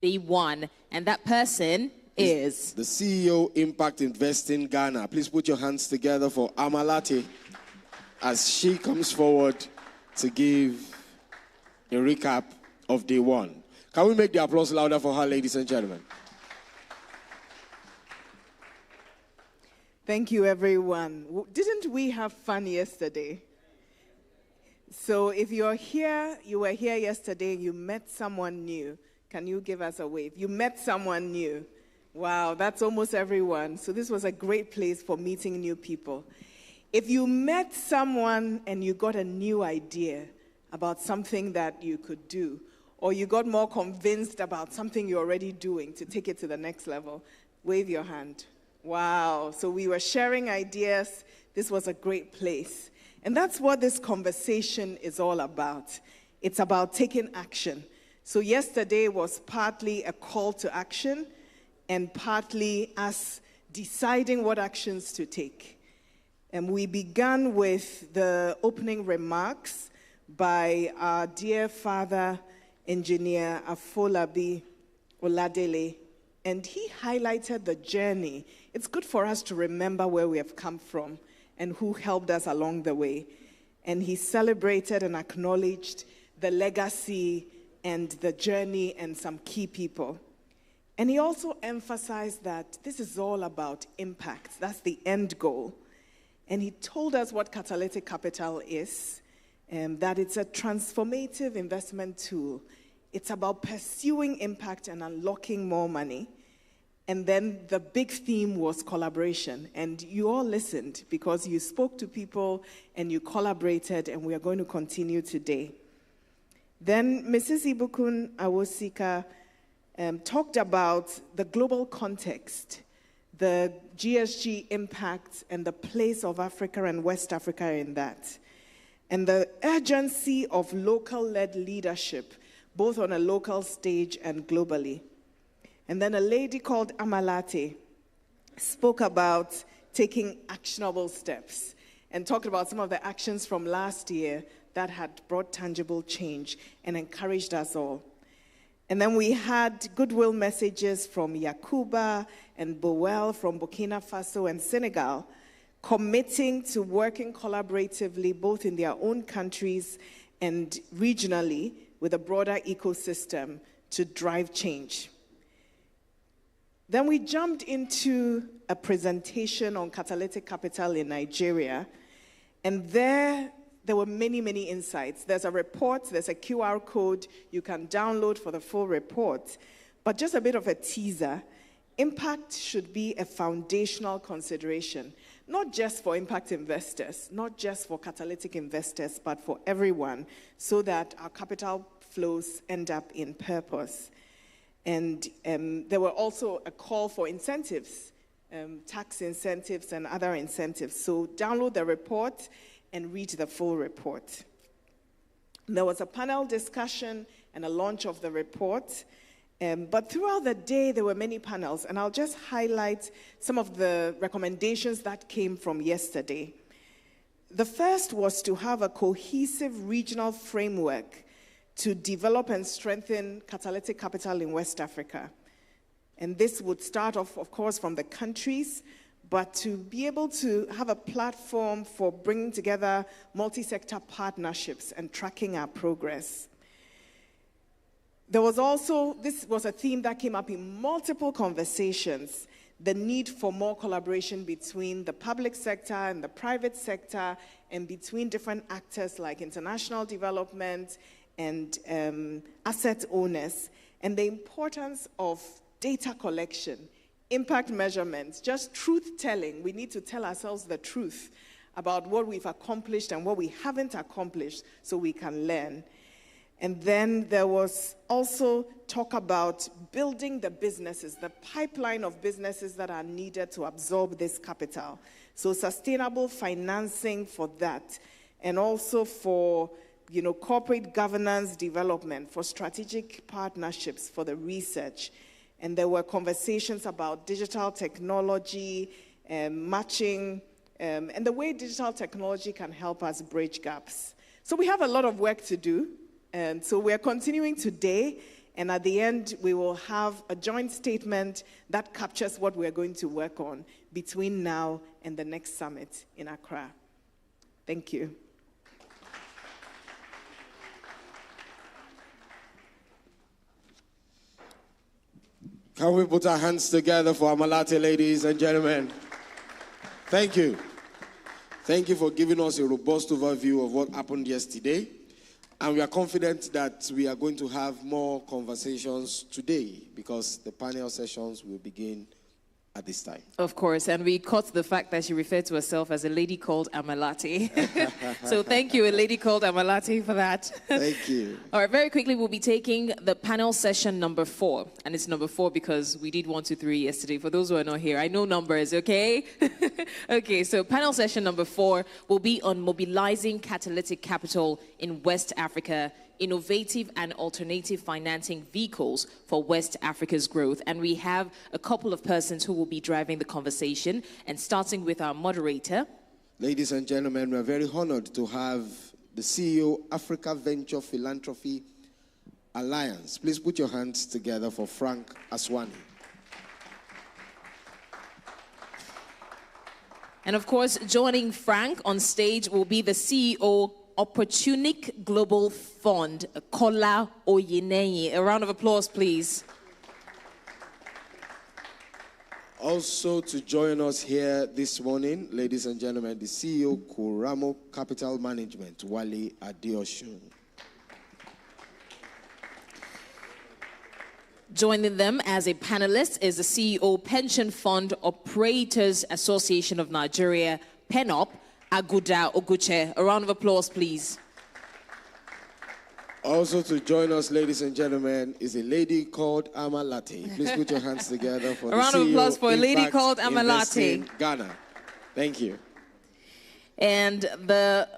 Day 1. And that person is the CEO, Impact Investing Ghana. Please put your hands together for Amalate as she comes forward to give a recap of Day 1. Can we make the applause louder for her, ladies and gentlemen? Thank you, everyone. Didn't we have fun yesterday? So if you were here yesterday, you met someone new. Can you give us a wave? You met someone new. Wow, that's almost everyone. So this was a great place for meeting new people. If you met someone and you got a new idea about something that you could do, or you got more convinced about something you're already doing to take it to the next level, wave your hand. Wow, so we were sharing ideas. This was a great place. And that's what this conversation is all about. It's about taking action. So yesterday was partly a call to action and partly us deciding what actions to take. And we began with the opening remarks by our dear father, engineer Afolabi Oladele, and he highlighted the journey. It's good for us to remember where we have come from and who helped us along the way. And he celebrated and acknowledged the legacy and the journey and some key people. And he also emphasized that this is all about impact. That's the end goal. And he told us what catalytic capital is, that it's a transformative investment tool. It's about pursuing impact and unlocking more money. And then the big theme was collaboration. And you all listened because you spoke to people and you collaborated, and we are going to continue today. Then Mrs. Ibukun Awosika talked about the global context, the GSG impact, and the place of Africa and West Africa in that, and the urgency of local-led leadership, both on a local stage and globally. And then a lady called Amalate spoke about taking actionable steps and talked about some of the actions from last year that had brought tangible change and encouraged us all. And then we had goodwill messages from Yakuba and Boel from Burkina Faso and Senegal, committing to working collaboratively both in their own countries and regionally with a broader ecosystem to drive change. Then we jumped into a presentation on catalytic capital in Nigeria, and there were many, many insights. There's a report, there's a QR code you can download for the full report. But just a bit of a teaser, impact should be a foundational consideration, not just for impact investors, not just for catalytic investors, but for everyone, so that our capital flows end up in purpose. And there were also a call for incentives, tax incentives and other incentives. So download the report and read the full report. There was a panel discussion and a launch of the report. But throughout the day, there were many panels. And I'll just highlight some of the recommendations that came from yesterday. The first was to have a cohesive regional framework to develop and strengthen catalytic capital in West Africa. And this would start off, of course, from the countries, but to be able to have a platform for bringing together multi-sector partnerships and tracking our progress. There was also, this was a theme that came up in multiple conversations, the need for more collaboration between the public sector and the private sector and between different actors like international development and asset owners, and the importance of data collection, impact measurements, just truth-telling. We need to tell ourselves the truth about what we've accomplished and what we haven't accomplished so we can learn. And then there was also talk about building the businesses, the pipeline of businesses that are needed to absorb this capital. So sustainable financing for that, and also for corporate governance development, for strategic partnerships, for the research. And there were conversations about digital technology, matching, and the way digital technology can help us bridge gaps. So we have a lot of work to do. And so we're continuing today, And at the end, we will have a joint statement that captures what we're going to work on between now and the next summit in Accra. Thank you. Can we put our hands together for Amalate, ladies and gentlemen? Thank you. Thank you for giving us a robust overview of what happened yesterday. And we are confident that we are going to have more conversations today because the panel sessions will begin at this time. Of course, and we caught the fact that she referred to herself as a lady called Amalate. So thank you, a lady called Amalate, for that. Thank you. All right, very quickly, we'll be taking the panel session number 4. And it's number 4 because we did 1, 2, 3 yesterday. For those who are not here, I know numbers, okay? Okay, so panel session number 4 will be on mobilizing catalytic capital in West Africa, innovative and alternative financing vehicles for West Africa's growth. And we have a couple of persons who will be driving the conversation, and starting with our moderator. Ladies and gentlemen, we are very honored to have the CEO, Africa Venture Philanthropy Alliance. Please put your hands together for Frank Aswani. And of course, joining Frank on stage will be the CEO, Opportunic Global Fund, Kola Oyeneye. A round of applause, please. Also to join us here this morning, ladies and gentlemen, the CEO, Kuramo Capital Management, Wale Adeosun. Joining them as a panelist is the CEO, Pension Fund Operators Association of Nigeria, PENOP, Aguda Oguche. A round of applause, please. Also to join us, ladies and gentlemen, is a lady called Amalate. Please put your hands together for the CEO. A round of applause for a lady called Amalate. Ghana. Thank you. And the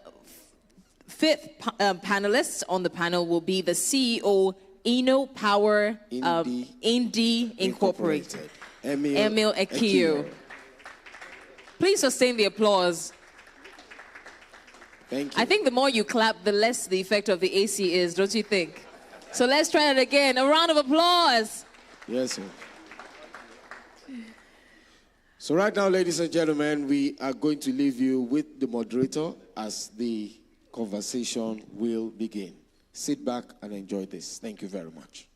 fifth panelist on the panel will be the CEO, Eno Power Indie Incorporated, Emil Ekio. Please sustain the applause. Thank you. I think the more you clap, the less the effect of the AC is, don't you think? So let's try it again. A round of applause. Yes, sir. So right now, ladies and gentlemen, we are going to leave you with the moderator as the conversation will begin. Sit back and enjoy this. Thank you very much.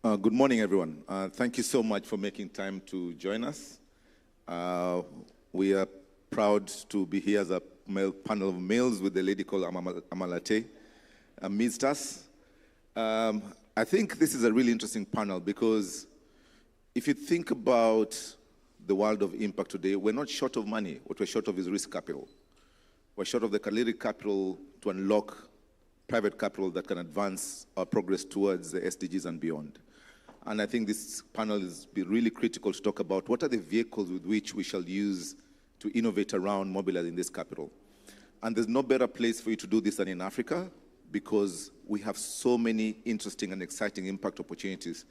Good morning, everyone. Thank you so much for making time to join us. We are proud to be here as a panel of males with a lady called Amalate amidst us. I think this is a really interesting panel because if you think about the world of impact today, we're not short of money. What we're short of is risk capital. We're short of the catalytic capital to unlock private capital that can advance our progress towards the SDGs and beyond. And I think this panel is really critical to talk about what are the vehicles with which we shall use to innovate around mobilizing this capital. And there's no better place for you to do this than in Africa because we have so many interesting and exciting impact opportunities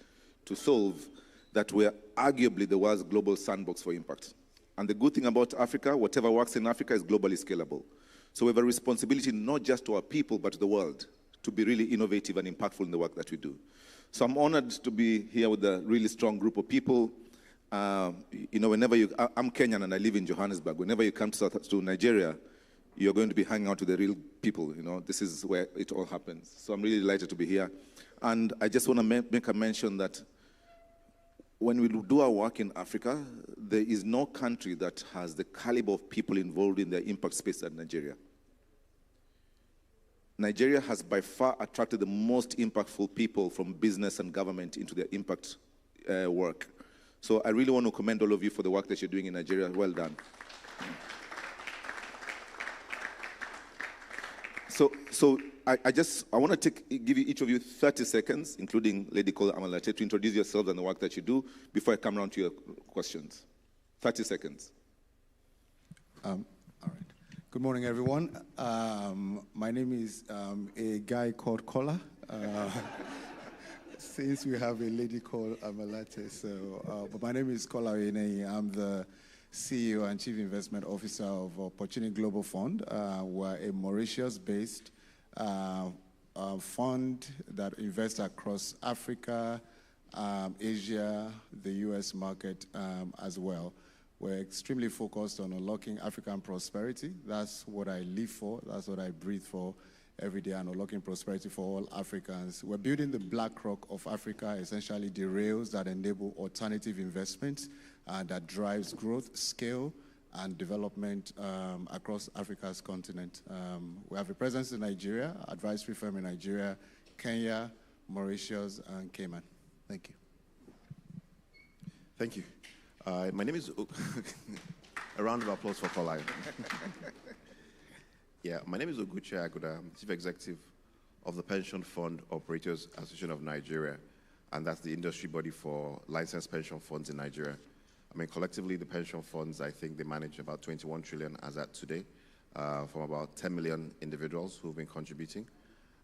to solve that we're arguably the world's global sandbox for impact. And the good thing about Africa, whatever works in Africa is globally scalable. So we have a responsibility not just to our people, but to the world to be really innovative and impactful in the work that we do. So I'm honored to be here with a really strong group of people. Whenever I'm Kenyan and I live in Johannesburg. Whenever you come to Nigeria, you're going to be hanging out with the real people. This is where it all happens. So I'm really delighted to be here. And I just want to make a mention that when we do our work in Africa, there is no country that has the caliber of people involved in the impact space than Nigeria. Nigeria has by far attracted the most impactful people from business and government into their impact work. So I really want to commend all of you for the work that you're doing in Nigeria. Well done. So I want to give each of you 30 seconds, including Lady called Amalate, to introduce yourselves and the work that you do before I come around to your questions. 30 seconds. All right. Good morning, everyone. My name is a guy called Kola. Since we have a lady called Amalate, but my name is Kola Oyeneye. I'm the CEO and Chief Investment Officer of Opportunic Global Fund. We're a Mauritius-based fund that invests across Africa, Asia, the US market as well. We're extremely focused on unlocking African prosperity. That's what I live for. That's what I breathe for every day, and unlocking prosperity for all Africans. We're building the BlackRock of Africa, essentially the rails that enable alternative investments that drives growth, scale, and development across Africa's continent. We have a presence in Nigeria, advisory firm in Nigeria, Kenya, Mauritius, and Cayman. Thank you. Thank you. My name is... A round of applause for Colin. Yeah, my name is Oguchi Aguda. I'm Chief Executive of the Pension Fund Operators Association of Nigeria, and that's the industry body for licensed pension funds in Nigeria. I mean, collectively, the pension funds, I think they manage about 21 trillion as at today, from about 10 million individuals who've been contributing.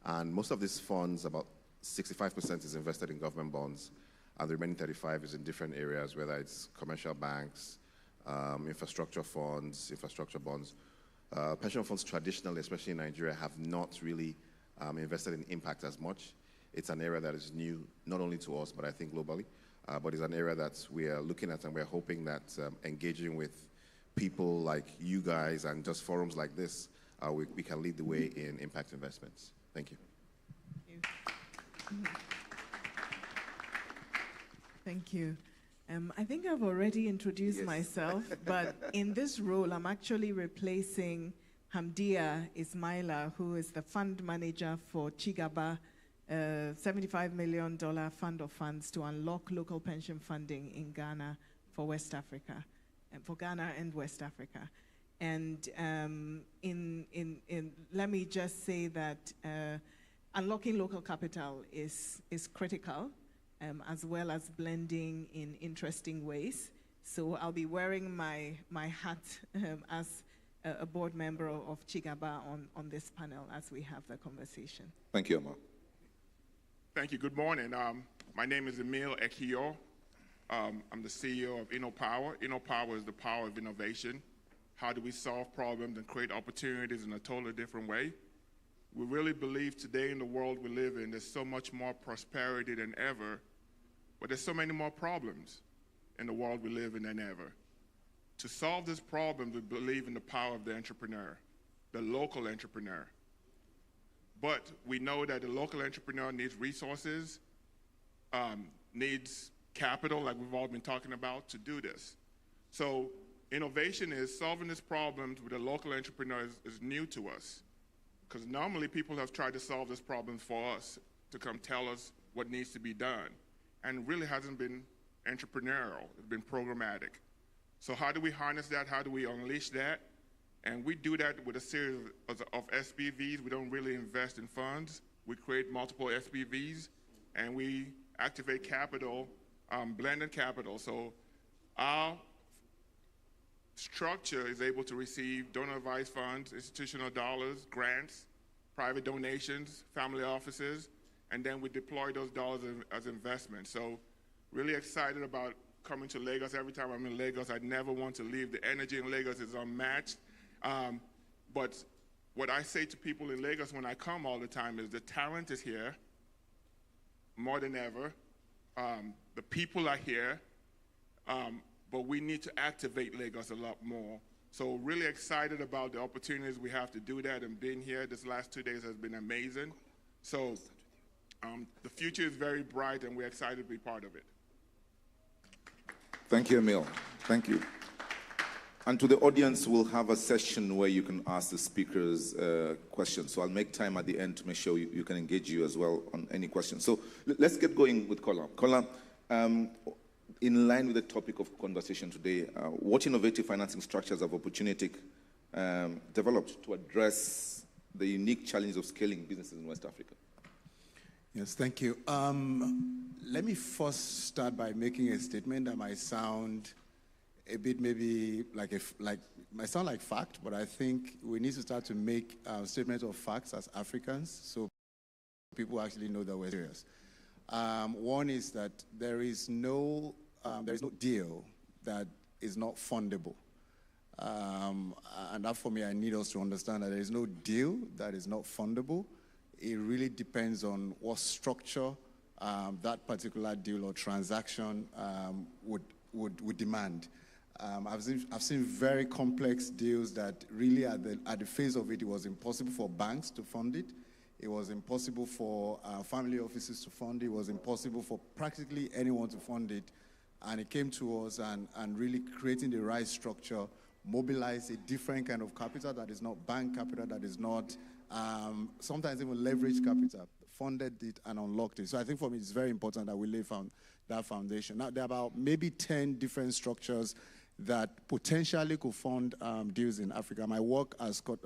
And most of these funds, about 65% is invested in government bonds, and the remaining 35 is in different areas, whether it's commercial banks, infrastructure funds, infrastructure bonds. Pension funds traditionally, especially in Nigeria, have not really invested in impact as much. It's an area that is new, not only to us, but I think globally. But it's an area that we are looking at, and we're hoping that engaging with people like you guys and just forums like this, we can lead the way in impact investments. Thank you. Thank you. I think I've already introduced myself, but in this role, I'm actually replacing Hamdia Ismaila, who is the fund manager for Chigaba, $75 million fund of funds to unlock local pension funding in Ghana for West Africa, for Ghana and West Africa. And let me just say that unlocking local capital is critical, as well as blending in interesting ways. So I'll be wearing my hat as a board member of Chigaba on this panel as we have the conversation. Thank you, Emma. Thank you. Good morning. My name is Emil Ekio. I'm the CEO of InnoPower. InnoPower is the power of innovation. How do we solve problems and create opportunities in a totally different way? We really believe today in the world we live in, there's so much more prosperity than ever, but there's so many more problems in the world we live in than ever. To solve this problem, we believe in the power of the entrepreneur, the local entrepreneur. But we know that the local entrepreneur needs resources, needs capital, like we've all been talking about, to do this. So innovation is solving these problems with a local entrepreneur is new to us. Because normally people have tried to solve this problem for us, to come tell us what needs to be done. And it really hasn't been entrepreneurial, it's been programmatic. So how do we harness that? How do we unleash that? And we do that with a series of SPVs. We don't really invest in funds. We create multiple SPVs, and we activate capital, blended capital. So our structure is able to receive donor advised funds, institutional dollars, grants, private donations, family offices, and then we deploy those dollars as investments. So really excited about coming to Lagos. Every time I'm in Lagos, I never want to leave. The energy in Lagos is unmatched. But what I say to people in Lagos when I come all the time is the talent is here more than ever. The people are here, but we need to activate Lagos a lot more. So really excited about the opportunities we have to do that, and being here this last 2 days has been amazing. So the future is very bright, and we're excited to be part of it. Thank you, Emil. Thank you. And to the audience, we'll have a session where you can ask the speakers questions. So I'll make time at the end to make sure you can engage you as well on any questions. So let's get going with Kola. Kola, in line with the topic of conversation today, what innovative financing structures have Opportunitic developed to address the unique challenges of scaling businesses in West Africa? Yes, thank you. Let me first start by making a statement that might sound a bit maybe might sound like fact, but I think we need to start to make statements of facts as Africans so people actually know that we're serious. One is that there is no deal that is not fundable. And that for me, I need us to understand that there is no deal that is not fundable. It really depends on what structure that particular deal or transaction would demand. I've seen very complex deals that really at the phase of it, it was impossible for banks to fund it. It was impossible for family offices to fund it. It was impossible for practically anyone to fund it. And it came to us and really creating the right structure, mobilize a different kind of capital that is not bank capital, that is not sometimes even leverage capital, funded it and unlocked it. So I think for me it's very important that we lay that foundation. Now there are about maybe 10 different structures that potentially could fund deals in Africa. My work has got,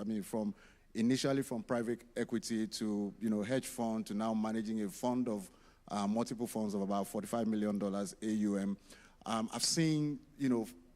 initially from private equity to hedge fund to now managing a fund of multiple funds of about $45 million AUM. I've seen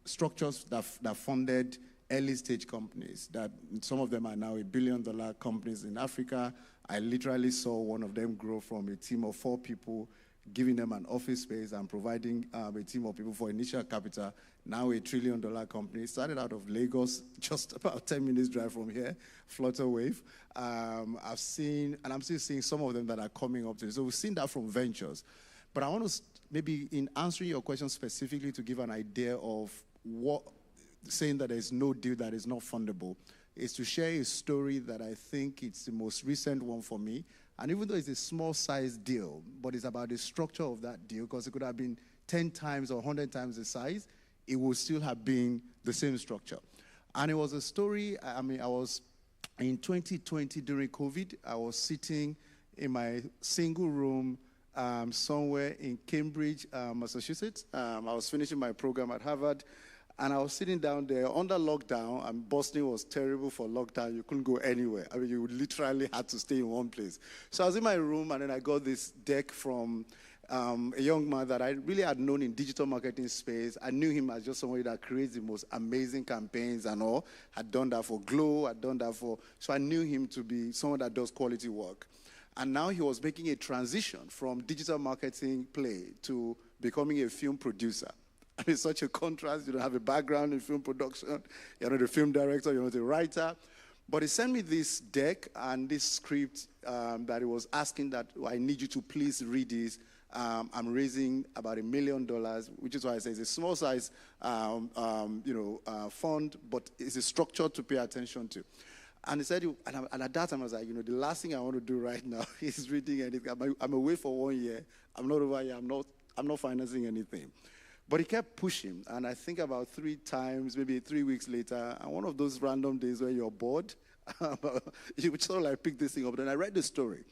structures that funded early stage companies, that some of them are now $1 billion companies in Africa. I literally saw one of them grow from a team of 4 people, giving them an office space and providing a team of people for initial capital. Now $1 trillion company. Started out of Lagos, just about 10 minutes drive from here, Flutterwave. I've seen, and I'm still seeing some of them that are coming up to it. So we've seen that from ventures. But I want to maybe in answering your question specifically to give an idea of what, saying that there's no deal that is not fundable, is to share a story that I think it's the most recent one for me. And even though it's a small size deal, but it's about the structure of that deal, because it could have been 10 times or 100 times the size, it would still have been the same structure. And it was a story, I was in 2020 during COVID, I was sitting in my single room somewhere in Cambridge, Massachusetts. I was finishing my program at Harvard, and I was sitting down there under lockdown, and Boston was terrible for lockdown. You couldn't go anywhere. You literally had to stay in one place. So I was in my room, and then I got this deck from a young man that I really had known in digital marketing space. I knew him as just somebody that creates the most amazing campaigns and all. Had done that for Glow, had done that for... So I knew him to be someone that does quality work. And now he was making a transition from digital marketing play to becoming a film producer. And it's such a contrast. You don't have a background in film production. You're not a film director. You're not a writer. But he sent me this deck and this script that he was asking that, I need you to please read this. I'm raising about $1 million, which is why I say it's a small size, fund, but it's a structure to pay attention to. And he said, and at that time I was like, the last thing I want to do right now is reading anything. I'm away for 1 year. I'm not over here. I'm not financing anything. But he kept pushing, and I think about 3 times, maybe 3 weeks later, and one of those random days where you're bored, you would sort of like pick this thing up. Then I read the story,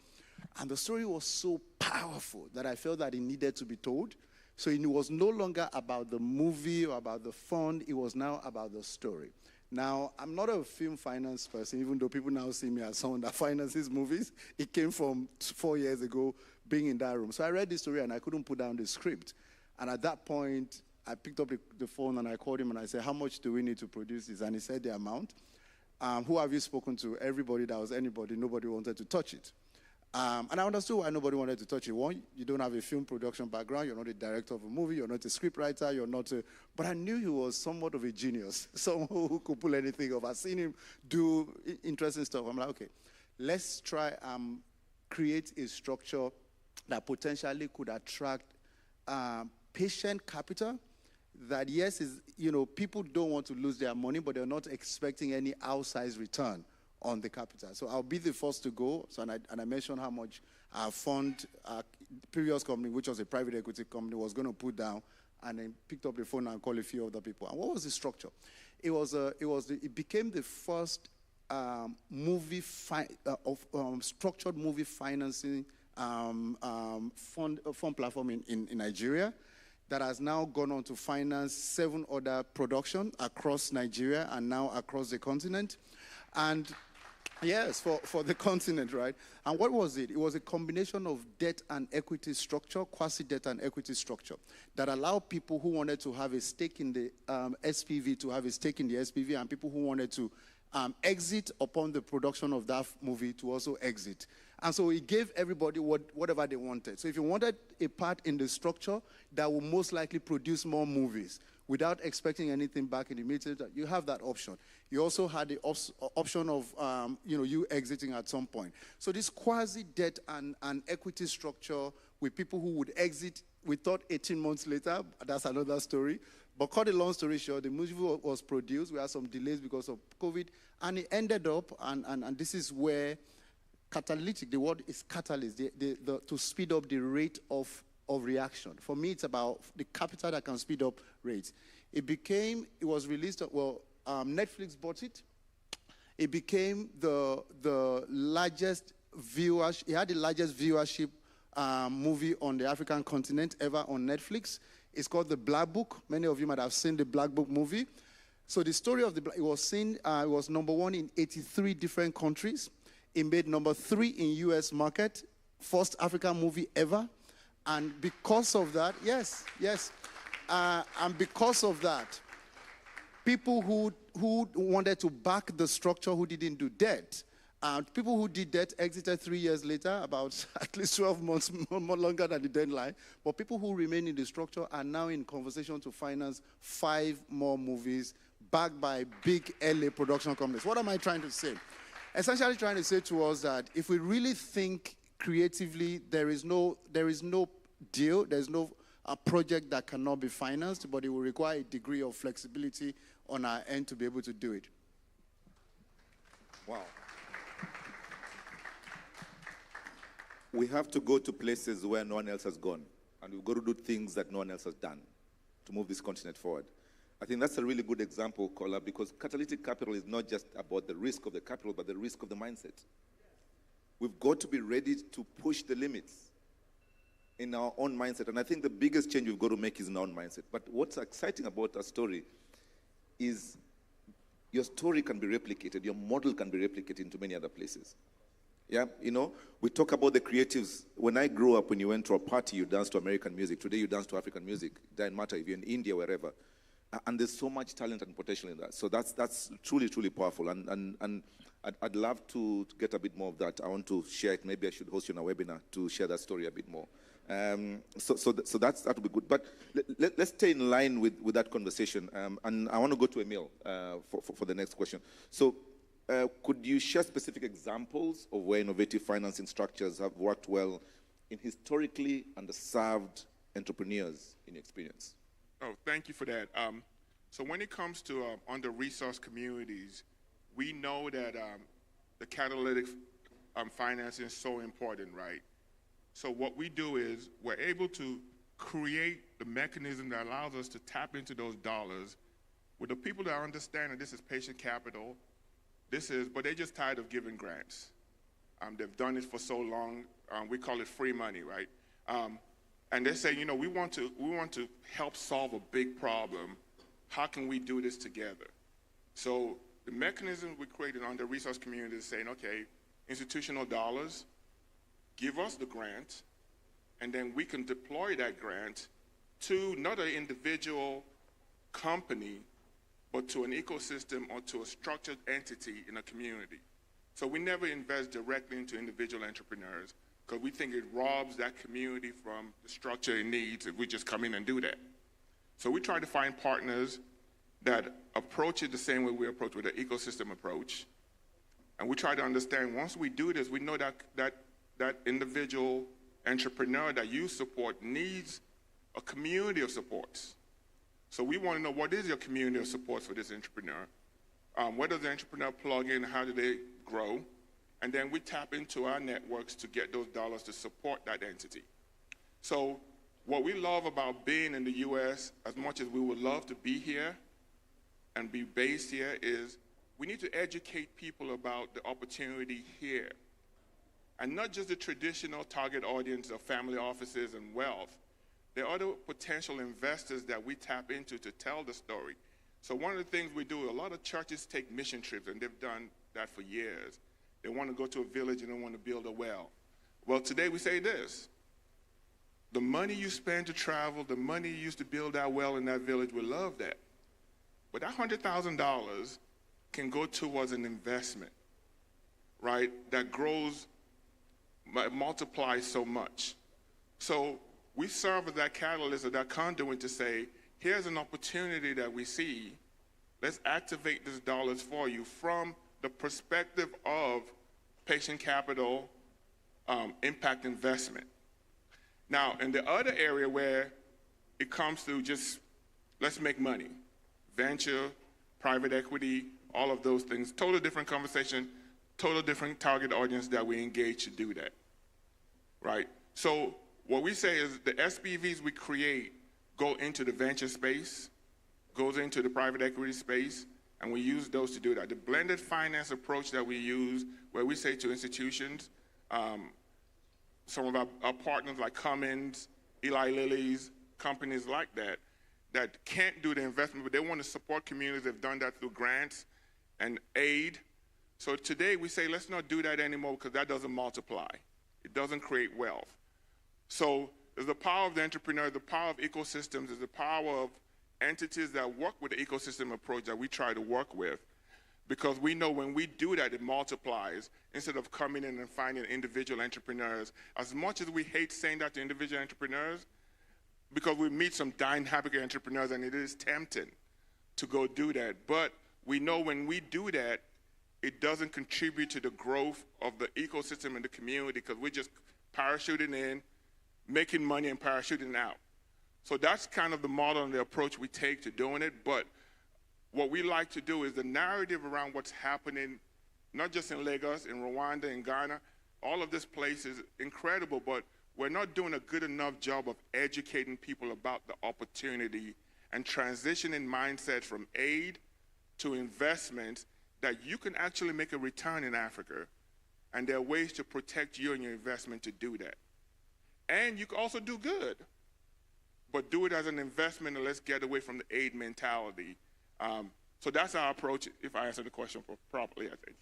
and the story was so powerful that I felt that it needed to be told. So it was no longer about the movie or about the fund. It was now about the story. Now, I'm not a film finance person, even though people now see me as someone that finances movies. It came from 4 years ago, being in that room. So I read the story, and I couldn't put down the script. And at that point, I picked up the phone and I called him and I said, how much do we need to produce this? And he said the amount. Who have you spoken to? Everybody that was anybody. Nobody wanted to touch it. And I understood why nobody wanted to touch it. One, you don't have a film production background. You're not a director of a movie. You're not a scriptwriter. You're not a... But I knew he was somewhat of a genius, someone who could pull anything off. I've seen him do interesting stuff. I'm like, okay, let's try create a structure that potentially could attract patient capital that, yes, is, people don't want to lose their money, but they're not expecting any outsized return on the capital. So I'll be the first to go. So, and I mentioned how much our fund, our previous company, which was a private equity company, was going to put down, and then picked up the phone and called a few other people. And what was the structure? It became the first structured movie financing fund platform in Nigeria, that has now gone on to finance 7 other productions across Nigeria and now across the continent. And yes, for the continent, right? And what was it? It was a combination of debt and equity structure, quasi-debt and equity structure, that allowed people who wanted to have a stake in the SPV to have a stake in the SPV, and people who wanted to exit upon the production of that movie to also exit. And so it gave everybody whatever they wanted. So if you wanted a part in the structure that will most likely produce more movies, without expecting anything back in the meeting, you have that option. You also had the option of you exiting at some point. So this quasi-debt and equity structure with people who would exit, we thought 18 months later, that's another story. But cut a long story short, the movie was produced. We had some delays because of COVID, and it ended up, and this is where catalytic, the word is catalyst, to speed up the rate of reaction. For me, it's about the capital that can speed up rates. It was released, Netflix bought it. It became the largest viewership, it had the largest viewership movie on the African continent ever on Netflix. It's called The Black Book. Many of you might have seen the Black Book movie. So the story of it was number 1 in 83 different countries. It made number 3 in US market, first African movie ever. And because of that, yes. And because of that, people who wanted to back the structure who didn't do debt, people who did debt exited 3 years later, about at least 12 months more longer than the deadline. But people who remain in the structure are now in conversation to finance 5 more movies backed by big LA production companies. What am I trying to say? Essentially trying to say to us that if we really think creatively, there is no deal, there's no project that cannot be financed, but it will require a degree of flexibility on our end to be able to do it. Wow. We have to go to places where no one else has gone, and we've got to do things that no one else has done to move this continent forward. I think that's a really good example, Kola, because catalytic capital is not just about the risk of the capital, but the risk of the mindset. We've got to be ready to push the limits in our own mindset, and I think the biggest change we've got to make is in our own mindset. But what's exciting about our story is your story can be replicated, your model can be replicated into many other places. Yeah, we talk about the creatives. When I grew up, when you went to a party, you danced to American music. Today, you dance to African music. It doesn't matter if you're in India, wherever. And there's so much talent and potential in that. So that's truly, truly powerful. And I'd love to get a bit more of that. I want to share it. Maybe I should host you on a webinar to share that story a bit more. So that would be good. But let's stay in line with that conversation. And I want to go to Emil for the next question. So could you share specific examples of where innovative financing structures have worked well in historically underserved entrepreneurs in your experience? Oh, thank you for that. So when it comes to under-resourced communities, we know that the catalytic financing is so important, right? So what we do is we're able to create the mechanism that allows us to tap into those dollars with the people that understand that this is patient capital, but they're just tired of giving grants. They've done it for so long. We call it free money, right? And they're saying, we want to help solve a big problem. How can we do this together? So the mechanism we created under resource communities is saying, okay, institutional dollars, give us the grant, and then we can deploy that grant to not an individual company, but to an ecosystem or to a structured entity in a community. So we never invest directly into individual entrepreneurs because we think it robs that community from the structure it needs if we just come in and do that. So we try to find partners that approach it the same way we approach with an ecosystem approach. And we try to understand, once we do this, we know that individual entrepreneur that you support needs a community of supports. So we want to know, what is your community of supports for this entrepreneur? Where does the entrepreneur plug in? How do they grow? And then we tap into our networks to get those dollars to support that entity. So what we love about being in the US, as much as we would love to be here and be based here, is we need to educate people about the opportunity here. And not just the traditional target audience of family offices and wealth. There are other potential investors that we tap into to tell the story. So one of the things we do, a lot of churches take mission trips, and they've done that for years. They want to go to a village and they want to build a well. Well, today we say this: the money you spend to travel, the money you use to build that well in that village, we love that. But that $100,000 can go towards an investment, right, that grows, multiplies so much. So we serve as that catalyst or that conduit to say, here's an opportunity that we see. Let's activate these dollars for you from the perspective of patient capital impact investment. Now, in the other area where it comes to just let's make money, venture, private equity, all of those things, total different conversation, total different target audience that we engage to do that, right? So what we say is the SPVs we create go into the venture space, goes into the private equity space, and we use those to do that. The blended finance approach that we use, where we say to institutions, some of our partners like Cummins, Eli Lilly's, companies like that, that can't do the investment, but they want to support communities. They've done that through grants and aid. So today we say, let's not do that anymore because that doesn't multiply. It doesn't create wealth. So there's the power of the entrepreneur, the power of ecosystems, there's the power of entities that work with the ecosystem approach that we try to work with, because we know when we do that, it multiplies instead of coming in and finding individual entrepreneurs. As much as we hate saying that to individual entrepreneurs, because we meet some dynamic entrepreneurs and it is tempting to go do that. But we know when we do that, it doesn't contribute to the growth of the ecosystem and the community because we're just parachuting in, making money and parachuting out. So that's kind of the model and the approach we take to doing it. But what we like to do is the narrative around what's happening, not just in Lagos, in Rwanda, in Ghana, all of this place is incredible, but we're not doing a good enough job of educating people about the opportunity and transitioning mindset from aid to investments that you can actually make a return in Africa. And there are ways to protect you and your investment to do that. And you can also do good, but do it as an investment and let's get away from the aid mentality. So that's our approach, if I answered the question properly, I think.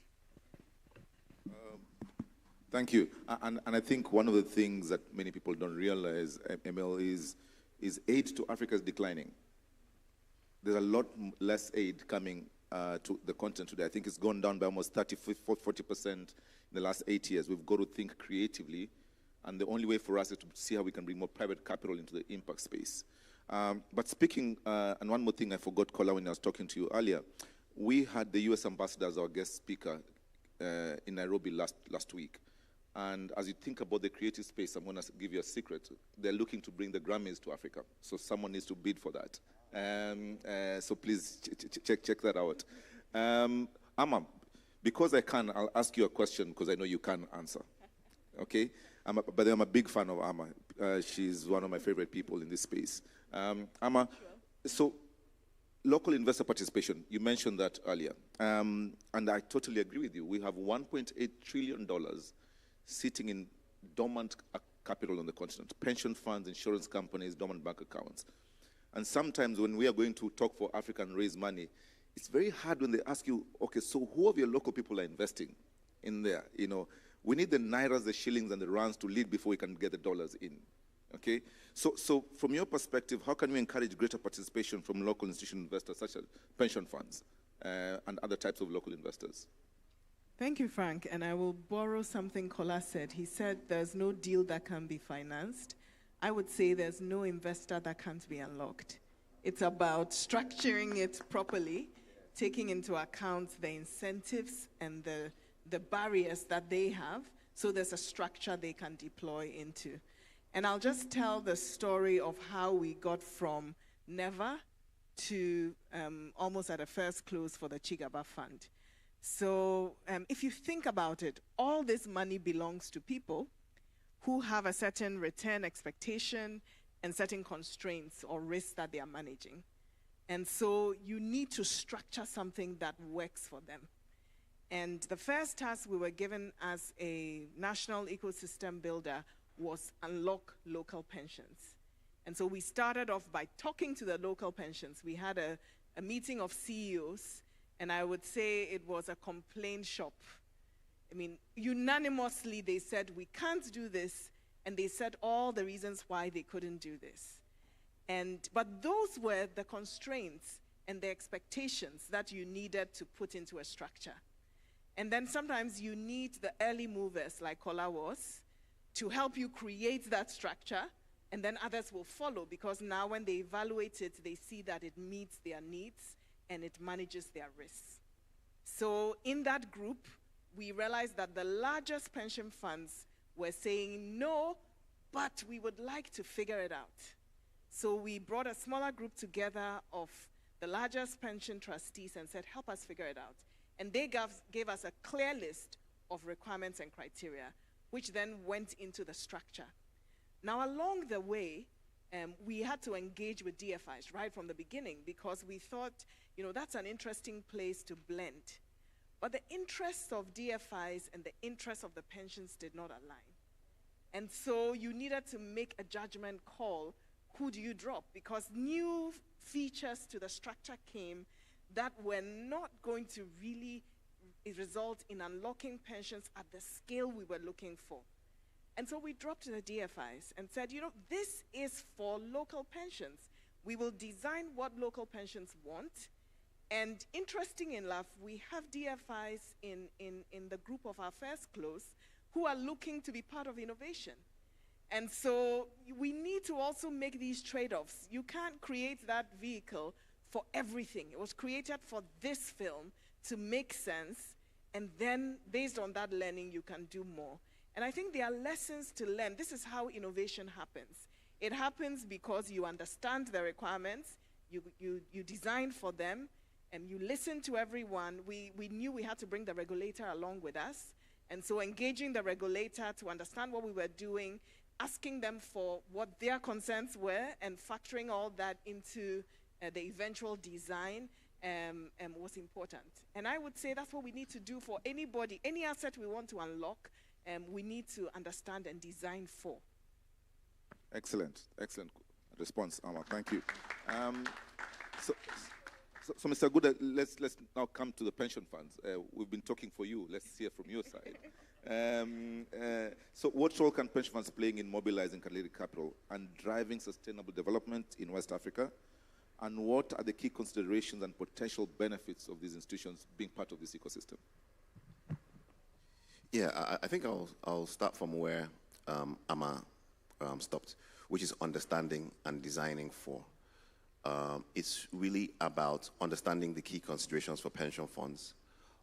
Thank you. And I think one of the things that many people don't realize, Emil, is aid to Africa is declining. There's a lot less aid coming to the continent today. I think it's gone down by almost 40% in the last 8 years. We've got to think creatively, and the only way for us is to see how we can bring more private capital into the impact space. But speaking, and one more thing I forgot, Kola, when I was talking to you earlier, we had the U.S. ambassador as our guest speaker in Nairobi last week. And as you think about the creative space, I'm going to give you a secret. They're looking to bring the Grammys to Africa, so someone needs to bid for that. So please check that out. Amma, because I can, I'll ask you a question because I know you can answer. Okay? But I'm a big fan of Amma. She's one of my favorite people in this space. Amma, so local investor participation, you mentioned that earlier. And I totally agree with you. We have $1.8 trillion sitting in dormant capital on the continent, pension funds, insurance companies, dormant bank accounts. And sometimes when we are going to talk for Africa and raise money, it's very hard when they ask you, okay, so who of your local people are investing in there? You know, we need the nairas, the shillings, and the rands to lead before we can get the dollars in, okay? So from your perspective, how can we encourage greater participation from local institutional investors, such as pension funds and other types of local investors? Thank you, Frank. And I will borrow something Kola said. He said there's no deal that can be financed. I would say there's no investor that can't be unlocked. It's about structuring it properly, taking into account the incentives and the barriers that they have, so there's a structure they can deploy into. And I'll just tell the story of how we got from never to almost at a first close for the Chigaba Fund. So if you think about it, all this money belongs to people who have a certain return expectation and certain constraints or risks that they are managing. And so you need to structure something that works for them. And the first task we were given as a national ecosystem builder was unlock local pensions. And so we started off by talking to the local pensions. We had a meeting of CEOs, and I would say it was a complaint shop. I mean, unanimously they said, we can't do this, and they said all the reasons why they couldn't do this. But those were the constraints and the expectations that you needed to put into a structure. And then sometimes you need the early movers, like Kola was, to help you create that structure, And then others will follow, because now when they evaluate it, they see that it meets their needs and it manages their risks. So in that group, we realized that the largest pension funds were saying no, but we would like to figure it out. So we brought a smaller group together of the largest pension trustees and said, help us figure it out. And they gave us a clear list of requirements and criteria, which then went into the structure. Now, along the way, we had to engage with DFIs right from the beginning, because we thought, that's an interesting place to blend. But the interests of DFIs and the interests of the pensions did not align. And so you needed to make a judgment call. Who do you drop? Because new features to the structure came that were not going to really result in unlocking pensions at the scale we were looking for. And so we dropped the DFIs and said, this is for local pensions. We will design what local pensions want. And interesting enough, we have DFIs in the group of our first close who are looking to be part of innovation. And so we need to also make these trade-offs. You can't create that vehicle for everything. It was created for this film to make sense, and then based on that learning, you can do more. And I think there are lessons to learn. This is how innovation happens. It happens because you understand the requirements, you design for them, and you listen to everyone. We knew we had to bring the regulator along with us. And so engaging the regulator to understand what we were doing, asking them for what their concerns were, and factoring all that into the eventual design was important. And I would say that's what we need to do for anybody. Any asset we want to unlock, we need to understand and design for. Excellent response, Amma. Thank you. So Mr. Good, let's now come to the pension funds. We've been talking for you. Let's hear from your side. So what role can pension funds play in mobilizing catalytic capital and driving sustainable development in West Africa? And what are the key considerations and potential benefits of these institutions being part of this ecosystem? Yeah, I think I'll start from where Amma stopped, which is understanding and designing for. It's really about understanding the key considerations for pension funds,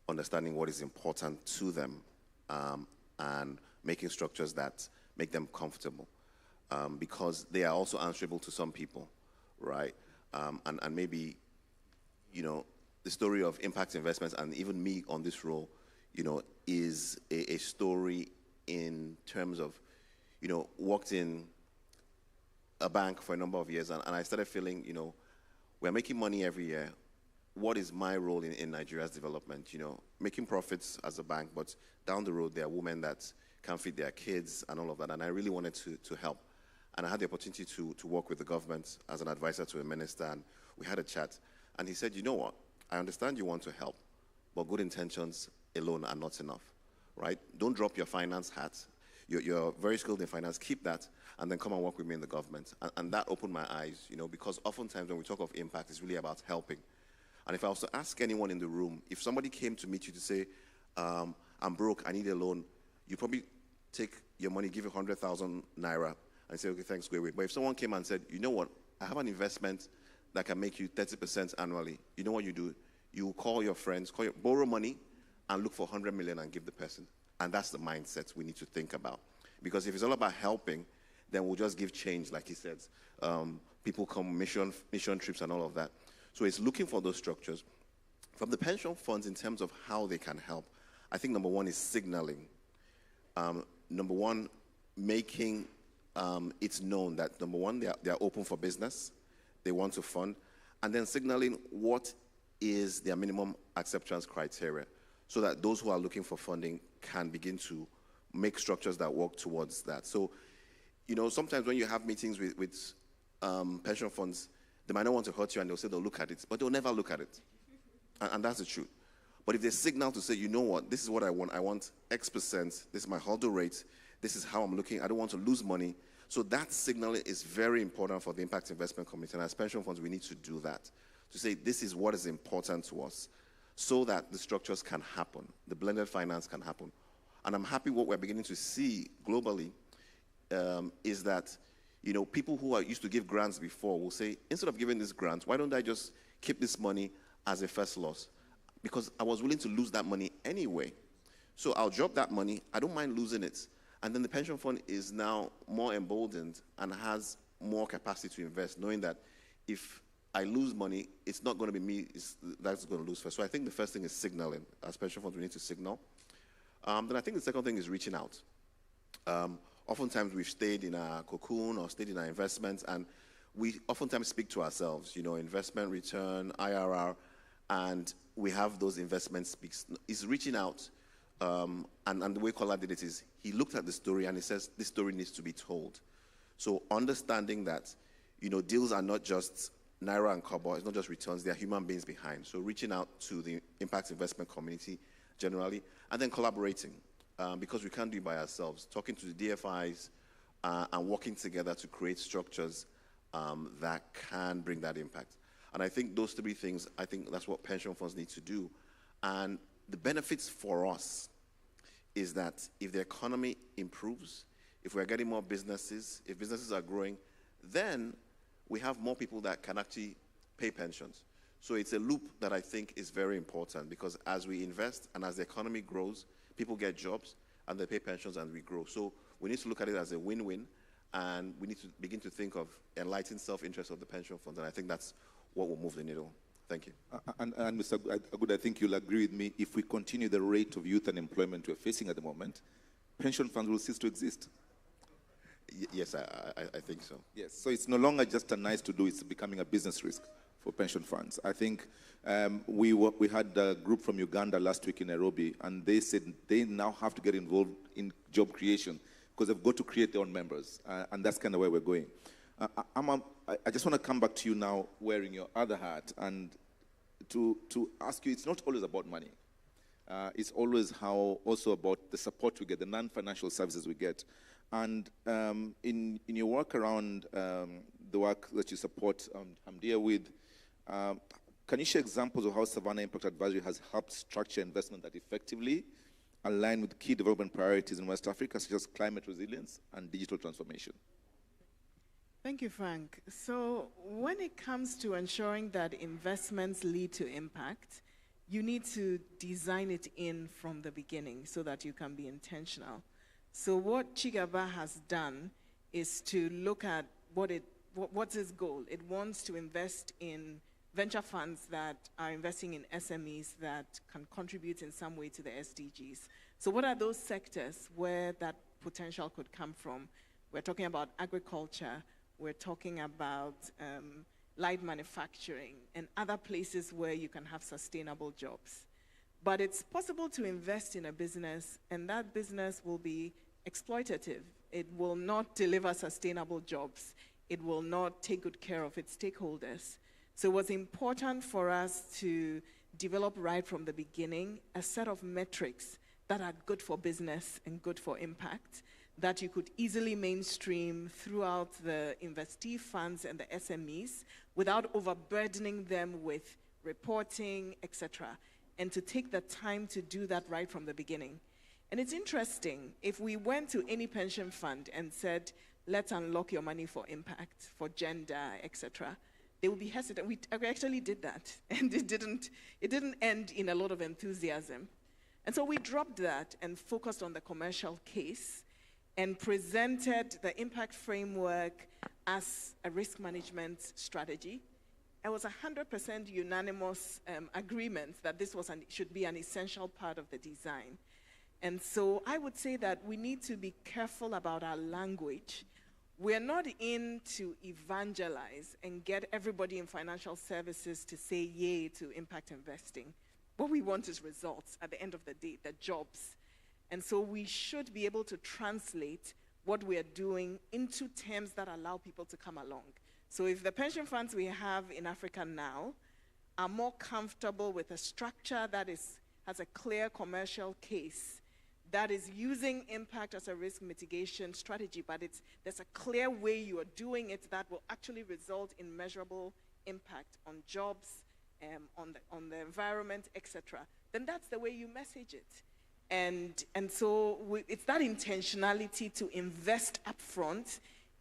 understanding what is important to them, and making structures that make them comfortable, because they are also answerable to some people, right? And maybe, the story of impact investments, and even me on this role, is a story in terms of, worked in a bank for a number of years, and I started feeling, we're making money every year. What is my role in Nigeria's development? Making profits as a bank, but down the road, there are women that can't feed their kids and all of that, and I really wanted to help. And I had the opportunity to work with the government as an advisor to a minister, and we had a chat. And he said, you know what, I understand you want to help, but good intentions alone are not enough, right? Don't drop your finance hat. You're very skilled in finance, keep that, and then come and work with me in the government. And that opened my eyes, because oftentimes when we talk of impact, it's really about helping. And if I was to ask anyone in the room, if somebody came to meet you to say, I'm broke, I need a loan, you probably take your money, give you 100,000 naira, and say, okay, thanks, go away. But if someone came and said, you know what, I have an investment that can make you 30% annually, you know what you do? You call your friends, borrow money, and look for 100 million and give the person. And that's the mindset we need to think about. Because if it's all about helping, then we'll just give change, like he said. People come mission trips and all of that. So it's looking for those structures. From the pension funds, in terms of how they can help, I think number one is signaling. Number one, making it's known that, number one, they are open for business. They want to fund. And then signaling what is their minimum acceptance criteria, so that those who are looking for funding can begin to make structures that work towards that. So, sometimes when you have meetings with pension funds, they might not want to hurt you and they'll say they'll look at it, but they'll never look at it. And that's the truth. But if they signal to say, you know what, this is what I want X%, this is my hurdle rate, this is how I'm looking, I don't want to lose money. So that signaling is very important for the Impact Investment Committee. And as pension funds, we need to do that, to say this is what is important to us, so that the structures can happen, the blended finance can happen. And I'm happy what we're beginning to see globally is that, You know, people who are used to give grants before will say, instead of giving this grant, why don't I just keep this money as a first loss? Because I was willing to lose that money anyway. So I'll drop that money. I don't mind losing it. And then the pension fund is now more emboldened and has more capacity to invest, knowing that if I lose money, it's not going to be me that's going to lose first. So I think the first thing is signaling. As pension funds, we need to signal. Then I think the second thing is reaching out. Oftentimes we've stayed in our cocoon or stayed in our investments, and we oftentimes speak to ourselves, you know, investment return, IRR, and we have those investment speaks. It's reaching out, and the way Kola did it is he looked at the story and he says, this story needs to be told. So understanding that, you know, deals are not just Naira and Kobo, it's not just returns, there are human beings behind. So reaching out to the impact investment community generally, and then collaborating. Because we can't do it by ourselves, talking to the DFIs and working together to create structures that can bring that impact. And I think those three things, I think that's what pension funds need to do. And the benefits for us is that if the economy improves, if we're getting more businesses, if businesses are growing, then we have more people that can actually pay pensions. So it's a loop that I think is very important, because as we invest and as the economy grows, people get jobs, and they pay pensions, and we grow. So we need to look at it as a win-win, and we need to begin to think of enlightened self-interest of the pension funds, and I think that's what will move the needle. Thank you. And Mr. Agud, I think you'll agree with me, if we continue the rate of youth unemployment we're facing at the moment, pension funds will cease to exist. Yes, I think so. Yes, so it's no longer just a nice to do, it's becoming a business risk for pension funds. I think we had a group from Uganda last week in Nairobi, and they said they now have to get involved in job creation because they've got to create their own members, and that's kind of where we're going. I just want to come back to you now wearing your other hat and to ask you, it's not always about money. It's always also about the support we get, the non-financial services we get. And in your work around the work that you support Hamdia with, can you share examples of how Savannah Impact Advisory has helped structure investment that effectively align with key development priorities in West Africa, such as climate resilience and digital transformation? Thank you, Frank. So when it comes to ensuring that investments lead to impact, you need to design it in from the beginning so that you can be intentional. So what Chigaba has done is to look at what's its goal. It wants to invest in venture funds that are investing in SMEs that can contribute in some way to the SDGs. So what are those sectors where that potential could come from? We're talking about agriculture, we're talking about light manufacturing, and other places where you can have sustainable jobs. But it's possible to invest in a business, and that business will be exploitative. It will not deliver sustainable jobs. It will not take good care of its stakeholders. So it was important for us to develop right from the beginning a set of metrics that are good for business and good for impact, that you could easily mainstream throughout the investee funds and the SMEs without overburdening them with reporting, etc., and to take the time to do that right from the beginning. And it's interesting, if we went to any pension fund and said, let's unlock your money for impact, for gender, etc., they would be hesitant. We actually did that, and it didn't end in a lot of enthusiasm. And so we dropped that and focused on the commercial case and presented the impact framework as a risk management strategy. It was 100% unanimous agreement that this should be an essential part of the design. And so I would say that we need to be careful about our language. We're not in to evangelize and get everybody in financial services to say yay to impact investing. What we want is results at the end of the day, the jobs. And so we should be able to translate what we're doing into terms that allow people to come along. So if the pension funds we have in Africa now are more comfortable with a structure that has a clear commercial case, that is using impact as a risk mitigation strategy, but there's a clear way you are doing it that will actually result in measurable impact on jobs, on the environment, etc., then that's the way you message it. And so it's that intentionality to invest upfront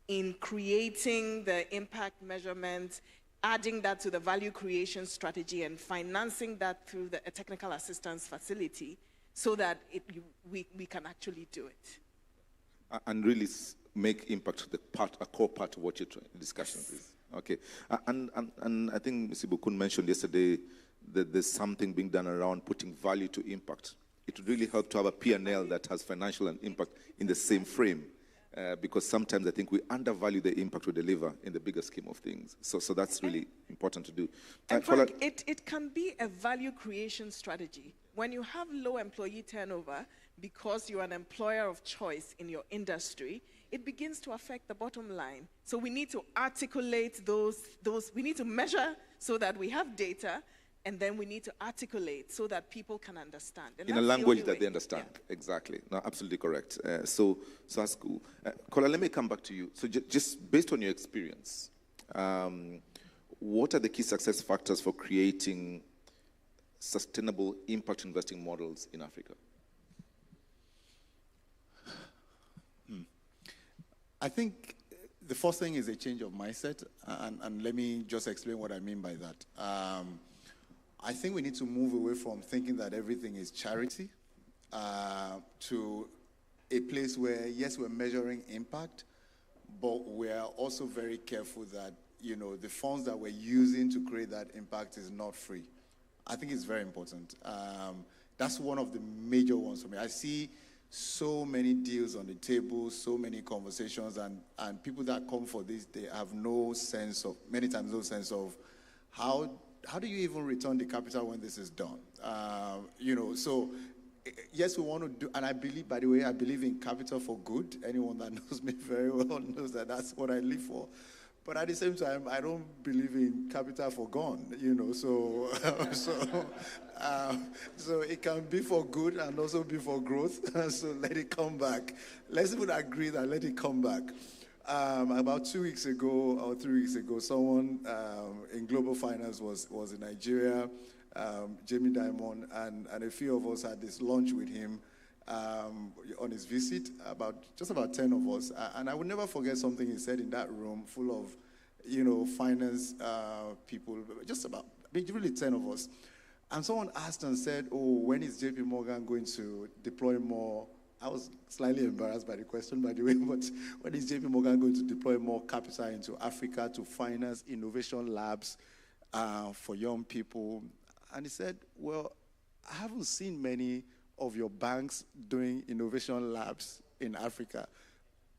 in creating the impact measurement, adding that to the value creation strategy, and financing that through a technical assistance facility so that we can actually do it. And really make impact a core part of what your discussion is. Okay. And I think Mr. Bukun mentioned yesterday that there's something being done around putting value to impact. It would really help to have a P&L that has financial and impact in the same frame. Because sometimes I think we undervalue the impact we deliver in the bigger scheme of things. So that's really important to do. And Frank, it can be a value creation strategy. When you have low employee turnover, because you're an employer of choice in your industry, it begins to affect the bottom line. So we need to articulate those we need to measure so that we have data, and then we need to articulate so that people can understand. And in a language that they understand. Yeah. Exactly. No, absolutely correct. So that's cool. Kola, let me come back to you. So just based on your experience, what are the key success factors for creating sustainable impact investing models in Africa? I think the first thing is a change of mindset, and let me just explain what I mean by that. I think we need to move away from thinking that everything is charity to a place where, yes, we're measuring impact, but we're also very careful that, the funds that we're using to create that impact is not free. I think it's very important. That's one of the major ones for me. I see so many deals on the table, so many conversations, and people that come for this, they have many times no sense of how do you even return the capital when this is done? So yes, we want to do, and I believe, by the way, I believe in capital for good. Anyone that knows me very well knows that that's what I live for. But at the same time, I don't believe in capital for gone, so it can be for good and also be for growth. So let it come back. Let's even agree that let it come back. About 2 weeks ago or 3 weeks ago, someone in global finance was in Nigeria, Jamie Dimon, and a few of us had this lunch with him on his visit, just about 10 of us. And I will never forget something he said in that room full of, finance people, really 10 of us. And someone asked and said, when is JP Morgan going to deploy more? I was slightly embarrassed by the question, by the way, but when is JP Morgan going to deploy more capital into Africa to finance innovation labs for young people? And he said, well, I haven't seen many of your banks doing innovation labs in Africa.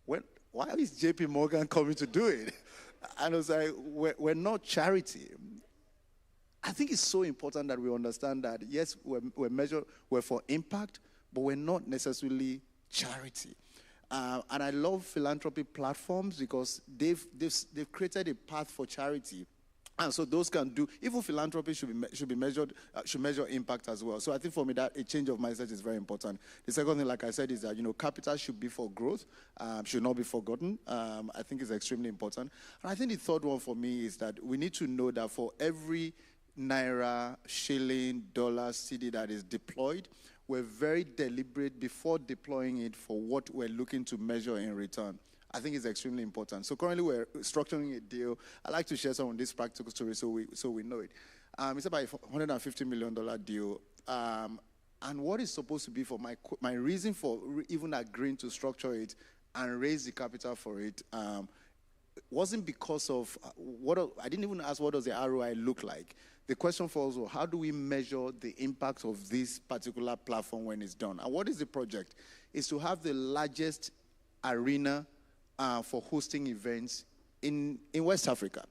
Why is JP Morgan coming to do it? And I was like, we're not charity. I think it's so important that we understand that, yes, we're for impact, but we're not necessarily charity. And I love philanthropy platforms because they've created a path for charity. And so those can do, even philanthropy should be measured, should measure impact as well. So I think for me that a change of mindset is very important. The second thing, like I said, is that, capital should be for growth, should not be forgotten. I think it's extremely important. And I think the third one for me is that we need to know that for every naira, shilling, dollar, cedi that is deployed, we're very deliberate before deploying it for what we're looking to measure in return. I think it's extremely important. So currently we're structuring a deal. I like to share some of this practical story so we know it. It's about a $150 million deal. And what is supposed to be for my reason for even agreeing to structure it and raise the capital for it wasn't because of I didn't even ask what does the ROI look like. The question for us was, how do we measure the impact of this particular platform when it's done? And what is the project? It's to have the largest arena for hosting events in West Africa,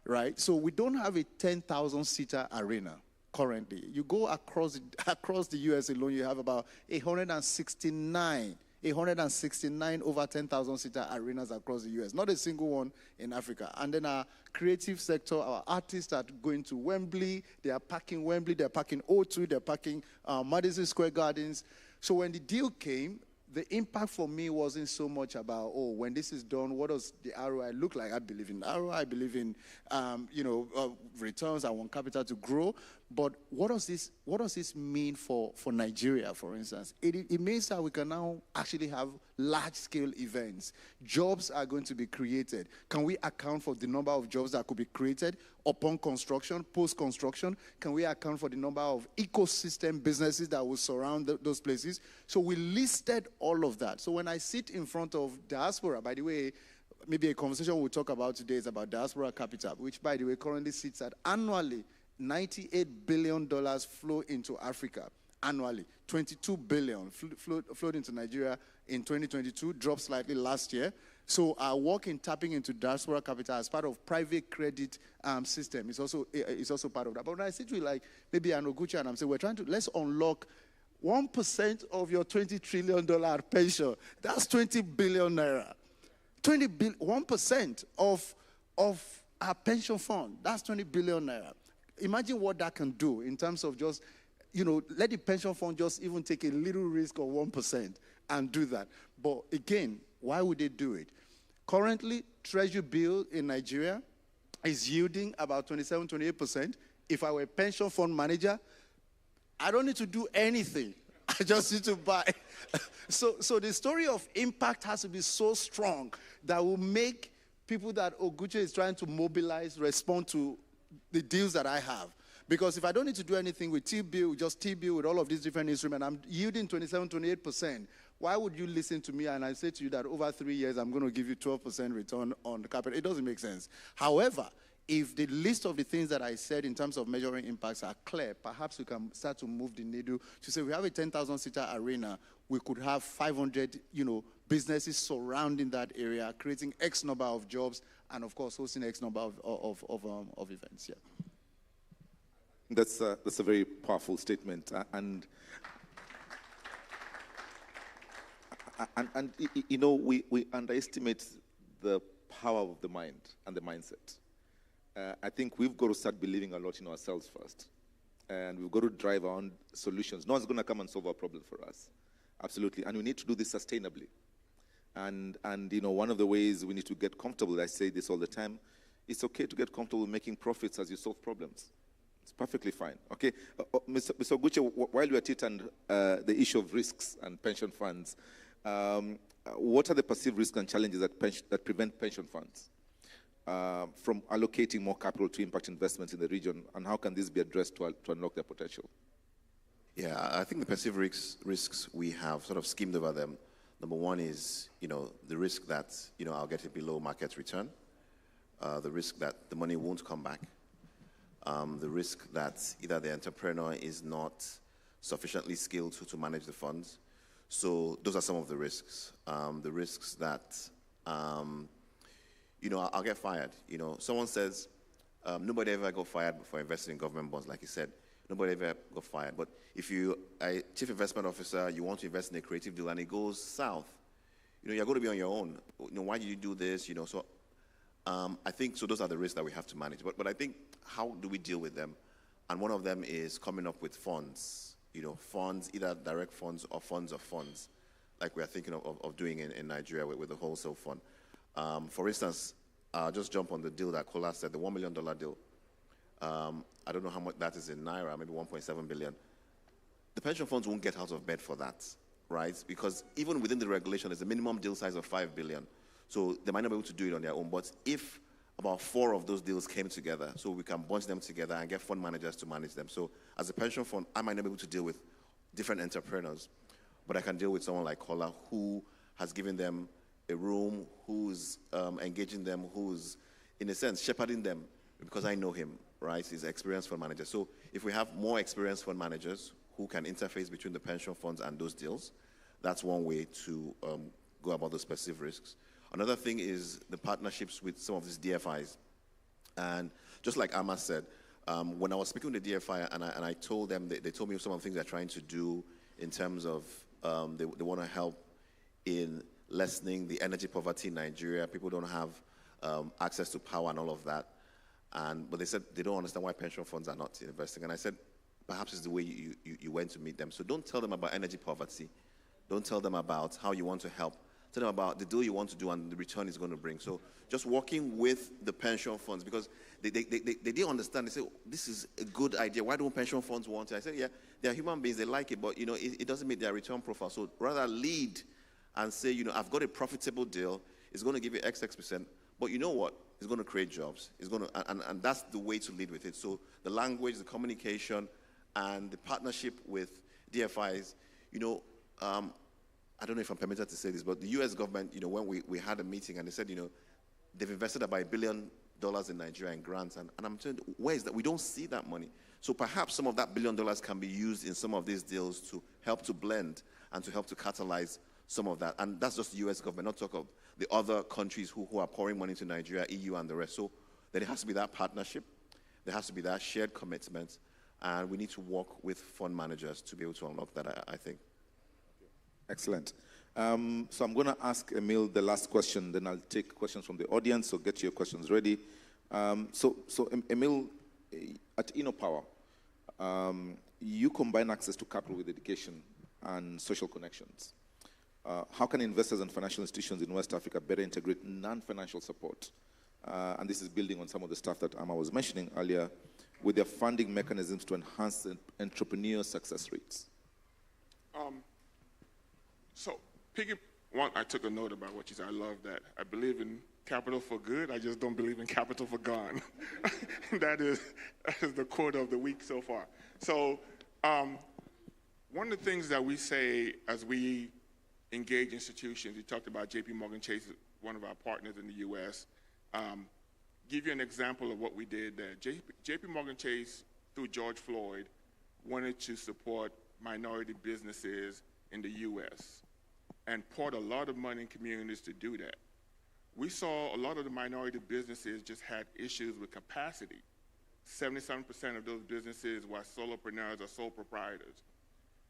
right? So we don't have a 10,000-seater arena currently. You go across the U.S. alone, you have about 169 over 10,000-seater arenas across the U.S. Not a single one in Africa. And then our creative sector, our artists are going to Wembley. They are packing Wembley. They're packing O2. They're packing Madison Square Gardens. So when the deal came, the impact for me wasn't so much about, when this is done, what does the ROI look like? I believe in ROI. I believe in, returns. I want capital to grow. But what does this mean for Nigeria, for instance? It means that we can now actually have large-scale events. Jobs are going to be created. Can we account for the number of jobs that could be created upon construction, post-construction? Can we account for the number of ecosystem businesses that will surround those places? So we listed all of that. So when I sit in front of diaspora, by the way, maybe a conversation we'll talk about today is about diaspora capital, which, by the way, currently sits at annually $98 billion flow into Africa annually. 22 billion flowed into Nigeria in 2022, dropped slightly last year. So our work in tapping into diaspora capital as part of private credit system is also part of that. But when I sit with like maybe an Oguchi and I'm saying, let's unlock 1% of your $20 trillion pension. That's 20 billion naira. 1% of our pension fund, that's 20 billion naira. Imagine what that can do in terms of just, let the pension fund just even take a little risk of 1% and do that. But again, why would they do it? Currently, Treasury bill in Nigeria is yielding about 27, 28%. If I were a pension fund manager, I don't need to do anything. I just need to buy. So the story of impact has to be so strong that will make people that Oguchi is trying to mobilize respond to the deals that I have. Because if I don't need to do anything with T-bill, just T-bill with all of these different instruments, I'm yielding 27, 28%. Why would you listen to me and I say to you that over 3 years, I'm going to give you 12% return on the capital? It doesn't make sense. However, if the list of the things that I said in terms of measuring impacts are clear, perhaps we can start to move the needle to say we have a 10,000-seater arena. We could have 500, businesses surrounding that area, creating X number of jobs, and of course, hosting X number of events. Yeah. That's a very powerful statement, and we underestimate the power of the mind and the mindset. I think we've got to start believing a lot in ourselves first, and we've got to drive our own solutions. No one's going to come and solve our problem for us, absolutely, and we need to do this sustainably. And one of the ways we need to get comfortable, I say this all the time, it's okay to get comfortable making profits as you solve problems. It's perfectly fine, okay? Mr. Oguchi, while you are at it and the issue of risks and pension funds, what are the perceived risks and challenges that prevent pension funds from allocating more capital to impact investments in the region, and how can this be addressed to unlock their potential? Yeah, I think the perceived risks we have sort of skimmed over them. Number one is, the risk that, I'll get a below market return, the risk that the money won't come back, the risk that either the entrepreneur is not sufficiently skilled to manage the funds. So those are some of the risks. The risks that, I'll get fired. Someone says, nobody ever got fired for investing in government bonds, like you said. Nobody ever got fired. But if you are a chief investment officer, you want to invest in a creative deal and it goes south, you're going to be on your own. Why did you do this? So I think, so those are the risks that we have to manage. But I think, how do we deal with them? And one of them is coming up with funds, funds, either direct funds or funds of funds, like we are thinking of doing in Nigeria with the wholesale fund. For instance, I'll just jump on the deal that Kola said, the $1 million deal. I don't know how much that is in Naira, maybe 1.7 billion. The pension funds won't get out of bed for that, right? Because even within the regulation, there's a minimum deal size of 5 billion. So they might not be able to do it on their own. But if about 4 of those deals came together, so we can bunch them together and get fund managers to manage them. So as a pension fund, I might not be able to deal with different entrepreneurs, but I can deal with someone like Kola who has given them a room, who's engaging them, who's, in a sense, shepherding them because I know him, right? He's an experienced fund manager. So if we have more experienced fund managers who can interface between the pension funds and those deals, that's one way to go about those specific risks. Another thing is the partnerships with some of these DFIs. And just like Amma said, when I was speaking with the DFI and I told them, they told me some of the things they're trying to do in terms of they want to help in lessening the energy poverty in Nigeria. People don't have access to power and all of that. But they said they don't understand why pension funds are not investing. And I said, perhaps it's the way you went to meet them. So don't tell them about energy poverty. Don't tell them about how you want to help tell them about the deal you want to do and the return it's going to bring. So just working with the pension funds, because they didn't understand. They say, oh, this is a good idea. Why don't pension funds want it? I said, yeah, they're human beings. They like it, but, you know, it doesn't meet their return profile. So rather lead and say, you know, I've got a profitable deal. It's going to give you XX%. But you know what? It's going to create jobs. It's going to, and that's the way to lead with it. So the language, the communication, and the partnership with DFIs, you know, I don't know if I'm permitted to say this, but the US government, you know, when we had a meeting and they said, you know, they've invested about $1 billion in Nigeria in grants. And I'm saying, where is that? We don't see that money. So perhaps some of that $1 billion can be used in some of these deals to help to blend and to help to catalyze some of that. And that's just the US government, not talk of the other countries who are pouring money into Nigeria, EU, and the rest. So there has to be that partnership. There has to be that shared commitment. And we need to work with fund managers to be able to unlock that, I think. Excellent. So I'm going to ask Emil the last question, then I'll take questions from the audience, so get your questions ready. So Emil, at InnoPower, you combine access to capital with education and social connections. How can investors and financial institutions in West Africa better integrate non-financial support? And this is building on some of the stuff that Amma was mentioning earlier, with their funding mechanisms to enhance entrepreneur success rates. So, I took a note about what you said. I love that. I believe in capital for good. I just don't believe in capital for gone. that is the quote of the week so far. So, one of the things that we say as we engage institutions, you talked about JP Morgan Chase, one of our partners in the U.S., give you an example of what we did there. JP Morgan Chase, through George Floyd, wanted to support minority businesses in the U.S. and poured a lot of money in communities to do that. We saw a lot of the minority businesses just had issues with capacity. 77% of those businesses were solopreneurs or sole proprietors.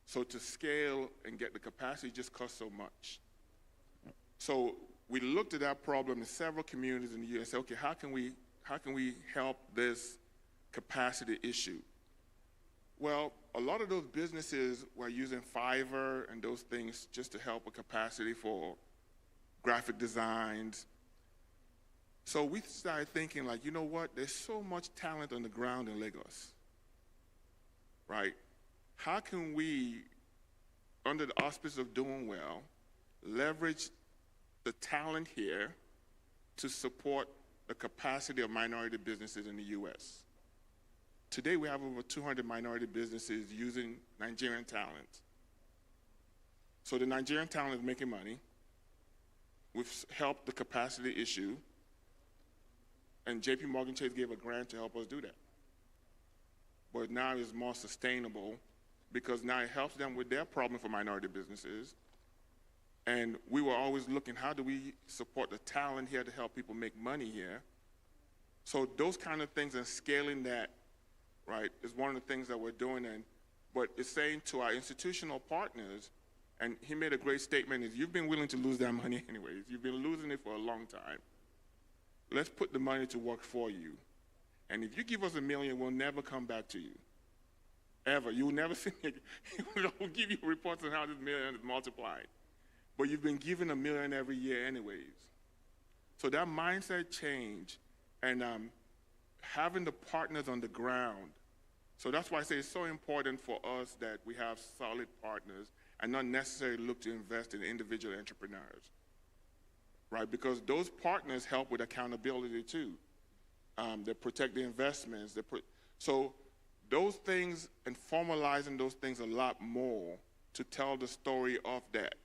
So to scale and get the capacity just costs so much. So we looked at that problem in several communities in the U.S. and said, okay, how can we help this capacity issue? Well, a lot of those businesses were using Fiverr and those things just to help with capacity for graphic designs. So we started thinking, like, you know what? There's so much talent on the ground in Lagos, right? How can we, under the auspice of doing well, leverage the talent here to support the capacity of minority businesses in the U.S.? Today, we have over 200 minority businesses using Nigerian talent. So the Nigerian talent is making money. We've helped the capacity issue. And JP Morgan Chase gave a grant to help us do that. But now it's more sustainable because now it helps them with their problem for minority businesses. And we were always looking, how do we support the talent here to help people make money here? So those kind of things and scaling that, right, is one of the things that we're doing. But it's saying to our institutional partners, and he made a great statement, is you've been willing to lose that money anyways. You've been losing it for a long time. Let's put the money to work for you. And if you give us $1 million, we'll never come back to you. Ever. You'll never see me. We'll give you reports on how this $1 million is multiplied. But you've been given $1 million every year anyways. So that mindset change and having the partners on the ground. So that's why I say it's so important for us that we have solid partners and not necessarily look to invest in individual entrepreneurs, right? Because those partners help with accountability too. They protect the investments. So those things and formalizing those things a lot more to tell the story of that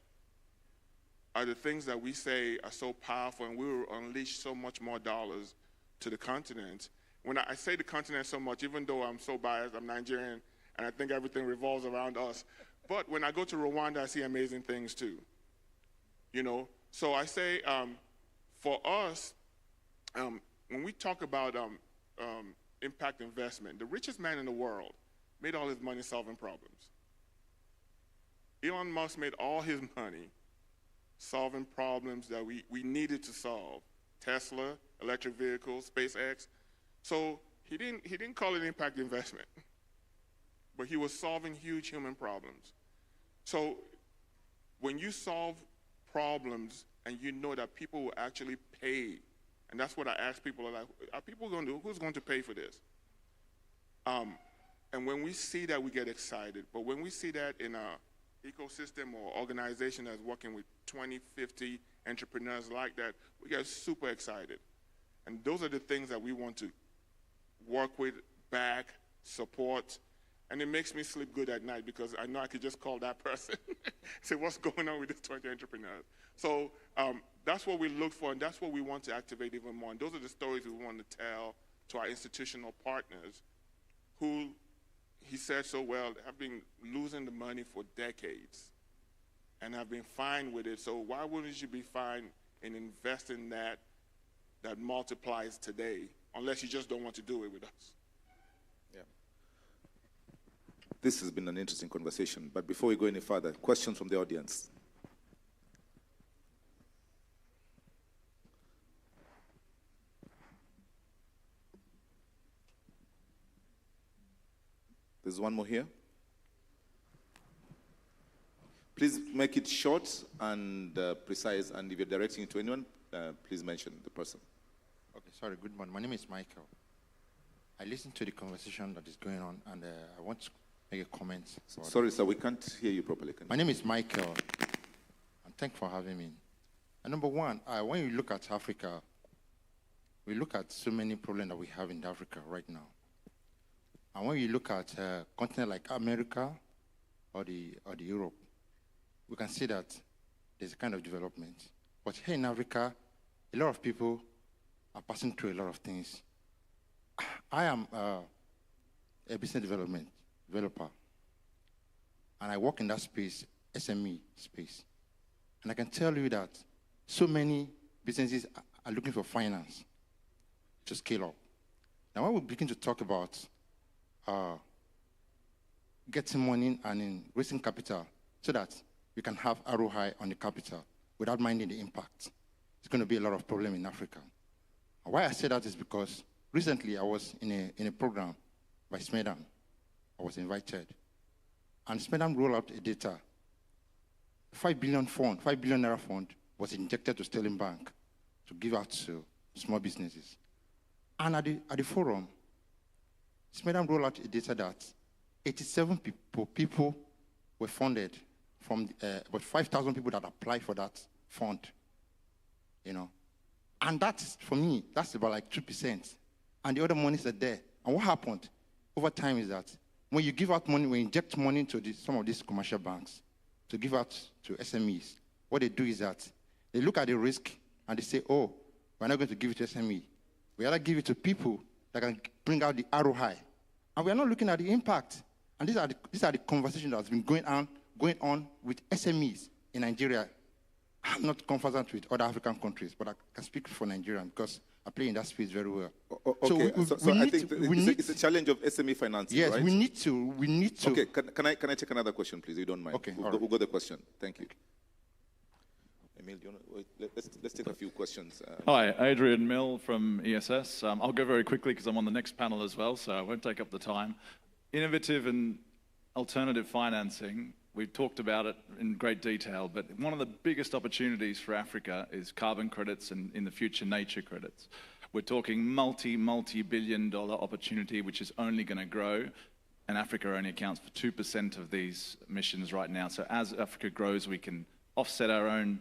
are the things that we say are so powerful, and we will unleash so much more dollars to the continent. When I say the continent so much, even though I'm so biased, I'm Nigerian, and I think everything revolves around us. But when I go to Rwanda, I see amazing things too. You know, so I say for us, when we talk about impact investment, the richest man in the world made all his money solving problems. Elon Musk made all his money solving problems that we needed to solve. Tesla, electric vehicles, SpaceX. So he didn't call it impact investment, but he was solving huge human problems. So when you solve problems and you know that people will actually pay. And that's what I ask people, like, are people going to, who's going to pay for this? And when we see that, we get excited. But when we see that in a ecosystem or organization that's working with 20, 50 entrepreneurs like that, we get super excited. And those are the things that we want to work with, back, support. And it makes me sleep good at night because I know I could just call that person, say, what's going on with these 20 entrepreneurs? So that's what we look for, and that's what we want to activate even more. And those are the stories we want to tell to our institutional partners who, he said so well, have been losing the money for decades and have been fine with it. So why wouldn't you be fine in investing that multiplies today, unless you just don't want to do it with us? Yeah. This has been an interesting conversation, but before we go any further, questions from the audience. There's one more here. Please make it short and precise, and if you're directing it to anyone, please mention the person. Okay, sorry, good morning. My name is Michael. I listened to the conversation that is going on, and I want to make a comment. Sorry, sir, we can't hear you properly. My name is Michael, and thanks for having me. And number one, when you look at Africa, we look at so many problems that we have in Africa right now. And when you look at a continent like America or the Europe, we can see that there's a kind of development. But here in Africa, a lot of people are passing through a lot of things. I am a business developer, and I work in that space, SME space. And I can tell you that so many businesses are looking for finance to scale up. Now, when we begin to talk about getting money and in raising capital so that you can have ROI on the capital without minding the impact, it's going to be a lot of problem in Africa. And why I say that is because recently I was in a program by Smedam. I was invited. And Smedam rolled out a data. 5 billion naira fund was injected to Sterling Bank to give out to small businesses. And at the forum, Smedam rolled out a data that 87 people were funded from about 5,000 people that applied for that fund, you know. And that's, for me, that's about like 2%. And the other monies are there. And what happened over time is that when you give out money, when you inject money into some of these commercial banks to give out to SMEs, what they do is that they look at the risk and they say, oh, we're not going to give it to SME. We rather give it to people that can bring out the ROI. And we are not looking at the impact. And these are the conversations that has been going on with SMEs in Nigeria. I'm not conversant with other African countries, but I can speak for Nigeria because I play in that space very well. Okay, so I think it's a challenge of SME financing, yes, right? we need to. Okay, can I take another question, please? You don't mind? Okay, we'll go the question. Thank you. Emil, do you want to, let's take a few questions. Hi, Adrian Mill from ESS. I'll go very quickly because I'm on the next panel as well, so I won't take up the time. Innovative and alternative financing, we've talked about it in great detail, but one of the biggest opportunities for Africa is carbon credits and in the future nature credits. We're talking multi-billion-dollar opportunity, which is only going to grow, and Africa only accounts for 2% of these emissions right now. So as Africa grows, we can offset our own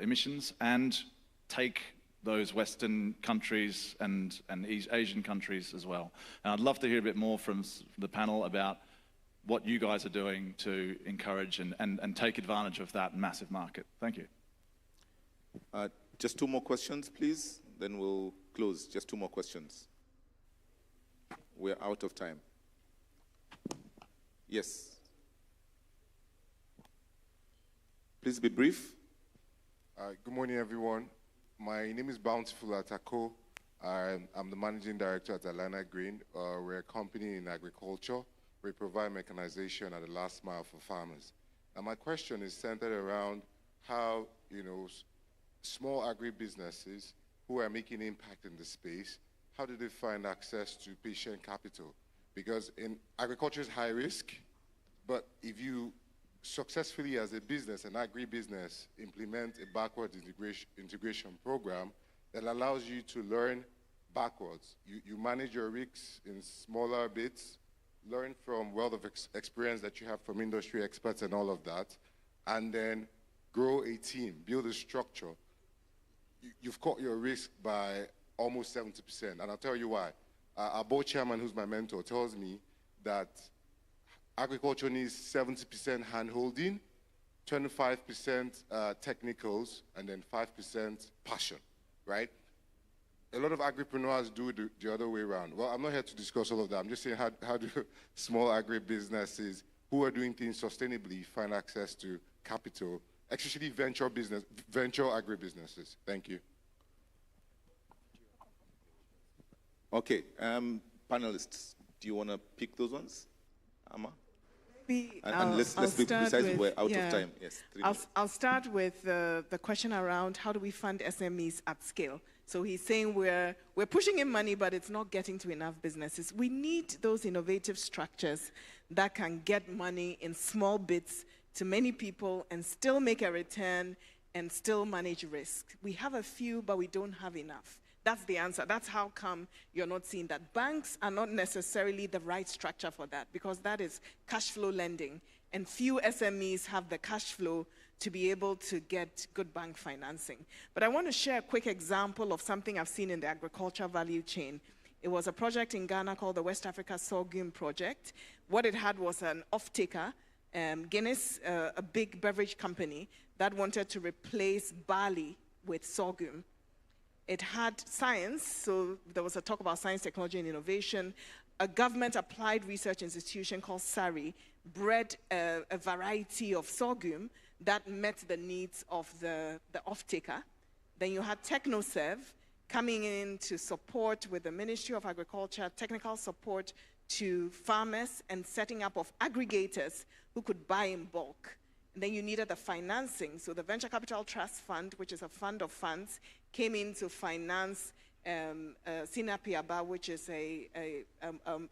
emissions and take those Western countries and East Asian countries as well. And I'd love to hear a bit more from the panel about what you guys are doing to encourage and take advantage of that massive market. Thank you. Just two more questions, please. Then we'll close. Just two more questions. We're out of time. Yes. Please be brief. Good morning, everyone. My name is Bountiful Atako. I'm the managing director at Atlanta Green. We're a company in agriculture. We provide mechanization at the last mile for farmers. And my question is centered around how, small agri-businesses who are making impact in the space, how do they find access to patient capital? Because in agriculture is high risk, but if you successfully as a business, an agribusiness, implement a backward integration program that allows you to learn backwards. You manage your risks in smaller bits, learn from wealth of experience that you have from industry experts and all of that, and then grow a team, build a structure. You've cut your risk by almost 70%, and I'll tell you why. Our board chairman, who's my mentor, tells me that agriculture needs 70% hand-holding, 25% technicals, and then 5% passion, right? A lot of agripreneurs do it the other way around. Well, I'm not here to discuss all of that. I'm just saying how do small agri-businesses who are doing things sustainably find access to capital, especially venture agri-businesses. Thank you. Okay, panelists, do you want to pick those ones? Amma? And let's be precise, we're out of time. Yes, I'll start with the question around how do we fund SMEs at scale. So he's saying we're pushing in money, but it's not getting to enough businesses. We need those innovative structures that can get money in small bits to many people and still make a return and still manage risk. We have a few, but we don't have enough. That's the answer. That's how come you're not seeing that. Banks are not necessarily the right structure for that because that is cash flow lending. And few SMEs have the cash flow to be able to get good bank financing. But I want to share a quick example of something I've seen in the agriculture value chain. It was a project in Ghana called the West Africa Sorghum Project. What it had was an off-taker, Guinness, a big beverage company, that wanted to replace barley with sorghum. It had science, so there was a talk about science, technology, and innovation. A government applied research institution called SARI bred a variety of sorghum that met the needs of the off-taker. Then you had TechnoServe coming in to support with the Ministry of Agriculture, technical support to farmers and setting up of aggregators who could buy in bulk. And then you needed the financing. So the Venture Capital Trust Fund, which is a fund of funds, came in to finance Sinapiaba, which is a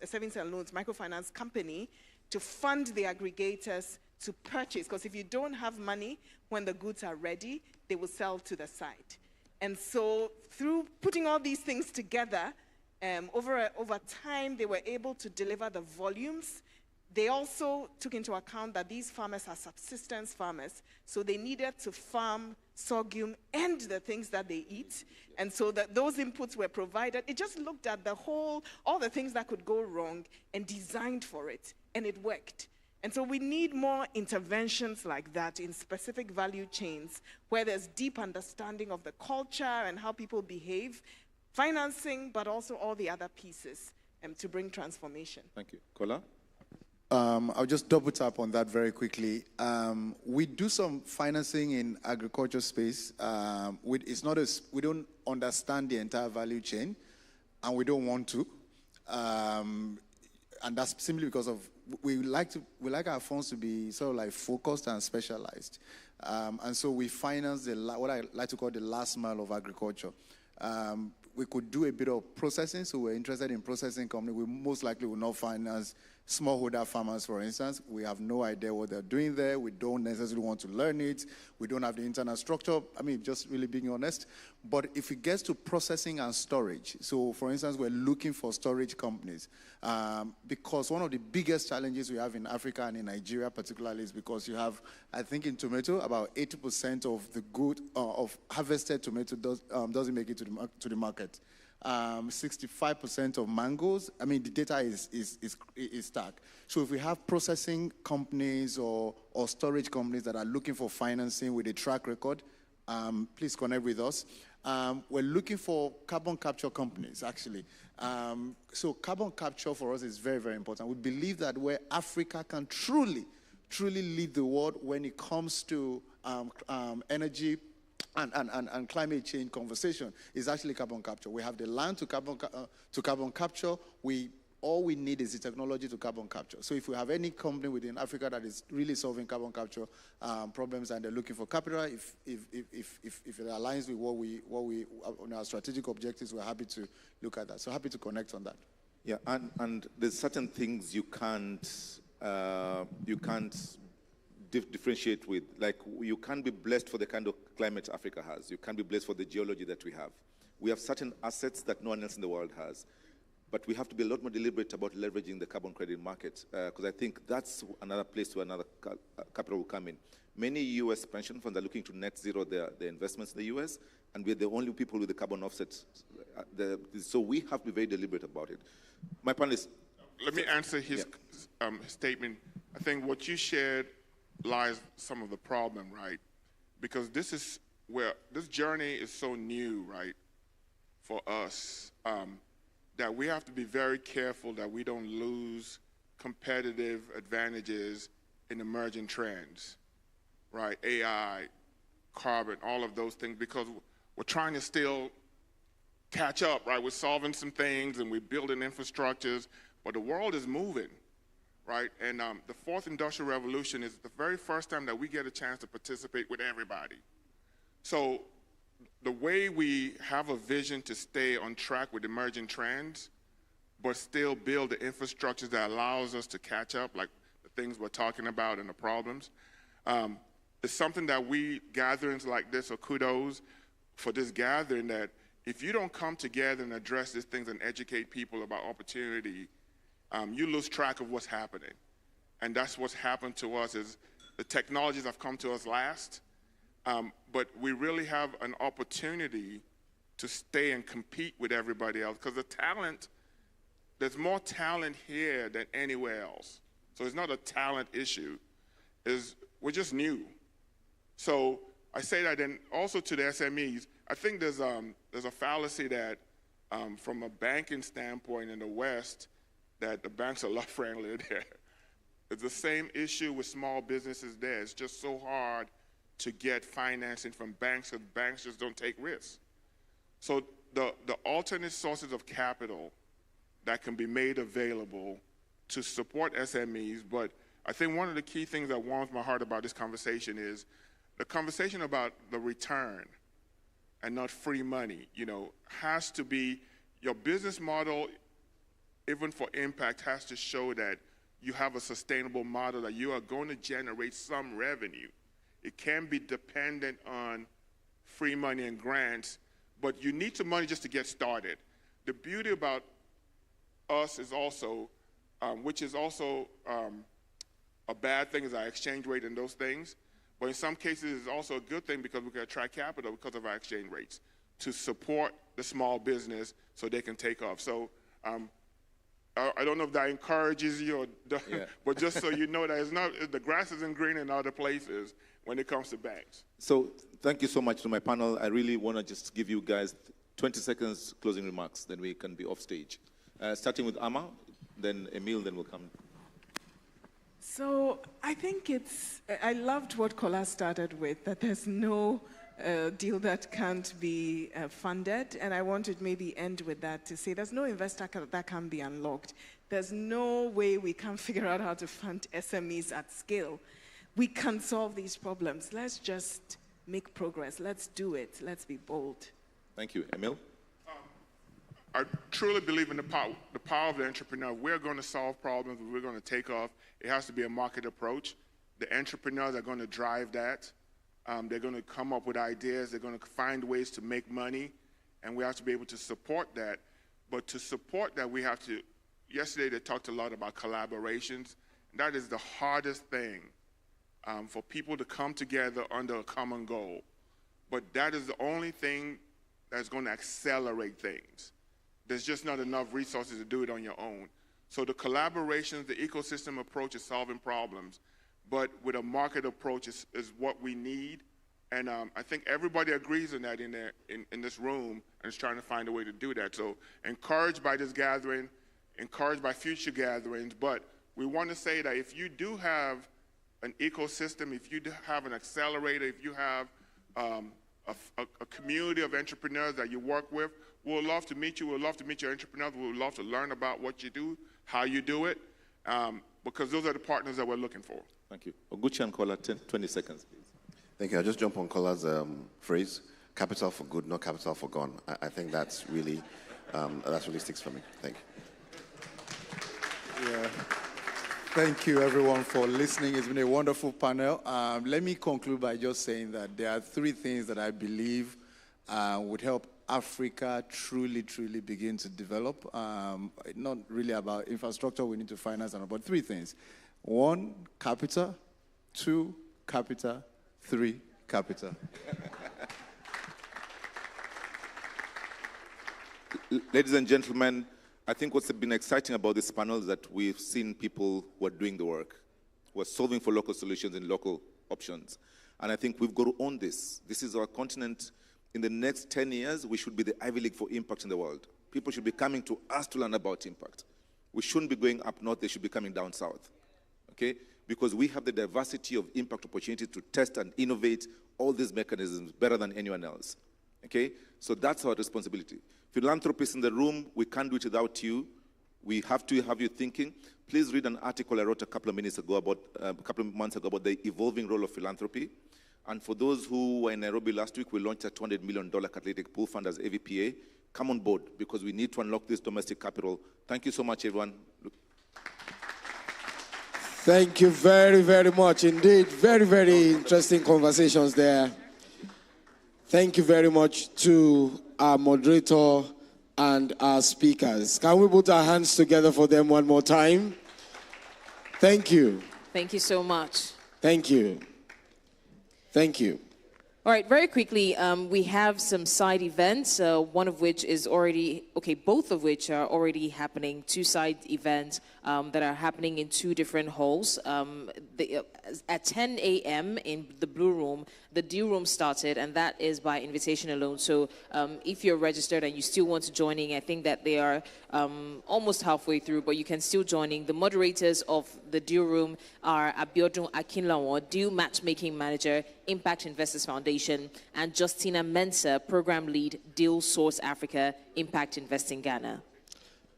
savings and loans microfinance company, to fund the aggregators to purchase. Because if you don't have money, when the goods are ready, they will sell to the site. And so through putting all these things together, over time, they were able to deliver the volumes. They also took into account that these farmers are subsistence farmers, so they needed to farm sorghum and the things that they eat, and so that those inputs were provided. It just looked at all the things that could go wrong and designed for it, and it worked. And so we need more interventions like that in specific value chains where there's deep understanding of the culture and how people behave, financing, but also all the other pieces to bring transformation. Thank you. Kola? I'll just double tap on that very quickly. We do some financing in agriculture space. We don't understand the entire value chain, and we don't want to. And that's simply because of we like our funds to be sort of like focused and specialized. And so we finance what I like to call the last mile of agriculture. We could do a bit of processing, so we're interested in processing company. We most likely will not finance smallholder farmers, for instance. We have no idea what they're doing there. We don't necessarily want to learn it. We don't have the internal structure. I mean, just really being honest. But if it gets to processing and storage, so for instance, we're looking for storage companies because one of the biggest challenges we have in Africa and in Nigeria particularly is because you have, I think in tomato, about 80% of the good of harvested tomato doesn't make it to the market. 65% of mangoes, I mean, the data is stark. So if we have processing companies or storage companies that are looking for financing with a track record, please connect with us. We're looking for carbon capture companies, actually. So carbon capture for us is very, very important. We believe that where Africa can truly lead the world when it comes to energy and climate change conversation is actually carbon capture. We have the land to carbon capture. All we need is the technology to carbon capture. So if we have any company within Africa that is really solving carbon capture problems and they're looking for capital, if it aligns with what we on our strategic objectives, we're happy to look at that. So happy to connect on that. Yeah, and there's certain things you can't differentiate with. Like, you can't be blessed for the kind of climate Africa has. You can't be blessed for the geology that we have. We have certain assets that no one else in the world has. But we have to be a lot more deliberate about leveraging the carbon credit market, because I think that's another place where another capital will come in. Many U.S. pension funds are looking to net zero their investments in the U.S., and we're the only people with the carbon offsets. So we have to be very deliberate about it. My panelists. Let me answer his statement. I think what you shared lies some of the problem, right? Because this is where this journey is so new, right, for us, that we have to be very careful that we don't lose competitive advantages in emerging trends, right? AI, carbon, all of those things, because we're trying to still catch up, right? We're solving some things and we're building infrastructures, but the world is moving, right? And the fourth industrial revolution is the very first time that we get a chance to participate with everybody. So the way we have a vision to stay on track with emerging trends, but still build the infrastructures that allows us to catch up, like the things we're talking about and the problems, it's something that we, gatherings like this, or kudos for this gathering, that if you don't come together and address these things and educate people about opportunity, you lose track of what's happening. And that's what's happened to us, is the technologies have come to us last, but we really have an opportunity to stay and compete with everybody else, because the talent, there's more talent here than anywhere else. So it's not a talent issue. We're just new. So I say that, and also to the SMEs, I think there's a fallacy that from a banking standpoint in the West, that the banks are a lot friendlier there. It's the same issue with small businesses there. It's just so hard to get financing from banks, because banks just don't take risks. So the alternate sources of capital that can be made available to support SMEs, but I think one of the key things that warms my heart about this conversation is the conversation about the return and not free money, has to be, your business model, even for impact, has to show that you have a sustainable model, that you are going to generate some revenue. It can be dependent on free money and grants, but you need some money just to get started. The beauty about us is also, which is also a bad thing, is our exchange rate and those things. But in some cases, it's also a good thing, because we can attract capital because of our exchange rates to support the small business so they can take off. So I don't know if that encourages you, but just so you know that it's not, the grass isn't green in other places when it comes to banks. So thank you so much to my panel. I really want to just give you guys 20 seconds closing remarks, then we can be off stage. Starting with Amma, then Emil, then we'll come. So I think I loved what Kola started with, that there's no deal that can't be funded, and I wanted maybe end with that to say there's no investor that can be unlocked. There's no way we can figure out how to fund SMEs at scale. We can solve these problems. Let's just make progress. Let's do it. Let's be bold. Thank you. Emil? I truly believe in the power of the entrepreneur. We're going to solve problems. We're going to take off. It has to be a market approach. The entrepreneurs are going to drive that. They're going to come up with ideas. They're going to find ways to make money, and we have to be able to support that. But to support that, we have to, yesterday they talked a lot about collaborations. That is the hardest thing, for people to come together under a common goal. But that is the only thing that's going to accelerate things. There's just not enough resources to do it on your own. So the collaborations, the ecosystem approach is solving problems, but with a market approach is what we need. And I think everybody agrees on that in this room, and is trying to find a way to do that. So encouraged by this gathering, encouraged by future gatherings, but we want to say that if you do have an ecosystem, if you do have an accelerator, if you have a community of entrepreneurs that you work with, we would love to meet you. We would love to meet your entrepreneurs. We would love to learn about what you do, how you do it, because those are the partners that we're looking for. Thank you. Oguchi and Kola, 20 seconds, please. Thank you. I'll just jump on Kola's phrase, capital for good, not capital for gone. I think that's really sticks for me. Thank you. Yeah. Thank you, everyone, for listening. It's been a wonderful panel. Let me conclude by just saying that there are three things that I believe would help Africa truly, truly begin to develop. Not really about infrastructure we need to finance, but three things. One, capital. Two, capital. Three, capital. Ladies and gentlemen, I think what's been exciting about this panel is that we've seen people who are doing the work, who are solving for local solutions and local options. And I think we've got to own this. This is our continent. In the next 10 years, we should be the Ivy League for impact in the world. People should be coming to us to learn about impact. We shouldn't be going up north, they should be coming down south. Okay? Because we have the diversity of impact opportunities to test and innovate all these mechanisms better than anyone else. Okay? So that's our responsibility. Philanthropists in the room, we can't do it without you. We have to have you thinking. Please read an article I wrote a couple of months ago about the evolving role of philanthropy. And for those who were in Nairobi last week, we launched a $200 million catalytic pool fund as AVPA. Come on board, because we need to unlock this domestic capital. Thank you so much, everyone. Thank you very, very much indeed. Very, very interesting conversations there. Thank you very much to our moderator and our speakers. Can we put our hands together for them one more time? Thank you. Thank you so much. Thank you. Thank you. All right, very quickly, we have some side events, one of which is already, both of which are already happening, two side events that are happening in two different halls. At 10 a.m. in the Blue Room, the deal room started, and that is by invitation alone. So if you're registered and you still want to join in, I think that they are almost halfway through, but you can still join in. The moderators of the deal room are Abiodun Akinlawo, Deal Matchmaking Manager, Impact Investors Foundation, and Justina Mensah, Program Lead, Deal Source Africa, Impact Investing Ghana.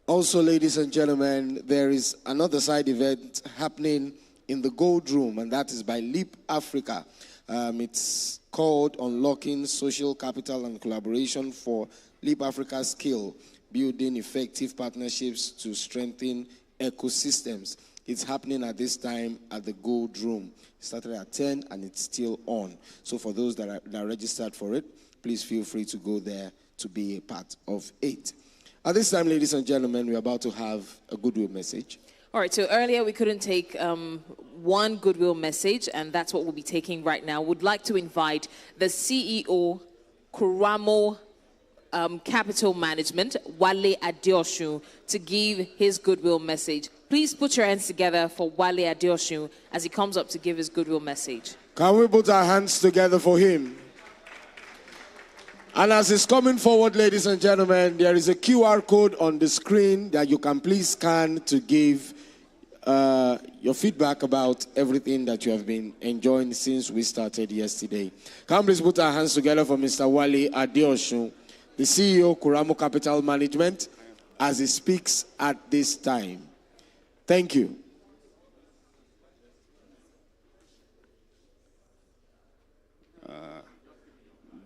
Also, ladies and gentlemen, there is another side event happening in the Gold Room, and that is by Leap Africa. It's called Unlocking Social Capital and Collaboration for Leap Africa Skill, Building Effective Partnerships to Strengthen Ecosystems. It's happening at this time at the Gold Room. It started at 10 and it's still on. So for those that are registered for it, please feel free to go there to be a part of it. At this time, ladies and gentlemen, we're about to have a goodwill message. All right, so earlier we couldn't take one goodwill message, and that's what we'll be taking right now. Would like to invite the CEO, Kuramo Capital Management, Wale Adeosun, to give his goodwill message. Please put your hands together for Wale Adeosun as he comes up to give his goodwill message. Can we put our hands together for him? And as he's coming forward, ladies and gentlemen, there is a QR code on the screen that you can please scan to give your feedback about everything that you have been enjoying since we started yesterday. Can we please put our hands together for Mr. Wale Adeosun, the CEO, Kuramo Capital Management, as he speaks at this time. Thank you.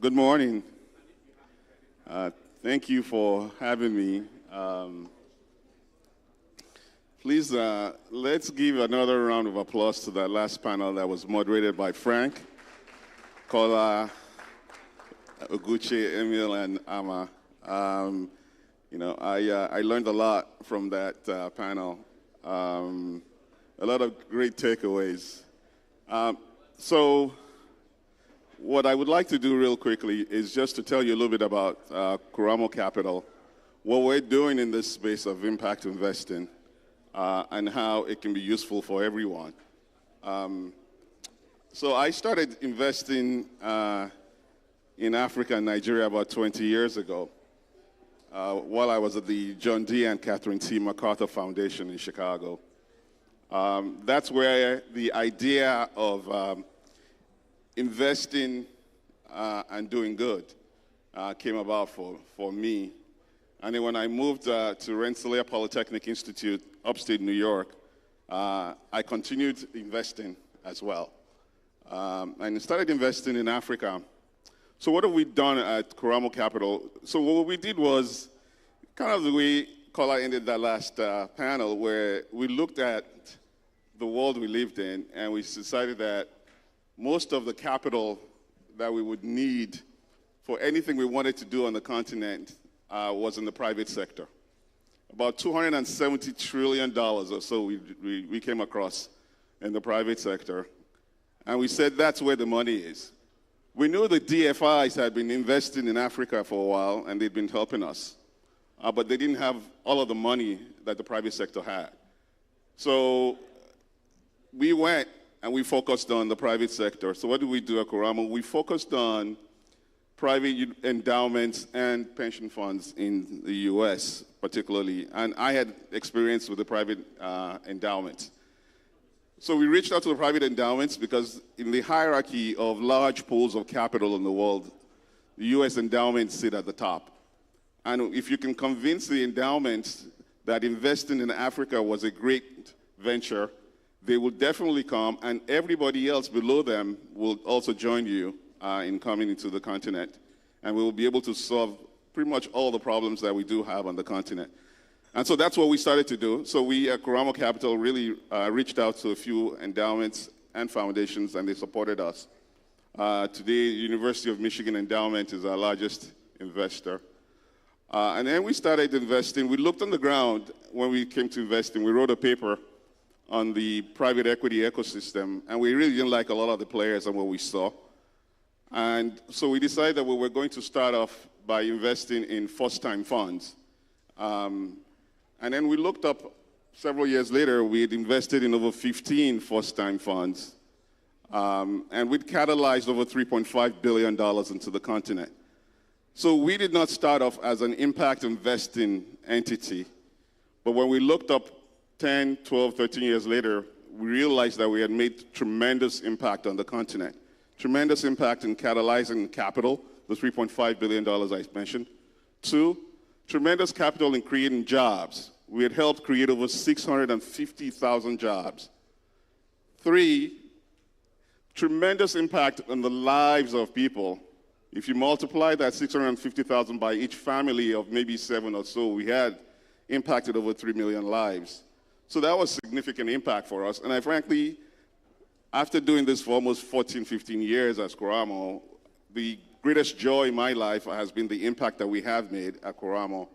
Good morning. Thank you for having me. Please, let's give another round of applause to that last panel that was moderated by Frank, Kola, Oguchi, Emil, and Ama. I learned a lot from that panel. A lot of great takeaways. So what I would like to do real quickly is just to tell you a little bit about Kuramo Capital, what we're doing in this space of impact investing, and how it can be useful for everyone. So I started investing in Africa and Nigeria about 20 years ago while I was at the John D. and Catherine T. MacArthur Foundation in Chicago. That's where the idea of investing and doing good came about for me. And then when I moved to Rensselaer Polytechnic Institute, upstate New York, I continued investing as well. And started investing in Africa. So what have we done at Kuramo Capital? So what we did was kind of the way Kola ended that last panel, where we looked at the world we lived in, and we decided that most of the capital that we would need for anything we wanted to do on the continent was in the private sector. About $270 trillion or so we came across in the private sector. And we said that's where the money is. We knew the DFIs had been investing in Africa for a while, and they'd been helping us. But they didn't have all of the money that the private sector had. So we went and we focused on the private sector. So what did we do at Koramo? We focused on private endowments and pension funds in the US, particularly. And I had experience with the private endowments. So we reached out to the private endowments because in the hierarchy of large pools of capital in the world, the US endowments sit at the top. And if you can convince the endowments that investing in Africa was a great venture, they will definitely come, and everybody else below them will also join you in coming into the continent. And we will be able to solve pretty much all the problems that we do have on the continent. And so that's what we started to do. So we at Koramo Capital really reached out to a few endowments and foundations, and they supported us. Today, the University of Michigan Endowment is our largest investor. And then we started investing. We looked on the ground when we came to investing. We wrote a paper on the private equity ecosystem, and we really didn't like a lot of the players and what we saw. And so we decided that we were going to start off by investing in first-time funds. And then we looked up, several years later, we had invested in over 15 first-time funds. And we'd catalyzed over $3.5 billion into the continent. So we did not start off as an impact investing entity. But when we looked up 10, 12, 13 years later, we realized that we had made tremendous impact on the continent. Tremendous impact in catalyzing capital, the $3.5 billion I mentioned. 2, tremendous capital in creating jobs. We had helped create over 650,000 jobs. 3, tremendous impact on the lives of people. If you multiply that 650,000 by each family of maybe 7 or so, we had impacted over 3 million lives. So that was significant impact for us. And I frankly, after doing this for almost 14, 15 years as Koramo, the greatest joy in my life has been the impact that we have made at Koramo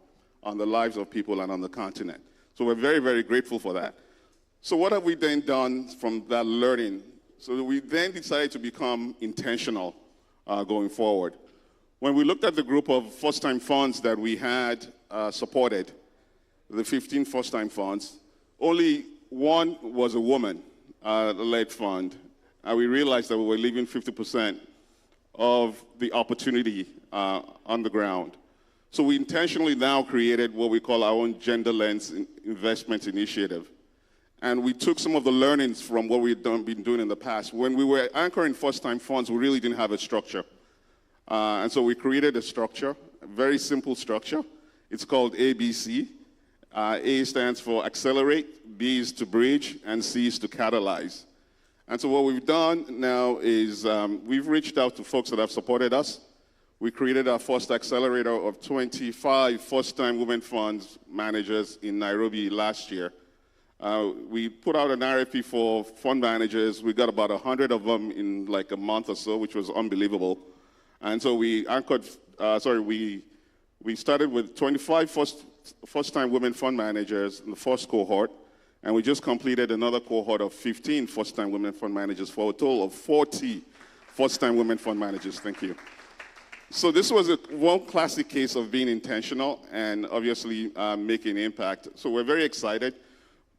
on the lives of people and on the continent. So we're very, very grateful for that. So what have we then done from that learning? So we then decided to become intentional going forward. When we looked at the group of first-time funds that we had supported, the 15 first-time funds, only one was a woman-led fund, and we realized that we were leaving 50% of the opportunity on the ground. So we intentionally now created what we call our own gender lens investment initiative. And we took some of the learnings from what we'd been doing in the past. When we were anchoring first-time funds, we really didn't have a structure. And so we created a structure, a very simple structure. It's called ABC. A stands for accelerate, B is to bridge, and C is to catalyze. And so what we've done now is we've reached out to folks that have supported us. We created our first accelerator of 25 first-time women funds managers in Nairobi last year. We put out an RFP for fund managers. We got about 100 of them in like a month or so, which was unbelievable. And so we anchored, we started with 25 first-time women fund managers in the first cohort, and we just completed another cohort of 15 first-time women fund managers for a total of 40 first-time women fund managers. Thank you. So this was one classic case of being intentional and obviously making impact. So we're very excited.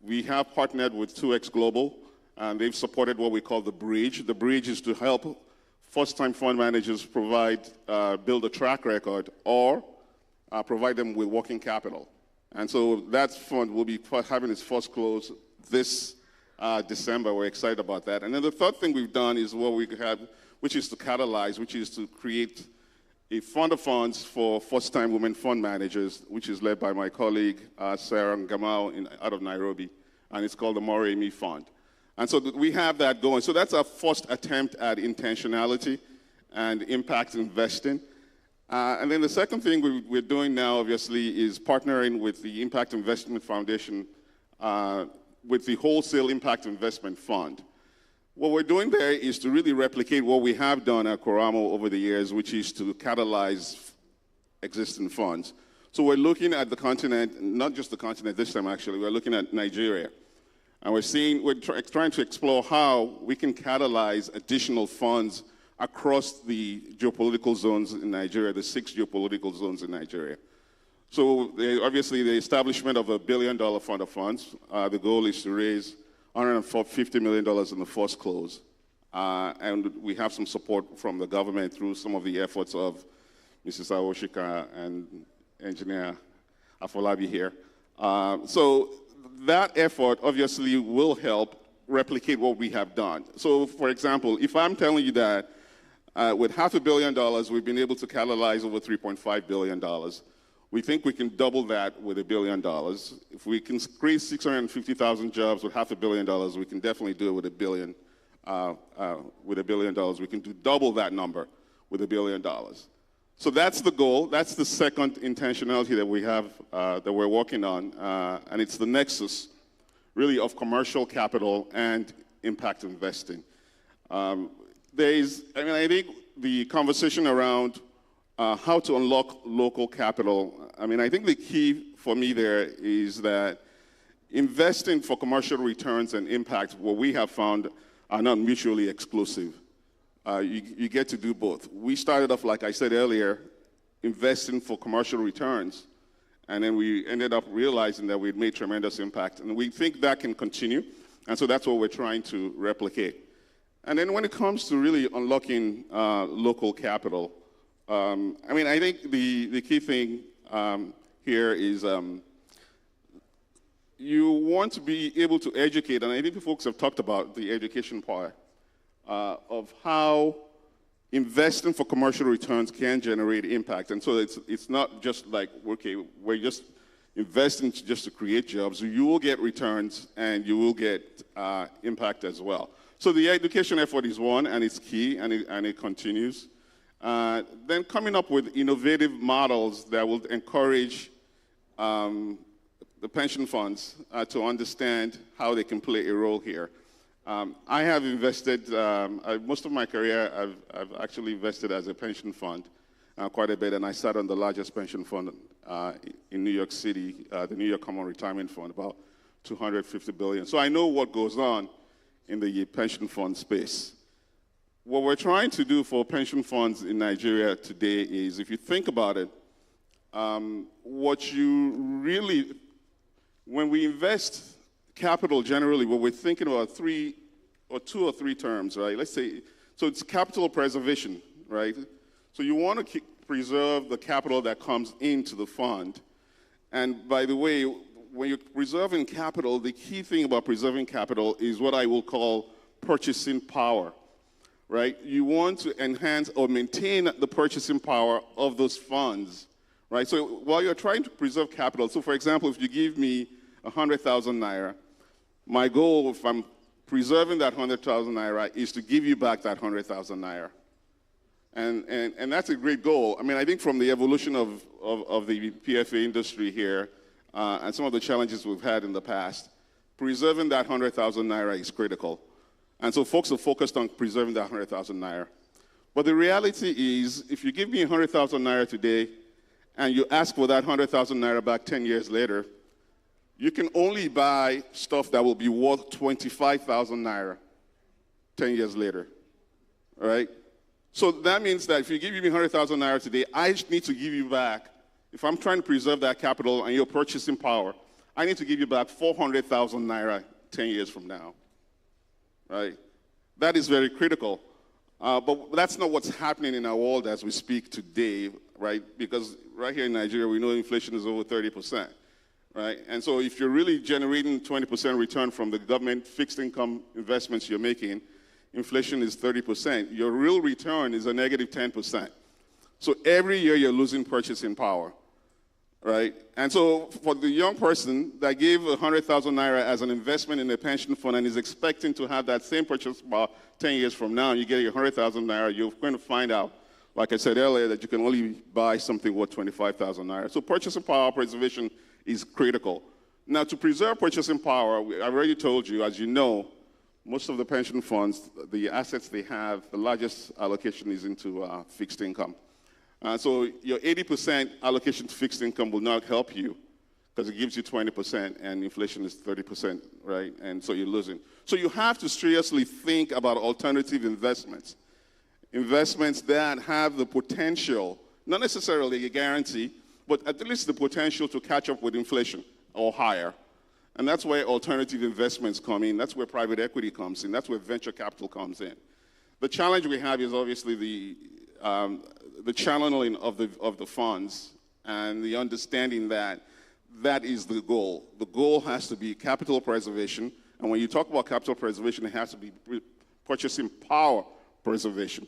We have partnered with 2X Global, and they've supported what we call the bridge. The bridge is to help first-time fund managers build a track record or provide them with working capital. And so that fund will be having its first close this December. We're excited about that. And then the third thing we've done is what we have, which is to catalyze, which is to create a fund of funds for first-time women fund managers, which is led by my colleague, Sarah Ngamau out of Nairobi. And it's called the Moremi Fund. And so we have that going. So that's our first attempt at intentionality and impact investing. And then the second thing we're doing now, obviously, is partnering with the Impact Investment Foundation with the Wholesale Impact Investment Fund. What we're doing there is to really replicate what we have done at Koramo over the years, which is to catalyze existing funds. So we're looking at the continent, not just the continent this time actually, we're looking at Nigeria. And we're trying to explore how we can catalyze additional funds across the geopolitical zones in Nigeria, the 6 geopolitical zones in Nigeria. So obviously the establishment of $1 billion fund of funds, the goal is to raise $150 million in the first close. And we have some support from the government through some of the efforts of Mrs. Awoshika and Engineer Afolabi here. So that effort obviously will help replicate what we have done. So for example, if I'm telling you that with $500 million, we've been able to catalyze over $3.5 billion, we think we can double that with $1 billion. If we can create 650,000 jobs with $500 million, we can definitely do it with $1 billion. With $1 billion, we can do double that number with $1 billion. So that's the goal. That's the second intentionality that we have, that we're working on, and it's the nexus, really, of commercial capital and impact investing. I think the conversation around how to unlock local capital, I think the key for me there is that investing for commercial returns and impact, what we have found, are not mutually exclusive. You get to do both. We started off, like I said earlier, investing for commercial returns, and then we ended up realizing that we'd made tremendous impact, and we think that can continue, and so that's what we're trying to replicate. And then when it comes to really unlocking local capital, I think the key thing here is you want to be able to educate, and I think the folks have talked about the education part of how investing for commercial returns can generate impact. And so it's not just like, okay, we're just investing just to create jobs. You will get returns and you will get impact as well. So the education effort is one, and it's key, and it continues. Then coming up with innovative models that will encourage the pension funds to understand how they can play a role here. I have invested, most of my career, I've actually invested as a pension fund quite a bit, and I sat on the largest pension fund in New York City, the New York Common Retirement Fund, about $250 billion. So I know what goes on in the pension fund space. What we're trying to do for pension funds in Nigeria today is, if you think about it, what you really, when we invest capital generally, what we're thinking about two or three terms, right? Let's say, so it's capital preservation, right? So you want to preserve the capital that comes into the fund. And by the way, when you're preserving capital, the key thing about preserving capital is what I will call purchasing power, right? You want to enhance or maintain the purchasing power of those funds, right? So while you're trying to preserve capital, so for example, if you give me 100,000 naira, my goal, if I'm preserving that 100,000 naira, is to give you back that 100,000 naira. And that's a great goal. I think from the evolution of the PFA industry here, and some of the challenges we've had in the past, preserving that 100,000 naira is critical. And so folks are focused on preserving that 100,000 naira. But the reality is, if you give me 100,000 naira today, and you ask for that 100,000 naira back 10 years later, you can only buy stuff that will be worth 25,000 naira 10 years later, all right? So that means that if you give me 100,000 naira today, I need to give you back, if I'm trying to preserve that capital and your purchasing power, I need to give you back 400,000 naira 10 years from now, right? That is very critical. But that's not what's happening in our world as we speak today, right? Because right here in Nigeria, we know inflation is over 30%. Right? And so if you're really generating 20% return from the government fixed income investments you're making, inflation is 30%. Your real return is a negative 10%. So every year you're losing purchasing power, right? And so for the young person that gave 100,000 naira as an investment in a pension fund and is expecting to have that same purchase power 10 years from now, you get your 100,000 naira, you're going to find out, like I said earlier, that you can only buy something worth 25,000 naira. So purchasing power preservation is critical. Now, to preserve purchasing power, I already told you, as you know, most of the pension funds, the assets they have, the largest allocation is into fixed income. So your 80% allocation to fixed income will not help you because it gives you 20% and inflation is 30%, right? And so you're losing. So you have to seriously think about alternative investments. Investments that have the potential, not necessarily a guarantee, but at least the potential to catch up with inflation or higher. And that's where alternative investments come in. That's where private equity comes in. That's where venture capital comes in. The challenge we have is obviously the channeling of the funds and the understanding that that is the goal. The goal has to be capital preservation. And when you talk about capital preservation, it has to be purchasing power preservation.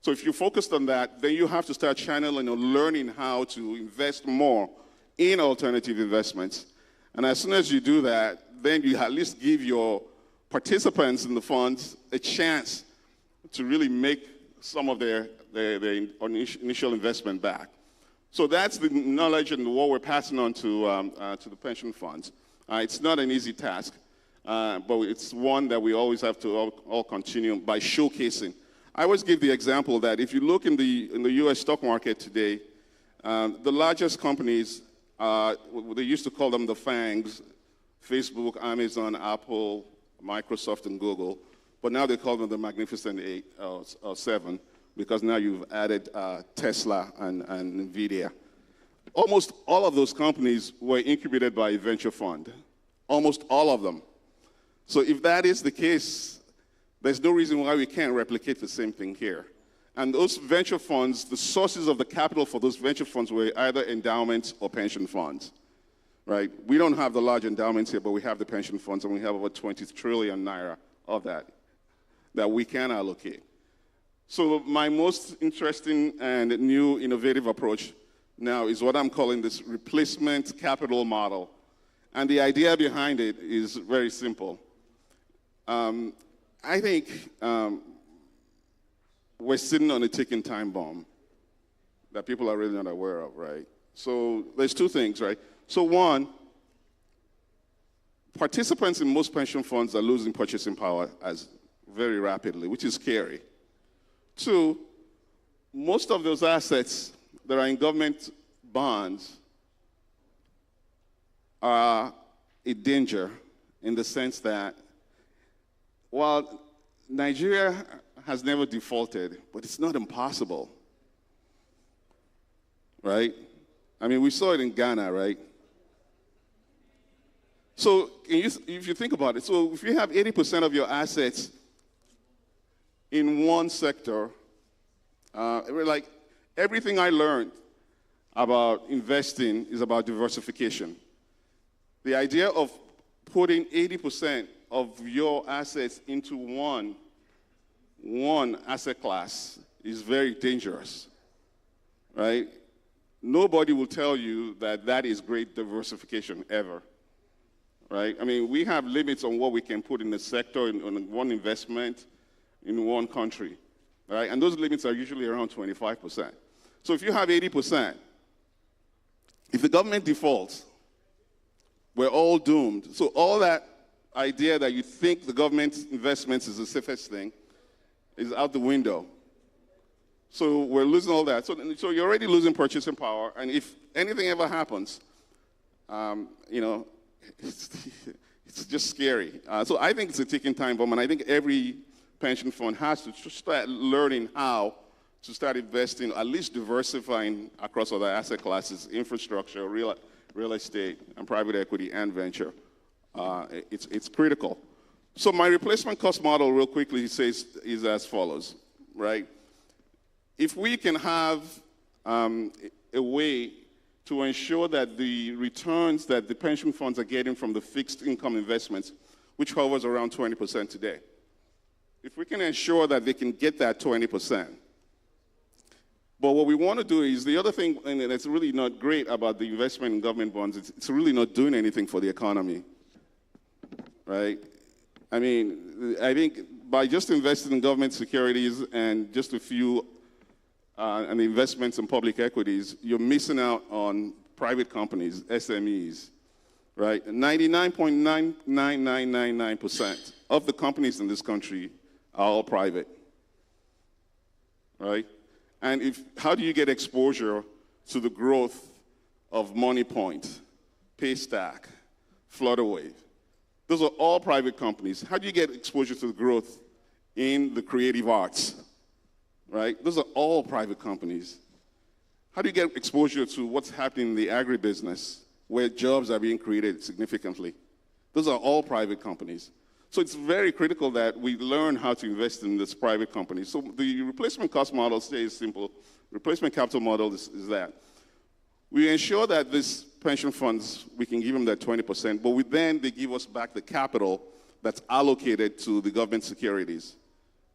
So if you're focused on that, then you have to start channeling or learning how to invest more in alternative investments. And as soon as you do that, then you at least give your participants in the funds a chance to really make some of their initial investment back. So that's the knowledge and what we're passing on to the pension funds. It's not an easy task, but it's one that we always have to all continue by showcasing. I always give the example that if you look in the U.S. stock market today, the largest companies, they used to call them the FANGs, Facebook, Amazon, Apple, Microsoft, and Google, but now they call them the Magnificent Eight or Seven, because now you've added Tesla and NVIDIA. Almost all of those companies were incubated by a venture fund. Almost all of them. So if that is the case, there's no reason why we can't replicate the same thing here. And those venture funds, the sources of the capital for those venture funds were either endowments or pension funds, right? We don't have the large endowments here, but we have the pension funds, and we have over 20 trillion naira of that we can allocate. So my most interesting and new innovative approach now is what I'm calling this replacement capital model. And the idea behind it is very simple. I think we're sitting on a ticking time bomb that people are really not aware of, right? So there's two things, right? So one, participants in most pension funds are losing purchasing power very rapidly, which is scary. Two, most of those assets that are in government bonds are a danger in the sense that while Nigeria has never defaulted, but it's not impossible, right? I mean, we saw it in Ghana, right? So if you think about it, so if you have 80% of your assets in one sector, like everything I learned about investing is about diversification. The idea of putting 80% of your assets into one asset class is very dangerous, right? Nobody will tell you that that is great diversification ever, right? I mean, we have limits on what we can put in a sector, in one investment, in one country, right? And those limits are usually around 25%. So if you have 80%, if the government defaults, we're all doomed. So all that idea that you think the government investments is the safest thing is out the window. So we're losing all that. So you're already losing purchasing power, and if anything ever happens, you know, it's just scary. So I think it's a ticking time bomb, and I think every pension fund has to start learning how to start investing, at least diversifying across other asset classes, infrastructure, real estate, and private equity, and venture. It's critical. So my replacement cost model, real quickly, is as follows, right? If we can have a way to ensure that the returns that the pension funds are getting from the fixed income investments, which hovers around 20% today, if we can ensure that they can get that 20%, but what we want to do is the other thing, and it's really not great about the investment in government bonds, it's really not doing anything for the economy, right? I mean, I think by just investing in government securities and just a few and investments in public equities, you're missing out on private companies, SMEs, right? 99.99999% of the companies in this country are all private, right? And how do you get exposure to the growth of MoneyPoint, Paystack, Flutterwave? Those are all private companies. How do you get exposure to the growth in the creative arts, right? Those are all private companies. How do you get exposure to what's happening in the agribusiness, where jobs are being created significantly? Those are all private companies. So it's very critical that we learn how to invest in this private company. So the replacement cost model stays simple. Replacement capital model is that. We ensure that these pension funds, we can give them that 20%, but they give us back the capital that's allocated to the government securities,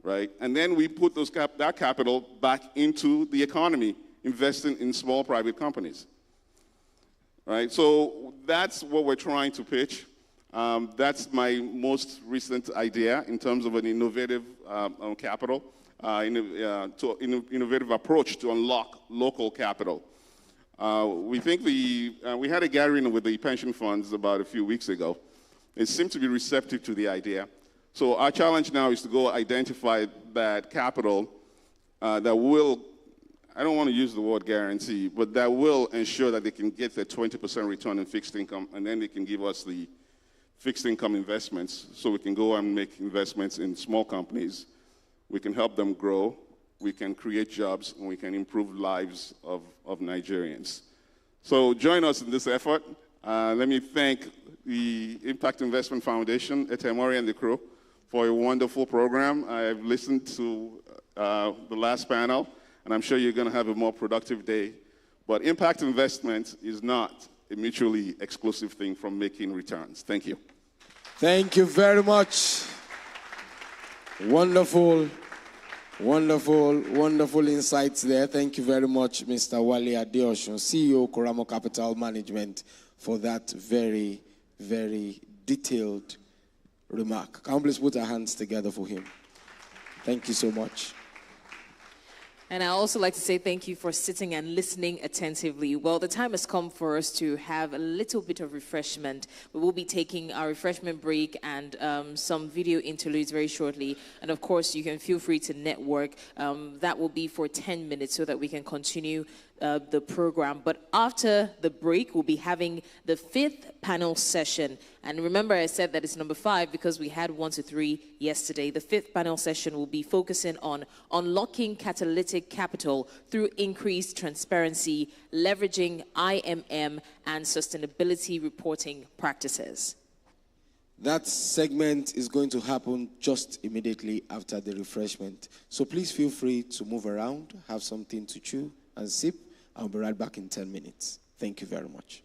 right? And then we put that capital back into the economy, investing in small private companies, right? So that's what we're trying to pitch. That's my most recent idea in terms of an innovative capital, innovative approach to unlock local capital. We think we had a gathering with the pension funds about a few weeks ago. They seem to be receptive to the idea. So our challenge now is to go identify that capital that will, I don't want to use the word guarantee, but that will ensure that they can get the 20% return in fixed income, and then they can give us the fixed income investments so we can go and make investments in small companies. We can help them grow, we can create jobs, and we can improve lives of Nigerians. So join us in this effort. Let me thank the Impact Investment Foundation, Etemori and the crew, for a wonderful program. I've listened to the last panel, and I'm sure you're going to have a more productive day. But impact investment is not a mutually exclusive thing from making returns. Thank you. Thank you very much. Wonderful, wonderful, wonderful insights there. Thank you very much, Mr. Wale Adeosun, CEO, Koramo Capital Management, for that very, very detailed remark. Can we please put our hands together for him? Thank you so much. And I also like to say thank you for sitting and listening attentively. Well, the time has come for us to have a little bit of refreshment. We will be taking our refreshment break and some video interludes very shortly. And of course, you can feel free to network. That will be for 10 minutes so that we can continue the program. But after the break, we'll be having the 5th panel session. And remember, I said that it's number 5 because we had 1 to 3 yesterday. The 5th panel session will be focusing on unlocking catalytic capital through increased transparency, leveraging IMM and sustainability reporting practices. That segment is going to happen just immediately after the refreshment. So please feel free to move around, have something to chew and sip. I'll be right back in 10 minutes. Thank you very much.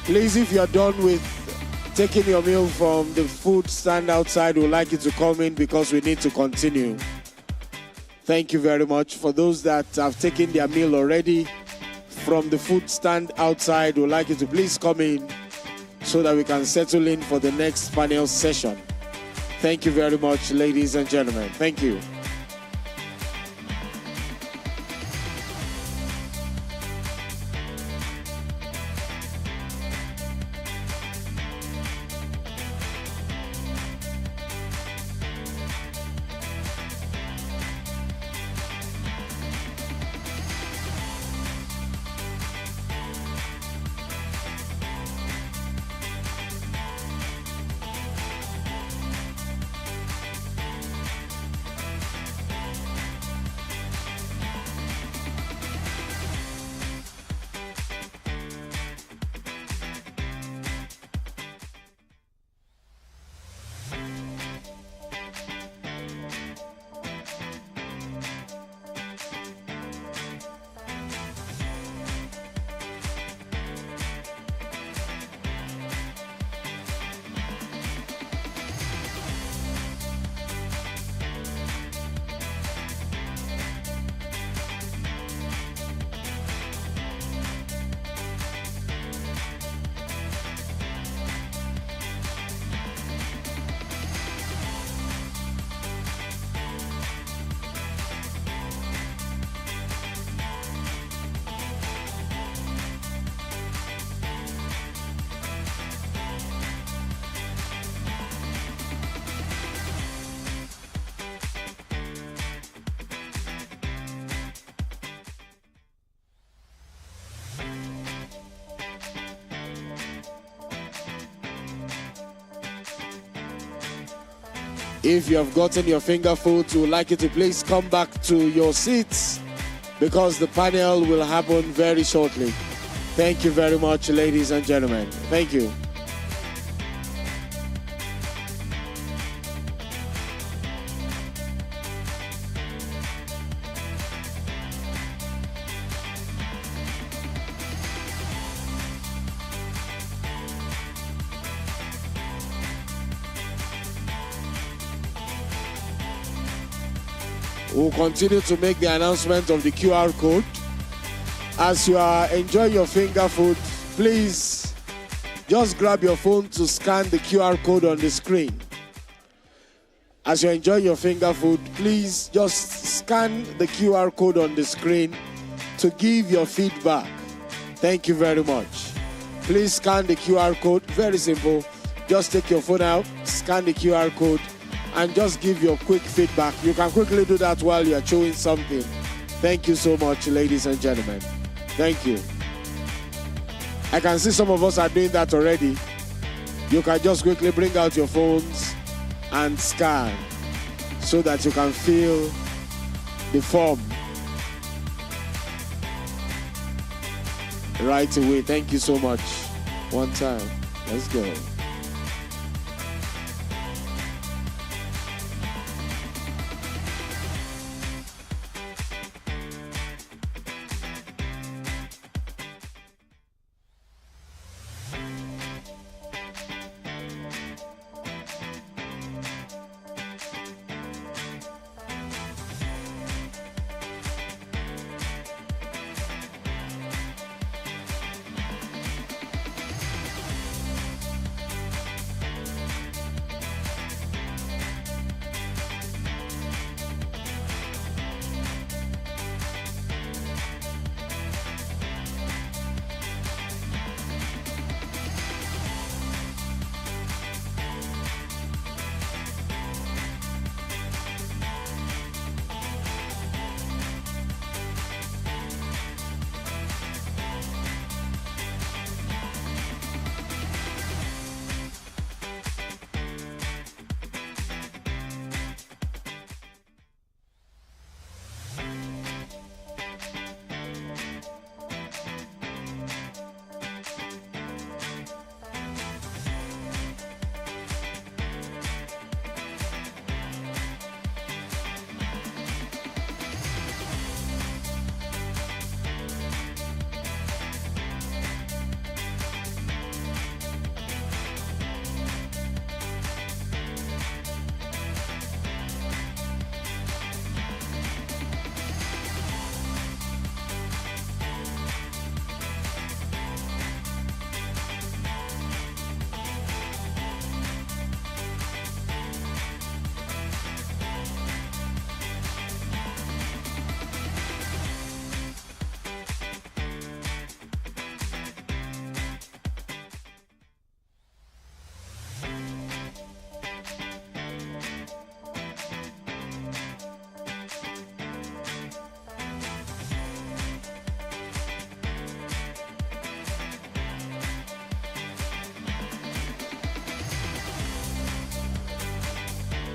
Please, if you're done with taking your meal from the food stand outside, we'd like you to come in because we need to continue. Thank you very much. For those that have taken their meal already from the food stand outside, we'd like you to please come in so that we can settle in for the next panel session. Thank you very much, ladies and gentlemen. Thank you. If you have gotten your finger foods, we would like you to please come back to your seats because the panel will happen very shortly. Thank you very much, ladies and gentlemen. Thank you. We'll continue to make the announcement of the QR code. As you are enjoying your finger food, please just grab your phone to scan the QR code on the screen. As you enjoy your finger food, please just scan the QR code on the screen to give your feedback. Thank you very much. Please scan the QR code. Very simple. Just take your phone out, scan the QR code, and just give your quick feedback. You can quickly do that while you are chewing something. Thank you so much, ladies and gentlemen. Thank you. I can see some of us are doing that already. You can just quickly bring out your phones and scan so that you can fill the form right away. Thank you so much. One time. Let's go.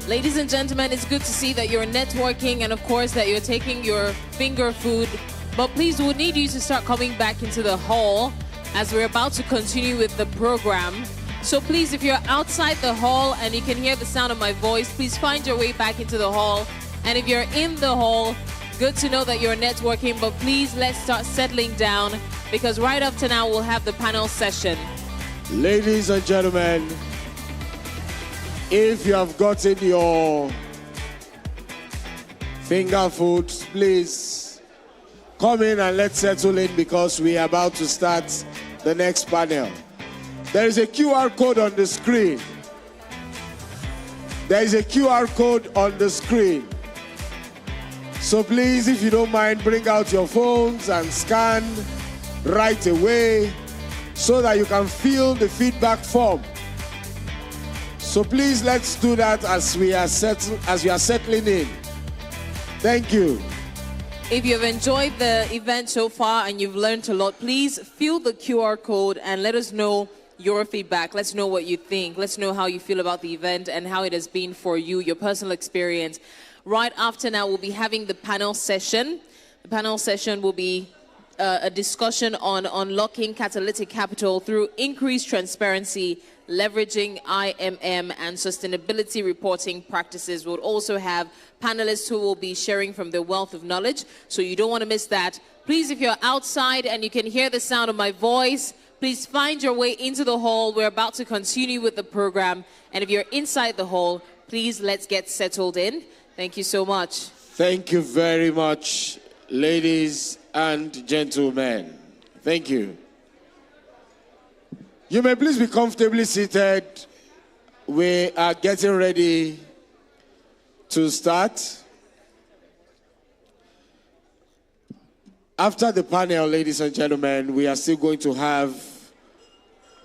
Ladies and gentlemen, it's good to see that you're networking and, of course, that you're taking your finger food. But please, we'll need you to start coming back into the hall as we're about to continue with the program. So please, if you're outside the hall and you can hear the sound of my voice, please find your way back into the hall. And if you're in the hall, good to know that you're networking, but please, let's start settling down because right after now, we'll have the panel session. Ladies and gentlemen, if you have gotten your finger foods, please come in and let's settle in because we are about to start the next panel. There is a QR code on the screen. There is a QR code on the screen. So please, if you don't mind, bring out your phones and scan right away so that you can fill the feedback form. So please, let's do that as we are settling in. Thank you. If you've enjoyed the event so far and you've learned a lot, please fill the QR code and let us know your feedback. Let's know what you think. Let's know how you feel about the event and how it has been for you, your personal experience. Right after now, we'll be having the panel session. The panel session will be a discussion on unlocking catalytic capital through increased transparency, leveraging IMM and sustainability reporting practices. We'll also have panelists who will be sharing from their wealth of knowledge, so you don't want to miss that. Please, if you're outside and you can hear the sound of my voice, please find your way into the hall. We're about to continue with the program. And if you're inside the hall, please let's get settled in. Thank you so much. Thank you very much, ladies and gentlemen. Thank you. You may please be comfortably seated. We are getting ready to start. After the panel, ladies and gentlemen, we are still going to have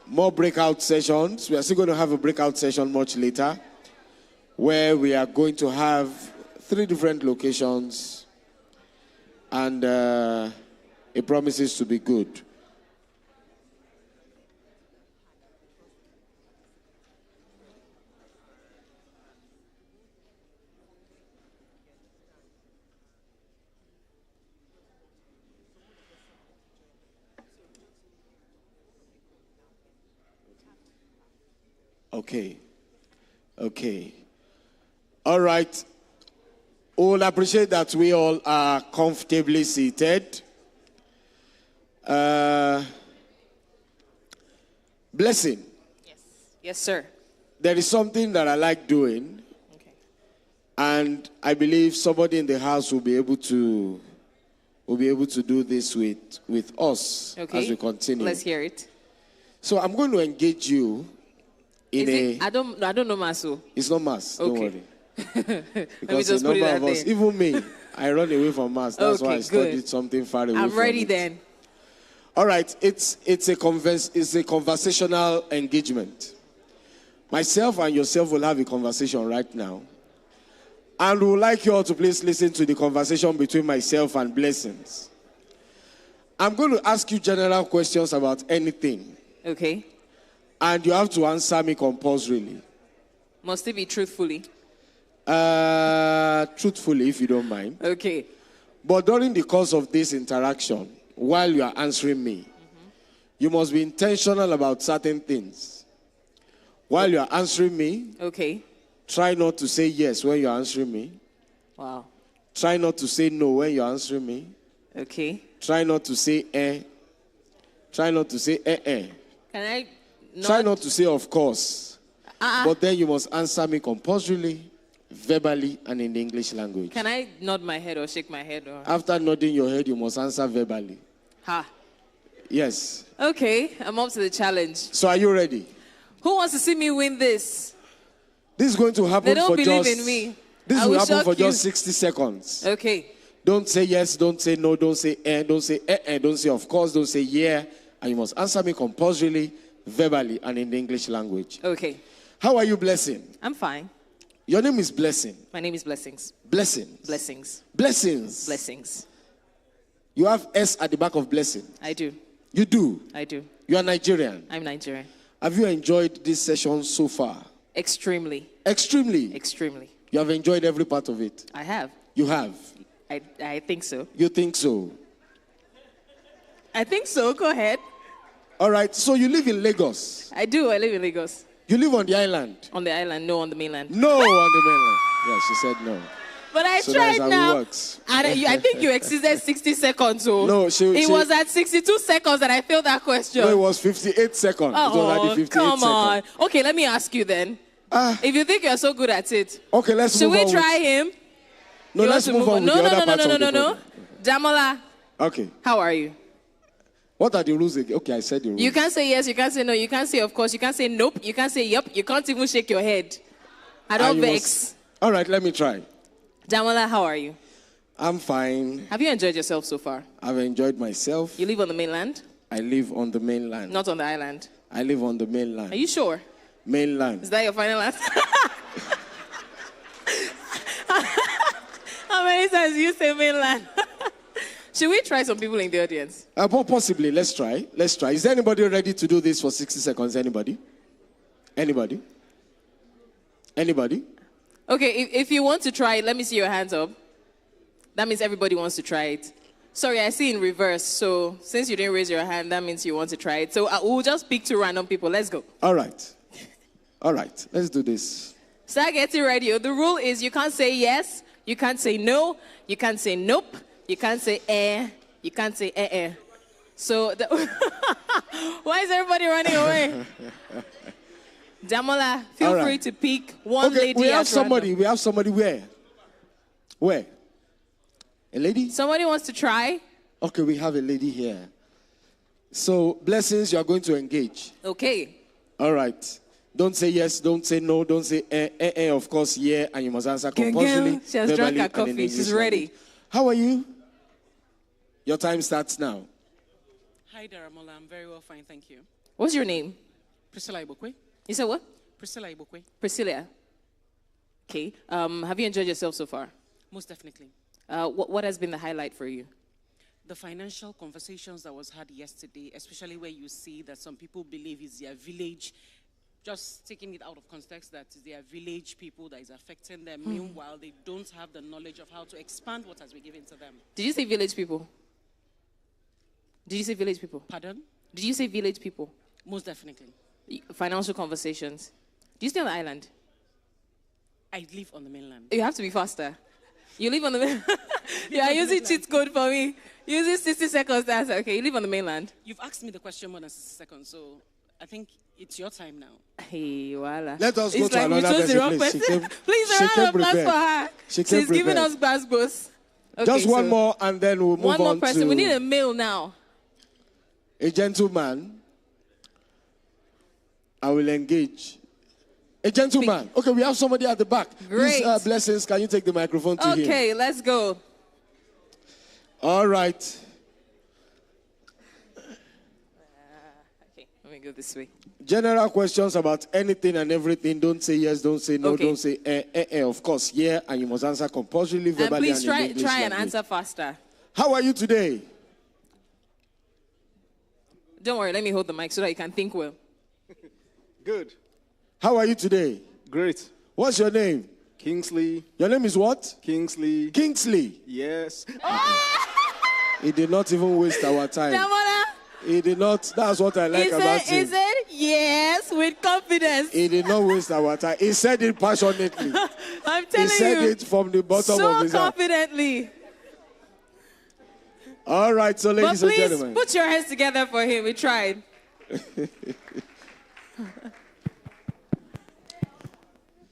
more breakout sessions. We are still going to have a breakout session much later where we are going to have 3 different locations and it promises to be good. Okay. All right. We'll appreciate that we all are comfortably seated. Blessing. Yes, sir. There is something that I like doing. Okay. And I believe somebody in the house will be able to do this with us as we continue. Let's hear it. So I'm going to engage you in I don't know Masu. It's not mass, don't worry. Because a number of us, even me, I run away from mass. That's why I studied something far away from it. I'm ready then. All right, it's a conversational engagement. Myself and yourself will have a conversation right now. And we would like you all to please listen to the conversation between myself and Blessings. I'm going to ask you general questions about anything. Okay. And you have to answer me compulsorily. Must it be truthfully? Truthfully, if you don't mind. Okay. But during the course of this interaction, while you are answering me, you must be intentional about certain things. While you are answering me, okay, try not to say yes when you are answering me. Wow. Try not to say no when you are answering me. Okay. Try not to say eh. Try not to say eh. Can I not? Try not to say of course. But then you must answer me compulsorily, verbally, and in the English language. Can I nod my head or shake my head? Or? After nodding your head, you must answer verbally. Ha. Yes. Okay, I'm up to the challenge. So are you ready? Who wants to see me win this? This is going to happen they don't for believe just... in me. This will happen for just 60 seconds. Okay. Don't say yes, don't say no, don't say don't say don't say of course, don't say yeah. And you must answer me compulsorily, verbally, and in the English language. Okay. How are you, Blessing? I'm fine. Your name is Blessing. My name is Blessings. Blessings. Blessings. Blessings. Blessings. You have S at the back of Blessing. I do. You do? I do. You are Nigerian. I'm Nigerian. Have you enjoyed this session so far? Extremely. Extremely. Extremely. You have enjoyed every part of it. I have. You have. I think so. You think so? I think so. Go ahead. All right. So you live in Lagos. I do. I live in Lagos. You live on the island. On the island, no, on the mainland. No, on the mainland. Yeah, she said no. But I So tried that's how it now. works. And I think you exceeded 60 seconds. So No, it was at 62 seconds that I failed that question. No, it was 58 seconds. It was at the 58 come on. seconds. Okay, let me ask you then. If you think you're so good at it, Okay, let's should move on. we try him? No, You let's want to move on with No, the no, other no, parts no, of no, the no, no. program. Damola, Okay. how are you? What are the rules again? Okay, I said the rules. You can't say yes, you can't say no, you can't say of course, you can't say nope, you can't say yup, you can't even shake your head. I don't you vex. must- All right, let me try. Damola, how are you? I'm fine. Have you enjoyed yourself so far? I've enjoyed myself. You live on the mainland, I live on the mainland. not on the island. I live on the mainland. Are you sure? Mainland. Is that your final answer? How many times do you say mainland? Should we try some people in the audience? Possibly. Let's try. Let's try. Is there anybody ready to do this for 60 seconds? Anybody? Anybody? Anybody? Okay, if you want to try it, let me see your hands up. That means everybody wants to try it. Sorry, I see in reverse. So since you didn't raise your hand, that means you want to try it. So we'll just pick two random people. Let's go. All right. All right. Let's do this. Start getting ready. The rule is you can't say yes, you can't say no, you can't say nope, you can't say you can't say So, why is everybody running away? Damola, feel free to pick one lady. We have somebody. We have somebody where? Where? A lady? Somebody wants to try? Okay, we have a lady here. So, Blessings, you are going to engage. Okay. All right. Don't say yes, don't say no, don't say of course, yeah, and you must answer compulsorily. She has drunk her coffee. She's ready. How are you? Your time starts now. Hi, Daramola. I'm very well, fine, thank you. What's your name? Priscilla Ibokwe. You said what? Priscilla Ibokwe. Priscilla. Okay. Have you enjoyed yourself so far? Most definitely. What has been the highlight for you? The financial conversations that was had yesterday, especially where you see that some people believe it's their village, just taking it out of context, that it's their village people that is affecting them. Meanwhile, they don't have the knowledge of how to expand what has been given to them. Did you say village people? Did you say village people? Pardon? Did you say village people? Most definitely. Financial conversations. Do you stay on the island? I live on the mainland. You have to be faster. You live on the mainland. You are using cheat code for me. Using 60 seconds to answer. Okay, you live on the mainland. You've asked me the question more than 60 seconds, so I think it's your time now. Hey, voila. Let us go It's to like another we chose the wrong person. person. Please, a round of applause for her. She's giving us basbos. Okay, just one more, and then we'll move on to... One more person. We need a male now. A gentleman. I will engage. A gentleman. Okay, we have somebody at the back. Great. Please, Blessings, can you take the microphone to him? Okay, let's go. All right. Okay, let me go this way. General questions about anything and everything. Don't say yes, don't say no, don't say of course, yeah, and you must answer compulsorily, And verbally, please and in English try and language. answer faster. How are you today? Don't worry, let me hold the mic so that you can think well. Good. How are you today? Great. What's your name? Kingsley. Your name is what? Kingsley. Kingsley. Yes. He did not even waste our time. Damola, He did not. That's what I like about him. He said yes with confidence. He did not waste our time. He said it passionately. I'm telling you. He said it from the bottom of his heart. So confidently. All right, so ladies But and please gentlemen. put your hands together for him. We tried.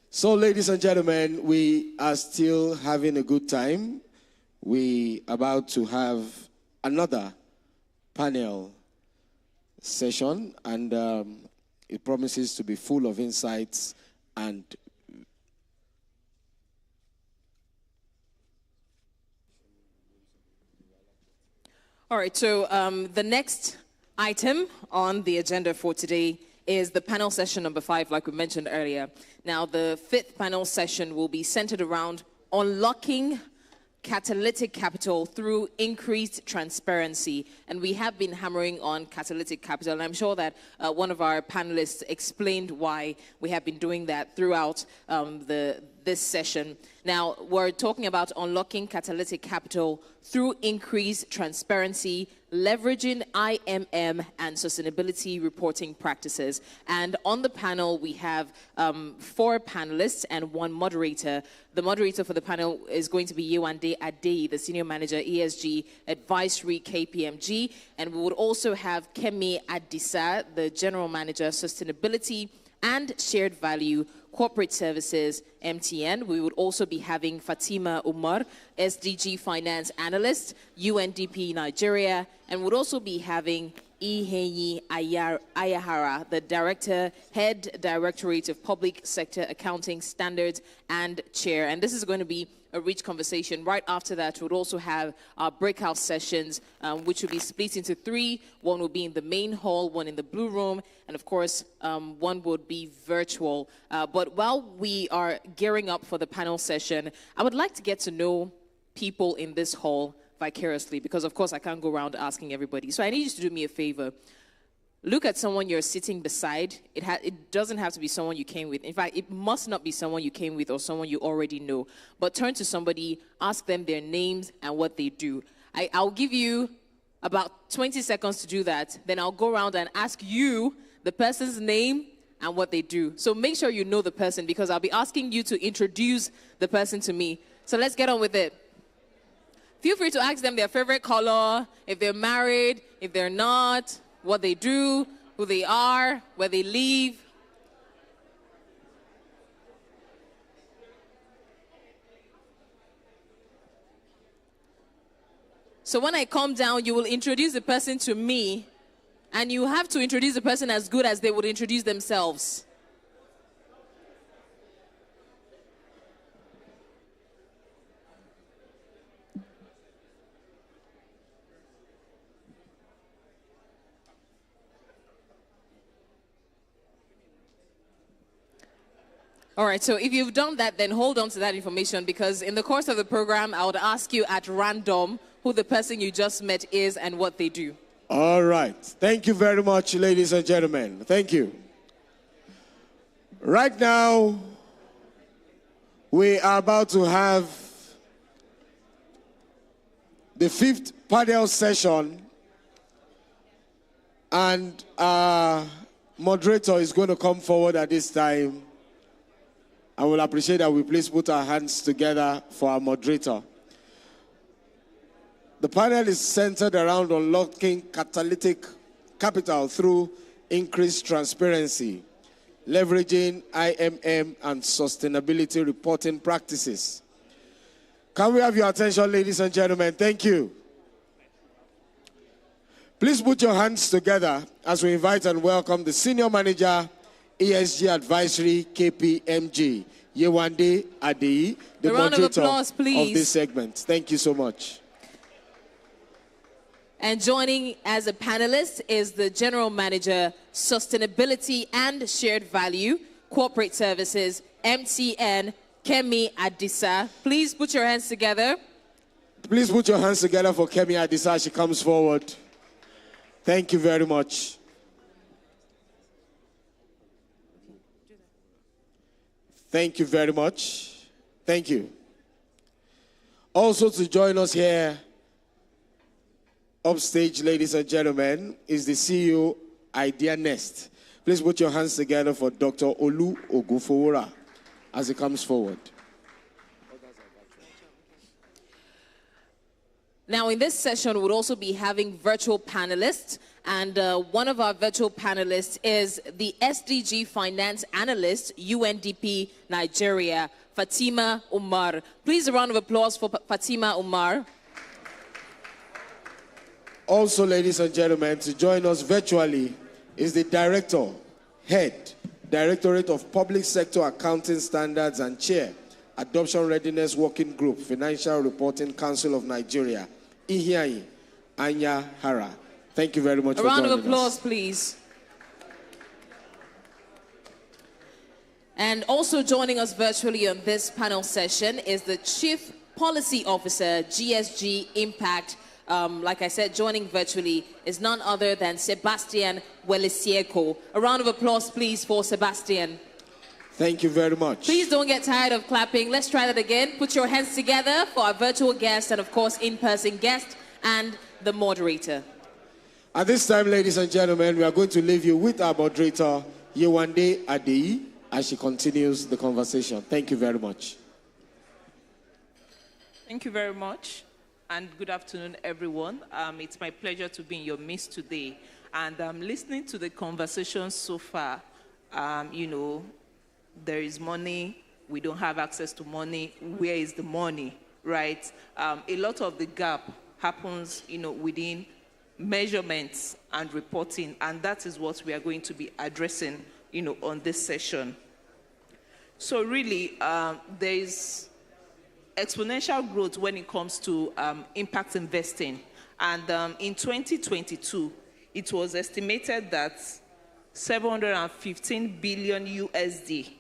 So, ladies and gentlemen, we are still having a good time. We are about to have another panel session, and it promises to be full of insights and All right, so the next item on the agenda for today is the panel session number 5, like we mentioned earlier. Now, the 5th panel session will be centered around unlocking catalytic capital through increased transparency. And we have been hammering on catalytic capital. And I'm sure that one of our panelists explained why we have been doing that throughout this session. Now, we're talking about unlocking catalytic capital through increased transparency, leveraging IMM and sustainability reporting practices. And on the panel, we have 4 panelists and 1 moderator. The moderator for the panel is going to be Yewande Adeyi, the Senior Manager, ESG Advisory, KPMG. And we would also have Kemi Adisa, the General Manager, Sustainability and Shared Value, Corporate Services, MTN. We would also be having Fatima Umar, SDG Finance Analyst, UNDP Nigeria, and would also be having Ihenyi Ayahara, the Director, Head Directorate of Public Sector Accounting Standards and Chair. And this is going to be a rich conversation. Right after that, we'll also have our breakout sessions, which will be split into 3. One will be in the main hall, 1 in the blue room, and of course, 1 would be virtual. But while we are gearing up for the panel session, I would like to get to know people in this hall vicariously, because of course I can't go around asking everybody. So I need you to do me a favor. Look at someone you're sitting beside. It doesn't have to be someone you came with. In fact, it must not be someone you came with or someone you already know. But turn to somebody, ask them their names and what they do. I'll give you about 20 seconds to do that. Then I'll go around and ask you the person's name and what they do. So make sure you know the person, because I'll be asking you to introduce the person to me. So let's get on with it. Feel free to ask them their favorite color, if they're married, if they're not, what they do, who they are, where they live. So when I come down, you will introduce the person to me, and you have to introduce the person as good as they would introduce themselves. All right, so if you've done that, then hold on to that information, because in the course of the program, I would ask you at random who the person you just met is and what they do. All right. Thank you very much, ladies and gentlemen. Thank you. Right now, we are about to have the 5th panel session, and our moderator is going to come forward at this time. I will appreciate that we please put our hands together for our moderator. The panel is centered around unlocking catalytic capital through increased transparency, leveraging IMM and sustainability reporting practices. Can we have your attention, ladies and gentlemen? Thank you. Please put your hands together as we invite and welcome the Senior Manager, ESG Advisory, KPMG, Yewande Adeyi, the moderator of this segment. Thank you so much. And joining as a panelist is the General Manager, Sustainability and Shared Value, Corporate Services, MTN, Kemi Adisa. Please put your hands together. Please put your hands together for Kemi Adisa as she comes forward. Thank you very much. Thank you very much. Thank you. Also to join us here upstage, ladies and gentlemen, is the CEO, Idea Nest. Please put your hands together for Dr. Olu Ogufowora as he comes forward. Now, in this session, we'll also be having virtual panelists. And one of our virtual panelists is the SDG Finance Analyst, UNDP Nigeria, Fatima Umar. Please, a round of applause for Fatima Umar. Also, ladies and gentlemen, to join us virtually is the Director, Head, Directorate of Public Sector Accounting Standards and Chair, Adoption Readiness Working Group, Financial Reporting Council of Nigeria, Ihenyi Ayahara. Thank you very much for joining us. A round of applause, please. And also joining us virtually on this panel session is the Chief Policy Officer, GSG Impact. Like I said, joining virtually is none other than Sebastian Welisieko. A round of applause, please, for Sebastian. Thank you very much. Please don't get tired of clapping. Let's try that again. Put your hands together for our virtual guest and, of course, in-person guest and the moderator. At this time, ladies and gentlemen, we are going to leave you with our moderator, Yewande Adeyi, as she continues the conversation. Thank you very much. Thank you very much, and good afternoon, everyone. It's my pleasure to be in your midst today. And listening to the conversation so far, you know, there is money, we don't have access to money, where is the money, right? A lot of the gap happens, you know, within measurements and reporting, and that is what we are going to be addressing, you know, on this session. So really, there is exponential growth when it comes to impact investing. And in 2022, it was estimated that 715 billion USD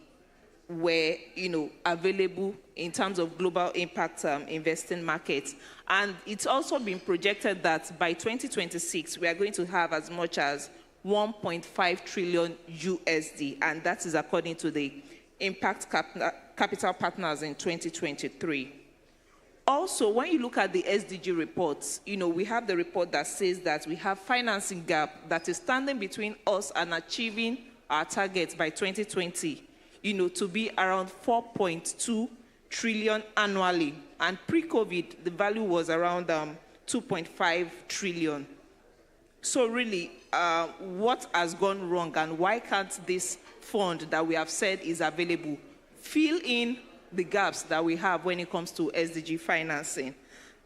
were, you know, available in terms of global impact investing markets. And it's also been projected that by 2026, we are going to have as much as 1.5 trillion USD, and that is according to the Impact Capital Partners in 2023. Also, when you look at the SDG reports, you know, we have the report that says that we have financing gap that is standing between us and achieving our targets by 2020, you know, to be around 4.2 trillion annually. And pre-COVID, the value was around 2.5 trillion. So really, what has gone wrong, and why can't this fund that we have said is available fill in the gaps that we have when it comes to SDG financing?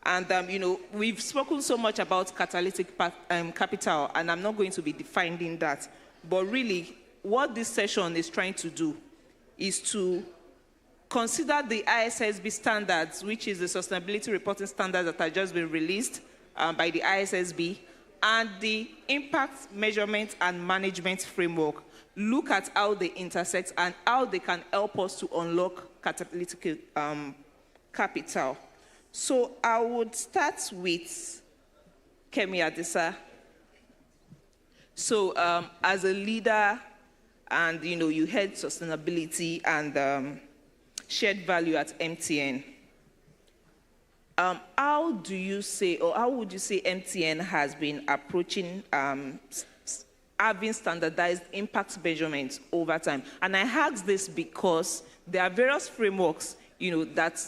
And, you know, we've spoken so much about catalytic capital, and I'm not going to be defining that. But really, what this session is trying to do is to consider the ISSB standards, which is the sustainability reporting standards that have just been released by the ISSB, and the impact measurement and management framework. Look at how they intersect and how they can help us to unlock catalytic capital. So I would start with Kemi Adisa. So as a leader, and you know, you head sustainability and shared value at MTN. How do you say, or how would you say MTN has been approaching having standardized impact measurements over time? And I ask this because there are various frameworks, you know, that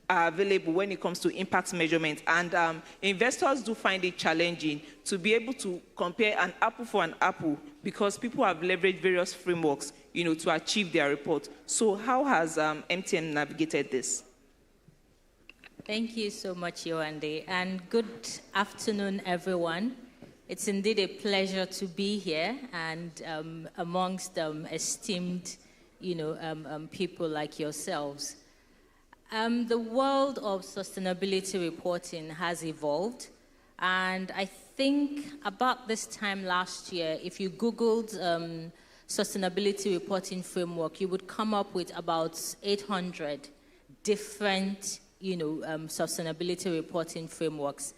are available when it comes to impact measurement, and investors do find it challenging to be able to compare an apple for an apple because people have leveraged various frameworks, you know, to achieve their report. So how has MTN navigated this? Thank you so much, Yewande, and good afternoon, everyone. It's indeed a pleasure to be here and amongst esteemed, you know, people like yourselves. The world of sustainability reporting has evolved, and I think about this time last year, if you Googled sustainability reporting framework, you would come up with about 800 different, you know, sustainability reporting frameworks.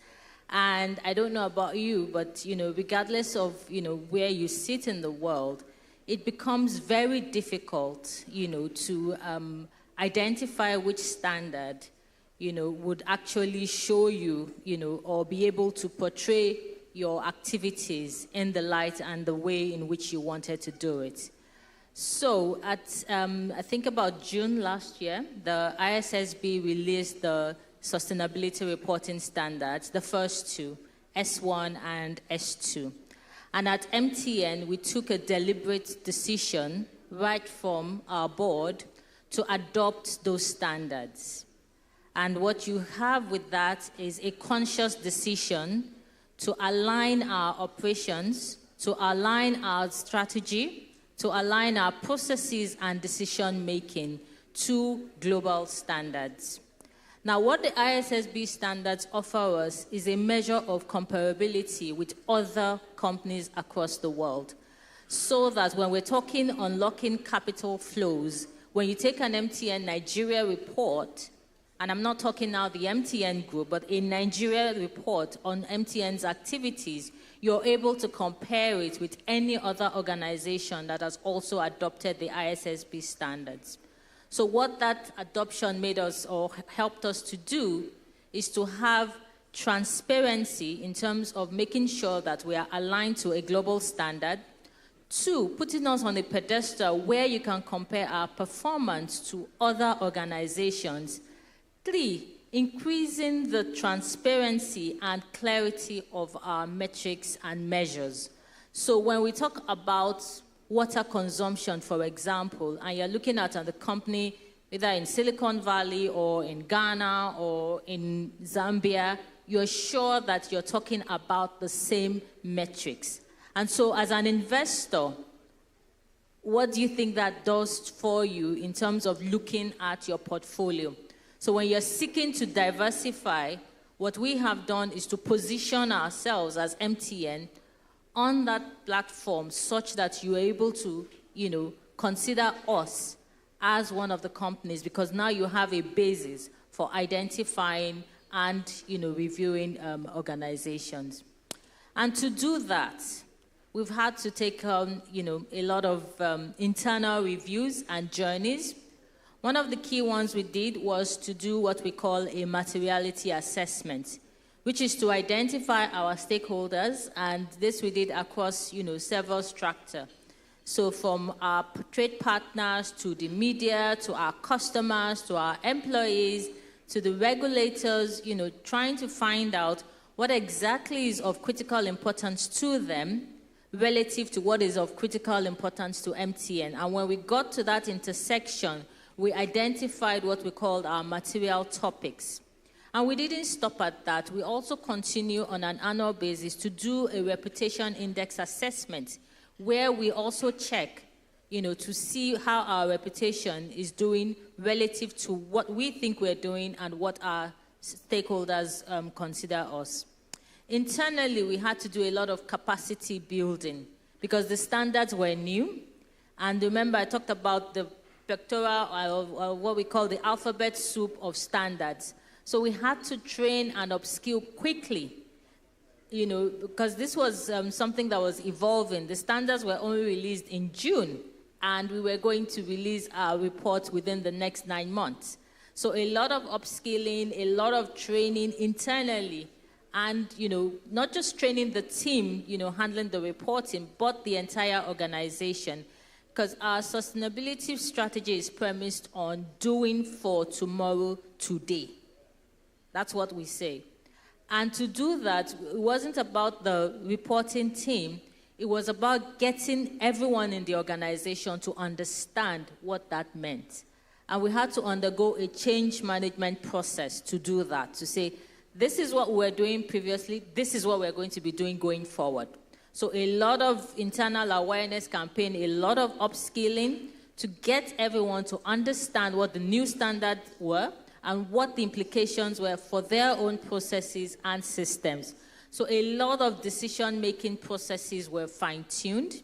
And I don't know about you, but, you know, regardless of, you know, where you sit in the world, it becomes very difficult, you know, to identify which standard, you know, would actually show you, you know, or be able to portray your activities in the light and the way in which you wanted to do it. So at, I think about June last year, the ISSB released the sustainability reporting standards, the first two, S1 and S2. And at MTN, we took a deliberate decision right from our board to adopt those standards. And what you have with that is a conscious decision to align our operations, to align our strategy, to align our processes and decision-making to global standards. Now, what the ISSB standards offer us is a measure of comparability with other companies across the world, so that when we're talking unlocking capital flows, when you take an MTN Nigeria report and I'm not talking now the MTN group, but a Nigeria report on MTN's activities, you're able to compare it with any other organization that has also adopted the ISSB standards. So what that adoption made us or helped us to do is to have transparency in terms of making sure that we are aligned to a global standard. 2, putting us on a pedestal where you can compare our performance to other organizations. 3, increasing the transparency and clarity of our metrics and measures. So when we talk about water consumption, for example, and you're looking at the company either in Silicon Valley or in Ghana or in Zambia, you're sure that you're talking about the same metrics. And so as an investor, what do you think that does for you in terms of looking at your portfolio? So when you're seeking to diversify, what we have done is to position ourselves as MTN on that platform such that you're able to, consider us as one of the companies, because now you have a basis for identifying and, reviewing organizations. And to do that, we've had to take on, a lot of internal reviews and journeys. One of the key ones we did was to do what we call a materiality assessment, which is to identify our stakeholders, and this we did across, several strata. So from our trade partners to the media, to our customers, to our employees, to the regulators, trying to find out what exactly is of critical importance to them relative to what is of critical importance to MTN. And when we got to that intersection, we identified what we called our material topics. And we didn't stop at that. We also continue on an annual basis to do a reputation index assessment, where we also check, to see how our reputation is doing relative to what we think we're doing and what our stakeholders consider us. Internally, we had to do a lot of capacity building because the standards were new. And remember, I talked about the pectoral, or what we call the alphabet soup of standards. So we had to train and upskill quickly, because this was something that was evolving. The standards were only released in June, and we were going to release our report within the next 9 months. So a lot of upskilling, a lot of training internally, and, not just training the team, handling the reporting, but the entire organization. Because our sustainability strategy is premised on doing for tomorrow, today. That's what we say. And to do that, it wasn't about the reporting team. It was about getting everyone in the organization to understand what that meant. And we had to undergo a change management process to do that, to say, this is what we were doing previously, this is what we're going to be doing going forward. So a lot of internal awareness campaign, a lot of upskilling to get everyone to understand what the new standards were and what the implications were for their own processes and systems. So a lot of decision-making processes were fine-tuned.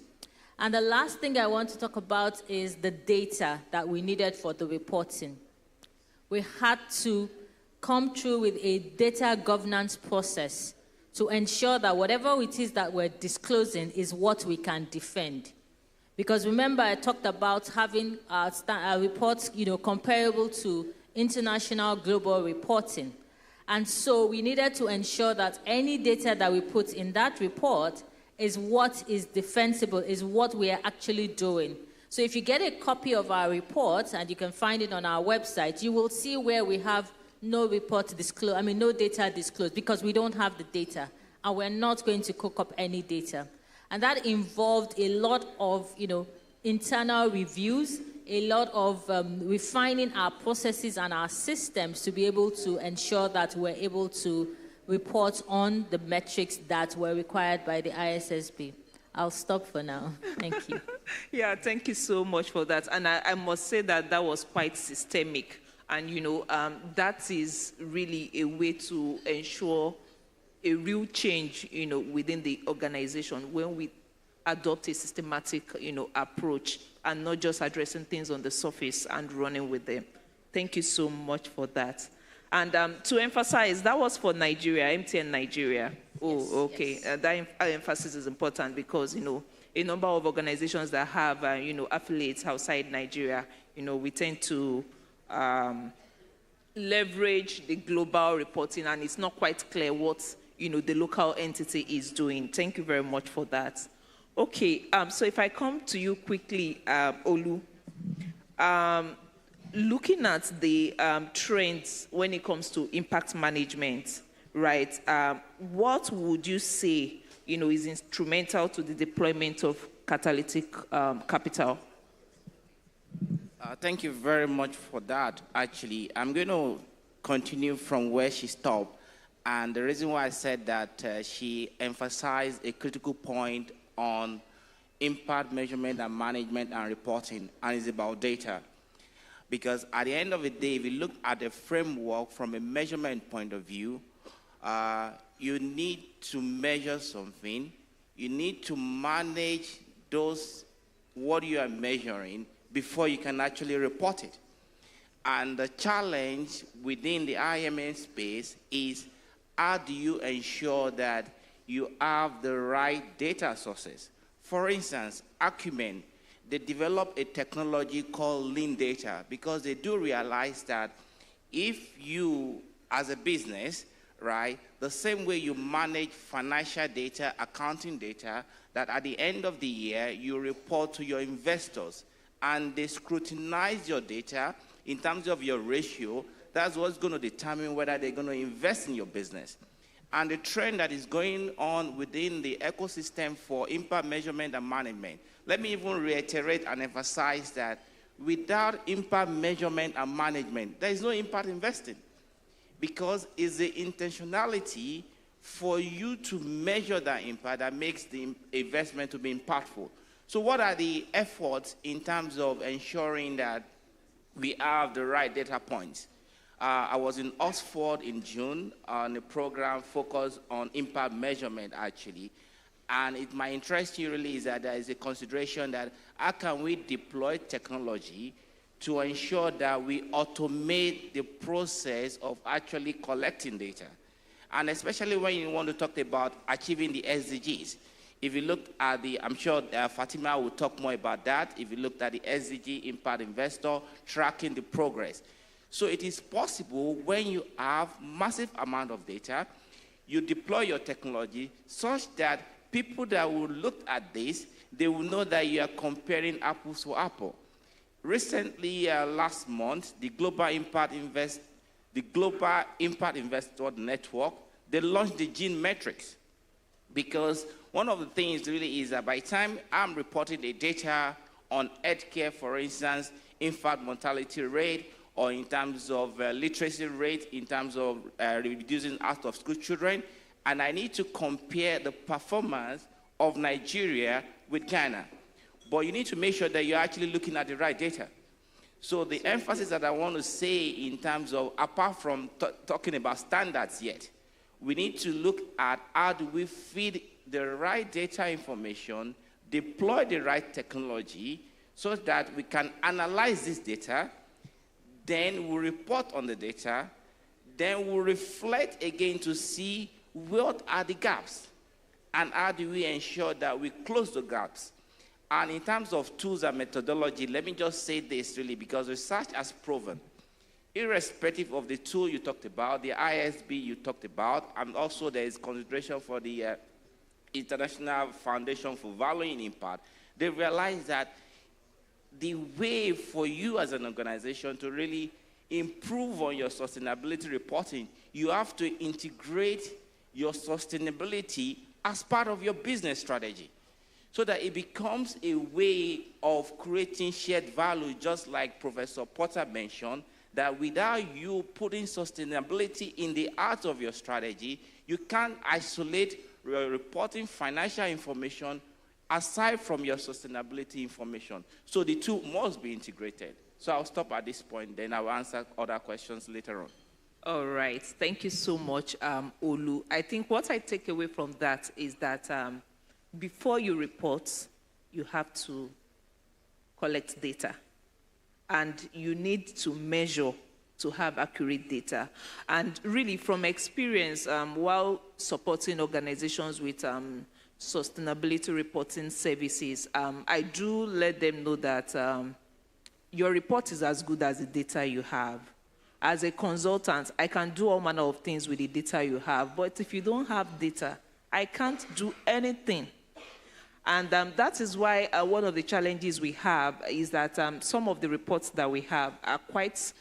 And the last thing I want to talk about is the data that we needed for the reporting. We had to come through with a data governance process to ensure that whatever it is that we're disclosing is what we can defend. Because remember, I talked about having our reports, comparable to international global reporting. And so we needed to ensure that any data that we put in that report is what is defensible, is what we are actually doing. So if you get a copy of our report, and you can find it on our website, you will see where we have no data disclosed, because we don't have the data, and we're not going to cook up any data. And that involved a lot of, internal reviews, a lot of refining our processes and our systems to be able to ensure that we're able to report on the metrics that were required by the ISSB. I'll stop for now. Thank you. Yeah, thank you so much for that. And I must say that that was quite systemic. And, that is really a way to ensure a real change, within the organization when we adopt a systematic, approach and not just addressing things on the surface and running with them. Thank you so much for that. And to emphasize, that was for Nigeria, MTN Nigeria. Oh, Yes, okay. yes. That emphasis is important because, a number of organizations that have, affiliates outside Nigeria, we tend to leverage the global reporting, and it's not quite clear what, the local entity is doing. Thank you very much for that. Okay, so if I come to you quickly, Olu, looking at the trends when it comes to impact management, right? What would you say, is instrumental to the deployment of catalytic capital? Thank you very much for that. Actually, I'm going to continue from where she stopped. And the reason why I said that she emphasized a critical point on impact measurement and management and reporting, and it's about data. Because at the end of the day, if you look at the framework from a measurement point of view, you need to measure something. You need to manage what you are measuring before you can actually report it. And the challenge within the IMN space is, how do you ensure that you have the right data sources? For instance, Acumen, they developed a technology called lean data because they do realize that if you, as a business, right, the same way you manage financial data, accounting data, that at the end of the year, you report to your investors and they scrutinize your data in terms of your ratio, that's what's going to determine whether they're going to invest in your business. And the trend that is going on within the ecosystem for impact measurement and management, let me even reiterate and emphasize that without impact measurement and management, there is no impact investing, because it's the intentionality for you to measure that impact that makes the investment to be impactful. So what are the efforts in terms of ensuring that we have the right data points? I was in Oxford in June on a program focused on impact measurement, actually. And my interest here really is that there is a consideration that how can we deploy technology to ensure that we automate the process of actually collecting data. And especially when you want to talk about achieving the SDGs. If you look at I'm sure Fatima will talk more about that. If you looked at the SDG Impact Investor, tracking the progress. So it is possible when you have massive amount of data, you deploy your technology such that people that will look at this, they will know that you are comparing apples to apples. Recently, last month, the Global Impact Investor Network, they launched the Gene Metrics. Because one of the things really is that by the time I'm reporting the data on healthcare, for instance, infant mortality rate, or in terms of literacy rate, in terms of reducing out-of-school children, and I need to compare the performance of Nigeria with Ghana. But you need to make sure that you're actually looking at the right data. So the emphasis that I want to say in terms of, apart from talking about standards yet, we need to look at how do we feed the right data information, deploy the right technology, so that we can analyze this data, then we'll report on the data, then we'll reflect again to see what are the gaps, and how do we ensure that we close the gaps. And in terms of tools and methodology, let me just say this really, because research has proven, irrespective of the tool you talked about, the ISB you talked about, and also there is consideration for the International Foundation for Valuing Impact, they realize that the way for you as an organization to really improve on your sustainability reporting, you have to integrate your sustainability as part of your business strategy, so that it becomes a way of creating shared value, just like Professor Potter mentioned, that without you putting sustainability in the heart of your strategy, you can't isolate reporting financial information aside from your sustainability information. So the two must be integrated. So I'll stop at this point, then I'll answer other questions later on. All right. Thank you so much, Olu. I think what I take away from that is that before you report, you have to collect data. And you need to measure to have accurate data. And really, from experience, while supporting organizations with sustainability reporting services, I do let them know that your report is as good as the data you have. As a consultant, I can do all manner of things with the data you have, but if you don't have data, I can't do anything. And that is why one of the challenges we have is that some of the reports that we have are quite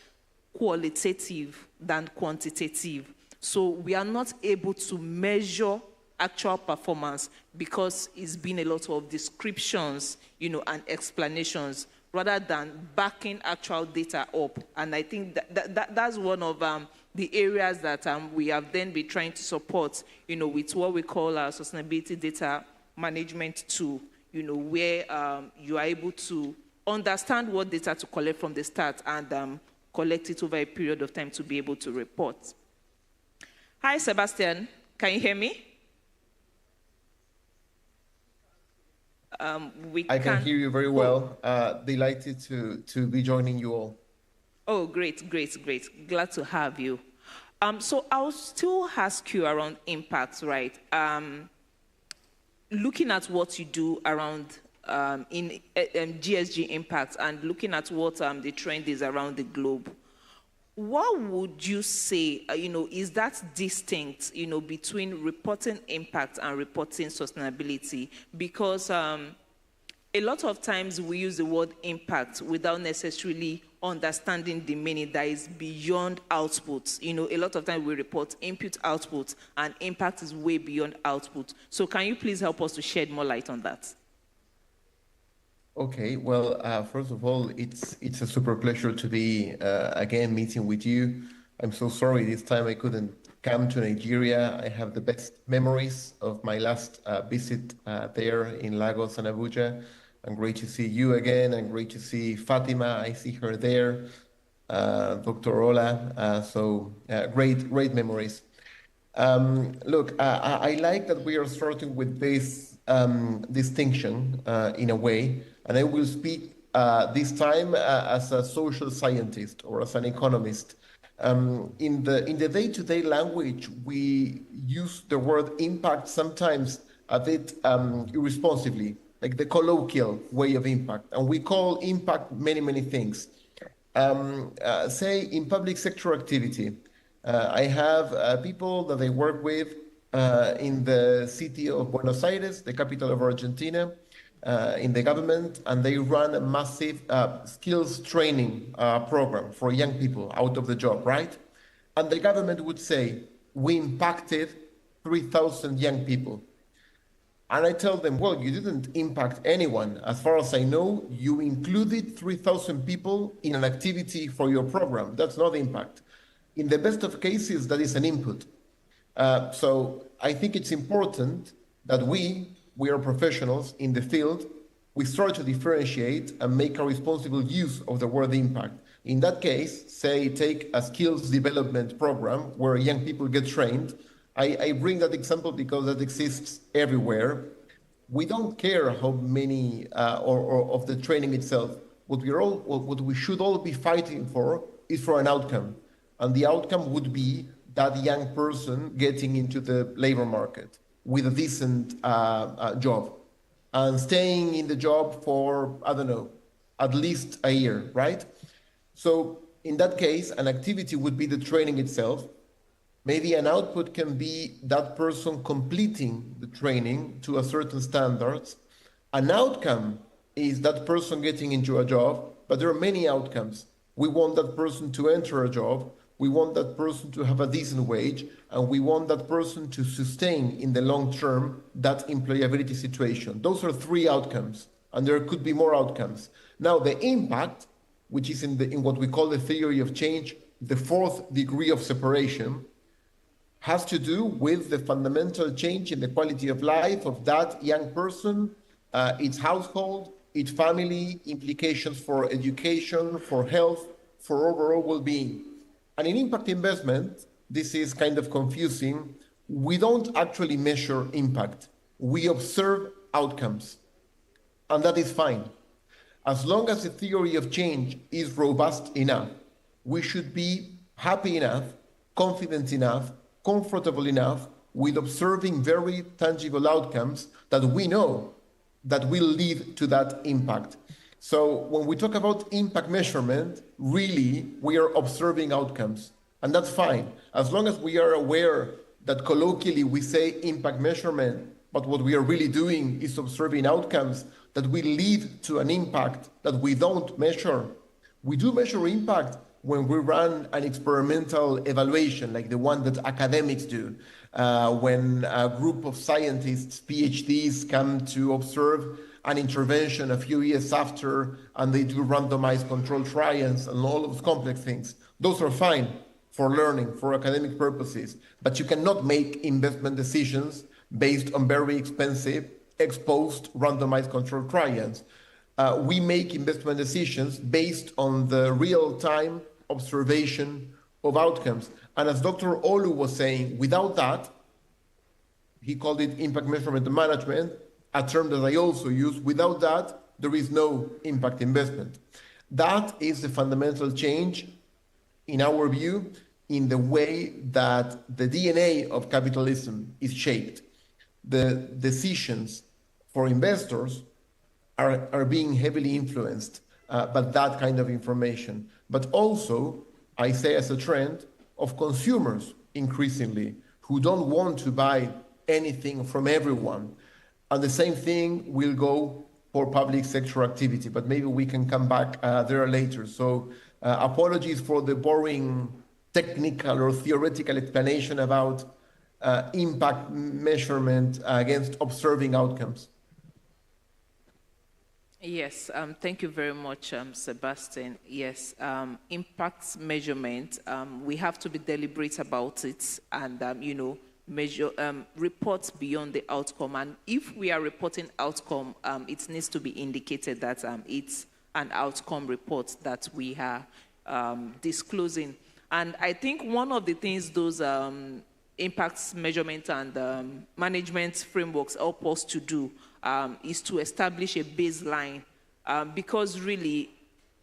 qualitative than quantitative. So we are not able to measure actual performance because it's been a lot of descriptions, and explanations rather than backing actual data up. And I think that's one of the areas that we have then been trying to support, with what we call our sustainability data management tool, where you are able to understand what data to collect from the start and collect it over a period of time to be able to report. Hi, Sebastian. Can you hear me? I can hear you very well. Delighted to be joining you all. Oh, great, great, great. Glad to have you. So I'll still ask you around impacts, right? Looking at what you do around in GSG impacts and looking at what the trend is around the globe, what would you say, is that distinct, between reporting impact and reporting sustainability? Because a lot of times we use the word impact without necessarily understanding the meaning that is beyond output. A lot of times we report input, output, and impact is way beyond output. So can you please help us to shed more light on that? Okay, well, first of all, it's a super pleasure to be again meeting with you. I'm so sorry this time I couldn't come to Nigeria. I have the best memories of my last visit there in Lagos and Abuja. And great to see you again, and great to see Fatima. I see her there, Dr. Ola. Great memories. Look, I like that we are starting with this distinction in a way, and I will speak this time as a social scientist or as an economist. In the day-to-day language, we use the word impact sometimes a bit irresponsibly, like the colloquial way of impact, and we call impact many things. Say in public sector activity, I have people that I work with in the city of Buenos Aires, the capital of Argentina, in the government, and they run a massive skills training program for young people out of the job, right? And the government would say, we impacted 3,000 young people. And I tell them, well, you didn't impact anyone. As far as I know, you included 3,000 people in an activity for your program. That's not impact. In the best of cases, that is an input. So I think it's important that we are professionals in the field. We start to differentiate and make a responsible use of the word impact. In that case, say, take a skills development program where young people get trained. I bring that example because that exists everywhere. We don't care how many or of the training itself. What we should all be fighting for is for an outcome. And the outcome would be that young person getting into the labor market with a decent job and staying in the job for, I don't know, at least a year, right? So in that case, an activity would be the training itself. Maybe an output can be that person completing the training to a certain standards. An outcome is that person getting into a job, but there are many outcomes. We want that person to enter a job, we want that person to have a decent wage, and we want that person to sustain in the long term that employability situation. Those are three outcomes, and there could be more outcomes. Now, the impact, which is in what we call the theory of change, the fourth degree of separation, has to do with the fundamental change in the quality of life of that young person, its household, its family, implications for education, for health, for overall well-being. And in impact investment, this is kind of confusing. We don't actually measure impact. We observe outcomes. And that is fine. As long as the theory of change is robust enough, we should be happy enough, confident enough, comfortable enough with observing very tangible outcomes that we know that will lead to that impact. So when we talk about impact measurement, really, we are observing outcomes. And that's fine, as long as we are aware that colloquially we say impact measurement, but what we are really doing is observing outcomes that will lead to an impact that we don't measure. We do measure impact when we run an experimental evaluation, like the one that academics do, when a group of scientists, PhDs, come to observe an intervention a few years after, and they do randomized controlled trials and all of those complex things. Those are fine for learning, for academic purposes, but you cannot make investment decisions based on very expensive, exposed, randomized controlled trials. We make investment decisions based on the real-time observation of outcomes. And as Dr. Olu was saying, without that, he called it impact measurement and management, a term that I also use. Without that, there is no impact investment. That is the fundamental change, in our view, in the way that the DNA of capitalism is shaped. The decisions for investors are being heavily influenced by that kind of information. But also, I say as a trend, of consumers increasingly who don't want to buy anything from everyone. And the same thing will go for public sector activity, but maybe we can come back there later. So apologies for the boring technical or theoretical explanation about impact measurement against observing outcomes. Yes, thank you very much, Sebastian. Yes, impact measurement, we have to be deliberate about it and, measure, report beyond the outcome. And if we are reporting outcome, it needs to be indicated that it's an outcome report that we are disclosing. And I think one of the things those impact measurement and management frameworks help us to do is to establish a baseline, because really,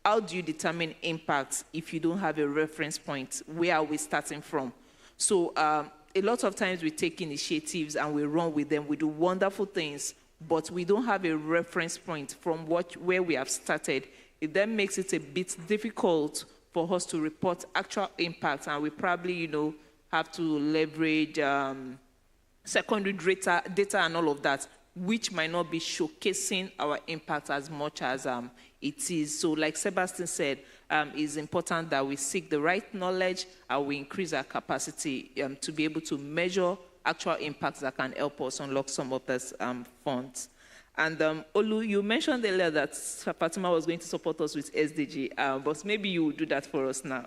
how do you determine impact if you don't have a reference point? Where are we starting from? So a lot of times we take initiatives and we run with them, we do wonderful things, but we don't have a reference point from where we have started. It then makes it a bit difficult for us to report actual impact, and we probably, have to leverage secondary data and all of that, which might not be showcasing our impact as much as it is. So like Sebastian said, it's important that we seek the right knowledge and we increase our capacity to be able to measure actual impacts that can help us unlock some of those funds. And Olu, you mentioned earlier that Fatima was going to support us with SDG, but maybe you will do that for us now,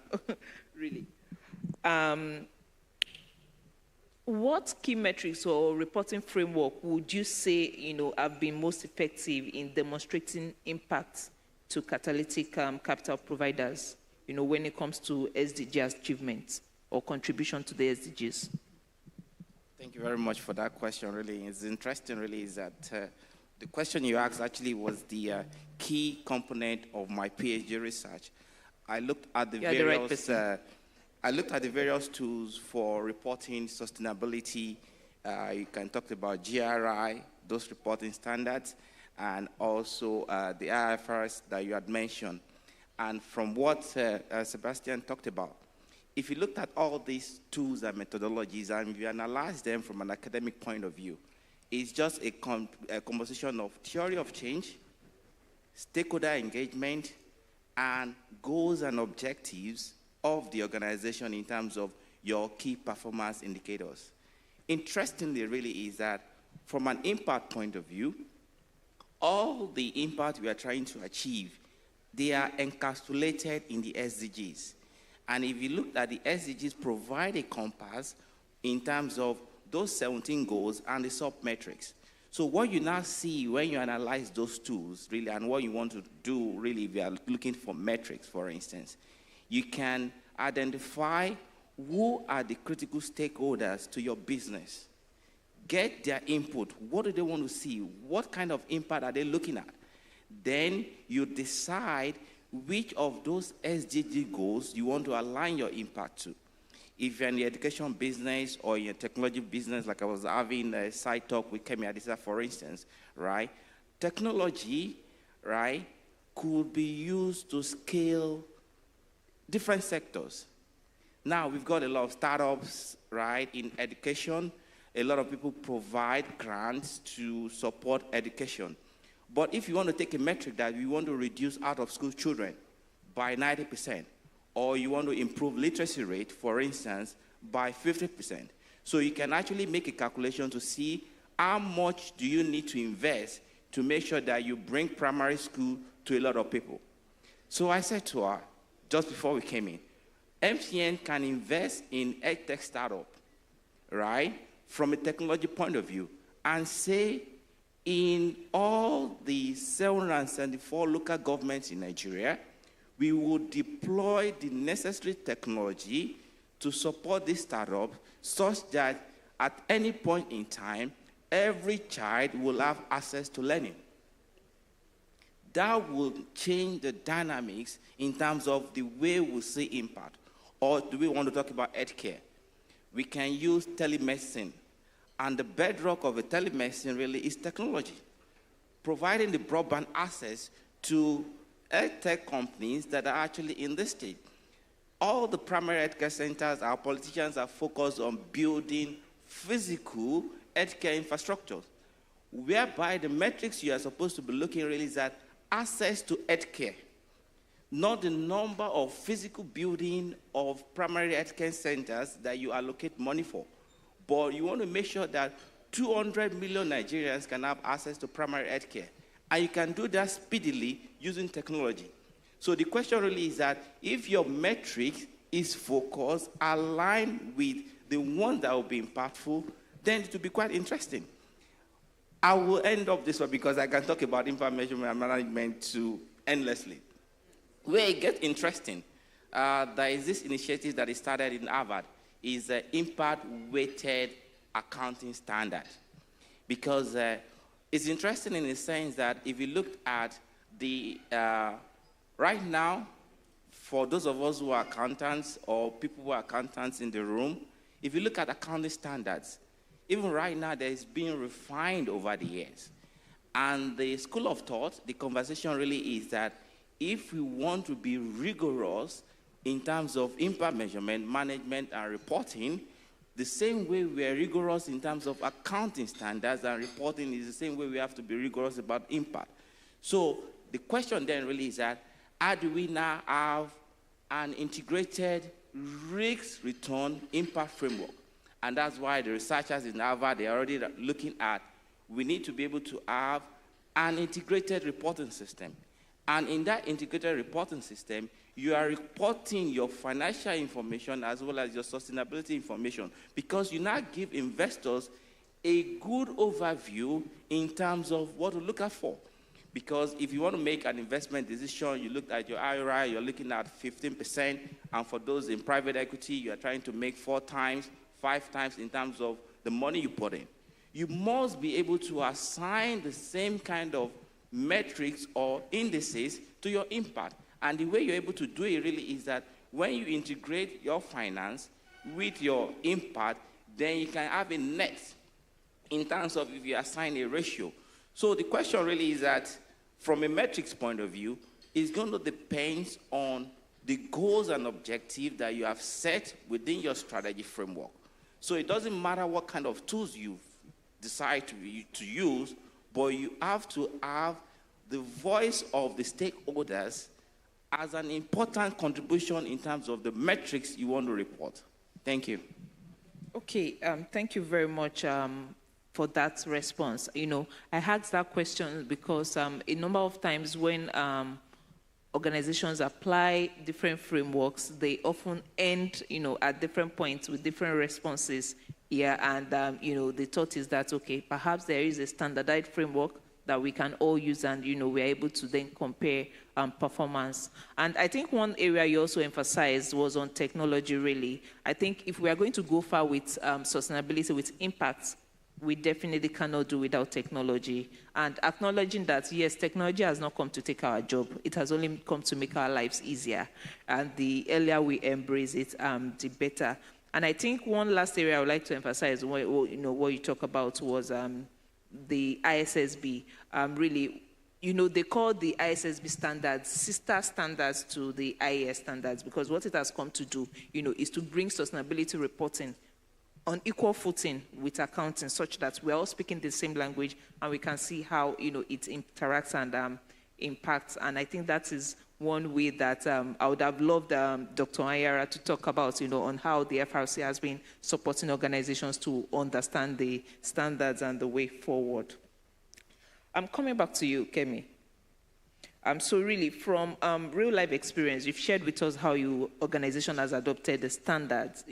really. What key metrics or reporting framework would you say, have been most effective in demonstrating impact to catalytic capital providers, when it comes to SDG achievements or contribution to the SDGs? Thank you very much for that question. Really, it's interesting. Really, is that the question you asked actually was the key component of my PhD research. I looked at the various. I looked at the various tools for reporting sustainability. You can talk about GRI, those reporting standards, and also the IFRS that you had mentioned. And from what Sebastian talked about, if you looked at all these tools and methodologies and you analyze them from an academic point of view, it's just a composition of theory of change, stakeholder engagement, and goals and objectives of the organization in terms of your key performance indicators. Interestingly, really, is that from an impact point of view, all the impact we are trying to achieve, they are encapsulated in the SDGs. And if you look at the SDGs, provide a compass in terms of those 17 goals and the sub-metrics. So what you now see when you analyze those tools, really, and what you want to do, really, if you are looking for metrics, for instance, you can identify who are the critical stakeholders to your business. Get their input. What do they want to see? What kind of impact are they looking at? Then you decide which of those SDG goals you want to align your impact to. If you're in the education business or in a technology business, like I was having a side talk with Kemi Adisa, for instance, right? Technology, right, could be used to scale different sectors. Now, we've got a lot of startups, right, in education. A lot of people provide grants to support education. But if you want to take a metric that you want to reduce out-of-school children by 90%, or you want to improve literacy rate, for instance, by 50%. So you can actually make a calculation to see how much do you need to invest to make sure that you bring primary school to a lot of people. So I said to her, just before we came in, MTN can invest in EdTech startup, right, from a technology point of view, and say in all the 774 local governments in Nigeria, we will deploy the necessary technology to support this startup such that at any point in time, every child will have access to learning. That will change the dynamics in terms of the way we see impact. Or do we want to talk about healthcare? We can use telemedicine. And the bedrock of a telemedicine really is technology. Providing the broadband access to tech companies that are actually in this state. All the primary healthcare centers, our politicians are focused on building physical healthcare infrastructure, whereby the metrics you are supposed to be looking really is at access to healthcare, not the number of physical building of primary healthcare centers that you allocate money for. But you want to make sure that 200 million Nigerians can have access to primary healthcare. And you can do that speedily using technology. So the question really is that if your metric is focused, aligned with the one that will be impactful, then it will be quite interesting. I will end up this one because I can talk about impact measurement and management too endlessly. Where it gets interesting, there is this initiative that is started in Harvard, is impact-weighted accounting standard. Because it's interesting in the sense that if you look at the, right now, for those of us who are accountants or people who are accountants in the room, if you look at accounting standards, even right now, there is being refined over the years. And the school of thought, the conversation really is that if we want to be rigorous in terms of impact measurement, management, and reporting, the same way we are rigorous in terms of accounting standards and reporting is the same way we have to be rigorous about impact. So the question then really is that, how do we now have an integrated risk-return impact framework? And that's why the researchers in Harvard, they're already looking at, we need to be able to have an integrated reporting system. And in that integrated reporting system, you are reporting your financial information as well as your sustainability information, because you now give investors a good overview in terms of what to look out for. Because if you want to make an investment decision, you look at your IRR, you're looking at 15%, and for those in private equity, you're trying to make 4 times, 5 times in terms of the money you put in. You must be able to assign the same kind of metrics or indices to your impact. And the way you're able to do it really is that when you integrate your finance with your impact, then you can have a net in terms of if you assign a ratio. So the question really is that from a metrics point of view, it's going to depend on the goals and objectives that you have set within your strategy framework. So it doesn't matter what kind of tools you decide to use, but you have to have the voice of the stakeholders as an important contribution in terms of the metrics you want to report. Thank you. Okay, thank you very much for that response. You know, I asked that question because a number of times when organizations apply different frameworks, they often end, you know, at different points with different responses here. And, you know, the thought is that, okay, perhaps there is a standardized framework that we can all use and, you know, we're able to then compare performance. And I think one area you also emphasized was on technology, really. I think if we are going to go far with sustainability, with impact we definitely cannot do without technology. And acknowledging that, yes, technology has not come to take our job. It has only come to make our lives easier. And the earlier we embrace it, the better. And I think one last area I would like to emphasize, what you talk about was the ISSB. Really, they call the ISSB standards sister standards to the IAS standards, because what it has come to do, is to bring sustainability reporting on equal footing with accounting, such that we're all speaking the same language and we can see how, it interacts and impacts. And I think that is one way that I would have loved Dr. Ayara to talk about, on how the FRC has been supporting organizations to understand the standards and the way forward. I'm coming back to you, Kemi. So really, from real-life experience, you've shared with us how your organization has adopted the standards,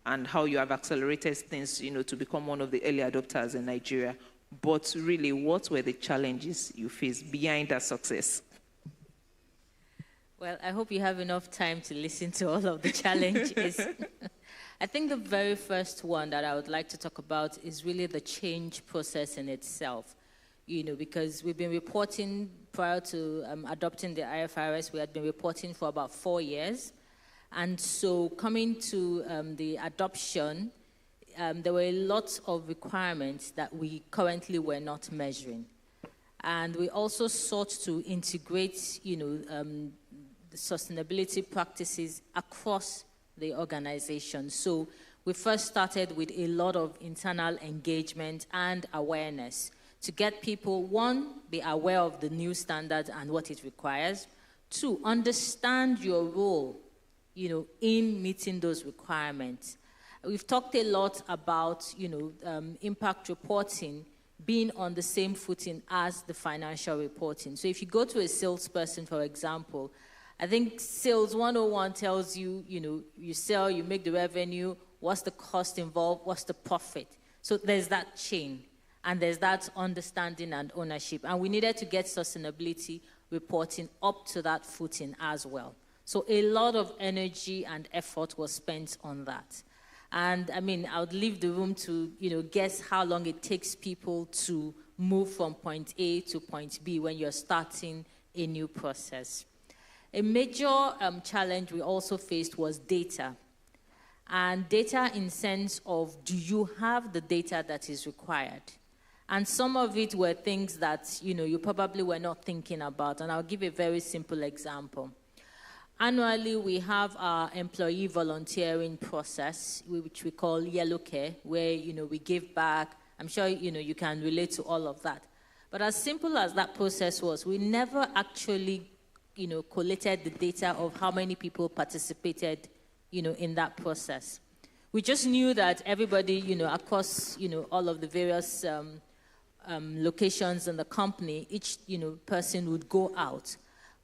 and how you have accelerated things, to become one of the early adopters in Nigeria. But really, what were the challenges you faced behind that success? Well, I hope you have enough time to listen to all of the challenges. I think the very first one that I would like to talk about is really the change process in itself. Because we've been reporting prior to adopting the IFRS, we had been reporting for about 4 years. And so coming to the adoption, there were a lot of requirements that we currently were not measuring. And we also sought to integrate, the sustainability practices across the organization. So we first started with a lot of internal engagement and awareness to get people, one, be aware of the new standards and what it requires. Two, understand your role, in meeting those requirements. We've talked a lot about, impact reporting being on the same footing as the financial reporting. So if you go to a salesperson, for example, I think Sales 101 tells you, you sell, you make the revenue, what's the cost involved, what's the profit. So there's that chain, and there's that understanding and ownership. And we needed to get sustainability reporting up to that footing as well. So a lot of energy and effort was spent on that. And I mean, I would leave the room to, guess how long it takes people to move from point A to point B when you're starting a new process. A major challenge we also faced was data. And data in sense of, do you have the data that is required? And some of it were things that, you probably were not thinking about. And I'll give a very simple example. Annually, we have our employee volunteering process, which we call Yellow Care, where, we give back. I'm sure, you can relate to all of that. But as simple as that process was, we never actually, collated the data of how many people participated, in that process. We just knew that everybody, across, all of the various locations in the company, each, person would go out.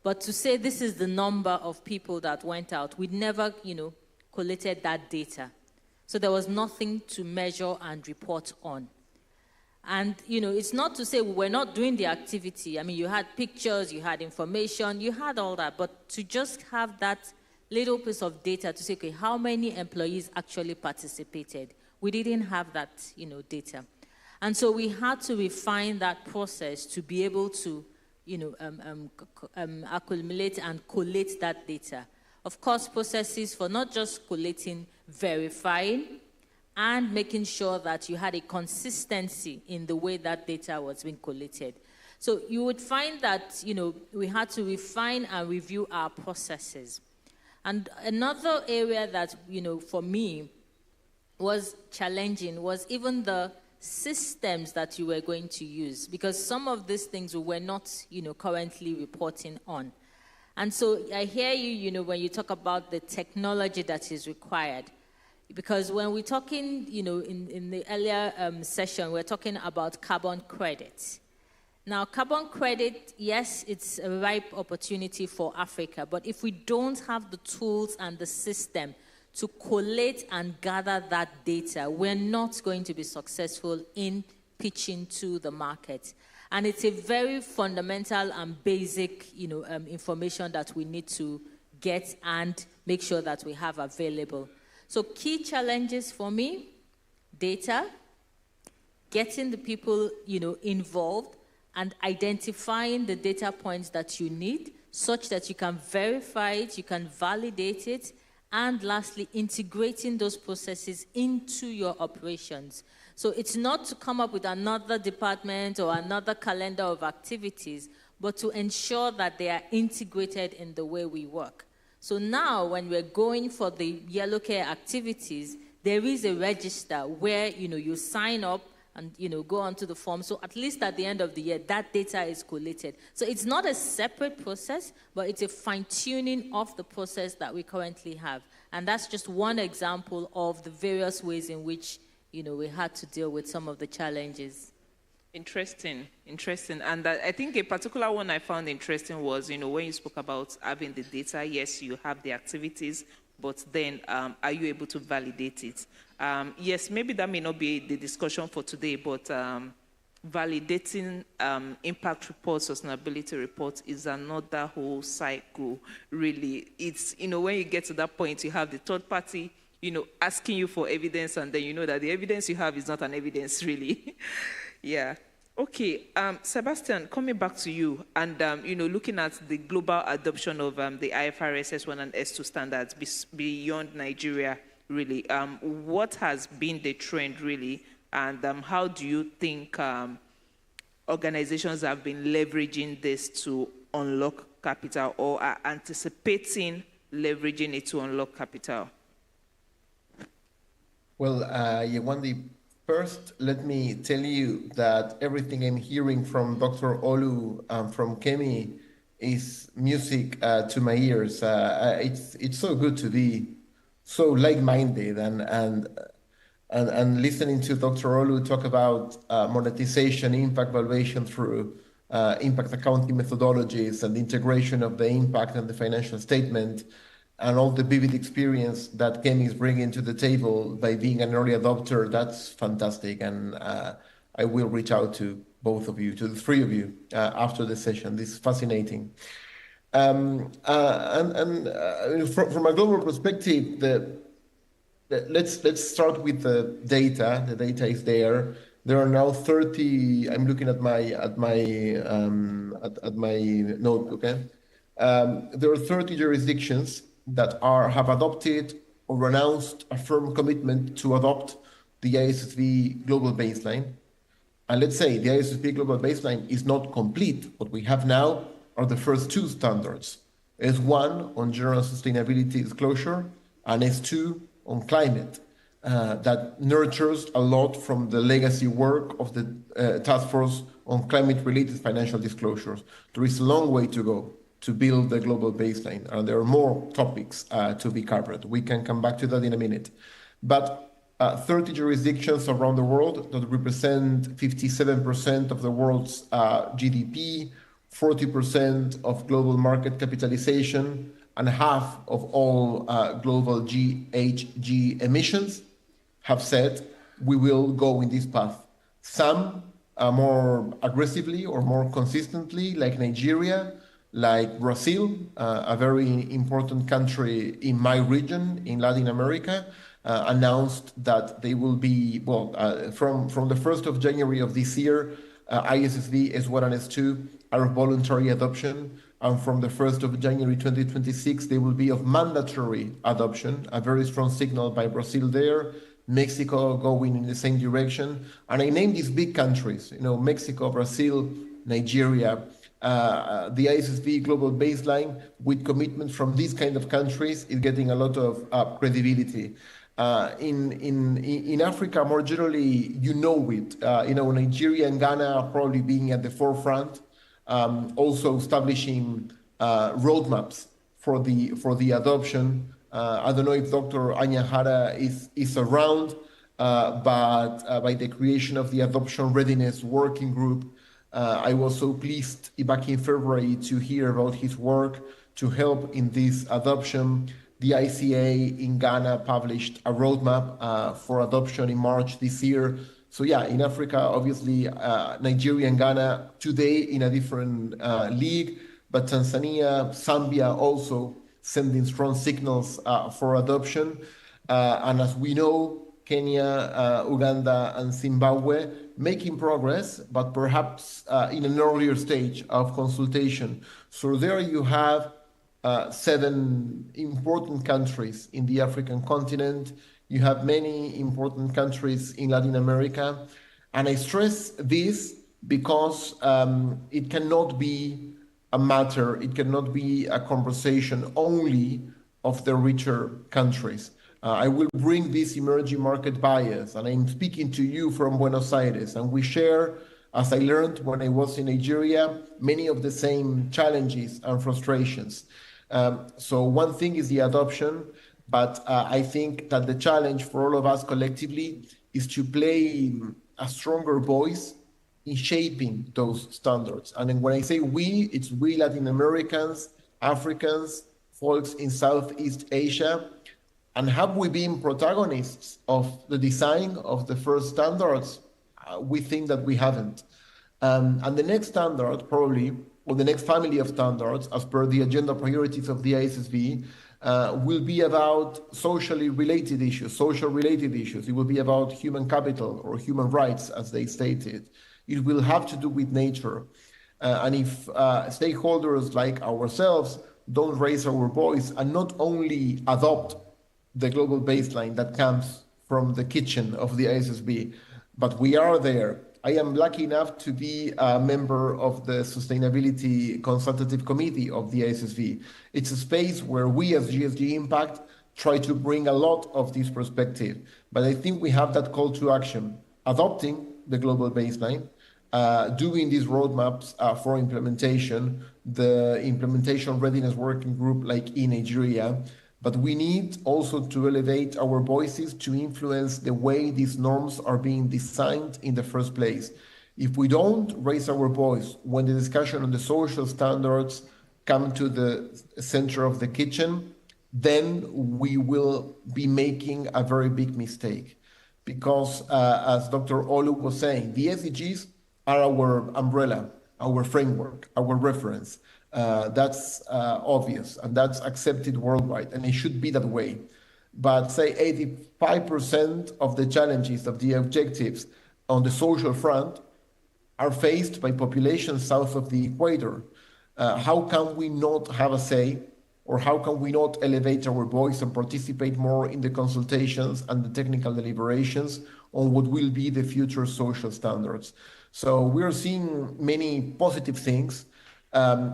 But to say this is the number of people that went out, we never, collated that data. So there was nothing to measure and report on. And, it's not to say we were not doing the activity. I mean, you had pictures, you had information, you had all that. But to just have that little piece of data to say, okay, how many employees actually participated? We didn't have that, data. And so we had to refine that process to be able to accumulate and collate that data. Of course, processes for not just collating, verifying, and making sure that you had a consistency in the way that data was being collated. So you would find that, we had to refine and review our processes. And another area that, for me was challenging was even the systems that you were going to use, because some of these things we were not, currently reporting on. And so I hear you, when you talk about the technology that is required, because when we're talking, in the earlier session, we're talking about carbon credits. Now, carbon credit, yes, it's a ripe opportunity for Africa, but if we don't have the tools and the system to collate and gather that data, we're not going to be successful in pitching to the market. And it's a very fundamental and basic, information that we need to get and make sure that we have available. So key challenges for me, data, getting the people, involved and identifying the data points that you need such that you can verify it, you can validate it, and lastly, integrating those processes into your operations. So it's not to come up with another department or another calendar of activities, but to ensure that they are integrated in the way we work. So now when we're going for the yellow care activities, there is a register where, you sign up and, go onto the form. So at least at the end of the year, that data is collated. So it's not a separate process, but it's a fine-tuning of the process that we currently have. And that's just one example of the various ways in which, we had to deal with some of the challenges. Interesting. And I think a particular one I found interesting was, when you spoke about having the data, yes, you have the activities, but then are you able to validate it? Yes, maybe that may not be the discussion for today, but validating impact reports, sustainability reports is another whole cycle, really. It's, when you get to that point, you have the third party, asking you for evidence, and then you know that the evidence you have is not an evidence, really. Yeah. Okay, Sebastian, coming back to you, and looking at the global adoption of the IFRS S1 and S2 standards beyond Nigeria, really, what has been the trend, really, and how do you think organizations have been leveraging this to unlock capital, or are anticipating leveraging it to unlock capital? Well, Yewande, first, let me tell you that everything I'm hearing from Dr. Olu and from Kemi is music to my ears. It's so good to be so like-minded and listening to Dr. Olu talk about monetization, impact valuation through impact accounting methodologies and the integration of the impact and the financial statement, and all the vivid experience that Kemi is bringing to the table by being an early adopter. That's fantastic. And I will reach out to both of you, to the three of you, after the session. This is fascinating. From a global perspective, let's start with the data. The data is there. There are now 30. I'm looking at my notebook. There are 30 jurisdictions that have adopted or announced a firm commitment to adopt the ISSB global baseline. And let's say the ISSB global baseline is not complete. What we have now are the first two standards. S1 on general sustainability disclosure and S2 on climate. That nurtures a lot from the legacy work of the task force on climate-related financial disclosures. There is a long way to go to build the global baseline, and there are more topics to be covered. We can come back to that in a minute. But 30 jurisdictions around the world that represent 57% of the world's GDP, 40% of global market capitalization, and half of all global GHG emissions have said we will go in this path. Some more aggressively or more consistently, like Nigeria, like Brazil, a very important country in my region, in Latin America, announced that they will be, from the 1st of January of this year, ISSB S1 and S2 are of voluntary adoption. And from the 1st of January 2026, they will be of mandatory adoption, a very strong signal by Brazil there, Mexico going in the same direction. And I named these big countries, Mexico, Brazil, Nigeria. The ISSB global baseline with commitment from these kind of countries is getting a lot of credibility. In Africa, more generally, Nigeria and Ghana are probably being at the forefront, also establishing roadmaps for the adoption. I don't know if Dr. Anyahara is around, but by the creation of the Adoption Readiness Working Group, I was so pleased back in February to hear about his work to help in this adoption. The ICA in Ghana published a roadmap for adoption in March this year. So yeah, in Africa, obviously, Nigeria and Ghana today in a different league, but Tanzania, Zambia also sending strong signals for adoption. And as we know, Kenya, Uganda, and Zimbabwe making progress, but perhaps in an earlier stage of consultation. So there you have 7 important countries in the African continent. You have many important countries in Latin America. And I stress this because it cannot be a matter, it cannot be a conversation only of the richer countries. I will bring this emerging market bias, and I'm speaking to you from Buenos Aires, and we share, as I learned when I was in Nigeria, many of the same challenges and frustrations. So one thing is the adoption, but I think that the challenge for all of us collectively is to play a stronger voice in shaping those standards. And then when I say we, it's we Latin Americans, Africans, folks in Southeast Asia. And have we been protagonists of the design of the first standards? We think that we haven't. And the next standard, probably, or the next family of standards, as per the agenda priorities of the ISSB, will be about socially related issues, social-related issues. It will be about human capital or human rights, as they stated. It will have to do with nature. And if stakeholders like ourselves don't raise our voice and not only adopt the global baseline that comes from the kitchen of the ISSB, but we are there. I am lucky enough to be a member of the Sustainability Consultative Committee of the ISSB. It's a space where we as GSG Impact try to bring a lot of this perspective. But I think we have that call to action, adopting the global baseline, doing these roadmaps for implementation, the implementation readiness working group like in Nigeria. But we need also to elevate our voices to influence the way these norms are being designed in the first place. If we don't raise our voice when the discussion on the social standards come to the center of the kitchen, then we will be making a very big mistake. Because as Dr. Olu was saying, the SDGs are our umbrella, our framework, our reference. That's obvious, and that's accepted worldwide, and it should be that way. But say 85% of the challenges of the objectives on the social front are faced by populations south of the equator. How can we not have a say, or how can we not elevate our voice and participate more in the consultations and the technical deliberations on what will be the future social standards? So we're seeing many positive things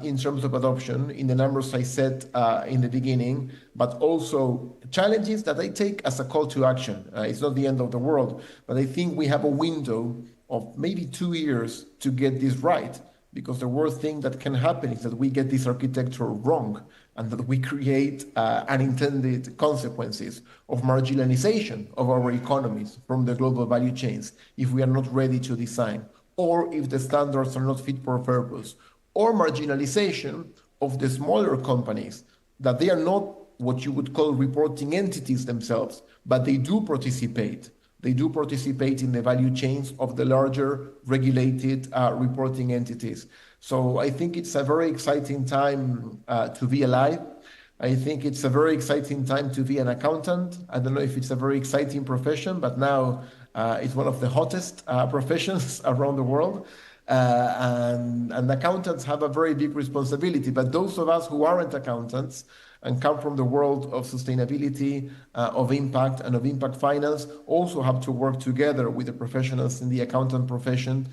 in terms of adoption, in the numbers I said in the beginning, but also challenges that I take as a call to action. It's not the end of the world, but I think we have a window of maybe 2 years to get this right, because the worst thing that can happen is that we get this architecture wrong and that we create unintended consequences of marginalization of our economies from the global value chains if we are not ready to design, or if the standards are not fit for purpose, or marginalization of the smaller companies, that they are not what you would call reporting entities themselves, but they do participate. They do participate in the value chains of the larger regulated reporting entities. So I think it's a very exciting time to be alive. I think it's a very exciting time to be an accountant. I don't know if it's a very exciting profession, but now it's one of the hottest professions around the world. And accountants have a very big responsibility. But those of us who aren't accountants and come from the world of sustainability, of impact, and of impact finance also have to work together with the professionals in the accountant profession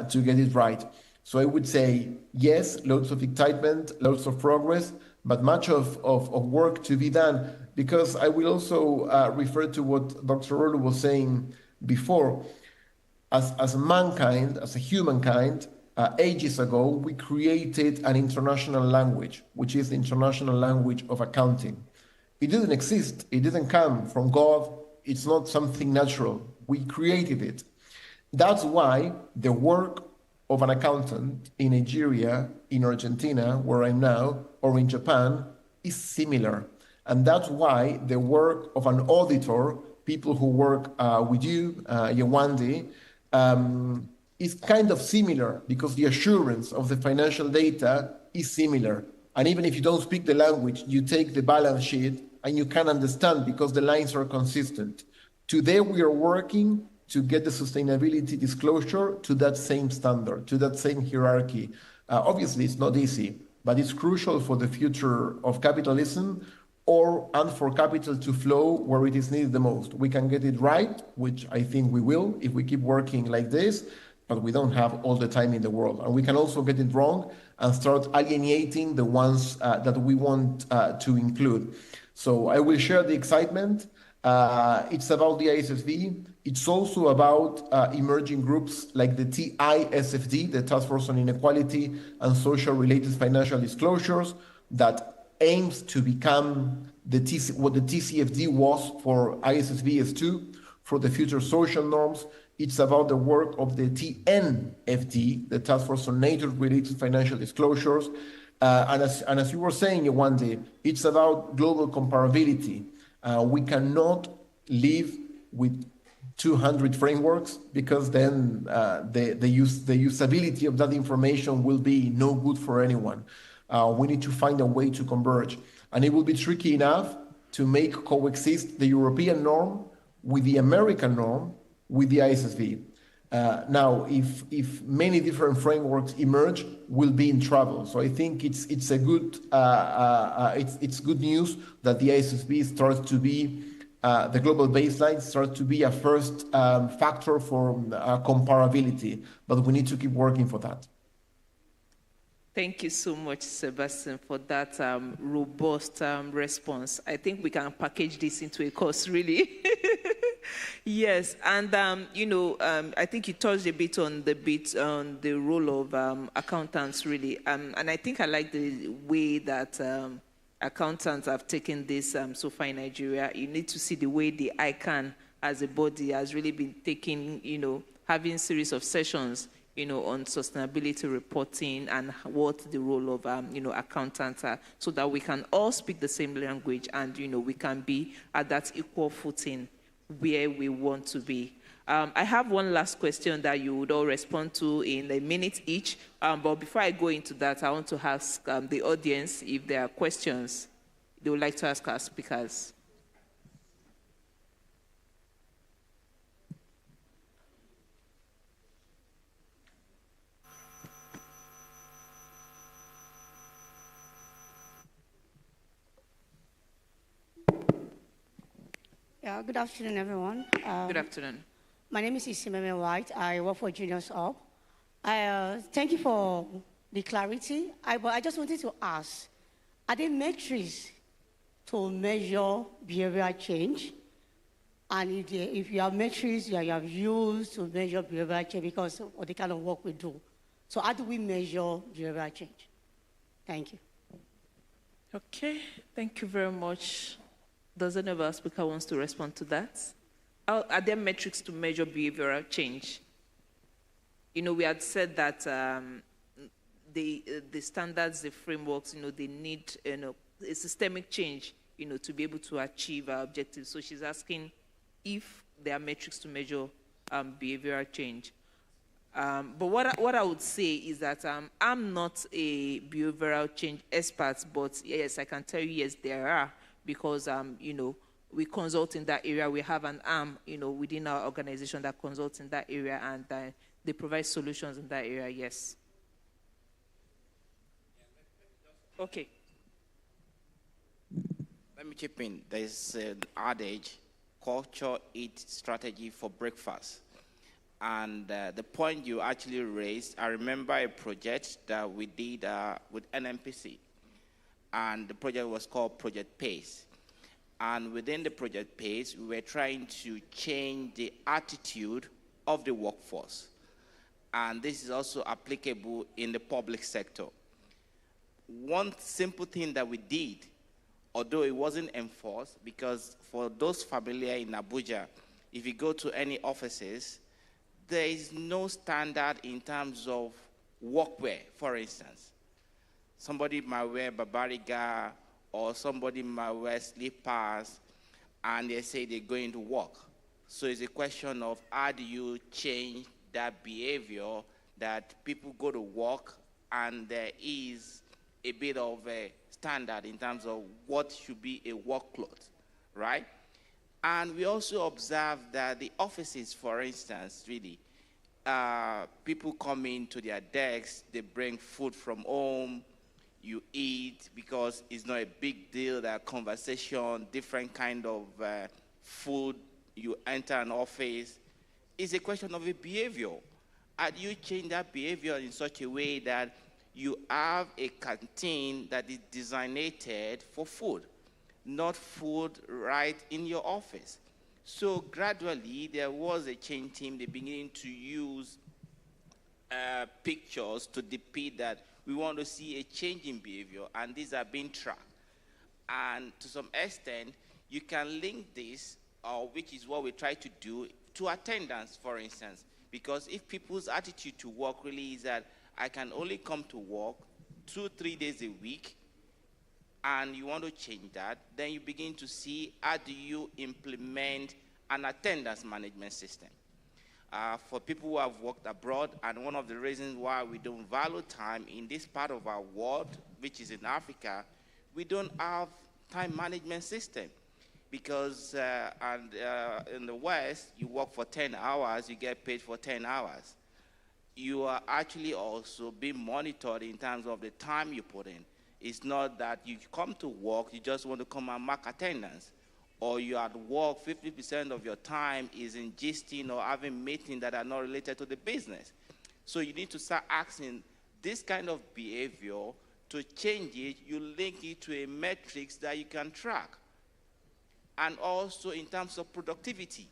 to get it right. So I would say, yes, loads of excitement, loads of progress, but much of work to be done. Because I will also refer to what Dr. Olu was saying before. As mankind, as a humankind, ages ago, we created an international language, which is the international language of accounting. It didn't exist. It didn't come from God. It's not something natural. We created it. That's why the work of an accountant in Nigeria, in Argentina, where I'm now, or in Japan, is similar. And that's why the work of an auditor, people who work with you, Yewande, is kind of similar, because the assurance of the financial data is similar. And even if you don't speak the language, you take the balance sheet and you can understand because the lines are consistent. Today we are working to get the sustainability disclosure to that same standard, to that same hierarchy. Obviously, it's not easy, but it's crucial for the future of capitalism and for capital to flow where it is needed the most. We can get it right, which I think we will if we keep working like this, but we don't have all the time in the world. And we can also get it wrong and start alienating the ones that we want to include. So I will share the excitement. It's about the ISSB. It's also about emerging groups like the TISFD, the Task Force on Inequality and Social Related Financial Disclosures, that aims to become what the TCFD was for ISSB S2, for the future social norms. It's about the work of the TNFD, the Task Force on Nature-Related Financial Disclosures. And as you were saying, Yewande, it's about global comparability. We cannot live with 200 frameworks because then the usability of that information will be no good for anyone. We need to find a way to converge. And it will be tricky enough to make coexist the European norm with the American norm with the ISSB. Now, if many different frameworks emerge, we'll be in trouble. So I think it's good news that the ISSB starts to be the global baseline, starts to be a first factor for comparability. But we need to keep working for that. Thank you so much, Sebastian, for that robust response. I think we can package this into a course, really. Yes, and I think you touched a bit on the role of accountants, really, and I think I like the way that accountants have taken this so far in Nigeria. You need to see the way the ICANN as a body has really been taking, having series of sessions, on sustainability reporting and what the role of, accountants are, so that we can all speak the same language and, we can be at that equal footing where we want to be. I have one last question that you would all respond to in a minute each. But before I go into that, I want to ask the audience if there are questions they would like to ask our speakers. Yeah, good afternoon, everyone. Good afternoon. My name is Isimeme White. I work for Juniors Hub. Thank you for the clarity. But I just wanted to ask, are there metrics to measure behavioral change? And if you have metrics you have used to measure behavioral change because of the kind of work we do. So how do we measure behavioral change? Thank you. Okay, thank you very much. Does any of our speaker wants to respond to that? Are there metrics to measure behavioral change? We had said that the standards, the frameworks, they need a systemic change, to be able to achieve our objectives. So she's asking if there are metrics to measure behavioral change. But what I would say is that I'm not a behavioral change expert, but yes, I can tell you, yes, there are. Because, we consult in that area. We have an arm, within our organization that consults in that area, and they provide solutions in that area, yes. Okay. Let me chip in. There's an adage, culture eats strategy for breakfast. And the point you actually raised, I remember a project that we did with NMPC. And the project was called Project PACE. And within the Project PACE, we were trying to change the attitude of the workforce. And this is also applicable in the public sector. One simple thing that we did, although it wasn't enforced, because for those familiar in Abuja, if you go to any offices, there is no standard in terms of workwear, for instance. Somebody might wear Barbariga, or somebody might wear slippers, and they say they're going to work. So it's a question of how do you change that behavior that people go to work and there is a bit of a standard in terms of what should be a work clothes, right? And we also observe that the offices, for instance, really, people come into their desks, they bring food from home, you eat because it's not a big deal, that conversation, different kind of food, you enter an office. It's a question of a behavior. How do you change that behavior in such a way that you have a canteen that is designated for food, not food right in your office? So gradually, there was a change team, they beginning to use pictures to depict that we want to see a change in behavior, and these are being tracked. And to some extent, you can link this, which is what we try to do, to attendance, for instance. Because if people's attitude to work really is that I can only come to work 2-3 days a week, and you want to change that, then you begin to see how do you implement an attendance management system. For people who have worked abroad, and one of the reasons why we don't value time in this part of our world, which is in Africa, we don't have time management system. Because in the West, you work for 10 hours, you get paid for 10 hours. You are actually also being monitored in terms of the time you put in. It's not that you come to work, you just want to come and mark attendance. Or you're at work, 50% of your time is in gisting or having meetings that are not related to the business. So you need to start asking this kind of behavior. To change it, you link it to a metrics that you can track. And also in terms of productivity,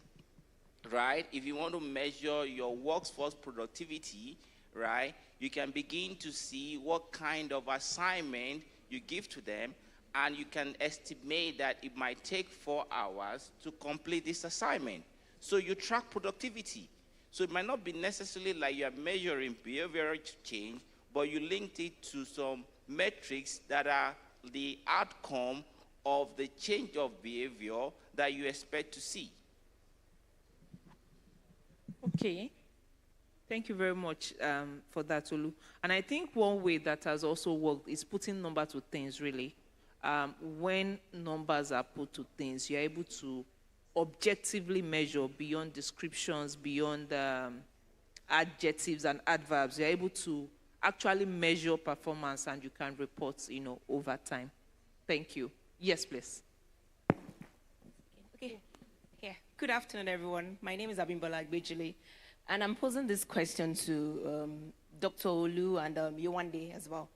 right? If you want to measure your workforce productivity, right, you can begin to see what kind of assignment you give to them, and you can estimate that it might take 4 hours to complete this assignment. So you track productivity. So it might not be necessarily like you're measuring behavioral change, but you linked it to some metrics that are the outcome of the change of behavior that you expect to see. Okay. Thank you very much for that, Olu. And I think one way that has also worked is putting number to things, really. When numbers are put to things, you're able to objectively measure beyond descriptions, beyond adjectives and adverbs. You're able to actually measure performance, and you can report, over time. Thank you. Yes, please. Okay. Yeah. Good afternoon, everyone. My name is Abimbola Agbejile, and I'm posing this question to Dr. Olu and Yewande as well.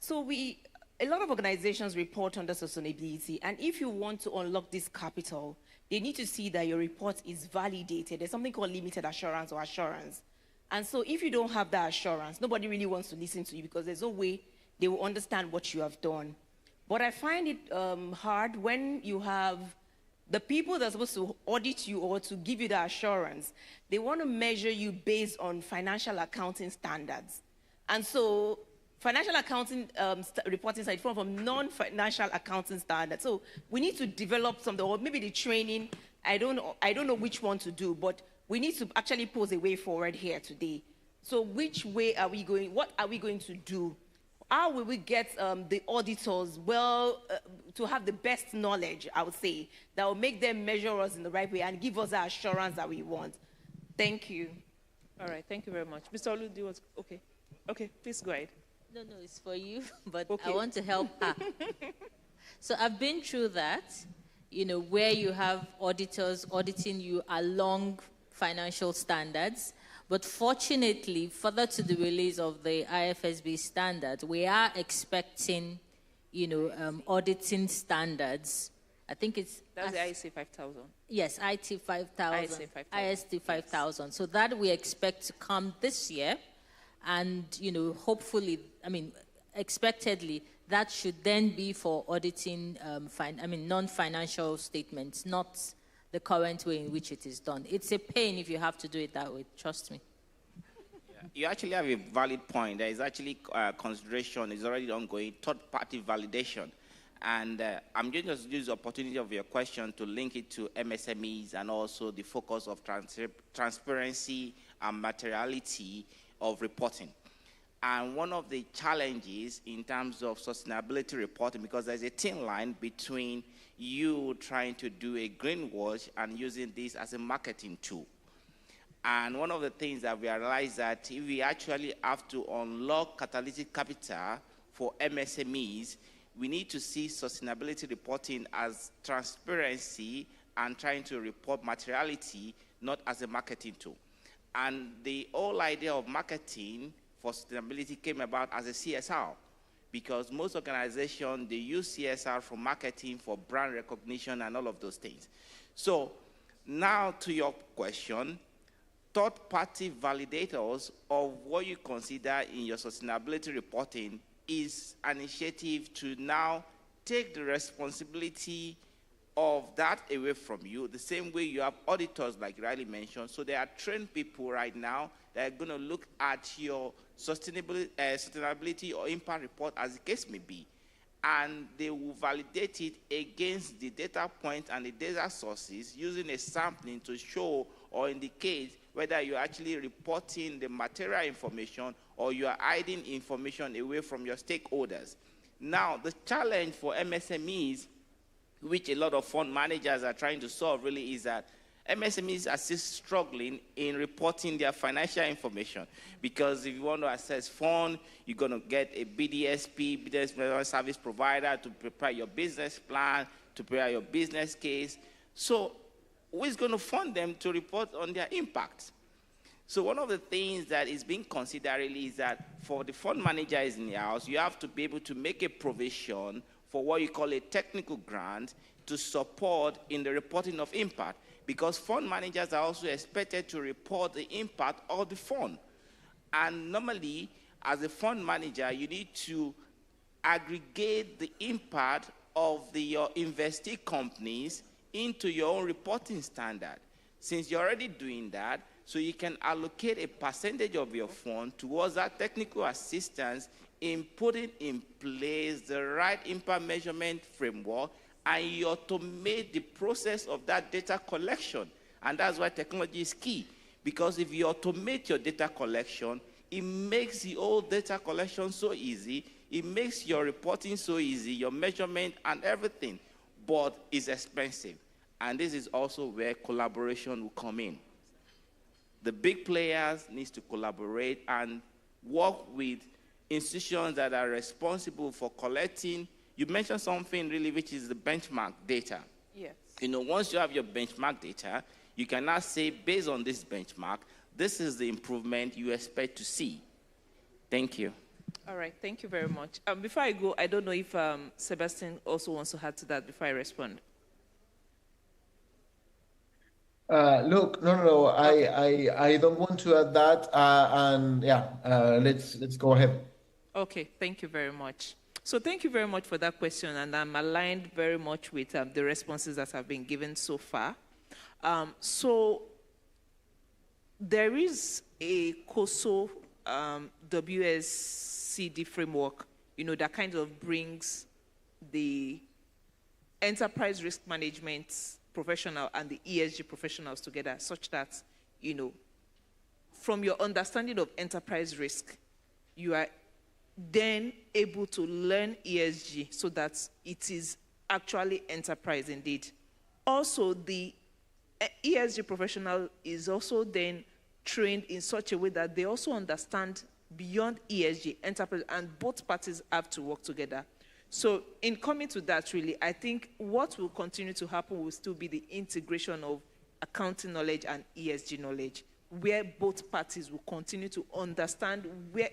So a lot of organizations report under sustainability, and if you want to unlock this capital, they need to see that your report is validated. There's something called limited assurance or assurance. And so if you don't have that assurance, nobody really wants to listen to you because there's no way they will understand what you have done. But I find it hard when you have the people that are supposed to audit you or to give you the assurance, they want to measure you based on financial accounting standards. And so financial accounting reporting is different from non-financial accounting standards. So we need to develop something, or maybe the training, I don't know which one to do, but we need to actually pose a way forward here today. So which way are we going? What are we going to do? How will we get the auditors to have the best knowledge, I would say, that will make them measure us in the right way and give us the assurance that we want? Thank you. All right, thank you very much. Mr. Olu, do you want to, okay, please go ahead. No, it's for you, but okay. I want to help her. So I've been through that, where you have auditors auditing you along financial standards. But fortunately, further to the release of the IFSB standards, we are expecting, auditing standards. I think it's... That's the IC 5000. Yes, IT 5000. IST 5000. So that we expect to come this year. And, hopefully, expectedly, that should then be for auditing, non-financial statements, not the current way in which it is done. It's a pain if you have to do it that way, trust me. Yeah. You actually have a valid point. There is actually consideration, is already ongoing, third-party validation. And I'm going to just use the opportunity of your question to link it to MSMEs and also the focus of transparency and materiality of reporting. And one of the challenges in terms of sustainability reporting, because there's a thin line between you trying to do a greenwash and using this as a marketing tool. And one of the things that we realized that if we actually have to unlock catalytic capital for MSMEs, we need to see sustainability reporting as transparency and trying to report materiality, not as a marketing tool. And the whole idea of marketing for sustainability came about as a CSR, because most organizations, they use CSR for marketing, for brand recognition, and all of those things. So now to your question, third-party validators of what you consider in your sustainability reporting is an initiative to now take the responsibility of that away from you, the same way you have auditors, like Riley mentioned. So there are trained people right now that are going to look at your sustainability or impact report, as the case may be, and they will validate it against the data points and the data sources using a sampling to show or indicate whether you're actually reporting the material information or you are hiding information away from your stakeholders. Now, the challenge for MSMEs, which a lot of fund managers are trying to solve, really is that MSMEs are still struggling in reporting their financial information, because if you want to access fund, you're going to get a BDSP, business management service provider, to prepare your business plan, to prepare your business case. So who is going to fund them to report on their impact? So one of the things that is being considered really is that for the fund managers in the house, you have to be able to make a provision for what you call a technical grant to support in the reporting of impact, because fund managers are also expected to report the impact of the fund. And normally, as a fund manager, you need to aggregate the impact of your investee companies into your own reporting standard. Since you're already doing that, so you can allocate a percentage of your fund towards that technical assistance in putting in place the right impact measurement framework, and you automate the process of that data collection. And that's why technology is key, because if you automate your data collection, it makes the whole data collection so easy, it makes your reporting so easy, your measurement and everything, but it's expensive. And this is also where collaboration will come in. The big players need to collaborate and work with institutions that are responsible for collecting. You mentioned something really, which is the benchmark data. Yes. You know, once you have your benchmark data, you can now say, based on this benchmark, this is the improvement you expect to see. Thank you. All right, thank you very much. Before I go, I don't know if Sebastian also wants to add to that before I respond. Look, no. I don't want to add that, and yeah, let's go ahead. Okay, thank you very much. So thank you very much for that question, and I'm aligned very much with the responses that have been given so far. So there is a COSO WSCD framework, you know, that kind of brings the enterprise risk management professional and the ESG professionals together, such that, you know, from your understanding of enterprise risk, you are then able to learn ESG so that it is actually enterprise indeed. Also, the ESG professional is also then trained in such a way that they also understand beyond ESG, enterprise, and both parties have to work together. So in coming to that, really, I think what will continue to happen will still be the integration of accounting knowledge and ESG knowledge, where both parties will continue to understand where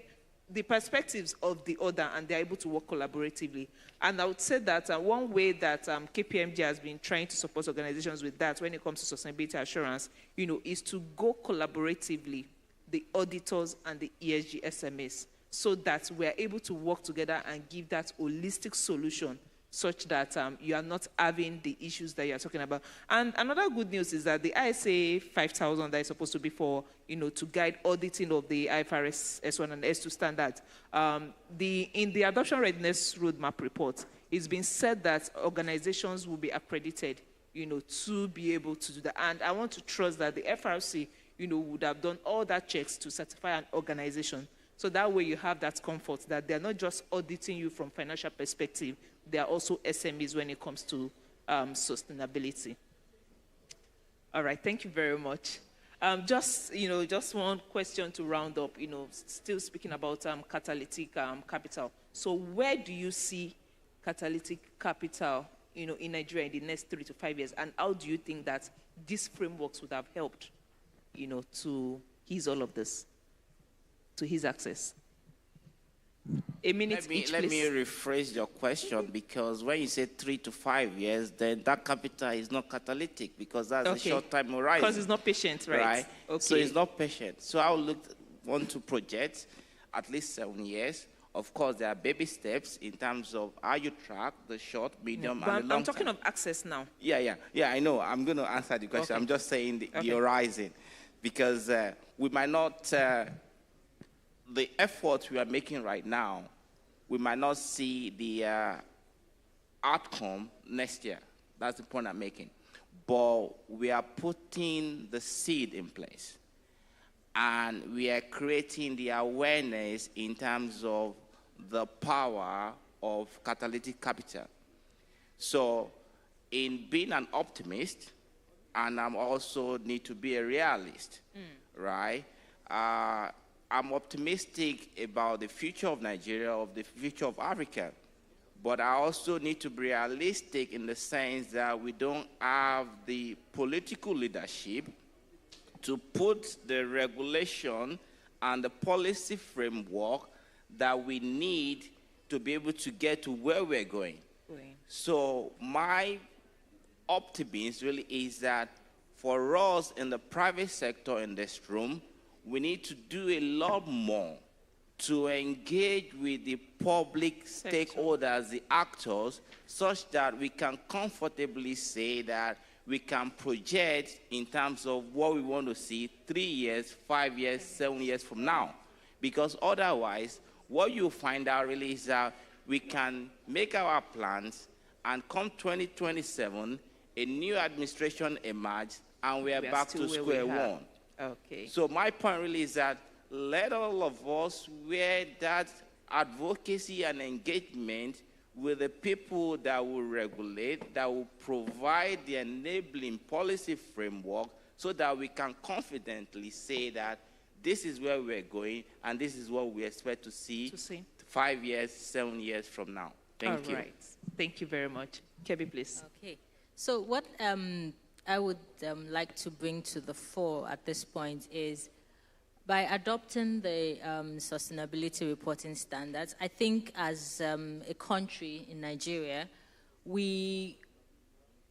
the perspectives of the other, and they're able to work collaboratively. And I would say that one way that KPMG has been trying to support organizations with that when it comes to sustainability assurance, you know, is to go collaboratively, the auditors and the ESG SMEs, so that we're able to work together and give that holistic solution such that you are not having the issues that you're talking about. And another good news is that the ISA 5000 that is supposed to be for, you know, to guide auditing of the IFRS S1 and S2 standards, in the adoption readiness roadmap report, it's been said that organizations will be accredited, you know, to be able to do that. And I want to trust that the FRC, you know, would have done all that checks to certify an organization So that way you have that comfort that they're not just auditing you from financial perspective, they are also SMEs when it comes to sustainability. All right, thank you very much. Just one question to round up, still speaking about catalytic capital. So where do you see catalytic capital, in Nigeria in the next 3 to 5 years? And how do you think that these frameworks would have helped, to ease all of this, to his access? A minute each, Let me please. rephrase your question, because when you say 3 to 5 years, then that capital is not catalytic, because that's a short time horizon. Because it's not patient, right? Okay. So it's not patient. So I would want to project at least 7 years. Of course, there are baby steps in terms of how you track the short, medium, and the long I'm talking of access now. Yeah, I know. I'm going to answer the question. Okay. I'm just saying the horizon, because we might not, the effort we are making right now, we might not see the outcome next year. That's the point I'm making. But we are putting the seed in place, and we are creating the awareness in terms of the power of catalytic capital. So in being an optimist, and I'm also need to be a realist, right? I'm optimistic about the future of Nigeria, of the future of Africa, but I also need to be realistic in the sense that we don't have the political leadership to put the regulation and the policy framework that we need to be able to get to where we're going. So my optimism really is that for us in the private sector in this room, we need to do a lot more to engage with the public stakeholders, the actors, such that we can comfortably say that we can project in terms of what we want to see 3 years, 5 years, 7 years from now. Because otherwise, what you find out really is that we can make our plans, and come 2027, a new administration emerges, and we are back to square one. Okay. So my point really is that let all of us wear that advocacy and engagement with the people that will regulate, that will provide the enabling policy framework, so that we can confidently say that this is where we're going, and this is what we expect to see 5 years, 7 years from now. Thank you. All right. Thank you very much. Kebi, please. Okay. So what I would like to bring to the fore at this point is, by adopting the sustainability reporting standards, I think as a country in Nigeria, we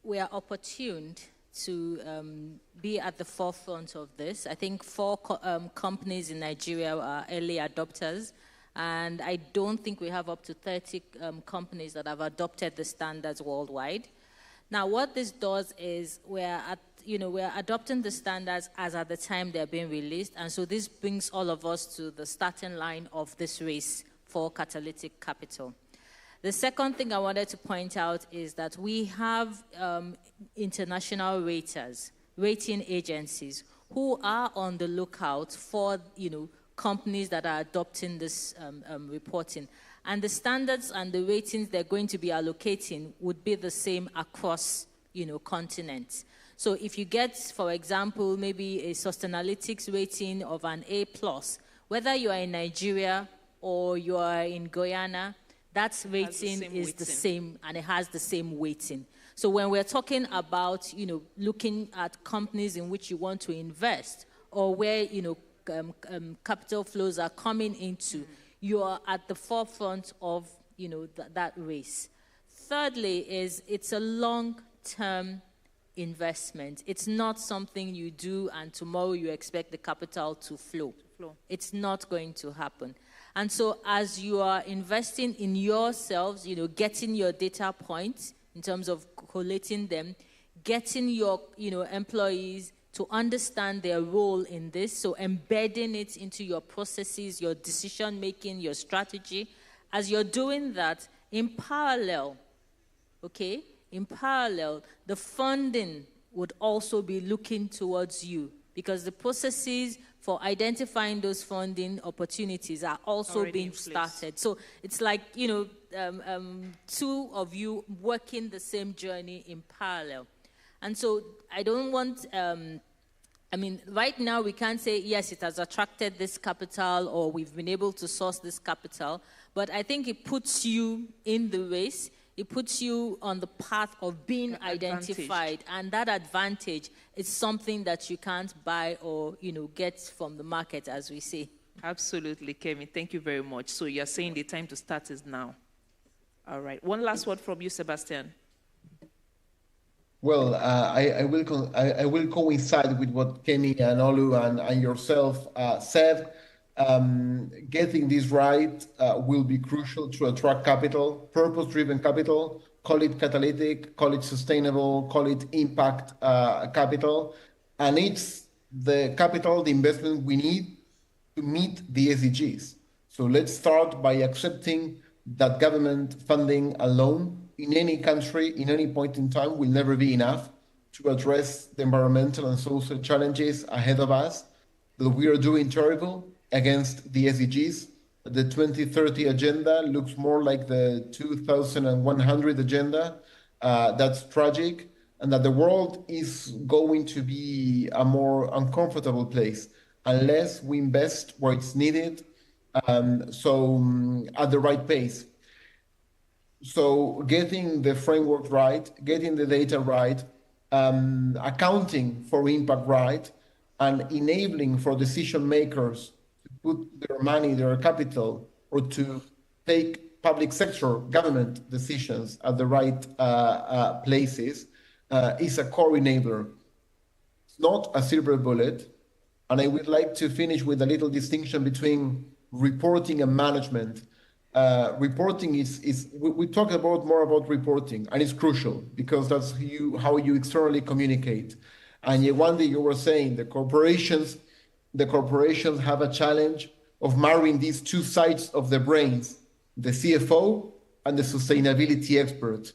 are opportuned to be at the forefront of this. I think 4 companies in Nigeria are early adopters, and I don't think we have up to 30 companies that have adopted the standards worldwide. Now, what this does is we're adopting the standards as at the time they're being released, and so this brings all of us to the starting line of this race for catalytic capital. The second thing I wanted to point out is that we have international rating agencies who are on the lookout for, companies that are adopting this reporting. And the standards and the ratings they're going to be allocating would be the same across, continents. So if you get, for example, maybe a Sustainalytics rating of an A+, whether you are in Nigeria or you are in Guyana, that rating is the same, and it has the same weighting. So when we're talking about, looking at companies in which you want to invest, or where, capital flows are coming into, you are at the forefront of, that race. Thirdly is it's a long-term investment. It's not something you do and tomorrow you expect the capital to flow. It's not going to happen. And so as you are investing in yourselves, getting your data points in terms of collating them, getting your, employees to understand their role in this, so embedding it into your processes, your decision-making, your strategy. As you're doing that, in parallel, the funding would also be looking towards you, because the processes for identifying those funding opportunities are also Already being in place. started. So it's like, two of you working the same journey in parallel. And so I don't want, right now we can't say, yes, it has attracted this capital or we've been able to source this capital, but I think it puts you in the race. It puts you on the path of being identified, and that advantage is something that you can't buy or, get from the market, as we say. Absolutely, Kemi. Thank you very much. So you're saying the time to start is now. All right. One last word from you, Sebastian. Well, I will coincide with what Kemi and Olu and yourself said. Getting this right will be crucial to attract capital, purpose-driven capital, call it catalytic, call it sustainable, call it impact capital. And it's the capital, the investment we need to meet the SDGs. So let's start by accepting that government funding alone in any country, in any point in time, will never be enough to address the environmental and social challenges ahead of us, that we are doing terrible against the SDGs. The 2030 agenda looks more like the 2100 agenda. That's tragic, and that the world is going to be a more uncomfortable place unless we invest where it's needed, at the right pace. So getting the framework right, getting the data right, accounting for impact right, and enabling for decision makers to put their money, their capital, or to take public sector government decisions at the right places is a core enabler. It's not a silver bullet. And I would like to finish with a little distinction between reporting and management. Reporting we talk more about reporting, and it's crucial because that's how you externally communicate. And one day you were saying the corporations have a challenge of marrying these two sides of the brains, the CFO and the sustainability expert.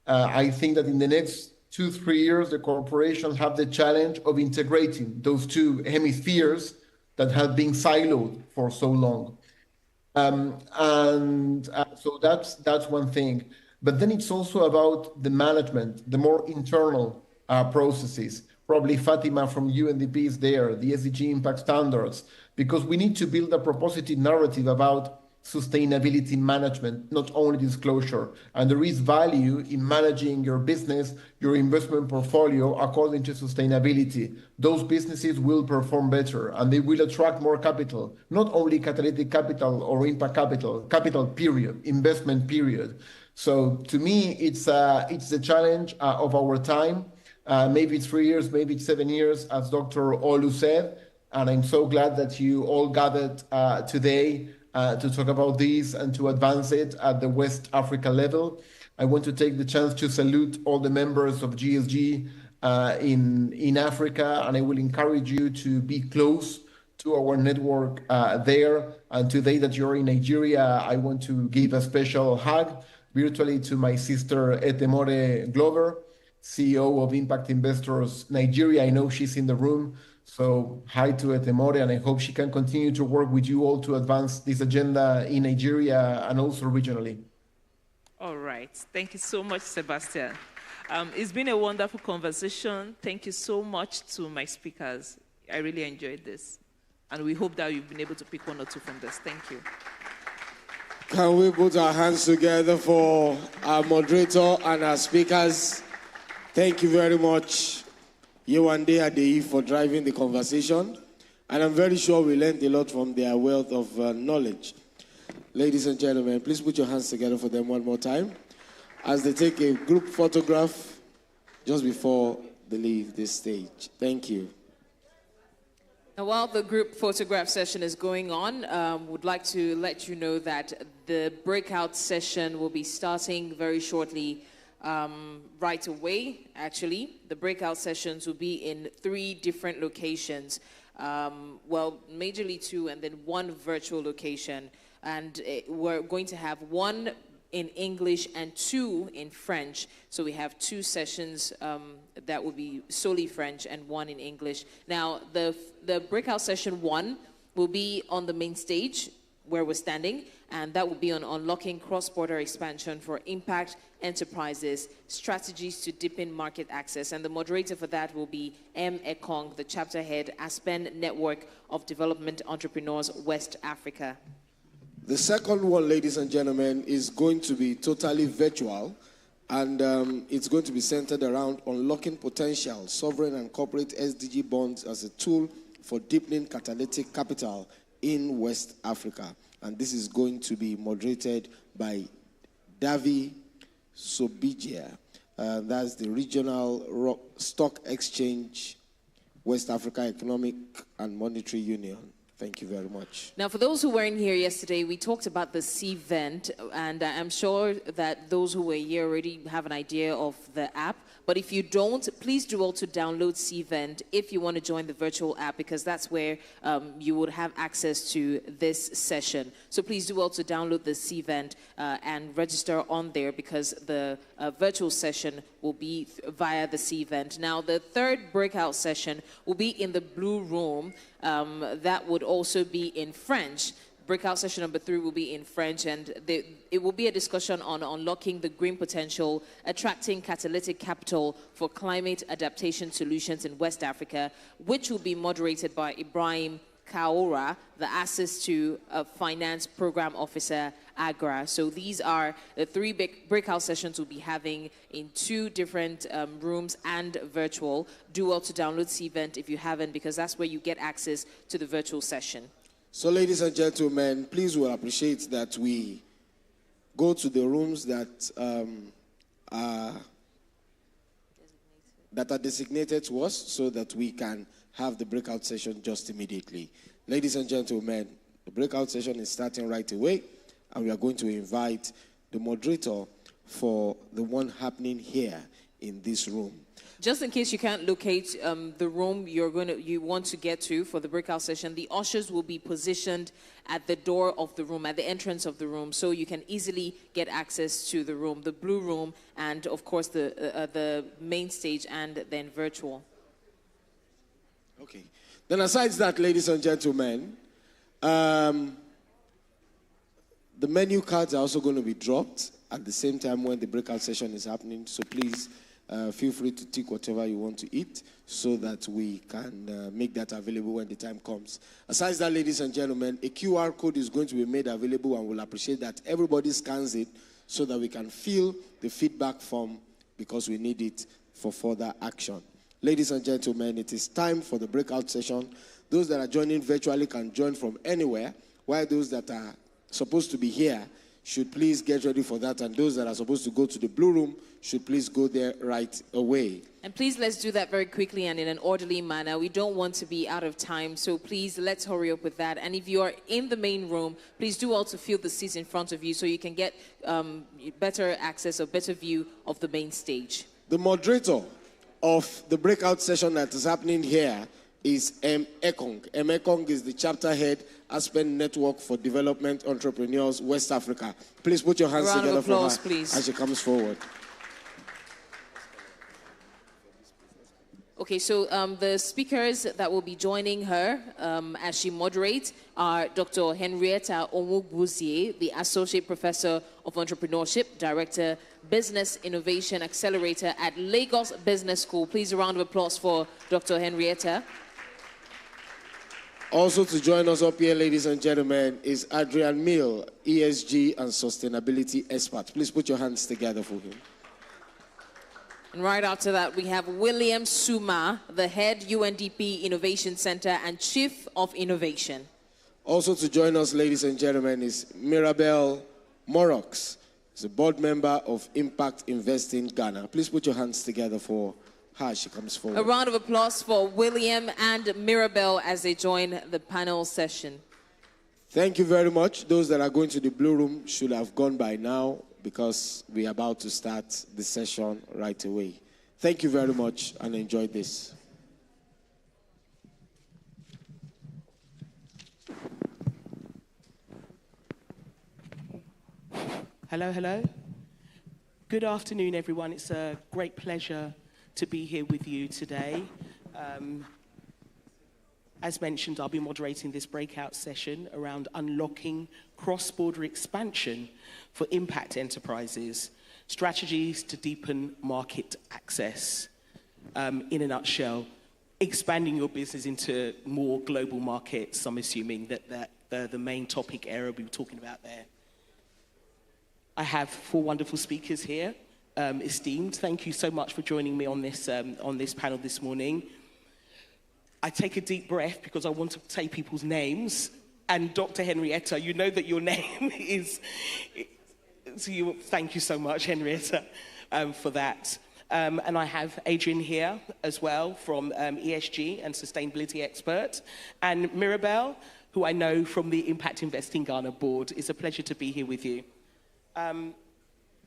I think that in the next 2-3 years, the corporations have the challenge of integrating those two hemispheres that have been siloed for so long. So that's one thing. But then it's also about the management, the more internal processes. Probably Fatima from UNDP is there, the SDG impact standards, because we need to build a propositive narrative about sustainability management, not only disclosure. And there is value in managing your business, your investment portfolio according to sustainability. Those businesses will perform better and they will attract more capital, not only catalytic capital or impact capital period, investment period. So to me, it's the challenge of our time. Maybe it's 3 years, maybe it's 7 years, as Dr. Olu said. And I'm so glad that you all gathered today to talk about this and to advance it at the West Africa level. I want to take the chance to salute all the members of GSG in Africa, and I will encourage you to be close to our network there. And today that you're in Nigeria, I want to give a special hug virtually to my sister Etemore Glover, CEO of Impact Investors Nigeria. I know she's in the room. So hi to Etemore, and I hope she can continue to work with you all to advance this agenda in Nigeria and also regionally. All right. Thank you so much, Sebastian. It's been a wonderful conversation. Thank you so much to my speakers. I really enjoyed this. And we hope that you've been able to pick one or two from this. Thank you. Can we put our hands together for our moderator and our speakers? Thank you very much, Yewande Adeyi, for driving the conversation. And I'm very sure we learned a lot from their wealth of knowledge. Ladies and gentlemen, please put your hands together for them one more time as they take a group photograph just before they leave this stage. Thank you. Now, while the group photograph session is going on, would like to let you know that the breakout session will be starting very shortly, right away, actually. The breakout sessions will be in 3 different locations. Majorly 2 and then 1 virtual location. And we're going to have 1 in English and 2 in French. So we have 2 sessions that will be solely French and 1 in English. Now, the breakout session 1 will be on the main stage where we're standing, and that will be on unlocking cross-border expansion for impact enterprises, strategies to deepen market access. And the moderator for that will be M. Ekong, the chapter head, Aspen Network of Development Entrepreneurs, West Africa. The second one, ladies and gentlemen, is going to be totally virtual, and it's going to be centered around unlocking potential sovereign and corporate SDG bonds as a tool for deepening catalytic capital in West Africa. And this is going to be moderated by Davi Sobijia. That's the Regional Stock Exchange, West Africa Economic and Monetary Union. Thank you very much. Now, for those who weren't here yesterday, we talked about the C-Vent, and I'm sure that those who were here already have an idea of the app. But if you don't, please do also download C-Vent if you want to join the virtual app, because that's where you would have access to this session. So please do also download the C-Vent and register on there, because the virtual session will be via the C-Vent. Now, the third breakout session will be in the Blue Room. That would also be in French. Breakout session number 3 will be in French, and it will be a discussion on unlocking the green potential, attracting catalytic capital for climate adaptation solutions in West Africa, which will be moderated by Ibrahim Kaora, the Access to Finance Program Officer, AGRA. So these are the 3 big breakout sessions we'll be having in 2 different rooms and virtual. Do well to download C-Vent if you haven't, because that's where you get access to the virtual session. So, ladies and gentlemen, please will appreciate that we go to the rooms that are designated to us, so that we can have the breakout session just immediately. Ladies and gentlemen, the breakout session is starting right away, and we are going to invite the moderator for the one happening here in this room. Just in case you can't locate the room you want to get to for the breakout session, the ushers will be positioned at the door of the room, at the entrance of the room, so you can easily get access to the room, the Blue Room, and of course the main stage, and then virtual. Okay. Then aside that, ladies and gentlemen, the menu cards are also going to be dropped at the same time when the breakout session is happening. So please feel free to take whatever you want to eat, so that we can make that available when the time comes. Aside that, ladies and gentlemen, a QR code is going to be made available, and we'll appreciate that everybody scans it so that we can fill the feedback form, because we need it for further action. Ladies and gentlemen, it is time for the breakout session. Those that are joining virtually can join from anywhere, while those that are supposed to be here should please get ready for that, and those that are supposed to go to the Blue Room should please go there right away. And please, let's do that very quickly and in an orderly manner. We don't want to be out of time, so please, let's hurry up with that. And if you are in the main room, please do also fill the seats in front of you, so you can get better access or better view of the main stage. The moderator of the breakout session that is happening here is M. Ekong. M. Ekong is the chapter head, Aspen Network for Development Entrepreneurs, West Africa. Please put your hands together for her please, as she comes forward. Okay, so the speakers that will be joining her as she moderates are Dr. Henrietta Onwugbuzie, the Associate Professor of Entrepreneurship, Director, Business Innovation Accelerator at Lagos Business School. Please, a round of applause for Dr. Henrietta. Also to join us up here, ladies and gentlemen, is Adrian Mill, ESG and Sustainability Expert. Please put your hands together for him. And right after that, we have William Suma, the head UNDP Innovation Center and Chief of Innovation. Also to join us, ladies and gentlemen, is Mirabel Morox, is a board member of Impact Investing Ghana. Please put your hands together for her. She comes forward. A round of applause for William and Mirabel as they join the panel session. Thank you very much. Those that are going to the Blue Room should have gone by now, because we are about to start the session right away. Thank you very much, and enjoy this. Hello, hello. Good afternoon, everyone. It's a great pleasure to be here with you today. As mentioned, I'll be moderating this breakout session around unlocking cross-border expansion for impact enterprises, strategies to deepen market access. In a nutshell, expanding your business into more global markets, I'm assuming that the main topic area we'll be talking about there. I have 4 wonderful speakers here, esteemed. Thank you so much for joining me on this panel this morning. I take a deep breath because I want to say people's names. And Dr. Henrietta, you know that your name is... thank you so much, Henrietta, for that. And I have Adrian here as well from ESG and Sustainability Expert. And Mirabelle, who I know from the Impact Investing Ghana board. It's a pleasure to be here with you.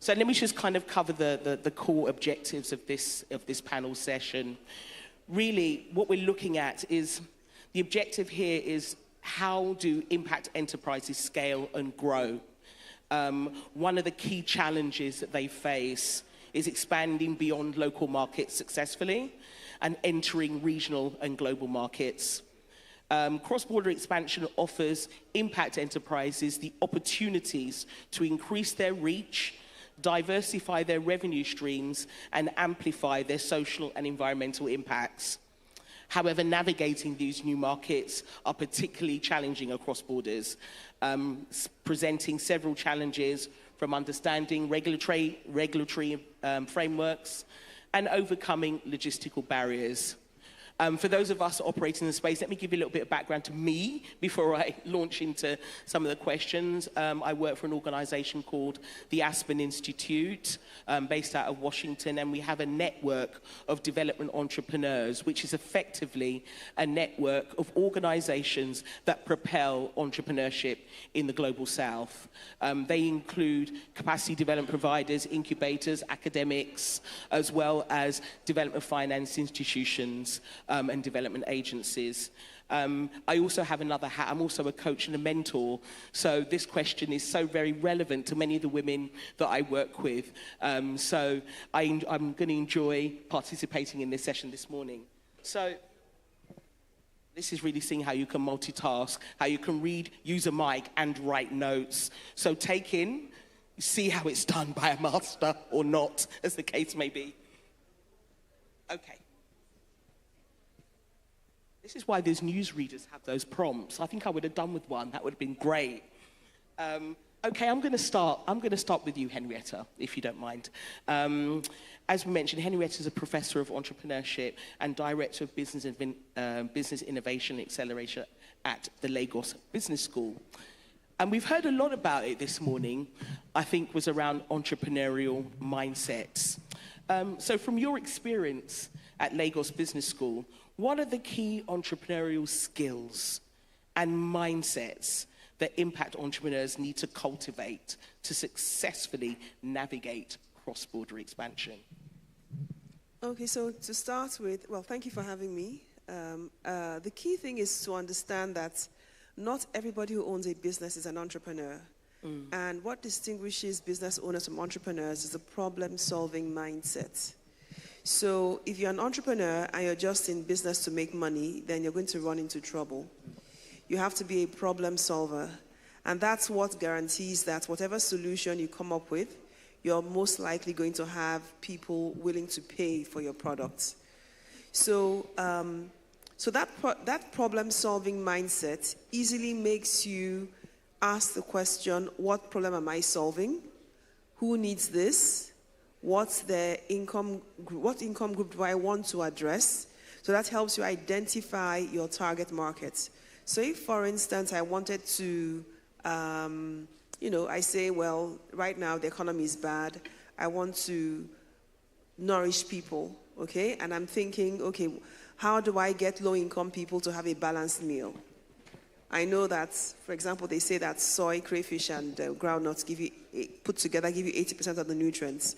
So let me just kind of cover the core objectives of this panel session. Really, what we're looking at is, the objective here is how do impact enterprises scale and grow? One of the key challenges that they face is expanding beyond local markets successfully and entering regional and global markets. Cross-border expansion offers impact enterprises the opportunities to increase their reach, diversify their revenue streams, and amplify their social and environmental impacts. However, navigating these new markets are particularly challenging across borders, presenting several challenges from understanding regulatory frameworks and overcoming logistical barriers. For those of us operating in the space, let me give you a little bit of background to me before I launch into some of the questions. I work for an organization called the Aspen Institute, based out of Washington, and we have a network of development entrepreneurs, which is effectively a network of organizations that propel entrepreneurship in the global south. They include capacity development providers, incubators, academics, as well as development finance institutions, and development agencies. I also have another hat. I'm also a coach and a mentor. So this question is so very relevant to many of the women that I work with. So I'm going to enjoy participating in this session this morning. So this is really seeing how you can multitask, how you can read, use a mic, and write notes. So take in, see how it's done by a master or not, as the case may be. Okay. This is why those newsreaders have those prompts. I think I would have done with one. That would have been great. Okay, I'm going to start with you, Henrietta, if you don't mind. As we mentioned, Henrietta is a professor of entrepreneurship and director of business innovation acceleration at the Lagos Business School. And we've heard a lot about it this morning, I think was around entrepreneurial mindsets. So from your experience at Lagos Business School, what are the key entrepreneurial skills and mindsets that impact entrepreneurs need to cultivate to successfully navigate cross-border expansion? Okay, so to start with, well, thank you for having me. The key thing is to understand that not everybody who owns a business is an entrepreneur. And what distinguishes business owners from entrepreneurs is a problem-solving mindset. So if you're an entrepreneur and you're just in business to make money, then you're going to run into trouble. You have to be a problem solver. And that's what guarantees that whatever solution you come up with, you're most likely going to have people willing to pay for your products. So, that problem-solving mindset easily makes you ask the question, what problem am I solving? Who needs this? What income group do I want to address? So that helps you identify your target markets. So if, for instance, I wanted to, I say, well, right now the economy is bad. I want to nourish people, okay? And I'm thinking, okay, how do I get low-income people to have a balanced meal? I know that, for example, they say that soy, crayfish, and groundnuts put together give you 80% of the nutrients.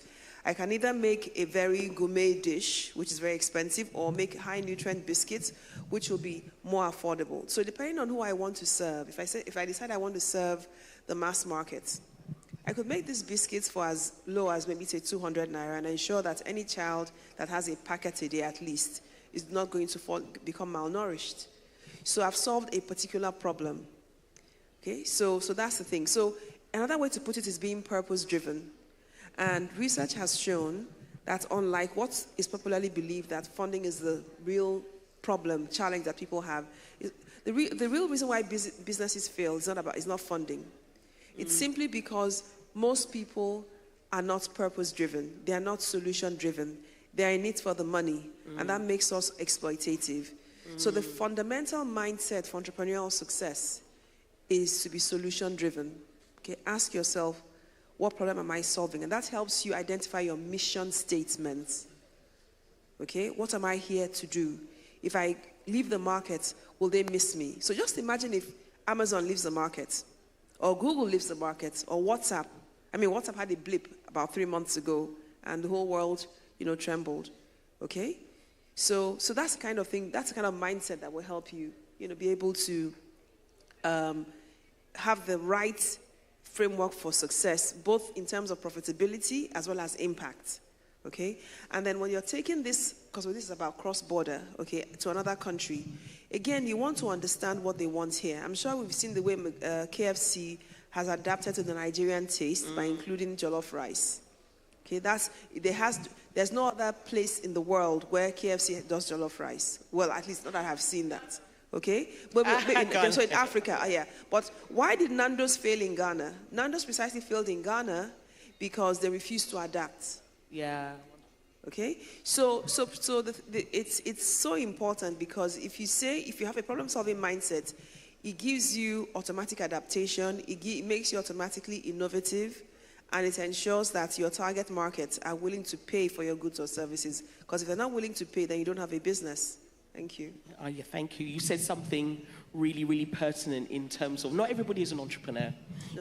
I can either make a very gourmet dish, which is very expensive, or make high-nutrient biscuits, which will be more affordable. So depending on who I want to serve, if I decide I want to serve the mass market, I could make these biscuits for as low as maybe say 200 naira and ensure that any child that has a packet a day at least is not going to become malnourished. So I've solved a particular problem. Okay, so that's the thing. So another way to put it is being purpose-driven. And research has shown that unlike what is popularly believed, that funding is the real problem, challenge that people have, the real reason why businesses fail is not funding. It's simply because most people are not purpose-driven. They are not solution-driven. They are in it for the money, and that makes us exploitative. So the fundamental mindset for entrepreneurial success is to be solution-driven. Okay, ask yourself, what problem am I solving? And that helps you identify your mission statements. Okay, what am I here to do? If I leave the market, will they miss me? So just imagine if Amazon leaves the market, or Google leaves the market, or WhatsApp. I mean, WhatsApp had a blip about 3 months ago, and the whole world, trembled. Okay? So that's the kind of thing, that's the kind of mindset that will help you, be able to have the right framework for success, both in terms of profitability as well as impact. Okay? And then when you're taking this, because this is about cross-border, okay, to another country, again, you want to understand what they want here. I'm sure we've seen the way KFC has adapted to the Nigerian taste by including jollof rice. Okay, there's no other place in the world where KFC does jollof rice. Well, at least not that I've seen that. Okay? So in Africa, yeah. But why did Nando's fail in Ghana? Nando's precisely failed in Ghana because they refused to adapt. Yeah. Okay? So it's so important because if you have a problem-solving mindset, it gives you automatic adaptation, it makes you automatically innovative, and it ensures that your target markets are willing to pay for your goods or services. Because if they're not willing to pay, then you don't have a business. Thank you. Yeah, thank you. You said something really, really pertinent in terms of not everybody is an entrepreneur,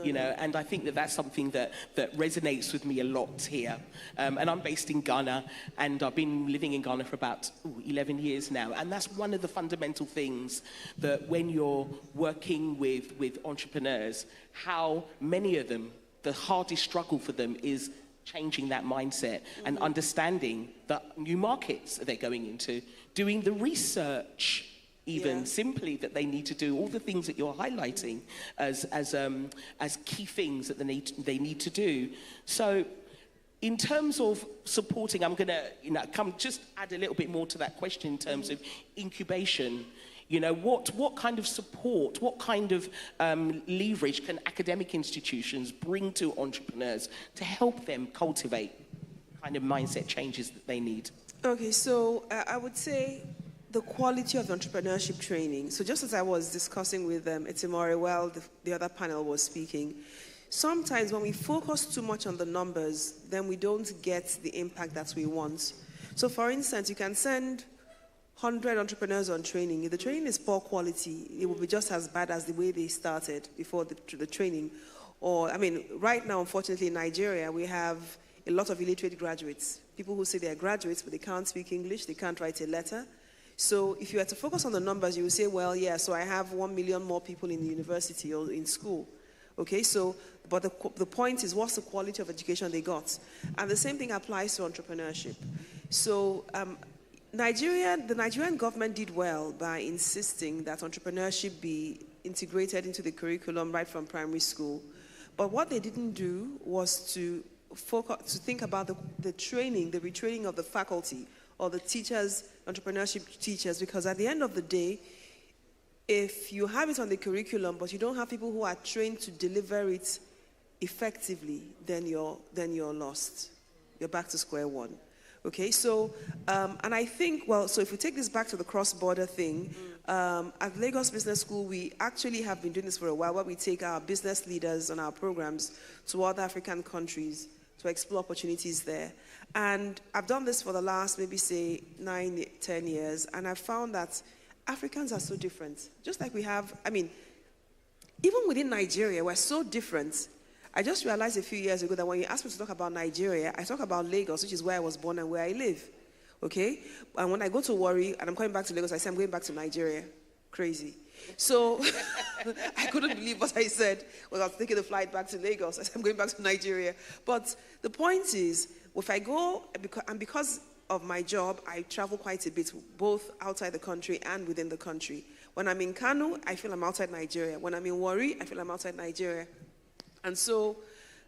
and I think that that's something that resonates with me a lot here. And I'm based in Ghana, and I've been living in Ghana for about 11 years now. And that's one of the fundamental things that when you're working with entrepreneurs, how many of them, the hardest struggle for them is changing that mindset and understanding the new markets they're going into, doing the research simply that they need to do, all the things that you're highlighting as key things that they need to do. So in terms of supporting, I'm going to just add a little bit more to that question in terms of incubation. What kind of support, what kind of leverage can academic institutions bring to entrepreneurs to help them cultivate kind of mindset changes that they need? Okay, so I would say the quality of entrepreneurship training. So just as I was discussing with Etimore while the other panel was speaking, sometimes when we focus too much on the numbers, then we don't get the impact that we want. So for instance, you can send 100 entrepreneurs on training. If the training is poor quality, it will be just as bad as the way they started before the training. Or, right now, unfortunately, in Nigeria, we have a lot of illiterate graduates. People who say they're graduates, but they can't speak English, they can't write a letter. So if you were to focus on the numbers, you would say, well, yeah, so I have 1 million more people in the university or in school. Okay, so, but the point is, what's the quality of education they got? And the same thing applies to entrepreneurship. So, the Nigerian government did well by insisting that entrepreneurship be integrated into the curriculum right from primary school. But what they didn't do was to think about the training, the retraining of the faculty or the teachers, entrepreneurship teachers, because at the end of the day, if you have it on the curriculum but you don't have people who are trained to deliver it effectively, then you're lost. You're back to square one. Okay, so, and I think, so if we take this back to the cross-border thing, at Lagos Business School, we actually have been doing this for a while, where we take our business leaders on our programs to other African countries to explore opportunities there. And I've done this for the last, maybe say 9, 10 years, and I've found that Africans are so different. Just like we have, even within Nigeria, we're so different. I just realized a few years ago that when you ask me to talk about Nigeria, I talk about Lagos, which is where I was born and where I live. Okay? And when I go to Warri and I'm coming back to Lagos, I say I'm going back to Nigeria. Crazy. So I couldn't believe what I said when I was taking the flight back to Lagos. I said, I'm going back to Nigeria. But the point is, if I go, and because of my job, I travel quite a bit, both outside the country and within the country. When I'm in Kano, I feel I'm outside Nigeria. When I'm in Warri, I feel I'm outside Nigeria. And so,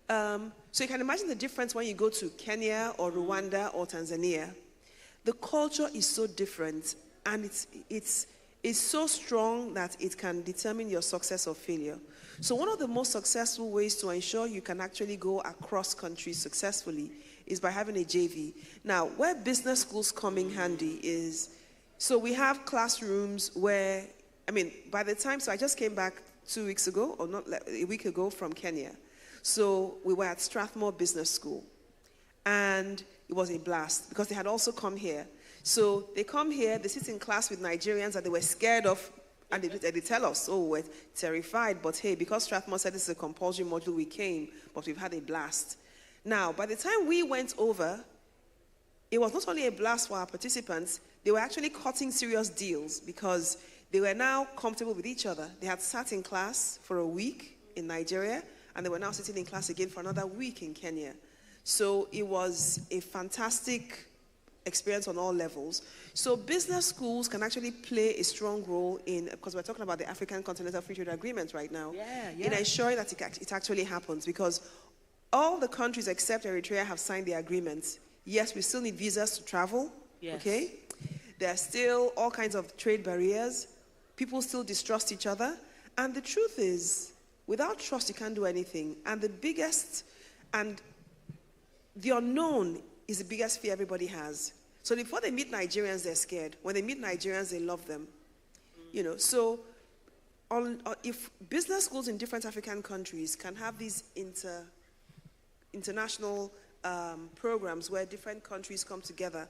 so you can imagine the difference when you go to Kenya or Rwanda or Tanzania. The culture is so different, and it's so strong that it can determine your success or failure. So one of the most successful ways to ensure you can actually go across countries successfully is by having a JV. Now, where business schools come in handy is, so we have classrooms where, I mean, by the time, so I just came back 2 weeks ago, or not a week ago, from Kenya. So we were at Strathmore Business School, and it was a blast because they had also come here. So they come here, they sit in class with Nigerians that they were scared of, and they tell us, oh, we're terrified, but hey, because Strathmore said this is a compulsory module, we came, but we've had a blast. Now, by the time we went over, it was not only a blast for our participants, they were actually cutting serious deals because they were now comfortable with each other. They had sat in class for a week in Nigeria, and they were now sitting in class again for another week in Kenya. So it was a fantastic experience on all levels. So business schools can actually play a strong role in, because we're talking about the African Continental Free Trade Agreement right now, in ensuring that it actually happens, because all the countries except Eritrea have signed the agreement. Yes, we still need visas to travel, okay? There are still all kinds of trade barriers. People still distrust each other. And the truth is, without trust, you can't do anything. And the biggest, and the unknown is the biggest fear everybody has. So before they meet Nigerians, they're scared. When they meet Nigerians, they love them. You know, so if business schools in different African countries can have these international programs where different countries come together,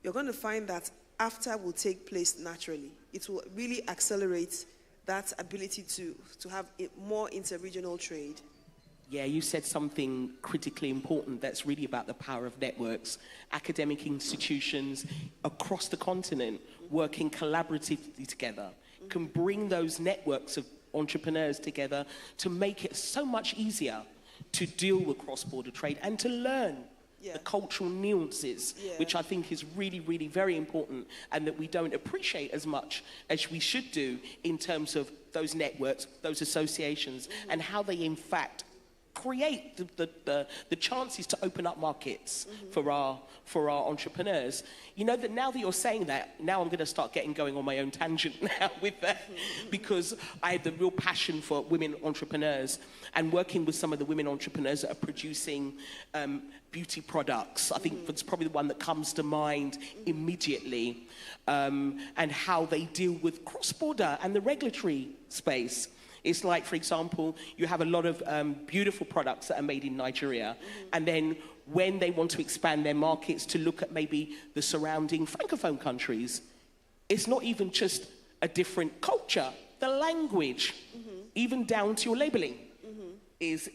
you're going to find that after will take place naturally. It will really accelerate that ability to have more inter-regional trade. Yeah, you said something critically important that's really about the power of networks. Academic institutions across the continent working collaboratively together can bring those networks of entrepreneurs together to make it so much easier to deal with cross-border trade and to learn the cultural nuances, which I think is really, really very important, and that we don't appreciate as much as we should do in terms of those networks, those associations, and how they in fact create the chances to open up markets for our entrepreneurs. You know, that now that you're saying that, now I'm going to start going on my own tangent now with that, because I have the real passion for women entrepreneurs and working with some of the women entrepreneurs that are producing beauty products. I think that's probably the one that comes to mind immediately, and how they deal with cross-border and the regulatory space. It's like, for example, you have a lot of beautiful products that are made in Nigeria, and then when they want to expand their markets to look at maybe the surrounding Francophone countries, it's not even just a different culture, the language, even down to your labeling. Is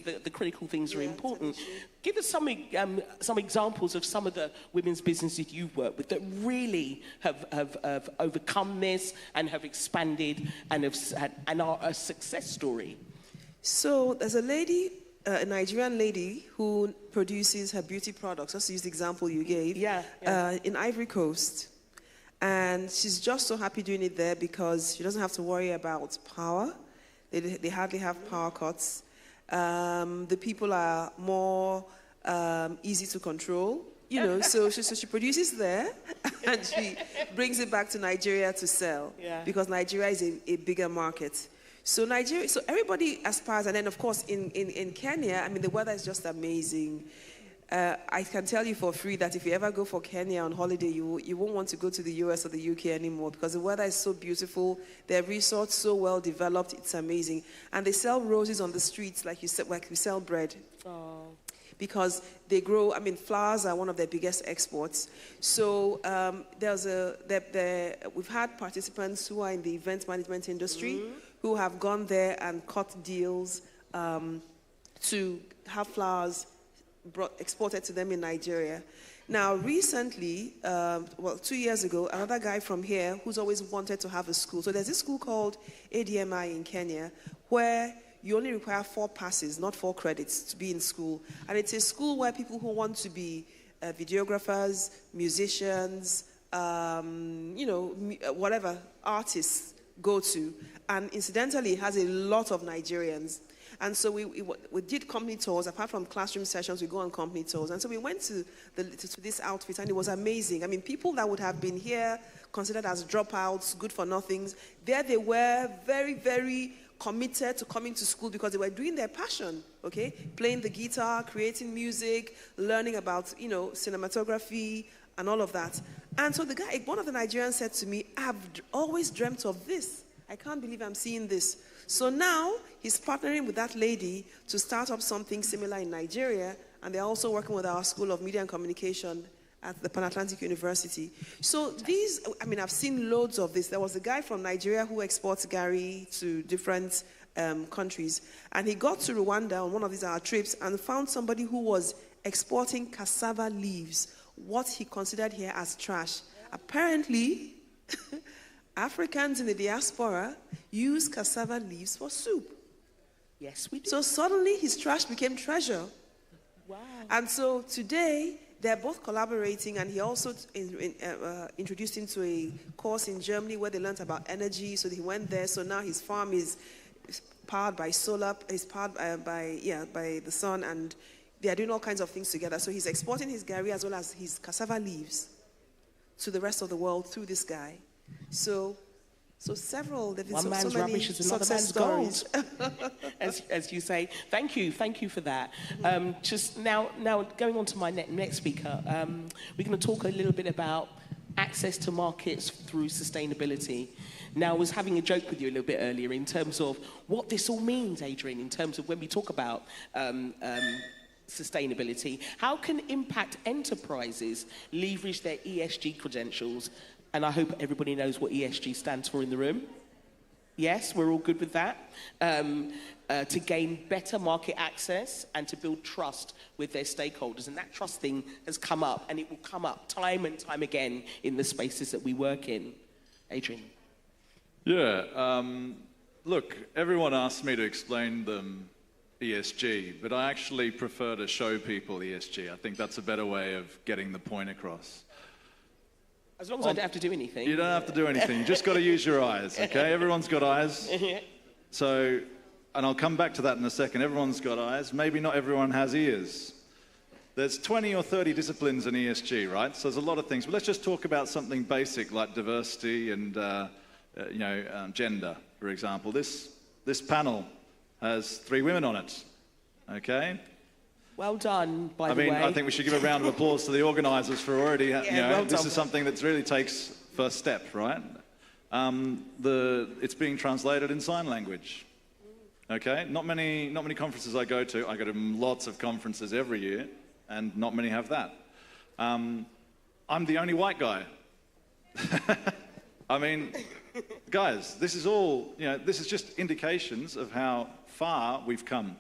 the critical things are important. Give us some examples of some of the women's businesses you've worked with that really have overcome this and have expanded and are a success story. So there's a lady, a Nigerian lady, who produces her beauty products. Just to use the example you gave. In Ivory Coast. And she's just so happy doing it there because she doesn't have to worry about power. They hardly have power cuts. The people are more easy to control, you know. So she produces there, and she brings it back to Nigeria to sell because Nigeria is a bigger market. So Nigeria, so everybody aspires, and then of course in Kenya, I mean the weather is just amazing. I can tell you for free that if you ever go for Kenya on holiday, you won't want to go to the US or the UK anymore because the weather is so beautiful. Their resorts so well developed, it's amazing. And they sell roses on the streets like you said, like we sell bread. Because they grow, I mean, flowers are one of their biggest exports. So we've had participants who are in the event management industry who have gone there and cut deals to have flowers exported to them in Nigeria. Now, recently, well, 2 years ago, another guy from here who's always wanted to have a school. So there's this school called ADMI in Kenya where you only require 4 passes, not 4 credits, to be in school. And it's a school where people who want to be videographers, musicians, you know, whatever, artists go to. And incidentally, it has a lot of Nigerians. And so we did company tours. Apart from classroom sessions, we go on company tours. And so we went to this outfit, and it was amazing. I mean, people that would have been here considered as dropouts, good for nothings, there they were, very, very committed to coming to school because they were doing their passion, okay? Playing the guitar, creating music, learning about, you know, cinematography and all of that. And so the guy, one of the Nigerians said to me, I've always dreamt of this. I can't believe I'm seeing this. So now he's partnering with that lady to start up something similar in Nigeria, and they're also working with our School of Media and Communication at the Pan-Atlantic University. So these, I mean, I've seen loads of this. There was a guy from Nigeria who exports Gary to different countries, and he got to Rwanda on one of these our trips and found somebody who was exporting cassava leaves, what he considered here as trash. Apparently, Africans in the diaspora use cassava leaves for soup. Yes, we do. So suddenly his trash became treasure. Wow. And so today, they're both collaborating, and he also introduced him to a course in Germany where they learned about energy, so he went there. So now his farm is powered by solar, is powered by the sun, and they are doing all kinds of things together. So he's exporting his Gary as well as his cassava leaves to the rest of the world through this guy. So several, there have been so many rubbish is another success man's stories. gold, as you say. Thank you for that. Just now going on to my next speaker, we're going to talk a little bit about access to markets through sustainability. Now, I was having a joke with you a little bit earlier in terms of what this all means, Adrian, in terms of when we talk about sustainability. How can impact enterprises leverage their ESG credentials? And I hope everybody knows what ESG stands for in the room. Yes, we're all good with that. To gain better market access and to build trust with their stakeholders. And that trust thing has come up, and it will come up time and time again in the spaces that we work in. Adrian. Yeah, look, everyone asked me to explain them ESG, but I actually prefer to show people ESG. I think that's a better way of getting the point across. As long as I don't have to do anything. You don't have to do anything. You just got to use your eyes, okay? Everyone's got eyes. So, and I'll come back to that in a second. Everyone's got eyes. Maybe not everyone has ears. There's 20 or 30 disciplines in ESG, right? So there's a lot of things. But let's just talk about something basic like diversity and, gender, for example. This panel has 3 women on it, okay? Well done, by the way. I think we should give a round of applause to the organisers for already, well this done. is something that really takes first step, right? It's being translated in sign language, okay? Not many conferences I go to lots of conferences every year, and not many have that. I'm the only white guy. I mean, guys, this is all, this is just indications of how far we've come,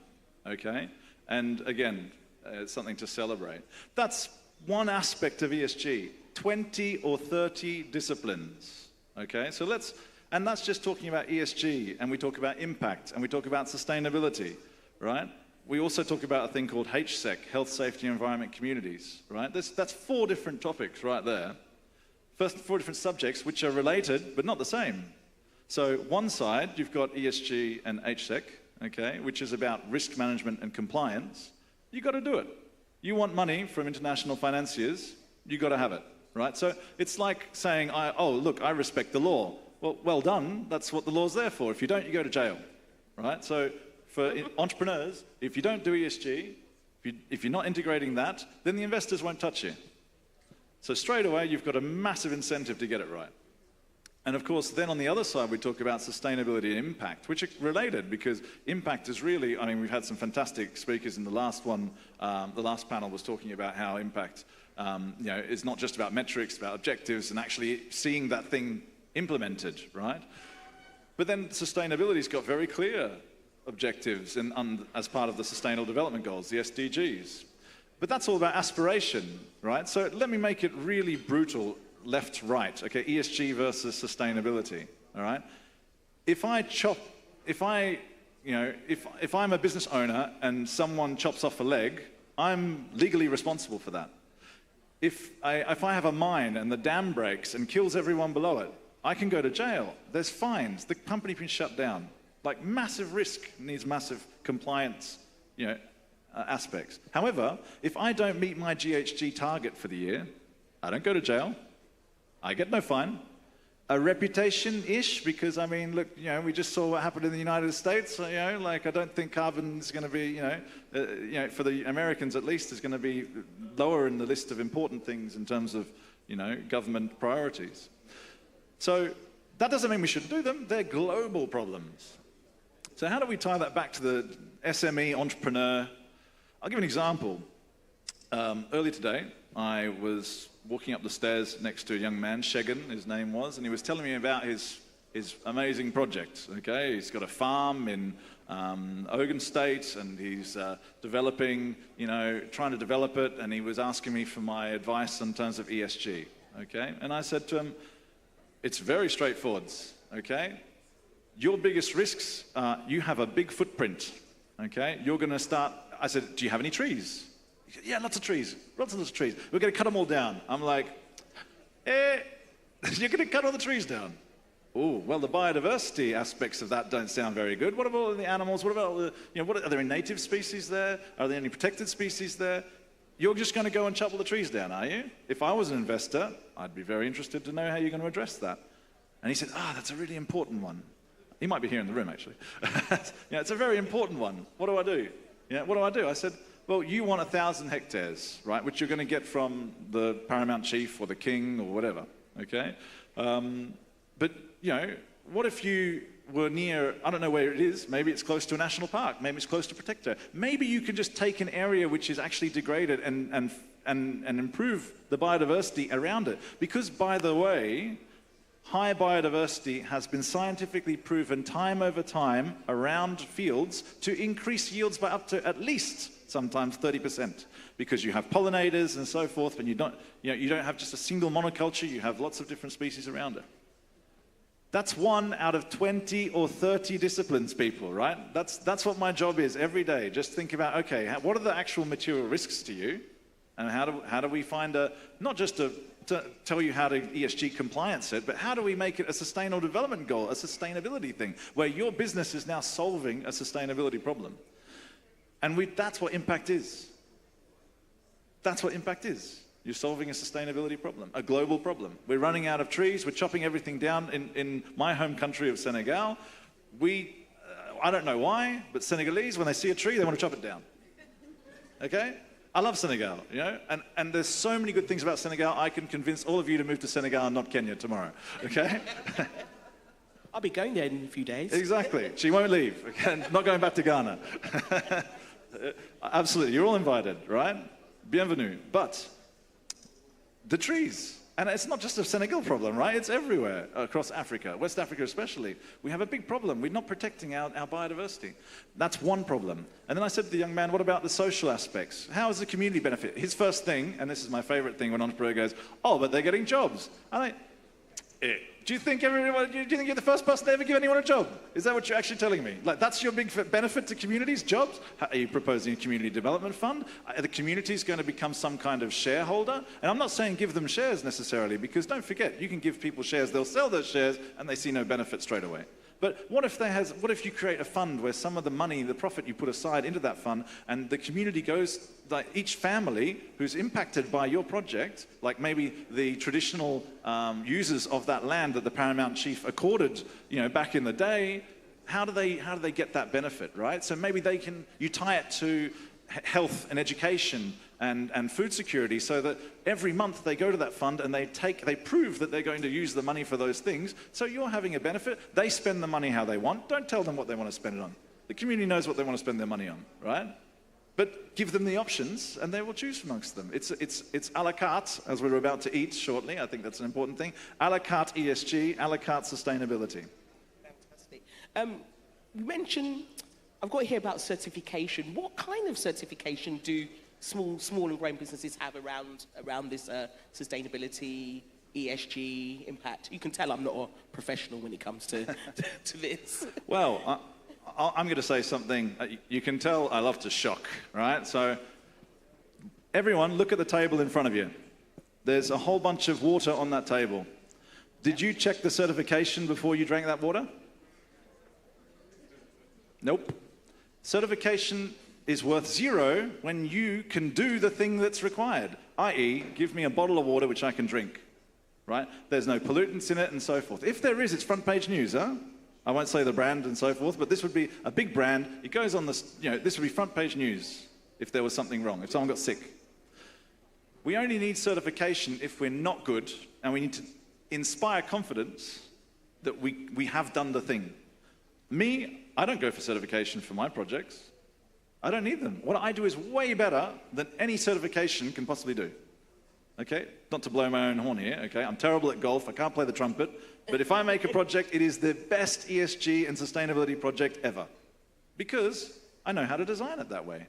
okay? And again, it's something to celebrate. That's one aspect of ESG, 20 or 30 disciplines, okay? And that's just talking about ESG, and we talk about impact, and we talk about sustainability, right? We also talk about a thing called HSEC, Health, Safety, Environment, Communities, right? That's 4 different topics right there. First, 4 different subjects which are related, but not the same. So one side, you've got ESG and HSEC, okay, which is about risk management and compliance. You've got to do it. You want money from international financiers, you've got to have it, right? So it's like saying, look, I respect the law. Well done, that's what the law's there for. If you don't, you go to jail, right? So for entrepreneurs, if you don't do ESG, if you're not integrating that, then the investors won't touch you. So straight away, you've got a massive incentive to get it right. And of course, then on the other side, we talk about sustainability and impact, which are related because impact is really, we've had some fantastic speakers in the last one. The last panel was talking about how impact, is not just about metrics, about objectives and actually seeing that thing implemented, right? But then sustainability's got very clear objectives as part of the Sustainable Development Goals, the SDGs. But that's all about aspiration, right? So let me make it really brutal, left, right, okay? ESG versus sustainability, all right? If I'm a business owner and someone chops off a leg, I'm legally responsible for that. If I have a mine and the dam breaks and kills everyone below it, I can go to jail. There's fines. The company can shut down. Like, massive risk needs massive compliance, aspects. However, if I don't meet my GHG target for the year, I don't go to jail. I get no fine. A reputation-ish, because, I mean, look, we just saw what happened in the United States. Like, I don't think carbon is going to be, for the Americans at least, is going to be lower in the list of important things in terms of, government priorities. So that doesn't mean we shouldn't do them. They're global problems. So how do we tie that back to the SME entrepreneur? I'll give an example. Earlier today, I was walking up the stairs next to a young man, Shegan, his name was, and he was telling me about his amazing project, okay? He's got a farm in Ogun State, and he's developing, trying to develop it, and he was asking me for my advice in terms of ESG, okay? And I said to him, it's very straightforward, okay? Your biggest risks are you have a big footprint, okay? You're going to start, I said, do you have any trees? He said, yeah, lots of trees. We're going to cut them all down. I'm like, you're going to cut all the trees down? Oh, well, the biodiversity aspects of that don't sound very good. What about the animals? What about the, are there any native species there? Are there any protected species there? You're just going to go and chop all the trees down, are you? If I was an investor, I'd be very interested to know how you're going to address that. And he said, that's a really important one. He might be here in the room, actually. It's a very important one. What do I do? What do I do? I said, well, you want 1,000 hectares, right, which you're going to get from the paramount chief or the king or whatever, okay? But, what if you were near, I don't know where it is, maybe it's close to a national park, maybe it's close to a protector. Maybe you can just take an area which is actually degraded and improve the biodiversity around it. Because, by the way, high biodiversity has been scientifically proven time over time around fields to increase yields by up to at least sometimes 30%, because you have pollinators and so forth, and you don't have just a single monoculture, you have lots of different species around it. That's 1 out of 20 or 30 disciplines, people, right? That's what my job is every day. Just think about, okay, what are the actual material risks to you? And how do we find not just to tell you how to ESG compliance it, but how do we make it a sustainable development goal, a sustainability thing, where your business is now solving a sustainability problem? And that's what impact is. That's what impact is. You're solving a sustainability problem, a global problem. We're running out of trees. We're chopping everything down. In my home country of Senegal, I don't know why, but Senegalese, when they see a tree, they want to chop it down. Okay? I love Senegal, and there's so many good things about Senegal. I can convince all of you to move to Senegal and not Kenya tomorrow, okay? I'll be going there in a few days. Exactly. She won't leave. Okay? Not going back to Ghana. Absolutely. You're all invited, right? Bienvenue. But the trees. And it's not just a Senegal problem, right? It's everywhere across Africa, West Africa especially. We have a big problem. We're not protecting our biodiversity. That's one problem. And then I said to the young man, what about the social aspects? How is the community benefit? His first thing, and this is my favorite thing when an entrepreneur goes, but they're getting jobs. I'm like, do you think you're the first person to ever give anyone a job? Is that what you're actually telling me? Like, that's your big benefit to communities, jobs? Are you proposing a community development fund? Are the communities going to become some kind of shareholder? And I'm not saying give them shares necessarily, because don't forget, you can give people shares, they'll sell those shares, and they see no benefit straight away. But what if you create a fund where some of the money, the profit you put aside into that fund, and the community goes, like each family who's impacted by your project, like maybe the traditional users of that land that the paramount chief accorded, back in the day, how do they get that benefit, right? So maybe you tie it to health and education and food security, so that every month they go to that fund and they prove that they're going to use the money for those things. So you're having a benefit. They spend the money how they want. Don't tell them what they want to spend it on. The community knows what they want to spend their money on, right? But give them the options and they will choose amongst them. It's a la carte, as we're about to eat shortly. I think that's an important thing. A la carte ESG, a la carte sustainability. Fantastic. You mentioned, I've got to hear about certification. What kind of certification do small and growing businesses have around this sustainability, ESG impact? You can tell I'm not a professional when it comes to this. Well, I'm going to say something. You can tell I love to shock, right? So everyone, look at the table in front of you. There's a whole bunch of water on that table. Did you check the certification before you drank that water? Nope. Certification is worth 0 when you can do the thing that's required, i.e., give me a bottle of water which I can drink, right? There's no pollutants in it and so forth. If there is, it's front page news, huh? I won't say the brand and so forth, but this would be a big brand. It goes on this, this would be front page news if there was something wrong, if someone got sick. We only need certification if we're not good, and we need to inspire confidence that we have done the thing. Me, I don't go for certification for my projects. I don't need them. What I do is way better than any certification can possibly do. Okay? Not to blow my own horn here, okay? I'm terrible at golf, I can't play the trumpet, but if I make a project, it is the best ESG and sustainability project ever. Because I know how to design it that way.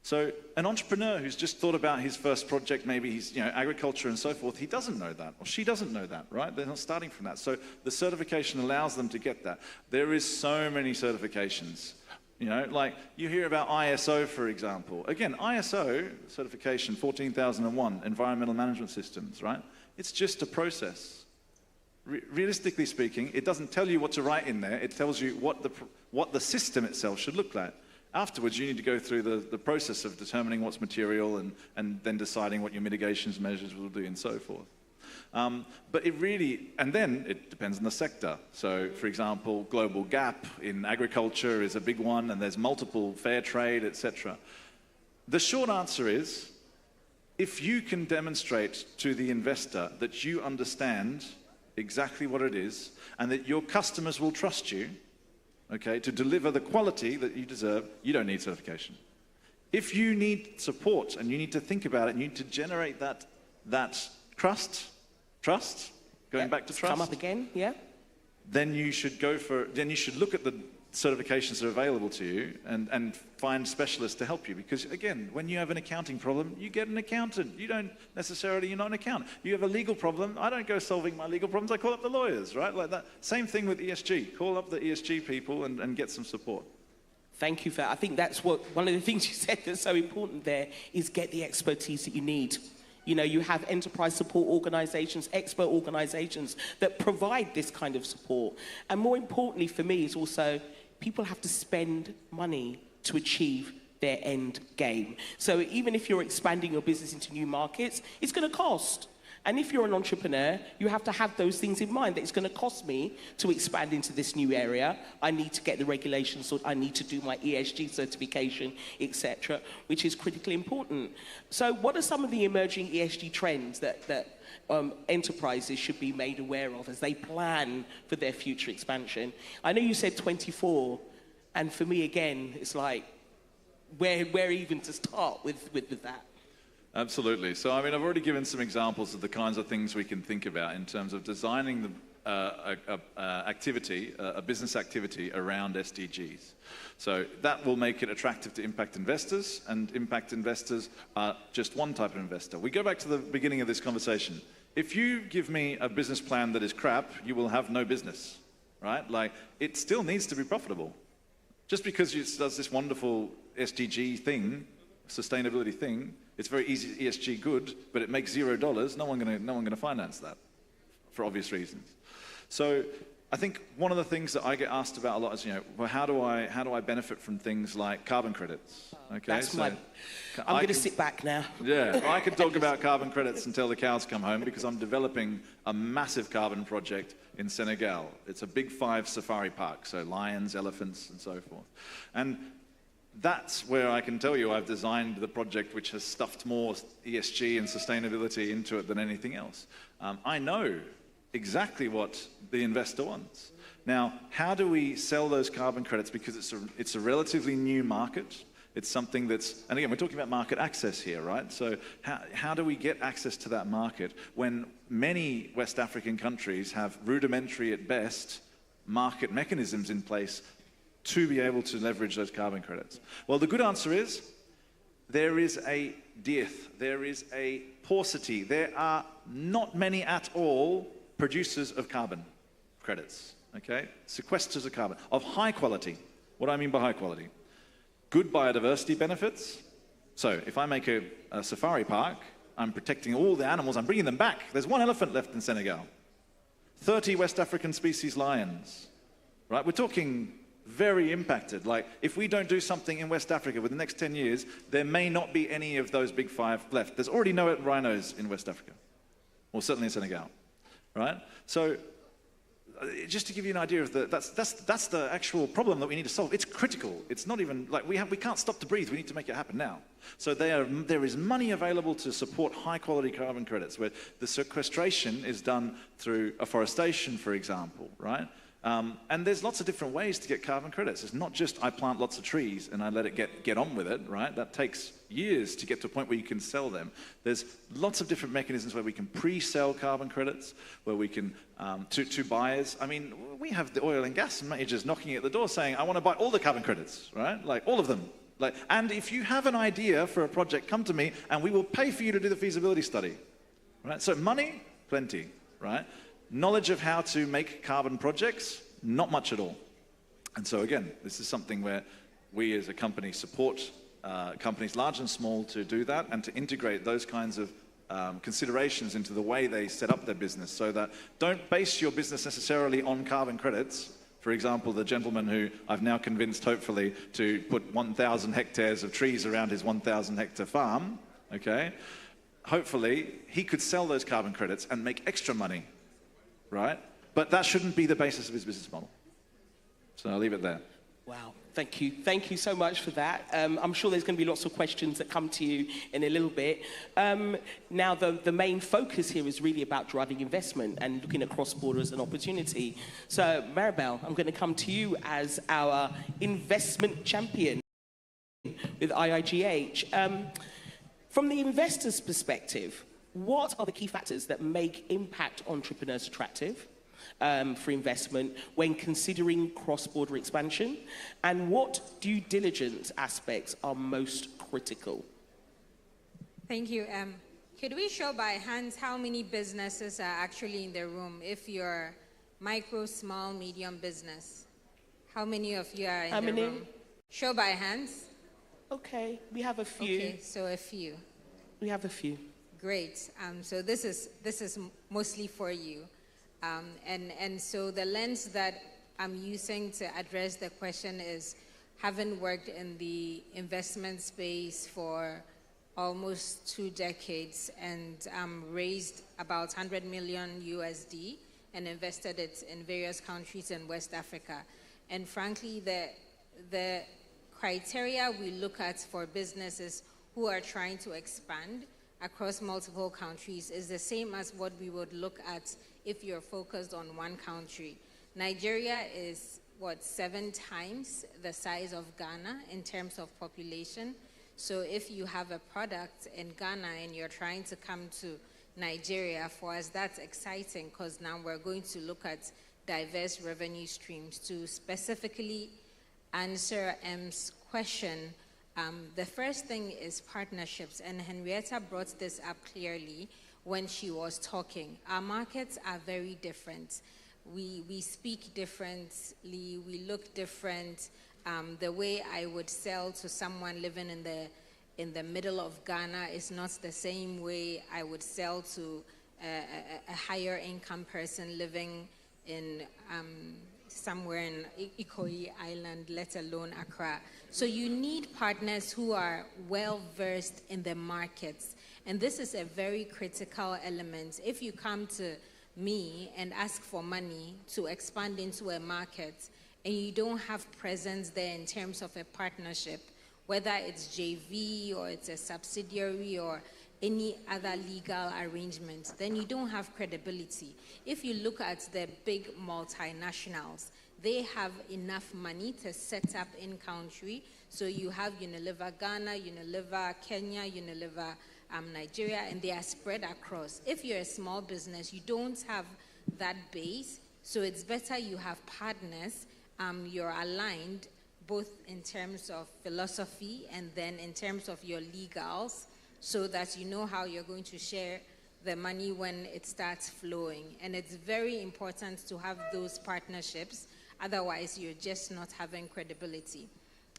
So an entrepreneur who's just thought about his first project, maybe he's, agriculture and so forth, he doesn't know that, or she doesn't know that, right? They're not starting from that. So the certification allows them to get that. There is so many certifications. Like you hear about ISO, for example. Again, ISO certification 14001, environmental management systems, right? It's just a process. Realistically speaking, it doesn't tell you what to write in there. It tells you what the system itself should look like. Afterwards, you need to go through the process of determining what's material and then deciding what your mitigations measures will do and so forth. But it really, and then it depends on the sector. So, for example, global gap in agriculture is a big one, and there's multiple fair trade, etc. The short answer is, if you can demonstrate to the investor that you understand exactly what it is, and that your customers will trust you, okay, to deliver the quality that you deserve, you don't need certification. If you need support and you need to think about it, and you need to generate that trust, going back to trust. Come up again, yeah. Then you should look at the certifications that are available to you and find specialists to help you. Because again, when you have an accounting problem, you get an accountant. You're not an accountant. You have a legal problem, I don't go solving my legal problems, I call up the lawyers, right? Like that. Same thing with ESG. Call up the ESG people and get some support. Thank you for that. I think that's one of the things you said that's so important there is get the expertise that you need. You have enterprise support organizations, expert organizations that provide this kind of support. And more importantly for me is also people have to spend money to achieve their end game. So even if you're expanding your business into new markets, it's going to cost. And if you're an entrepreneur, you have to have those things in mind, that it's going to cost me to expand into this new area. I need to get the regulations, so I need to do my ESG certification, etc., which is critically important. So what are some of the emerging ESG trends that enterprises should be made aware of as they plan for their future expansion? I know you said 24, and for me, again, it's like, where even to start with that? Absolutely. So, I've already given some examples of the kinds of things we can think about in terms of designing a business activity around SDGs. So that will make it attractive to impact investors, and impact investors are just one type of investor. We go back to the beginning of this conversation. If you give me a business plan that is crap, you will have no business, right? Like, it still needs to be profitable. Just because it does this wonderful SDG thing, sustainability thing, it's very easy, ESG good, but it makes $0. No one gonna finance that, for obvious reasons. So I think one of the things that I get asked about a lot is, well, how do I benefit from things like carbon credits? Okay, I'm going to sit back now. Yeah, I could talk about carbon credits until the cows come home, because I'm developing a massive carbon project in Senegal. It's a big 5 safari park, so lions, elephants, and so forth. And that's where I can tell you I've designed the project which has stuffed more ESG and sustainability into it than anything else. I know exactly what the investor wants. Now, how do we sell those carbon credits? Because it's a relatively new market. It's something that's, and again, we're talking about market access here, right? So how do we get access to that market when many West African countries have rudimentary at best market mechanisms in place to be able to leverage those carbon credits? Well, the good answer is there is a dearth. There is a paucity. There are not many at all producers of carbon credits, okay? Sequesters of carbon, of high quality. What do I mean by high quality? Good biodiversity benefits. So if I make a safari park, I'm protecting all the animals, I'm bringing them back. There's one elephant left in Senegal. 30 West African species lions, right? We're talking very impacted. Like, if we don't do something in West Africa within the next 10 years, there may not be any of those big five left. There's already no rhinos in West Africa, or certainly in Senegal, right? So, just to give you an idea of that's the actual problem that we need to solve. It's critical. It's not even like we can't stop to breathe. We need to make it happen now. So there is money available to support high quality carbon credits, where the sequestration is done through afforestation, for example, right? And there's lots of different ways to get carbon credits. It's not just I plant lots of trees and I let it get on with it, right? That takes years to get to a point where you can sell them. There's lots of different mechanisms where we can pre-sell carbon credits, where we can, to buyers. I mean, we have the oil and gas majors knocking at the door saying, I want to buy all the carbon credits, right? Like all of them. Like, and if you have an idea for a project, come to me and we will pay for you to do the feasibility study, right? So money, plenty, right? Knowledge of how to make carbon projects, not much at all. And so again, this is something where we as a company support companies large and small to do that and to integrate those kinds of considerations into the way they set up their business, so that don't base your business necessarily on carbon credits. For example, the gentleman who I've now convinced, hopefully, to put 1,000 hectares of trees around his 1,000 hectare farm, okay? Hopefully, he could sell those carbon credits and make extra money, right? But that shouldn't be the basis of his business model. So I'll leave it there. Wow, thank you. Thank you so much for that. I'm sure there's going to be lots of questions that come to you in a little bit. Now, the main focus here is really about driving investment and looking at cross-border as an opportunity. So, Maribel, I'm going to come to you as our investment champion with IIGH. From the investor's perspective, what are the key factors that make impact entrepreneurs attractive for investment when considering cross-border expansion? And what due diligence aspects are most critical? Thank you. Could we show by hands how many businesses are actually in the room? If you're micro, small, medium business, how many of you are in the room? Show by hands. Okay, we have a few. Okay, so a few. We have a few. Great. So this is mostly for you. And so the lens that I'm using to address the question is, having worked in the investment space for almost 2 decades and raised about 100 million USD and invested it in various countries in West Africa. And frankly, the criteria we look at for businesses who are trying to expand across multiple countries is the same as what we would look at if you're focused on one country. Nigeria is, 7 times the size of Ghana in terms of population. So if you have a product in Ghana and you're trying to come to Nigeria, for us that's exciting, because now we're going to look at diverse revenue streams. To specifically answer M's question, the first thing is partnerships, and Henrietta brought this up clearly when she was talking. Our markets are very different. We speak differently, we look different. The way I would sell to someone living in the middle of Ghana is not the same way I would sell to a higher income person living in somewhere in Ikoyi Island, let alone Accra. So you need partners who are well versed in the markets. And this is a very critical element. If you come to me and ask for money to expand into a market and you don't have presence there in terms of a partnership, whether it's JV or it's a subsidiary or any other legal arrangement, then you don't have credibility. If you look at the big multinationals, they have enough money to set up in country. So you have Unilever Ghana, Unilever Kenya, Unilever Nigeria, and they are spread across. If you're a small business, you don't have that base, so it's better you have partners. You're aligned both in terms of philosophy and then in terms of your legals, so that you know how you're going to share the money when it starts flowing. And it's very important to have those partnerships, otherwise you're just not having credibility.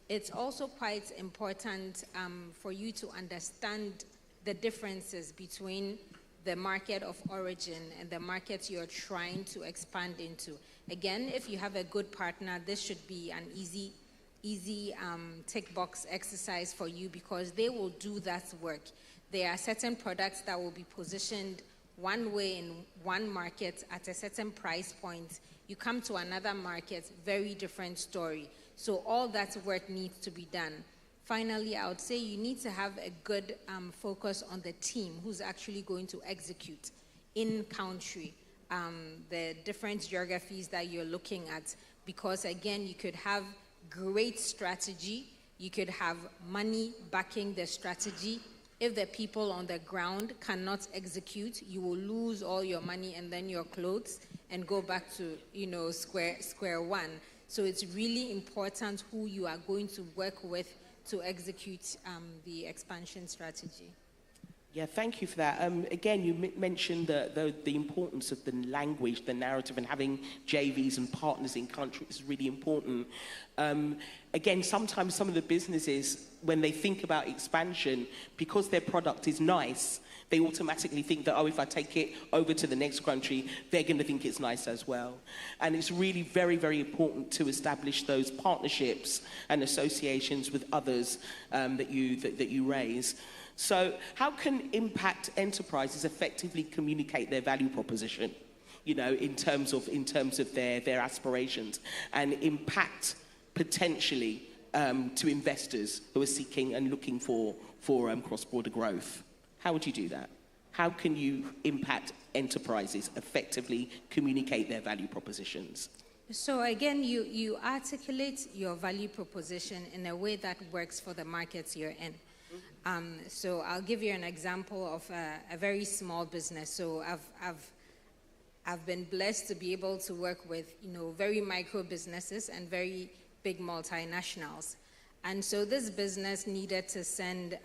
It's also quite important for you to understand the differences between the market of origin and the market you're trying to expand into. Again, if you have a good partner, this should be an easy tick box exercise for you, because they will do that work. There are certain products that will be positioned one way in one market at a certain price point. You come to another market, very different story. So all that work needs to be done. Finally, I would say you need to have a good focus on the team who's actually going to execute in country the different geographies that you're looking at. Because again, you could have great strategy, you could have money backing the strategy. If the people on the ground cannot execute, you will lose all your money and then your clothes and go back to, square one. So it's really important who you are going to work with to execute the expansion strategy. Yeah, thank you for that. Again, you mentioned the importance of the language, the narrative, and having JVs and partners in country is really important. Again, sometimes some of the businesses, when they think about expansion, because their product is nice, they automatically think that, oh, if I take it over to the next country, they're going to think it's nice as well. And it's really very, very important to establish those partnerships and associations with others that you raise. So how can impact enterprises effectively communicate their value proposition, in terms of their aspirations, and impact potentially to investors who are seeking and looking for cross-border growth? How would you do that? How can you impact enterprises effectively communicate their value propositions? So again, you articulate your value proposition in a way that works for the markets you're in. So I'll give you an example of a very small business. So I've been blessed to be able to work with very micro businesses and very big multinationals. And so this business needed to send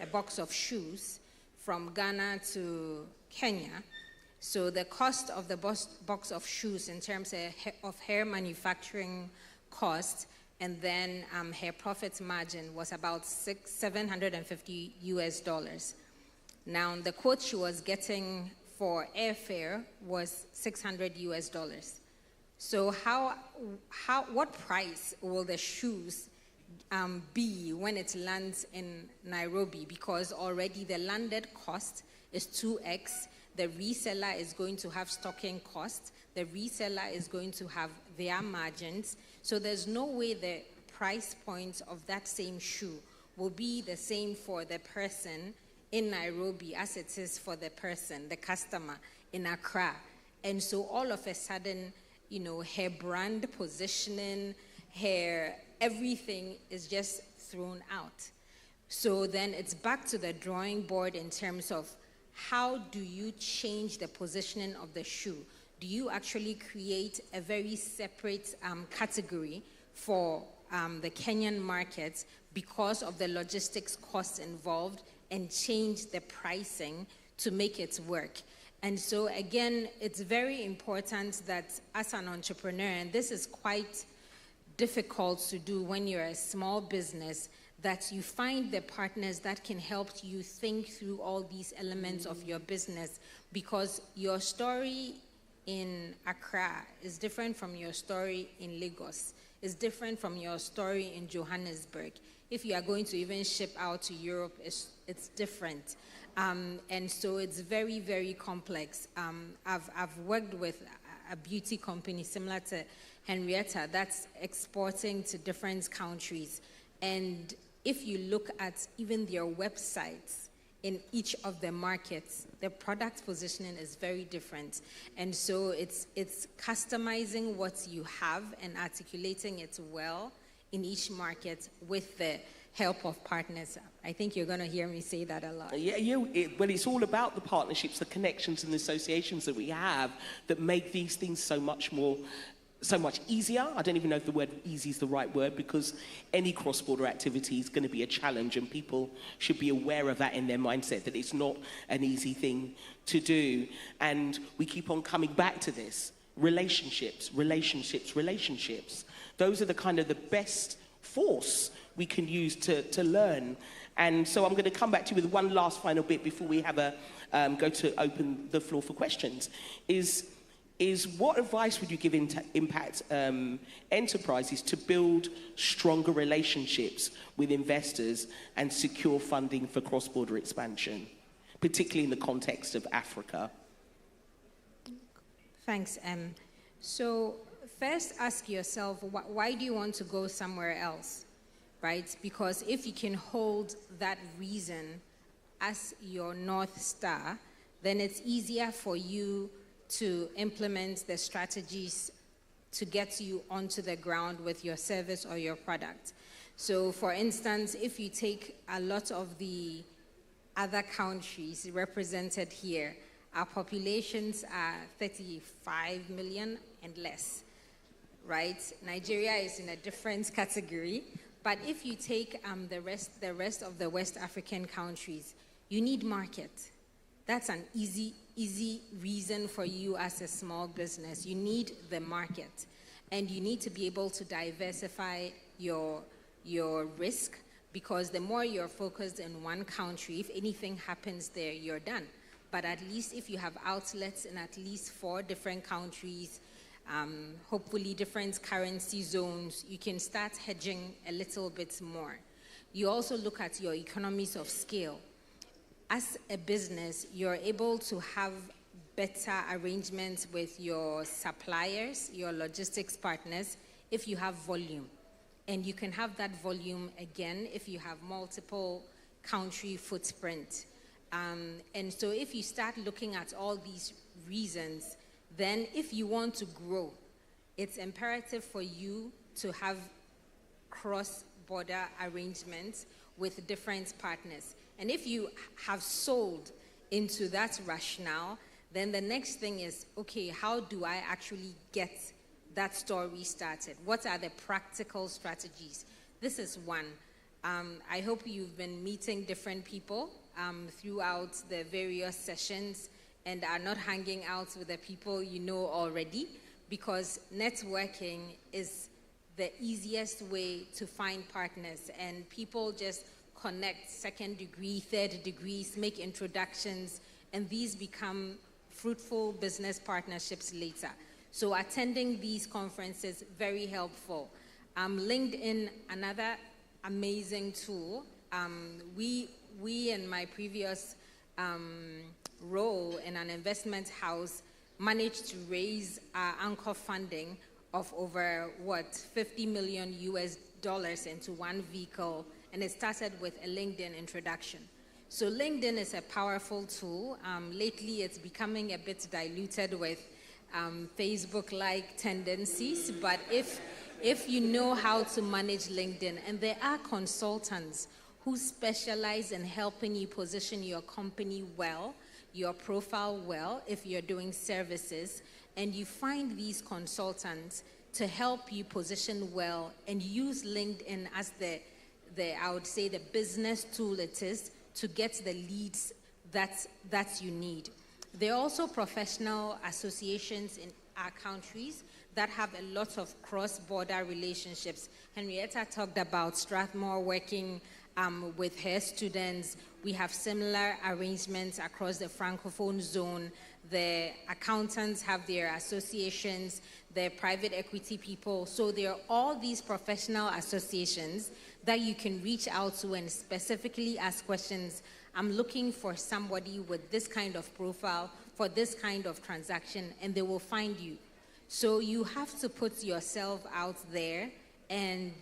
a box of shoes from Ghana to Kenya. So the cost of the box of shoes in terms of her manufacturing cost and then her profit margin was about $750. Now the quote she was getting for airfare was $600. So what price will the shoes be when it lands in Nairobi? Because already the landed cost is 2x. The reseller is going to have stocking costs. The reseller is going to have their margins. So there's no way the price point of that same shoe will be the same for the person in Nairobi as it is for the person, the customer in Accra. And so all of a sudden, her brand positioning, her everything is just thrown out. So then it's back to the drawing board in terms of how do you change the positioning of the shoe? Do you actually create a very separate category for the Kenyan market because of the logistics costs involved and change the pricing to make it work? And so again, it's very important that as an entrepreneur, and this is quite difficult to do when you're a small business, that you find the partners that can help you think through all these elements of your business, because your story in Accra is different from your story in Lagos, is different from your story in Johannesburg. If you are going to even ship out to Europe, it's different. And so it's very, very complex. I've worked with a beauty company similar to Henrietta that's exporting to different countries. And if you look at even their websites in each of the markets, the product positioning is very different. And so it's customizing what you have and articulating it well in each market with the help of partners. I think you're going to hear me say that a lot. Well, it's all about the partnerships, the connections and the associations that we have that make these things so much more so much easier. I don't even know if the word easy is the right word, because any cross-border activity is going to be a challenge, and people should be aware of that in their mindset, that it's not an easy thing to do. And we keep on coming back to this. Relationships, relationships, relationships. Those are the kind of the best force we can use to learn. And so I'm going to come back to you with one last final bit before we have a go to open the floor for questions. Is what advice would you give impact enterprises to build stronger relationships with investors and secure funding for cross-border expansion, particularly in the context of Africa? Thanks, Em. So first ask yourself, why do you want to go somewhere else, right? Because if you can hold that reason as your North Star, then it's easier for you to implement the strategies to get you onto the ground with your service or your product. So for instance, if you take a lot of the other countries represented here, our populations are 35 million and less, right? Nigeria is in a different category, but if you take the rest of the West African countries, you need market. That's an easy reason for you as a small business. You need the market, and you need to be able to diversify your risk, because the more you're focused in one country, if anything happens there, you're done. But at least if you have outlets in at least 4 different countries, hopefully different currency zones, you can start hedging a little bit more. You also look at your economies of scale. As a business, you're able to have better arrangements with your suppliers, your logistics partners, if you have volume. And you can have that volume again if you have multiple country footprint. And so if you start looking at all these reasons, then if you want to grow, it's imperative for you to have cross-border arrangements with different partners. And if you have sold into that rationale, then the next thing is, okay, how do I actually get that story started? What are the practical strategies? This is one. I hope you've been meeting different people throughout the various sessions and are not hanging out with the people you know already, because networking is the easiest way to find partners, and people just connect second degree, third degrees, make introductions, and these become fruitful business partnerships later. So attending these conferences, very helpful. LinkedIn, another amazing tool. We in my previous role in an investment house managed to raise our anchor funding of over, $50 million into one vehicle, and it started with a LinkedIn introduction. So LinkedIn is a powerful tool. Lately, it's becoming a bit diluted with Facebook-like tendencies, but if you know how to manage LinkedIn, and there are consultants who specialize in helping you position your company well, your profile well, if you're doing services, and you find these consultants to help you position well and use LinkedIn as I would say, the business tool it is to get the leads that you need. There are also professional associations in our countries that have a lot of cross-border relationships. Henrietta talked about Strathmore working with her students. We have similar arrangements across the Francophone zone. The accountants have their associations, the private equity people. So there are all these professional associations that you can reach out to and specifically ask questions. I'm looking for somebody with this kind of profile for this kind of transaction, and they will find you. So you have to put yourself out there and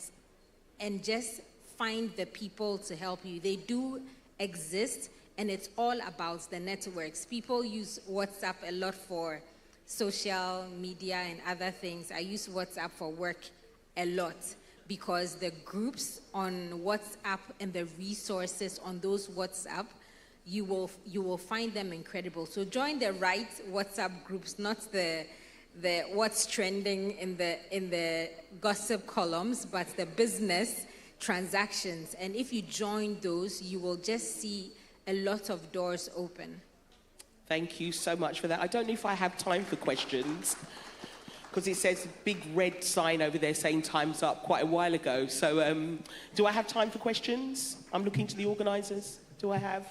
just find the people to help you. They do exist, and it's all about the networks. People use WhatsApp a lot for social media and other things. I use WhatsApp for work a lot because the groups on WhatsApp and the resources on those WhatsApp, you will find them incredible. So join the right WhatsApp groups, not the what's trending in the gossip columns, but the business transactions. And if you join those, you will just see a lot of doors open. Thank you so much for that. I don't know if I have time for questions, because it says a big red sign over there saying time's up quite a while ago. So do I have time for questions? I'm looking to the organisers. Do I have?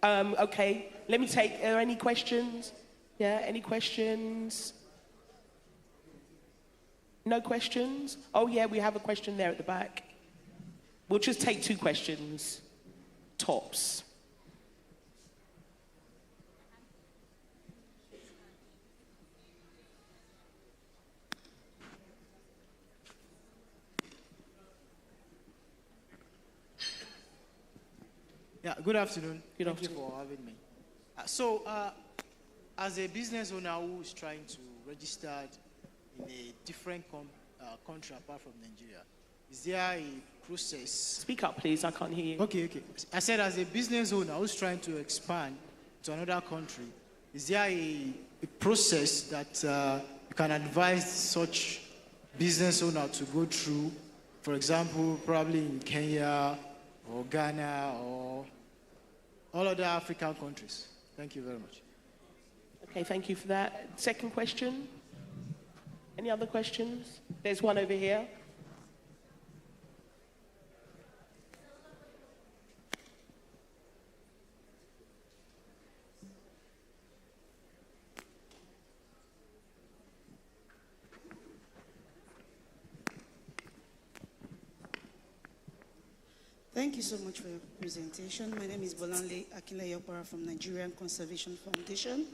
Okay, let me take, are there any questions? Yeah, any questions? No questions? Oh yeah, we have a question there at the back. We'll just take 2 questions, tops. Yeah, good afternoon. Good Thank afternoon. you for having me. As a business owner who is trying to register in a different country apart from Nigeria, is there a process? Speak up, please. I can't hear you. Okay. I said, as a business owner who's trying to expand to another country, is there a process that you can advise such business owner to go through? For example, probably in Kenya or Ghana or all other African countries. Thank you very much. Okay, thank you for that. Second question? Any other questions? There's one over here. Thank you so much for your presentation. My name is Bolanle Akinlayopara from Nigerian Conservation Foundation.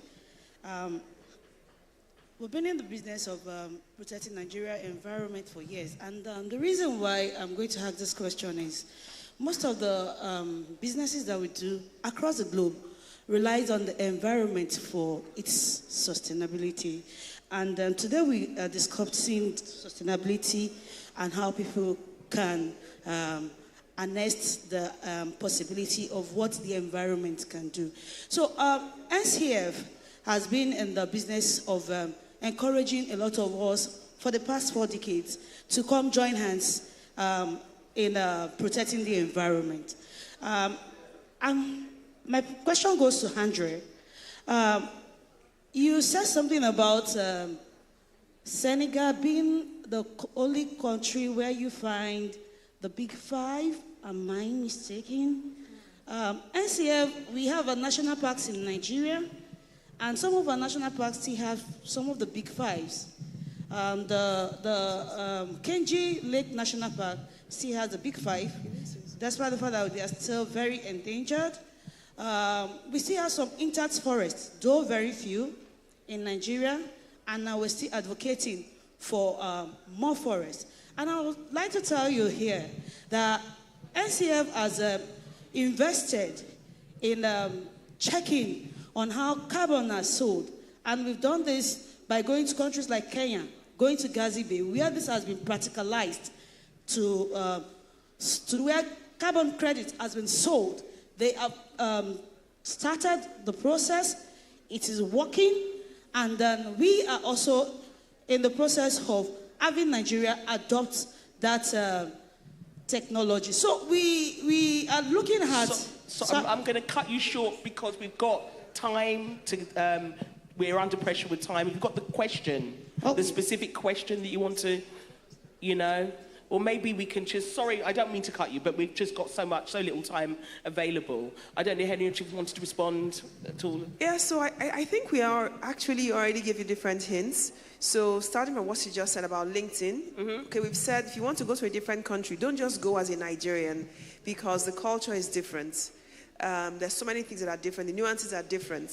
We've been in the business of protecting Nigeria environment for years. And the reason why I'm going to ask this question is most of the businesses that we do across the globe relies on the environment for its sustainability. And today we are discussing sustainability and how people can harness the possibility of what the environment can do. So NCF has been in the business of encouraging a lot of us for the past 4 decades to come join hands in protecting the environment. And my question goes to Andre. You said something about Senegal being the only country where you find the Big Five. Am I mistaken? NCF, we have a national parks in Nigeria, and some of our national parks still have some of the Big Fives. The Kenji Lake National Park still has the Big Five, despite the fact that they are still very endangered. We still have some intact forests, though very few, in Nigeria, and now we're still advocating for more forests. And I would like to tell you here that NCF has invested in checking on how carbon is sold. And we've done this by going to countries like Kenya, going to Gazi Bay, where this has been practicalized to where carbon credit has been sold. They have started the process. It is working. And then we are also in the process of having Nigeria adopt that technology. So we are looking at... So I'm going to cut you short because we've got time to... we're under pressure with time. We've got the question, the specific question that you want to, or maybe we can just... Sorry, I don't mean to cut you, but we've just got so little time available. I don't know, Henry, if you wanted to respond at all. Yeah, so I think we are actually already give you different hints. So starting from what you just said about LinkedIn, okay, we've said if you want to go to a different country, don't just go as a Nigerian because the culture is different. There's so many things that are different. The nuances are different.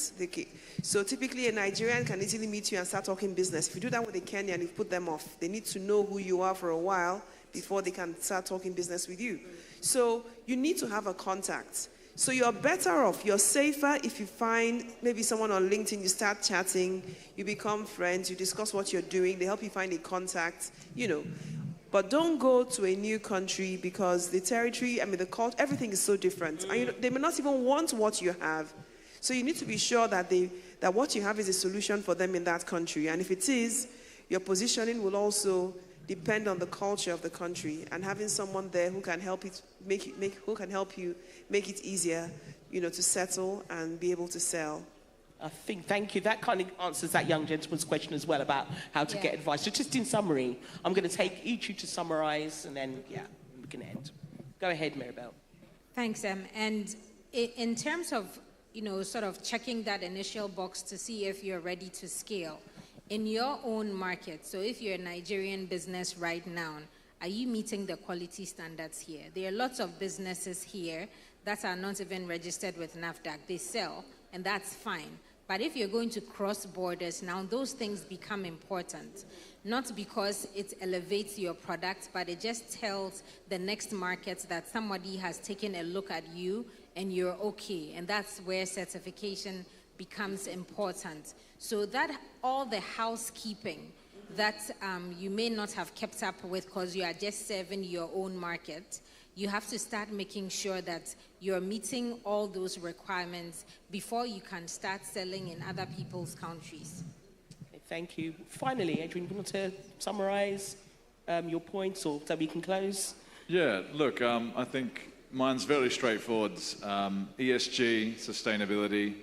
So typically a Nigerian can easily meet you and start talking business. If you do that with a Kenyan, you put them off. They need to know who you are for a while before they can start talking business with you. So you need to have a contact. So you're better off, you're safer if you find maybe someone on LinkedIn, you start chatting, you become friends, you discuss what you're doing, they help you find a contact, But don't go to a new country because the territory, the culture, everything is so different. And they may not even want what you have. So you need to be sure that that what you have is a solution for them in that country. And if it is, your positioning will also depend on the culture of the country, and having someone there who can help it who can help you make it easier, to settle and be able to sell. Thank you. That kind of answers that young gentleman's question as well about how to get advice. So just in summary, I'm going to take each of you to summarize, and then, we can end. Go ahead, Maribel. Thanks, and in terms of, sort of checking that initial box to see if you're ready to scale, in your own market, so if you're a Nigerian business right now, are you meeting the quality standards here? There are lots of businesses here that are not even registered with NAFDAC. They sell, and that's fine. But if you're going to cross borders now, those things become important. Not because it elevates your product, but it just tells the next market that somebody has taken a look at you and you're okay. And that's where certification becomes important. So that all the housekeeping that you may not have kept up with because you are just serving your own market, you have to start making sure that you're meeting all those requirements before you can start selling in other people's countries. Okay, thank you. Finally, Adrian, you want to summarize your points so that we can close? Yeah, look, I think mine's very straightforward. ESG, sustainability,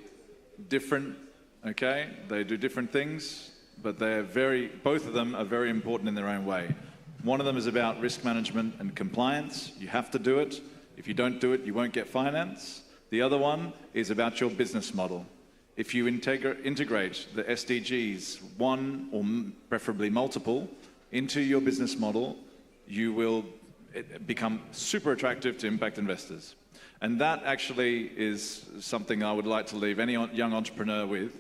different, okay? They do different things, but both of them are very important in their own way. One of them is about risk management and compliance. You have to do it. If you don't do it, you won't get finance. The other one is about your business model. If you integrate the SDGs, one or preferably multiple, into your business model, you will become super attractive to impact investors. And that actually is something I would like to leave any young entrepreneur with.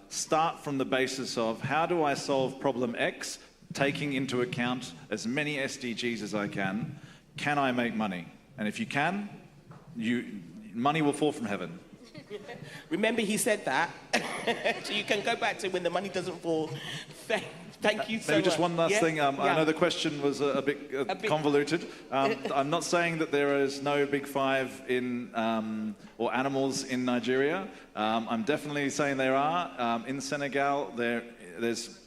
Start from the basis of how do I solve problem X, taking into account as many SDGs as I can. Can I make money? And if you can, money will fall from heaven. Remember he said that. So you can go back to when the money doesn't fall. Thank you so much. Maybe just one last thing. I know the question was a bit convoluted. I'm not saying that there is no big five in or animals in Nigeria. I'm definitely saying there are. In Senegal, there's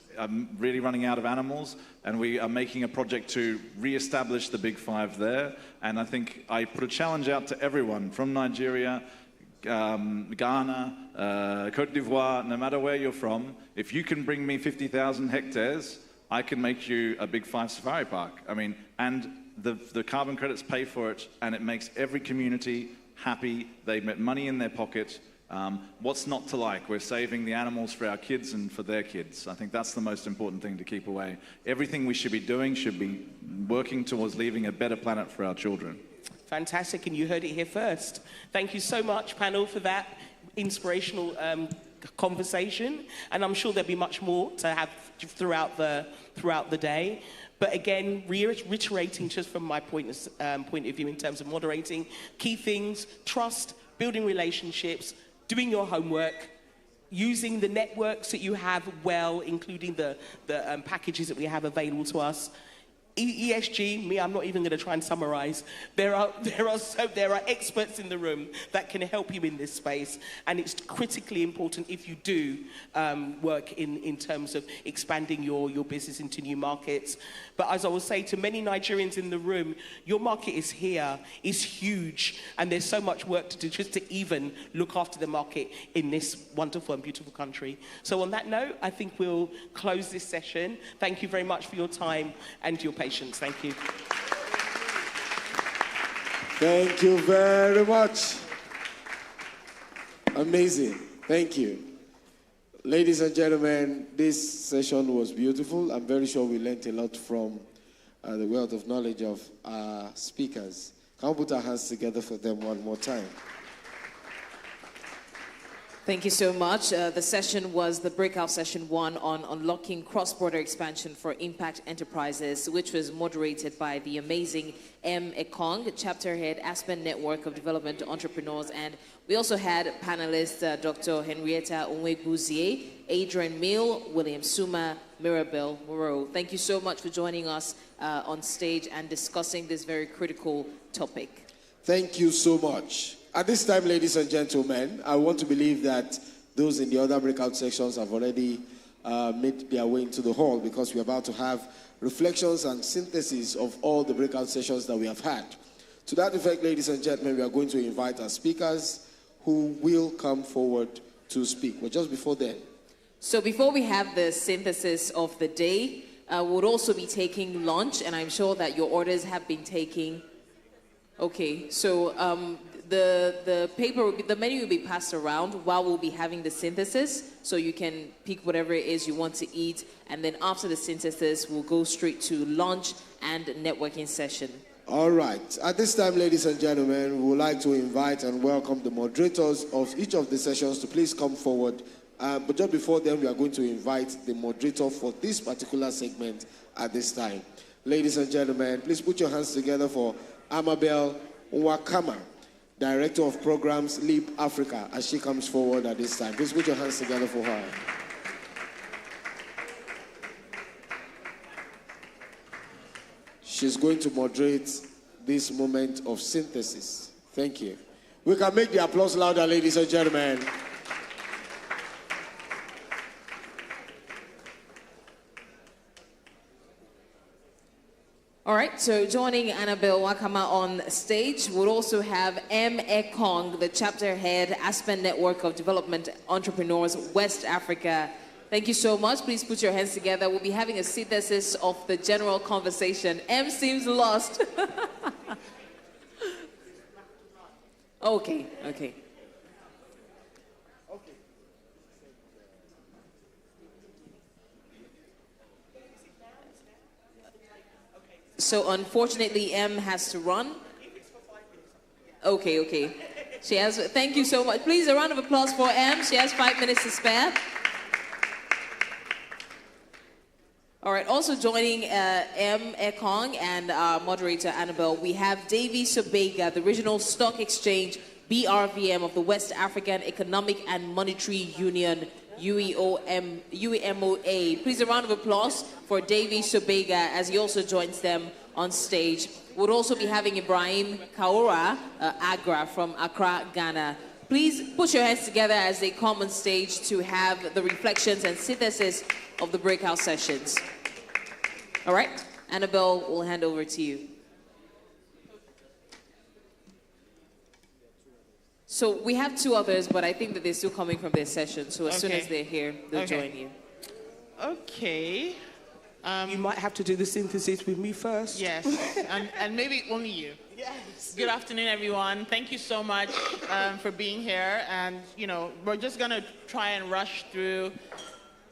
really running out of animals, and we are making a project to re-establish the big five there. And I think I put a challenge out to everyone from Nigeria, Ghana, Cote d'Ivoire, no matter where you're from, if you can bring me 50,000 hectares, I can make you a big five safari park. I mean, and the carbon credits pay for it, and it makes every community happy. They get money in their pocket. What's not to like? We're saving the animals for our kids and for their kids. I think that's the most important thing to keep away. Everything we should be doing should be working towards leaving a better planet for our children. Fantastic, and you heard it here first. Thank you so much, panel, for that inspirational conversation. And I'm sure there'll be much more to have throughout the day. But again, reiterating just from my point of view in terms of moderating, key things: trust, building relationships, doing your homework, using the networks that you have well, including the packages that we have available to us. ESG, I'm not even going to try and summarize. There are experts in the room that can help you in this space, and it's critically important if you do work in terms of expanding your business into new markets. But as I will say to many Nigerians in the room, your market is here, is huge, and there's so much work to do just to even look after the market in this wonderful and beautiful country. So on that note, I think we'll close this session. Thank you very much for your time and your patience. Thank you. Thank you very much. Amazing. Thank you. Ladies and gentlemen, this session was beautiful. I'm very sure we learned a lot from the wealth of knowledge of our speakers. Can we put our hands together for them one more time? Thank you so much. The session was the breakout session 1 on unlocking cross-border expansion for impact enterprises, which was moderated by the amazing M. Ekong, chapter head, Aspen Network of Development Entrepreneurs. And we also had panelists Dr. Henrietta Onweguzie, Adrian Mill, William Suma, Mirabel Moreau. Thank you so much for joining us on stage and discussing this very critical topic. Thank you so much. At this time, ladies and gentlemen, I want to believe that those in the other breakout sections have already made their way into the hall, because we're about to have reflections and synthesis of all the breakout sessions that we have had. To that effect, ladies and gentlemen, we are going to invite our speakers who will come forward to speak. But just before then. So before we have the synthesis of the day, we'll also be taking lunch, and I'm sure that your orders have been taking. Okay, so the menu will be passed around while we'll be having the synthesis, so you can pick whatever it is you want to eat, and then after the synthesis, we'll go straight to lunch and networking session. All right. At this time, ladies and gentlemen, we would like to invite and welcome the moderators of each of the sessions to please come forward. But just before then, we are going to invite the moderator for this particular segment at this time. Ladies and gentlemen, please put your hands together for Amabel Nwakama, Director of Programs, Leap Africa, as she comes forward at this time. Please put your hands together for her. She's going to moderate this moment of synthesis. Thank you. We can make the applause louder, ladies and gentlemen. All right, so joining Annabelle Wakama on stage, we'll also have M. Ekong, the chapter head, Aspen Network of Development Entrepreneurs, West Africa. Thank you so much. Please put your hands together. We'll be having a synthesis of the general conversation. M seems lost. Okay. So unfortunately, M has to run. Okay. She has. Thank you so much. Please, a round of applause for M. She has 5 minutes to spare. All right. Also joining M. Ekong and our moderator Annabelle, we have Davy Sobega, the Regional Stock Exchange BRVM of the West African Economic and Monetary Union. UEMOA. Please, a round of applause for Davy Sobega as he also joins them on stage. We'll also be having Ibrahim Kaura Agra from Accra, Ghana. Please put your hands together as they come on stage to have the reflections and synthesis of the breakout sessions. All right, Annabelle, we'll hand over to you. So we have two others, but I think that they're still coming from their session. So as soon as they're here, they'll join you. Okay. You might have to do the synthesis with me first. Yes, and maybe only you. Yes. Good afternoon, everyone. Thank you so much for being here. And, we're just going to try and rush through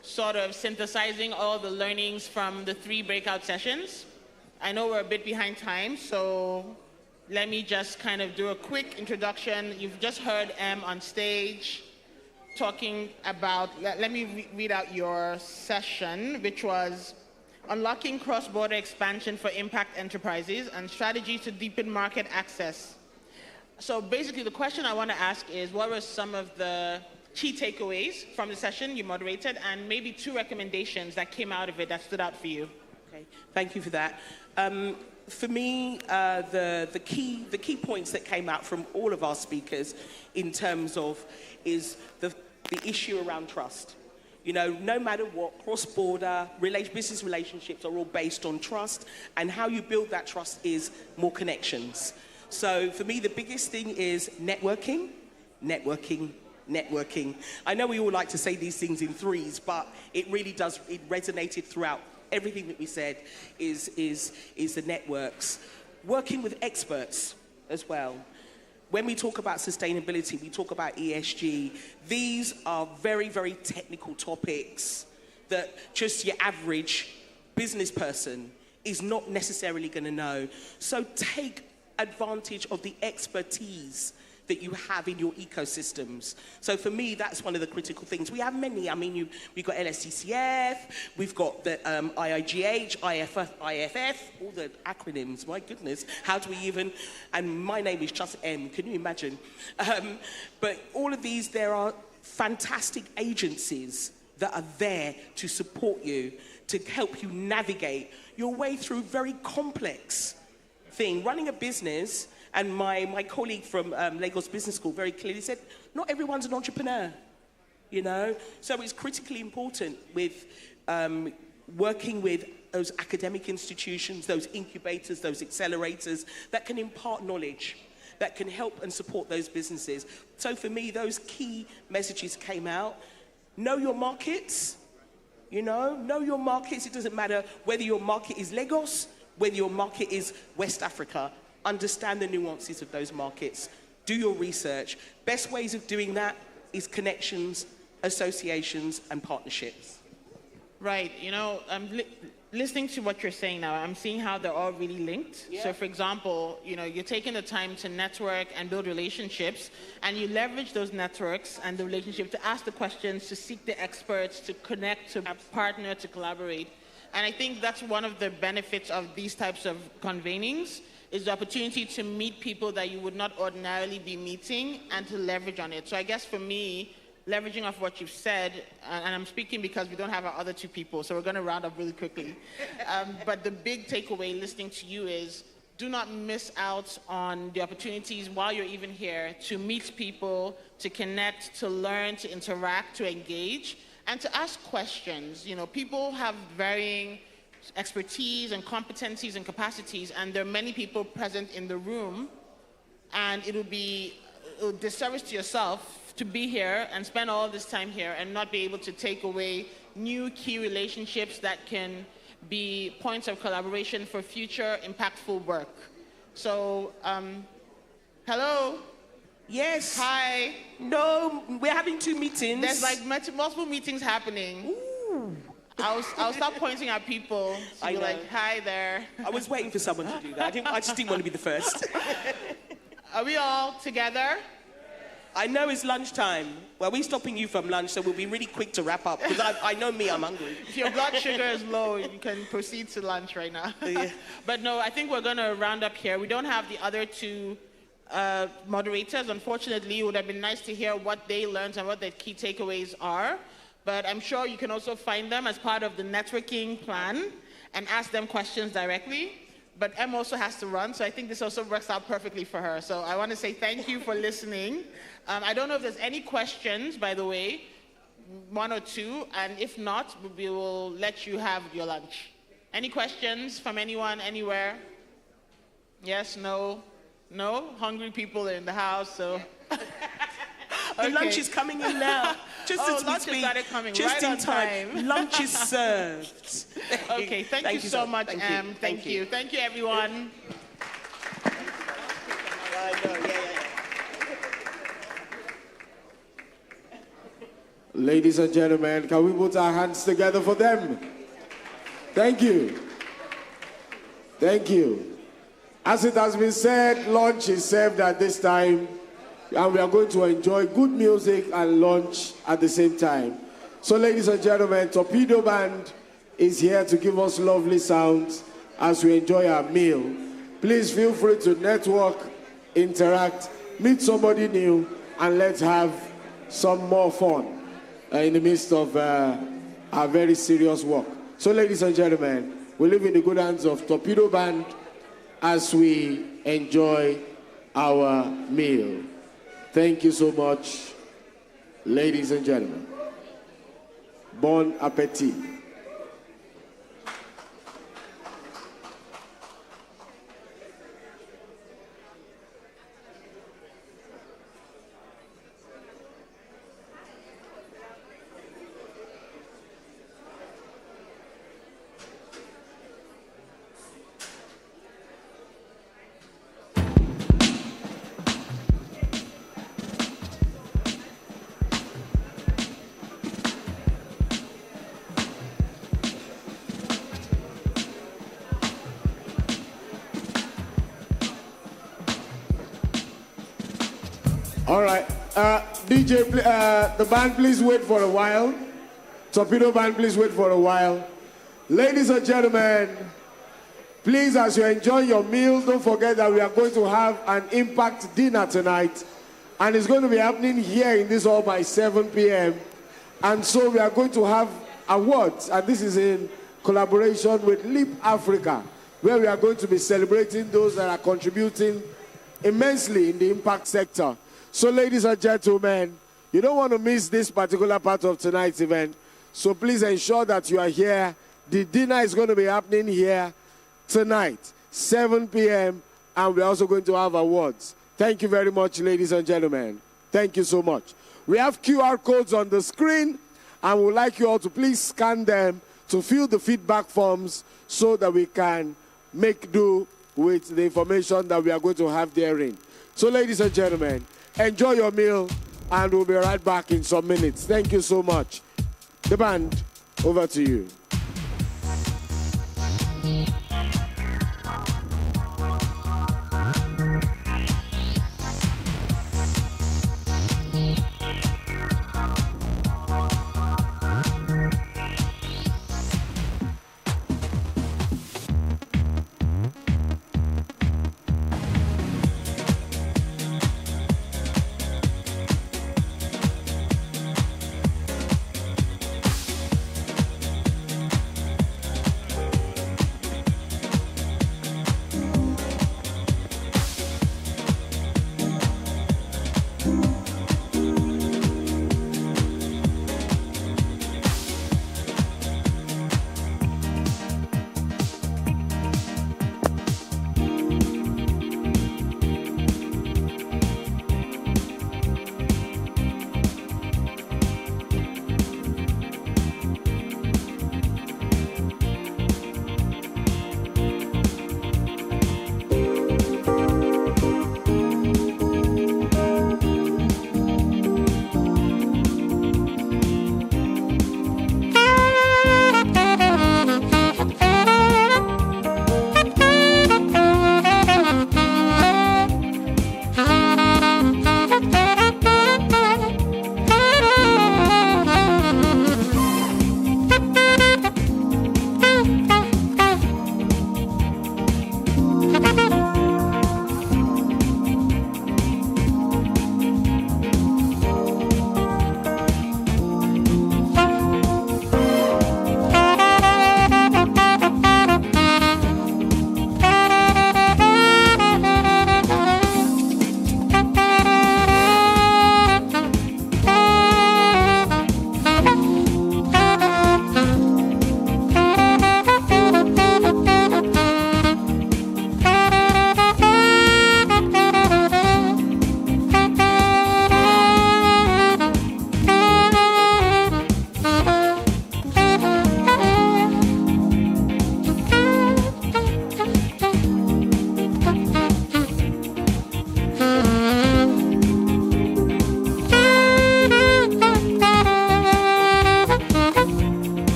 sort of synthesizing all the learnings from the 3 breakout sessions. I know we're a bit behind time, so let me just kind of do a quick introduction. You've just heard M on stage talking about, let me read out your session, which was Unlocking Cross-Border Expansion for Impact Enterprises and Strategies to Deepen Market Access. So basically the question I want to ask is, what were some of the key takeaways from the session you moderated, and maybe 2 recommendations that came out of it that stood out for you? Okay, thank you for that. For me, the key points that came out from all of our speakers in terms of is the issue around trust. No matter what, cross-border business relationships are all based on trust, and how you build that trust is more connections. So for me, the biggest thing is networking. I know we all like to say these things in threes, but it really does, it resonated throughout. Everything that we said is the networks. Working with experts as well. When we talk about sustainability, we talk about ESG. These are very, very technical topics that just your average business person is not necessarily going to know. So take advantage of the expertise that you have in your ecosystems. So for me, that's one of the critical things. We have many. I mean, we've got LSCCF, we've got the IIGH, IFF, all the acronyms. My goodness, how do we even? And my name is just M. Can you imagine? But all of these, there are fantastic agencies that are there to support you, to help you navigate your way through very complex thing. Running a business And my colleague from Lagos Business School very clearly said, not everyone's an entrepreneur, you know? So it's critically important with working with those academic institutions, those incubators, those accelerators that can impart knowledge, that can help and support those businesses. So for me, those key messages came out. Know your markets, you know your markets. It doesn't matter whether your market is Lagos, whether your market is West Africa. Understand the nuances of those markets. Do your research. Best ways of doing that is connections, associations, and partnerships. Right, you know, listening to what you're saying now, I'm seeing how they're all really linked. Yeah. So for example, you know, you're taking the time to network and build relationships, and you leverage those networks and the relationship to ask the questions, to seek the experts, to connect, to partner, to collaborate. And I think that's one of the benefits of these types of convenings, is the opportunity to meet people that you would not ordinarily be meeting and to leverage on it. So I guess for me, leveraging off what you've said, and I'm speaking because we don't have our other two people, so we're going to round up really quickly. But the big takeaway listening to you is, do not miss out on the opportunities while you're even here to meet people, to connect, to learn, to interact, to engage, and to ask questions. You know, people have varying expertise and competencies and capacities, and there are many people present in the room, and it would be a disservice to yourself to be here and spend all this time here and not be able to take away new key relationships that can be points of collaboration for future impactful work. So, hello? Yes. Hi. No, we're having two meetings. There's like multiple meetings happening. Ooh. I'll stop pointing at people. So you're like, hi there. I was waiting for someone to do that. I just didn't want to be the first. Are we all together? I know it's lunchtime. Well, we're stopping you from lunch, so we'll be really quick to wrap up, because I know me, I'm hungry. If your blood sugar is low, you can proceed to lunch right now. Yeah. But no, I think we're going to round up here. We don't have the other two moderators. Unfortunately, it would have been nice to hear what they learned and what their key takeaways are. But I'm sure you can also find them as part of the networking plan and ask them questions directly. But Em also has to run, so I think this also works out perfectly for her. So I want to say thank you for listening. I don't know if there's any questions, by the way, one or two, and if not, we will let you have your lunch. Any questions from anyone, anywhere? Yes, no? No? Hungry people in the house, so... The lunch is coming in now. Just as we lunch speak, started coming just right in on time. Lunch is served. Okay, thank you so much, Em. Thank you. Thank you, everyone. Ladies and gentlemen, can we put our hands together for them? Thank you. Thank you. As it has been said, lunch is served at this time, and we are going to enjoy good music and lunch at the same time. So, ladies and gentlemen, Torpedo Band is here to give us lovely sounds as we enjoy our meal. Please feel free to network, interact, meet somebody new, and let's have some more fun in the midst of our very serious work. So, ladies and gentlemen, we live in the good hands of Torpedo Band as we enjoy our meal. Thank you so much, ladies and gentlemen. Bon appetit. All right, DJ, the band, please wait for a while. Torpedo Band, please wait for a while. Ladies and gentlemen, please, as you enjoy your meal, don't forget that we are going to have an impact dinner tonight, and it's going to be happening here in this hall by 7 p.m. And so we are going to have awards, and this is in collaboration with Leap Africa, where we are going to be celebrating those that are contributing immensely in the impact sector. So, ladies and gentlemen, you don't want to miss this particular part of tonight's event. So please ensure that you are here. The dinner is going to be happening here tonight, 7 p.m., and we're also going to have awards. Thank you very much, ladies and gentlemen. Thank you so much. We have QR codes on the screen, and we'd like you all to please scan them to fill the feedback forms so that we can make do with the information that we are going to have therein. So, ladies and gentlemen, enjoy your meal, and we'll be right back in some minutes. Thank you so much. The band, over to you.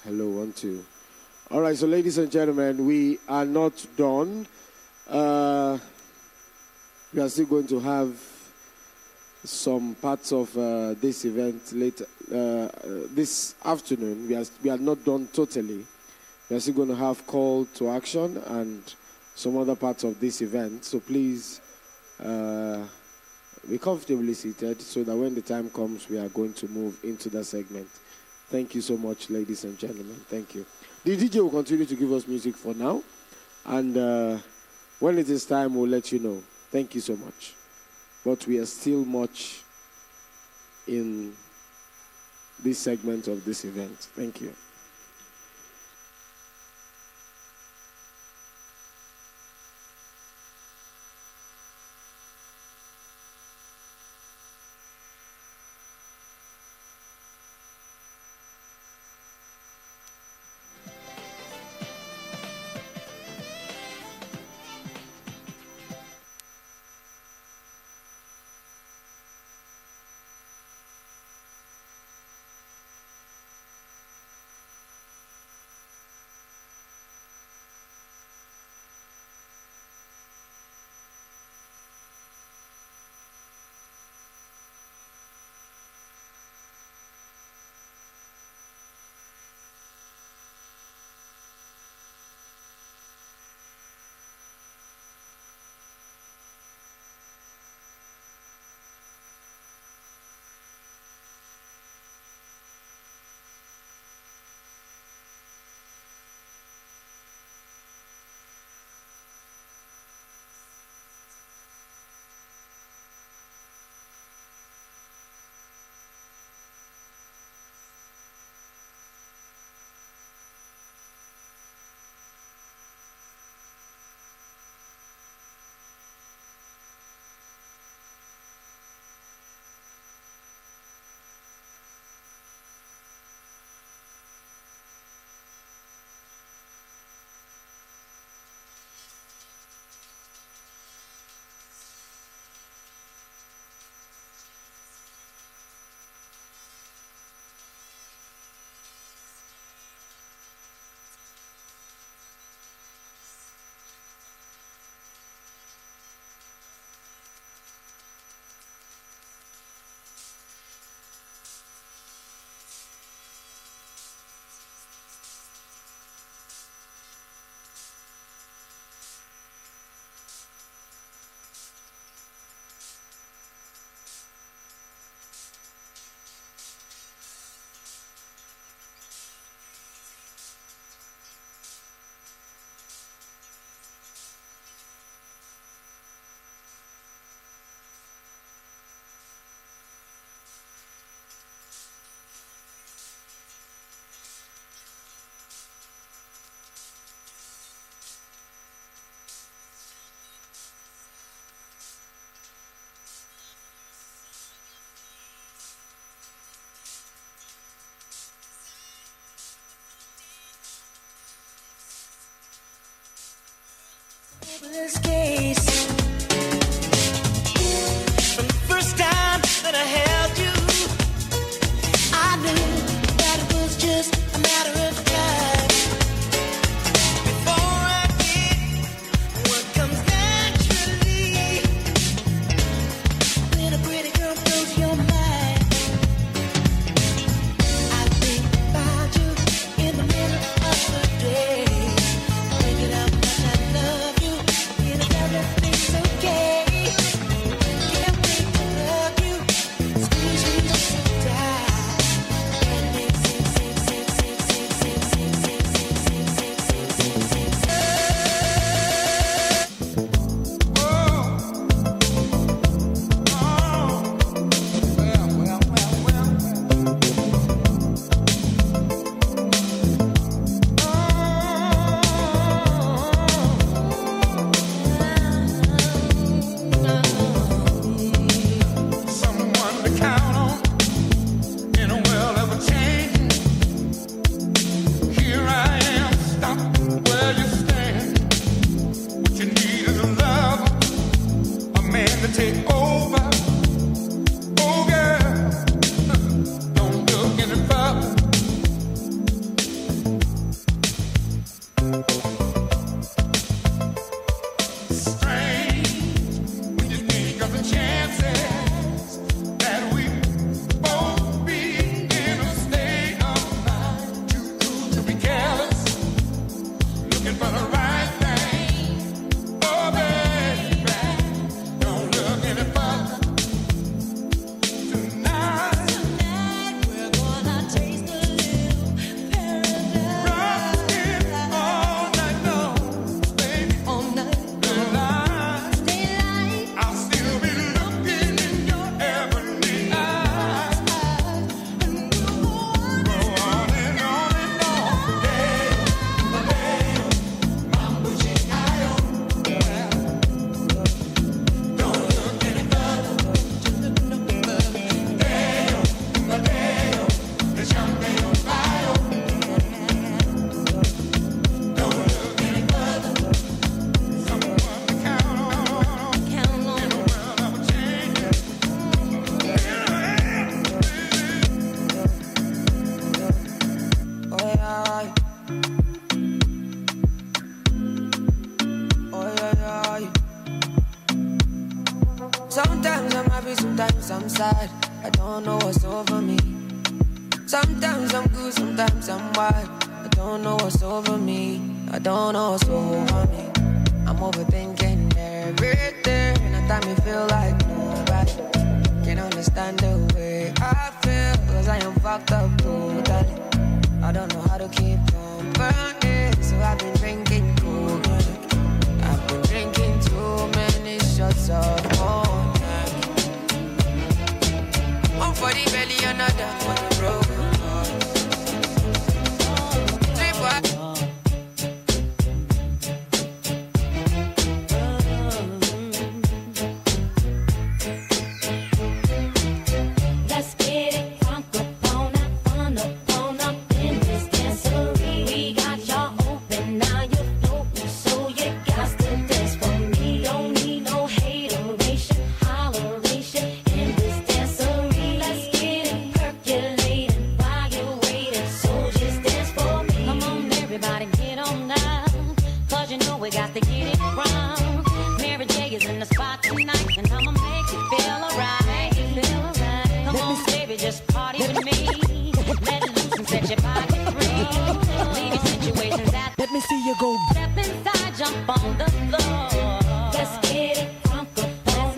Hello, 1, 2. All right, so ladies and gentlemen, we are not done. We are still going to have some parts of this event later this afternoon. We are not done totally. We are still going to have call to action and some other parts of this event. So please be comfortably seated so that when the time comes, we are going to move into that segment. Thank you so much, ladies and gentlemen. Thank you. The DJ will continue to give us music for now. And when it is time, we'll let you know. Thank you so much. But we are still much in this segment of this event. Thank you. hopeless case. From the first time that I held you, I knew that it was just a matter of time before I get what comes naturally when a pretty girl blows your mind. I think about you in the middle of the day, thinking how much I love you, and if everything's okay. Can't wait to hug you, squeeze you so tight, and then sing, sing, sing, sing, sing, sing, sing, sing, sing, sing, sing, sing, sing, sing, sing. Someone to count on in a world ever changing. Here I am, stop where you stand. What you need is a lover, a man to take over. Oh girl, don't look any further. Strange when you think of the chances that we both be in a state of mind. Too cool to be careless, looking for the right thing. Oh baby, don't look any further. Tonight we're gonna taste a little paradise. Rockin' all night long, baby, all night long. I'll still be looking in your ebony eyes. And we'll go on and on and on. Mambo Chicago. Don't look any further. Mateo, the champagne on fire. Don't look any further. Someone to count on. In a world of changes. Oh yeah, oh yeah. Sometimes I'm happy, sometimes I'm sad. I don't know what's over me. Sometimes I'm good, sometimes I'm wild. I don't know what's over me. I don't know what's over me. I'm overthinking everything. At times me feel like nobody can understand the way I feel. Cause I am fucked up totally. I don't know how to keep on burning. So I've been drinking cognac. I've been drinking too many shots of cognac. One for the belly, another for the broken heart. Three for let's get it crunk upon up, fun upon up in this dancery. We got y'all open, now you're floating, so you got to dance for me. Don't need no hateration, holleration in this dancery. Let's get it percolating while you're waiting, so just dance for me. Come on, everybody, get on now, cause you know we got to get it wrong. Mary J is in the spot tonight, and I'ma make you feel alright. Come on, baby, just party with me. Let it loose and set your body free. Leave your situations at. Let me see you go. Step inside, jump on the floor. Let's get it crunk upon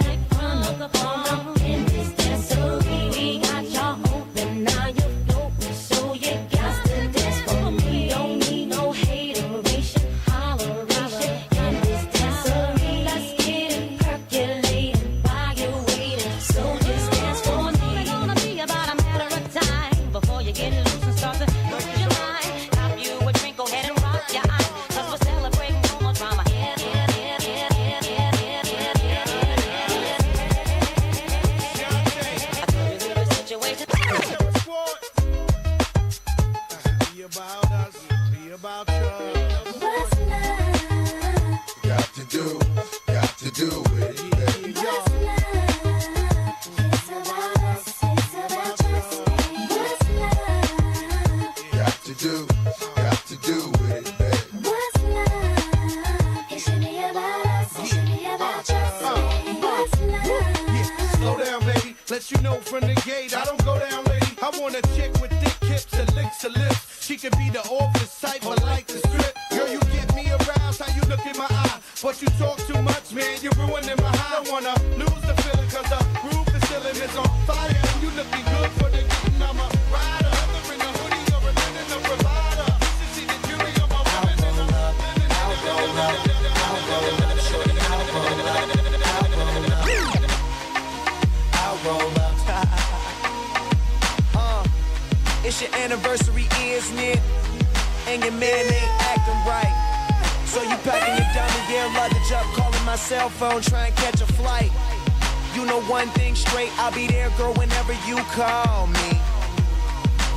in this dancery. We got y'all open, now you're floating, so you got to dance for me. Don't need no hateration, holleration in this dancery. Let's get it percolating Slow down, baby. Let you know from the gate, I don't go down, lady. I want a chick with thick hips and licks her lips. She could be the office type, but like the strip. Girl, you get me aroused, how you look in my eye. But you talk too much, man, you're ruining my high. I don't wanna lose the feeling, cause the roof is ceiling is on fire. And you looking good for the getting, I'm a rider. Whether in a hoodie or a linen, a provider. You see the jury on my women and It's your anniversary, isn't it? And your man ain't acting right. So you packing your diamond gear luggage up, calling my cell phone, trying to catch a flight. You know one thing straight, I'll be there, girl, whenever you call me.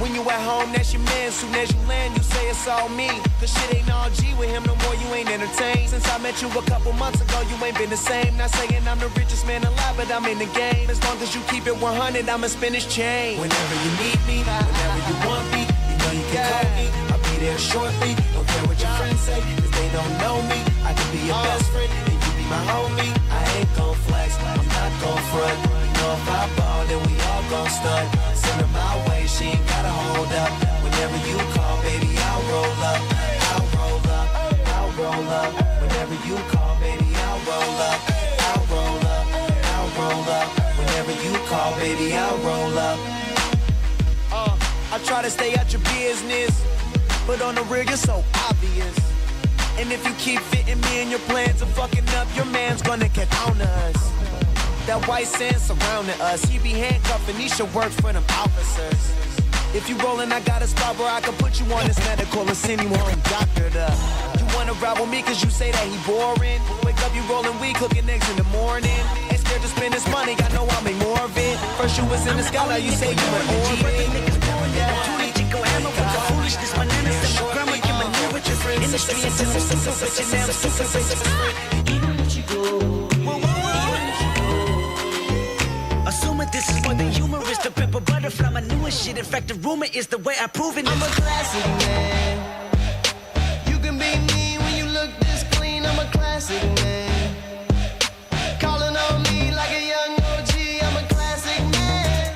When you at home, that's your man. Soon as you land, you say it's all me. Cause shit ain't all G with him no more, you ain't entertained. Since I met you a couple months ago, you ain't been the same. Not saying I'm the richest man alive, but I'm in the game. As long as you keep it 100, I'ma spin this chain. Whenever you need me, whenever you want me, you know you can call me. I'll be there shortly. Don't care what your friends say, cause they don't know me. I can be your best friend, and you be my homie. I ain't gon' flex, I'm not gon' front. You know if I ball, then we all gon' stunt. Send her my way, she ain't gotta hold up. Whenever you call, baby, I'll roll up. I'll roll up, I'll roll up. Whenever you call, baby, I'll roll up. I'll roll up, I'll roll up. Whenever you call, baby, I'll roll up. I try to stay out your business, but on the real, you're so obvious. And if you keep fitting me in your plans of fucking up, your man's gonna get on us. That white sand surrounding us, he be handcuffing, he should work for them officers. If you rollin', I got a spot where I can put you on this medical and send you home doctored up. You wanna ride with me cause you say that he boring. Wake up, you rollin' weed, cooking eggs in the morning. Ain't scared to spend this money, I know I'll make more of it. First you was in the sky, now you say you an orbit. Foolishness, bananas, and my grandma, you my new with your friends. In the streets, I'm super rich, and now I'm super rich. Even if you go, assuming this is more than humorous, the pimple butterfly, my newest shit. In fact, the rumor is the way I prove it. I'm a classic man. You can be me when you look this clean. I'm a classic man. Calling on me like a young OG. I'm a classic man.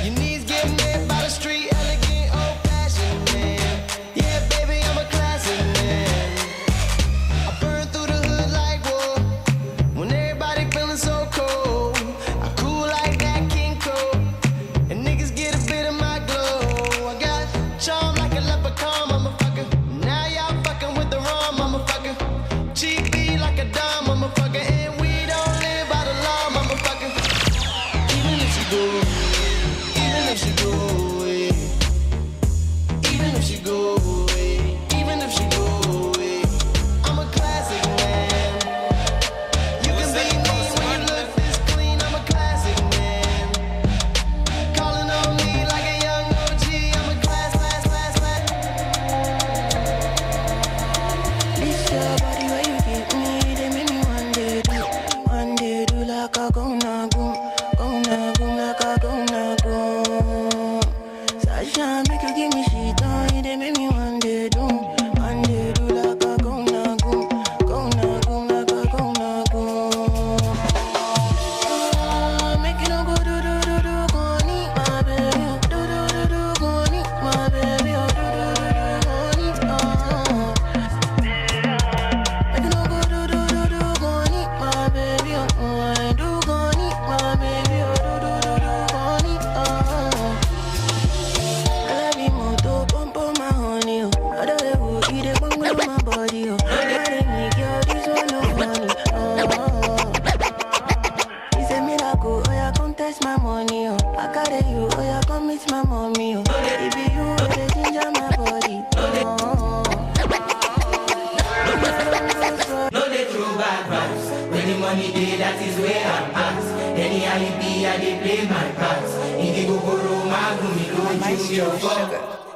Your knees get met by the street.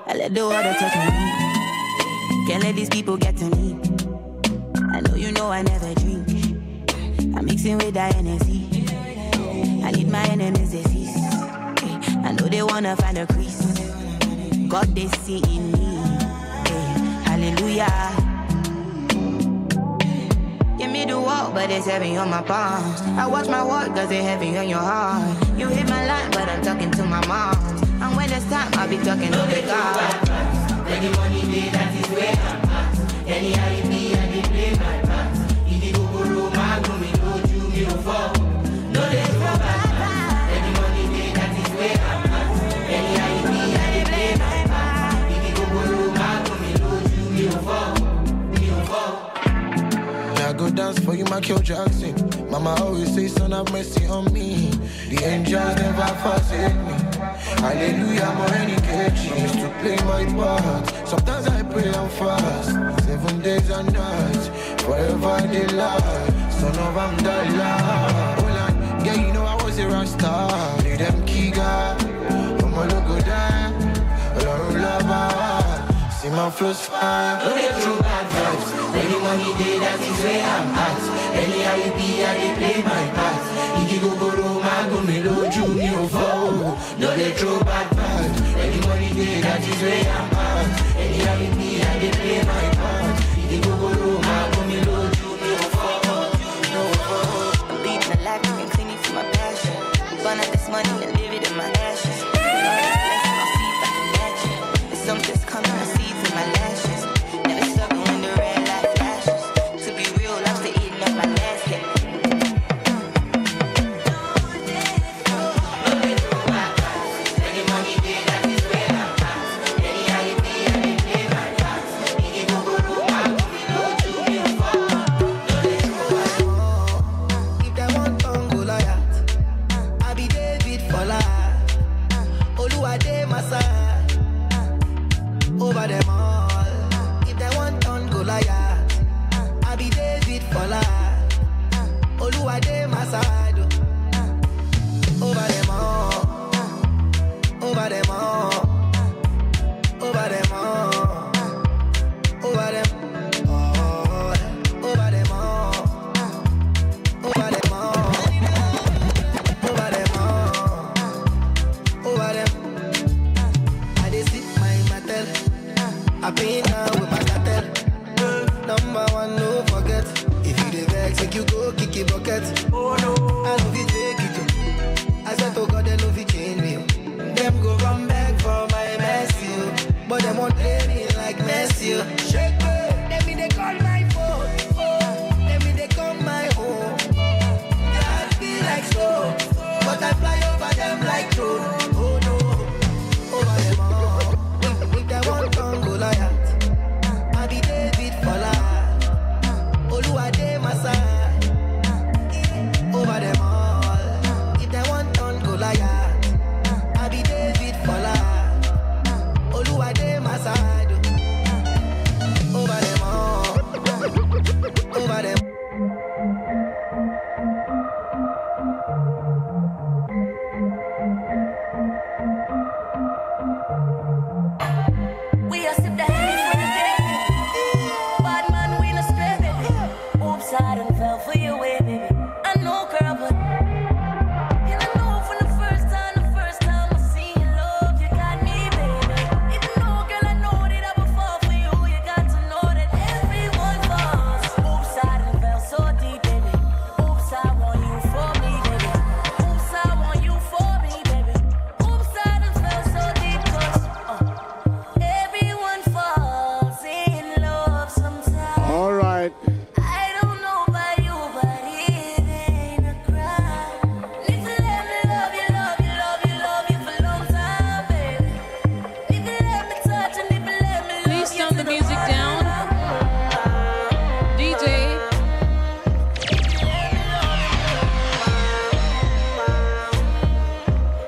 I let the water touch my knee. Can't let these people get to me. I know you know I never drink. I'm mixing with that energy. I need my enemies to cease. I know they wanna find a crease. God they see in me. Hallelujah. Give me do walk, but it's heavy on my palms. I watch my walk, cause it's heavy on your heart. You hit my line, but I'm talking to my mom. And when it's time, I'll be talking to the God. When the money day, that is where I'm at. Anyhow it be, I dey play my part. If the go borrow, man, no me no do me no fall. No dey throw back. When the money day, that is where I'm at. Anyhow it be, I dey play my part. If the go borrow, man, no me no do me no fall. Me no fall. I go dance for you, Michael Jackson. Mama always say, son, have mercy on me. The angels never forsake me. Hallelujah, more any catch. I used to play my part. Sometimes I pray and fast. 7 days and nights, forever they lie. Son of Amdallah. Hold on, yeah, you know I was a rasta. Play them Kiga, I'm a logo down. See my first fire. No dey throw bad vibes. When the money day, that is where I'm at. Anyhow it be, I dey play my part. If you go borrow, man, go me low, you me no fall. No dey throw bad vibes. When the money day, that is where I'm at. Anyhow it be, I dey play my part. If you go borrow, man, go me low, you me no fall. I'm leading a life and cleaning for my passion. Burn out this money and live it in my ashes. All this blessing, I'll see if I can match it. There's something's coming, I see it in my lashes. Never sucking when the red light flashes. To be real, I'm still eating up my basket. Over them all. If they want on Goliath, I be David for life. Oluwade my side. Over them all. Over them all. Over them all. Over them all. Over them all. Over them all. Over them all. Over them. I dey sip my matel. I been down with my cartel. Number one, no forget. If you the vex, make you go kick your bucket. Oh no, I love it, take it too. I said to God, they love it, change me. Them go run back for my mess, you. But them won't play me like Messi. Shake me, let me they call my phone. Oh, let me they come my home. They ask me like so, but I fly over them like drone. Oh no, over them all. If they want on Goliath, I be David for life. Oluwade my side. Over them all. If they want on Goliath, I be David for life. Oluwade my side. Over them all. Over them. We are sip the honey for the day. Bad man, we no stray, baby. Oops, I done fell for your way, baby. I know, girl, but and I know from the first time I seen your love, you got me, baby. Even though, girl, I know that I would fall for you, you got to know that everyone falls. Oops, I done fell so deep, baby. Oops, I want you for me, baby. Oops, I want you for me, baby. Oops, I done fell so deep, 'cause everyone falls in love sometimes. All right. I don't know about you, but it ain't a crime. If you let me love you, love you, love you, love you for a long time, baby. If you let me touch and if you let me love Please you turn the to music down. DJ.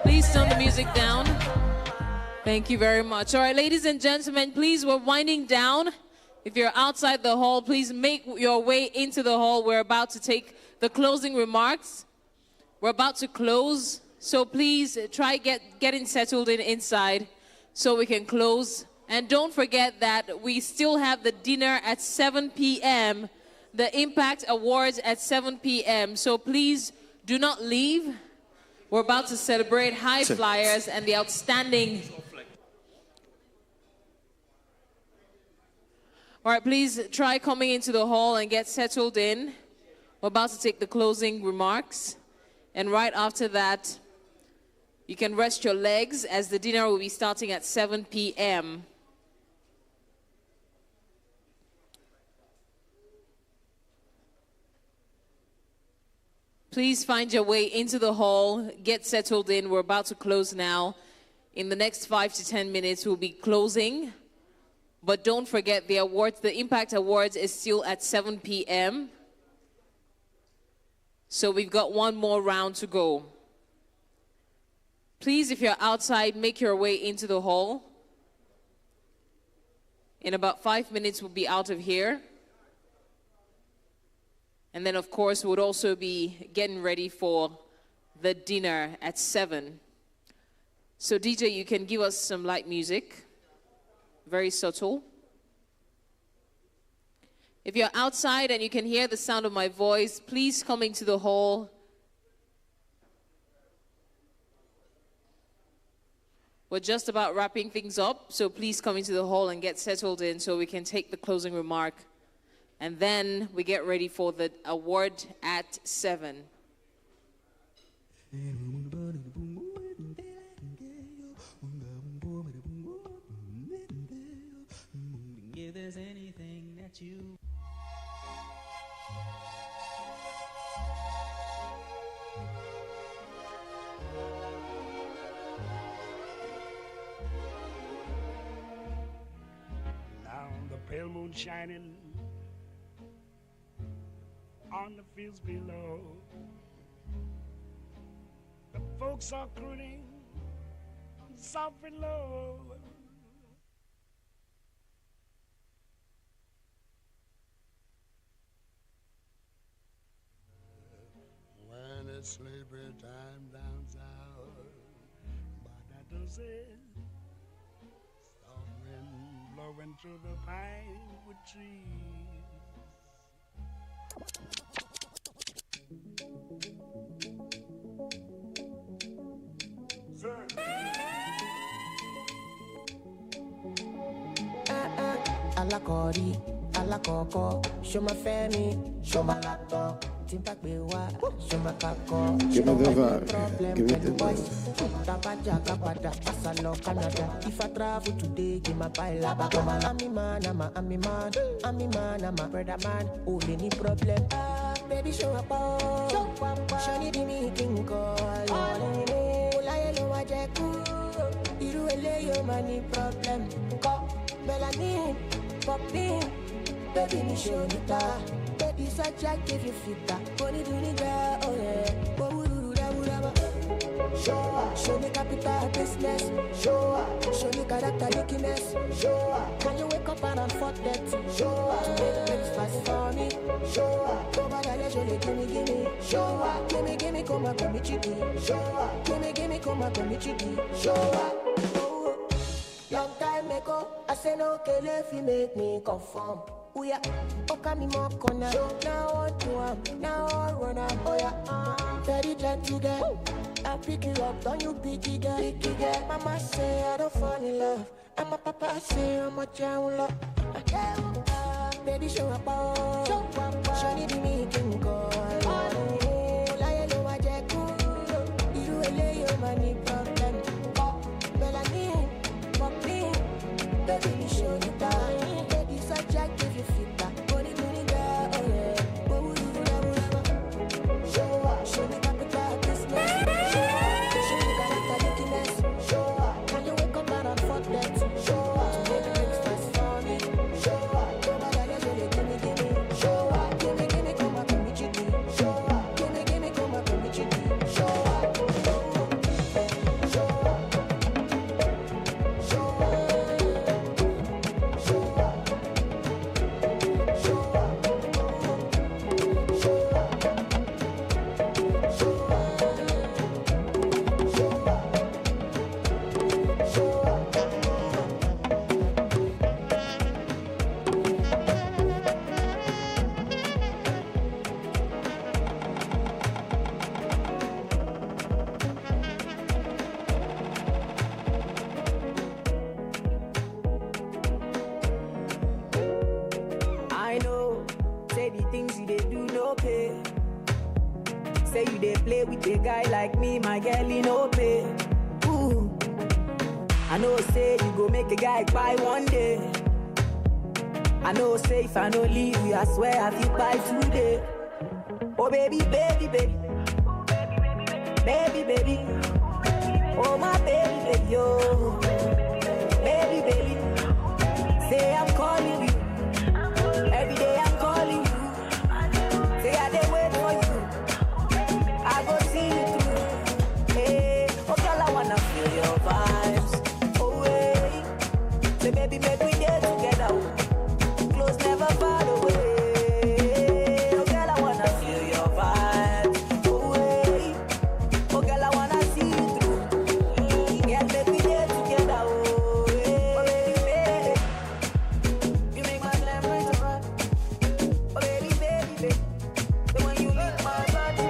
Please turn the music down. Thank you very much. All right, ladies and gentlemen, please, we're winding down. If you're outside the hall, please make your way into the hall. We're about to take the closing remarks. We're about to close, so please try getting settled inside so we can close. And don't forget that we still have the dinner at 7 p.m., the Impact Awards at 7 p.m. So please do not leave. We're about to celebrate high flyers and the outstanding. All right, please try coming into the hall and get settled in. We're about to take the closing remarks. And right after that, you can rest your legs as the dinner will be starting at 7 p.m. Please find your way into the hall, get settled in. We're about to close now. In the next 5 to 10 minutes, we'll be closing. But don't forget the awards, the Impact Awards is still at 7 p.m. So we've got one more round to go. Please, if you're outside, make your way into the hall. In about 5 minutes, we'll be out of here. And then, of course, we'll also be getting ready for the dinner at 7. So, DJ, you can give us some light music. Very subtle. If you're outside and you can hear the sound of my voice, please come into the hall. We're just about wrapping things up, so please come into the hall and get settled in so we can take the closing remark. And then we get ready for the award at 7. If there's anything that you now the pale moon shining on the fields below. The folks are crooning soft and low. When it's sleepy time down south, but that does it. Soft wind blowing through the pine wood trees. Alakori, alakoko, show my family, show my laptop, timpakbe wa, show my kako. Give me the vibe. Give me the vibe. Tabaja, kabada, pasalo, Canada. If I travel today, give my pile. I'm a man, I'm a man, I'm a man, I'm a brother man. Oh, any problem? Baby, show up, show me the meeting call. Lie low, I jack. You lay your money problem. Melanin, popping, baby, me show me that. Baby, such a give you fit that. Body do the da, oh yeah. What would you do? Show me capital business. Show me character likeness. Can you wake up and afford that? To make breakfast for me. Go back and let you gimme. Gimme, come on, come chicky. Gimme, come on, come chicky. Long time ago, I said no, kill if you make me conform. Oh yeah, okay me more corner. Now what do I? Now I run up. Oh yeah, very gentle girl. I pick you up, don't you pick it girl. Mama say I don't fall in love, and my papa say I'm a child. Baby show up, show me the meeting call. Lie low, I jack. You lay your money problem. Melanin. Baby, me show you that. Baby, such a give you feedback. Body do the girl, oh yeah. What would you do? Show me capital business. Show me character likeness. Can you wake up and afford that? Make breakfast for me. Go back and let you gimme. Gimme, come Say you dey play with a guy like me, my girl, you no pay. Ooh. I know say you go make a guy cry one day. I know say if I no leave you, I swear I feel buy today. Oh baby, baby, baby. Baby, baby. Oh my baby, baby, yo. Baby, baby. Say I'm calling you. Every day I'm calling you. Say I dey wait for you. I go see you through. Hey, oh girl, I wanna feel your vibes. Oh hey. Say baby, make we get together. Close, never far away. Oh girl, I wanna feel your vibes. Oh hey. Oh girl, I wanna see you through. Girl, make we get together. Oh hey. Oh baby, baby. You make my temperature run. Oh baby, baby, baby. So when you leave my body,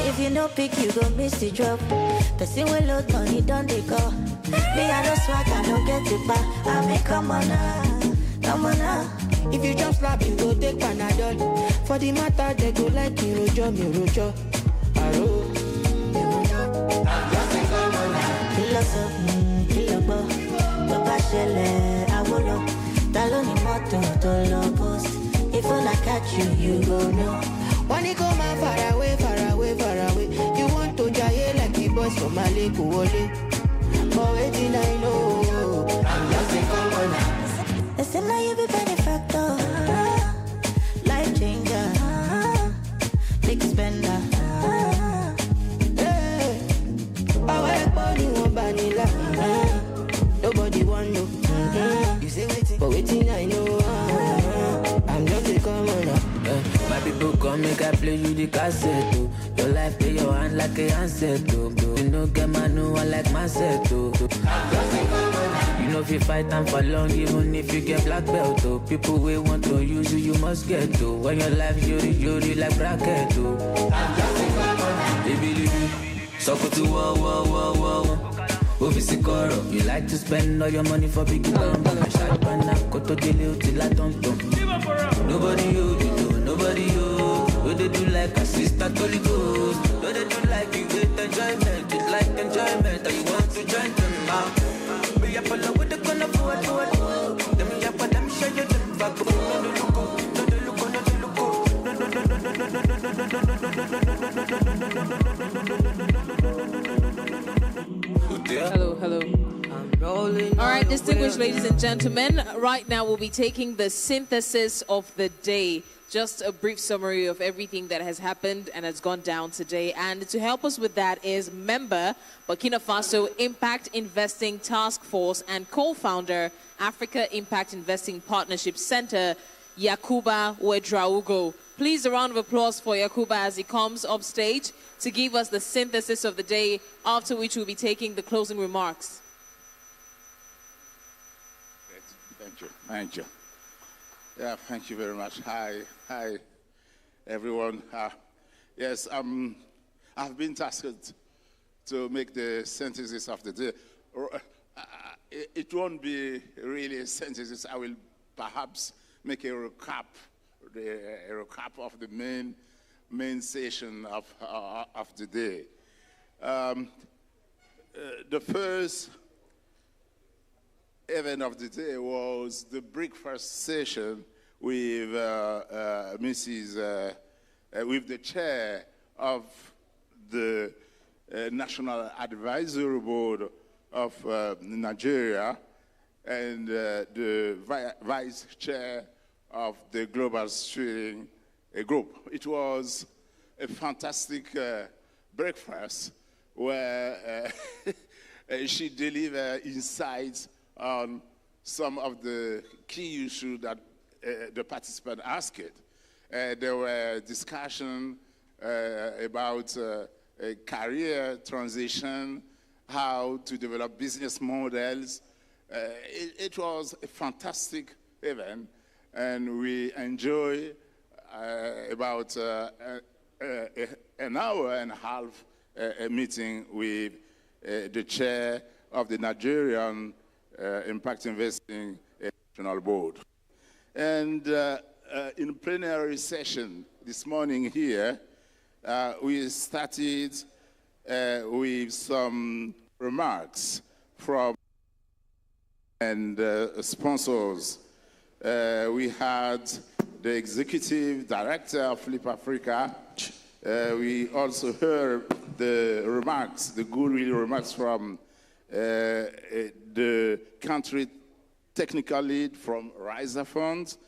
If you no pick, you go miss the drop. Person will load money, don't they go? Me, I no swag, I no get it back. I mean, come on now, come on now. if you jump slap, you go take Panadol. For the matter, they go like me rojo, me rojo. Aro. Kilo so, kilo bo. Baba shele, awolo. Talo ni moto, tolo post. If I catch you, you go know. Wanna go man far away, far away, far away. You want to jaye like the boys from Mali Kuwole. But waiting I know, I'm just a commoner. Listen, now you be benefactor. Life changer. Big spender. Hey, I like money, one vanilla. Nobody want no. You say waiting, but waiting I know. I'm just a commoner. My people come make I play you the cassette too. Your life play your hand like a handset too. You know get my new one like my set too. You know if you fight time for long, even if you get black belt too. People will want to use you, you must get to. When your life yuri like bracket too. Baby, suck to wow. Obviously, Koro, you like to spend all your money for big bum. I shot banana, go to the little till I don't. Nobody you do, nobody you. What they do like a sister, Holy Ghost. What they do like you get enjoyment, it's like enjoyment. You want to join them now. Be up along with the gonna forward. Them yap, but them show you them back. Hello. All right, distinguished ladies and gentlemen, right now we'll be taking the synthesis of the day. Just a brief summary of everything that has happened and has gone down today. And to help us with that is member Burkina Faso Impact Investing Task Force and co-founder Africa Impact Investing Partnership Center, Yakuba Wedraugo. Please, a round of applause for Yakuba as he comes up stage to give us the synthesis of the day, after which we'll be taking the closing remarks. Thank you. Yeah, thank you very much. Hi, everyone. Yes, I've been tasked to make the synthesis of the day. It won't be really a synthesis. I will perhaps make a recap of the main session of the day. The first event of the day was the breakfast session with with the chair of the National Advisory Board of Nigeria and the vice chair of the Global Steering Group. It was a fantastic breakfast where she delivered insights on some of the key issues that the participants asked. There were discussions about a career transition, how to develop business models. It was a fantastic event, and we enjoyed about an hour and a half meeting with the chair of the Nigerian Impact Investing National Board. And in plenary session this morning here, we started with some remarks from and sponsors. We had the executive director of Flip Africa. We also heard the remarks, the goodwill remarks from the country technical lead from Riser Funds,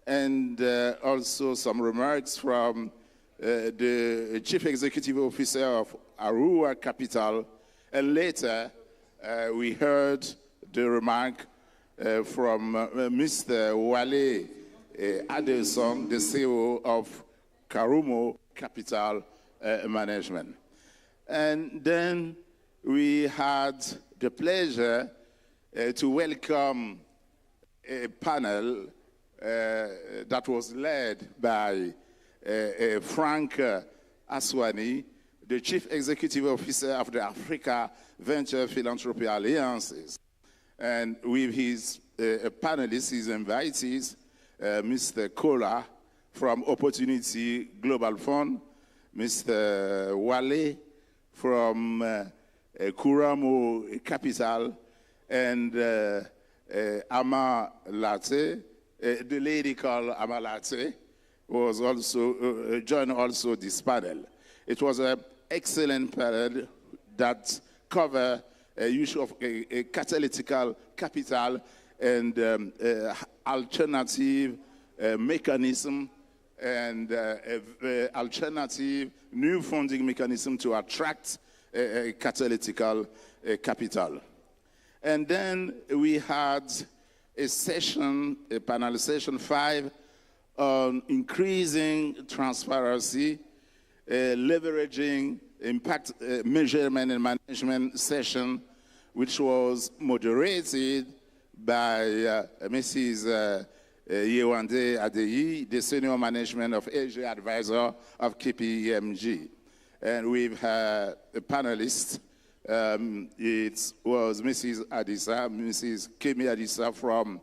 and also some remarks from the chief executive officer of Arua Capital. And later, we heard the remark from Mr. Wale Adelson, the CEO of Karumo Capital Management. And then we had the pleasure to welcome a panel that was led by Frank Aswani, the Chief Executive Officer of the Africa Venture Philanthropy Alliances. And with his panelists, his invitees, Mr. Kola from Opportunity Global Fund, Mr. Wale from Kuramo Capital, and Ama Latte, the lady called Ama Latte, was also joined also this panel. It was an excellent panel that covered use of a catalytic capital and alternative mechanism and alternative new funding mechanism to attract catalytic capital. And then we had a session, a panel session 5 on increasing transparency, leveraging impact measurement and management session, which was moderated by Mrs. Yewande Adeyi, the Senior Management of Asia Advisor of KPMG. And we've had a panelist. It was Mrs. Adisa, Mrs. Kemi Adisa from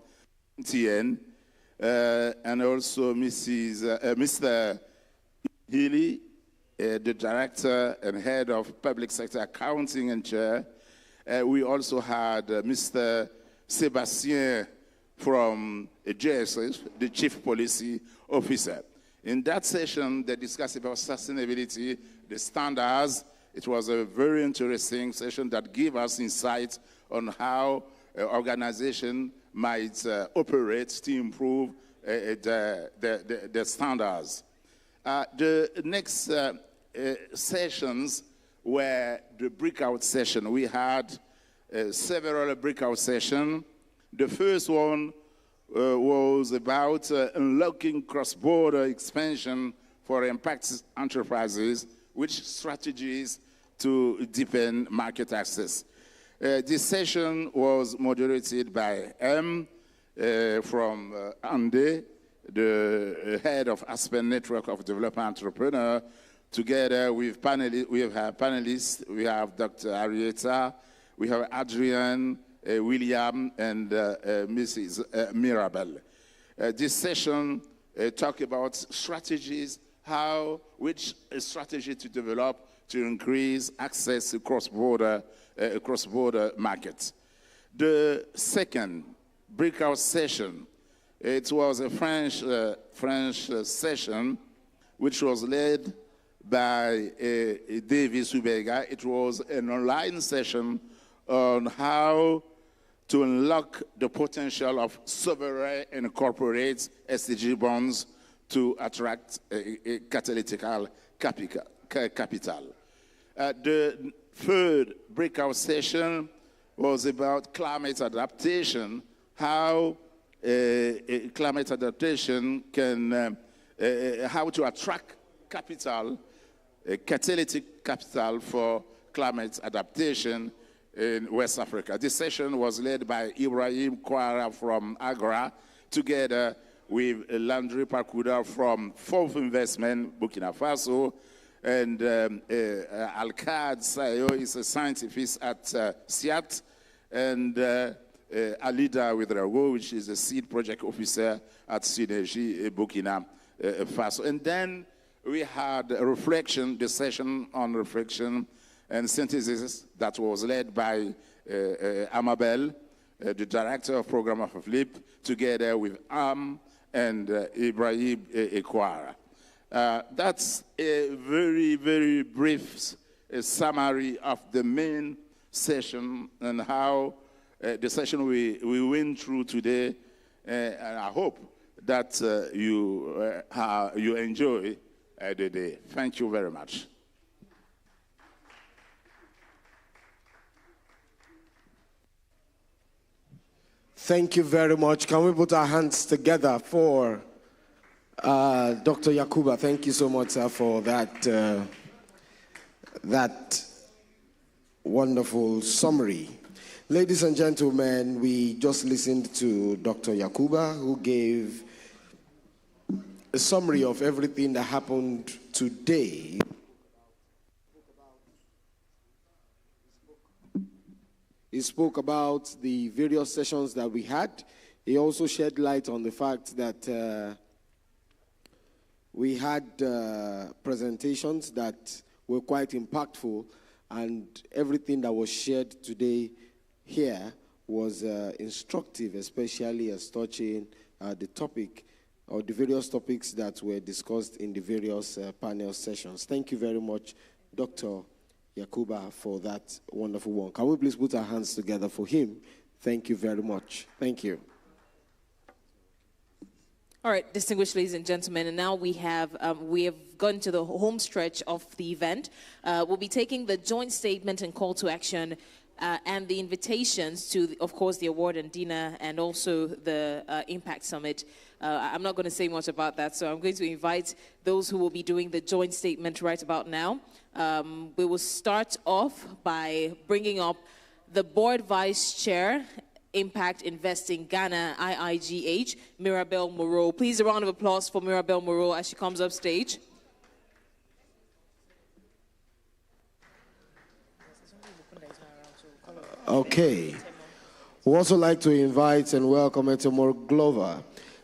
TN, and also Mr. Healy, the Director and Head of Public Sector Accounting and Chair. We also had Mr. Sebastien from JSF, the Chief Policy Officer. In that session, they discussed about sustainability, the standards. It was a very interesting session that gave us insight on how organization might operate to improve the standards. The next sessions were the breakout session. We had several breakout sessions. The first one was about unlocking cross-border expansion for impact enterprises, which strategies to deepen market access. This session was moderated by M from Ande, the head of Aspen Network of Development Entrepreneur. Together with we have panelists, we have Dr. Arietta, we have Adrian, William, and Mrs. Mirabel. This session talked about strategies, which strategy to develop to increase access to cross-border markets. The second breakout session, it was a French session, which was led by David Subega. It was an online session on how to unlock the potential of sovereign and corporate SDG bonds to attract a catalytic capital. The third breakout session was about climate adaptation, how climate adaptation can, how to attract capital, catalytic capital for climate adaptation in West Africa. This session was led by Ibrahim Kwara from Agra, together with Landry Parkuda from Fourth Investment, Burkina Faso, And Alcad Sayo is a scientist at SIAT, and Alida Widrago, which is a seed project officer at Synergy Burkina Faso. And then we had a reflection, the session on reflection and synthesis that was led by Amabel, the director of program of FLIP, together with Am and Ibrahim Ekwara. That's a very, very brief summary of the main session and how the session we went through today. And I hope that you enjoy the day. Thank you very much. Thank you very much. Can we put our hands together for Dr. Yakuba? Thank you so much, sir, for that, that wonderful summary. Ladies and gentlemen, we just listened to Dr. Yakuba, who gave a summary of everything that happened today. He spoke about the various sessions that we had. He also shed light on the fact that we had presentations that were quite impactful, and everything that was shared today here was instructive, especially as touching the topic or the various topics that were discussed in the various panel sessions. Thank you very much, Dr. Yakuba, for that wonderful one. Can we please put our hands together for him? Thank you very much. Thank you. All right, distinguished ladies and gentlemen, and now we have gone to the home stretch of the event. We'll be taking the joint statement and call to action and the invitations to, of course, the award and dinner and also the Impact Summit. I'm not going to say much about that, so I'm going to invite those who will be doing the joint statement right about now. We will start off by bringing up the board vice chair, Impact Investing Ghana, IIGH, Mirabelle Moreau. Please, a round of applause for Mirabelle Moreau as she comes up stage. Okay. We'd also like to invite and welcome Etomor Glover,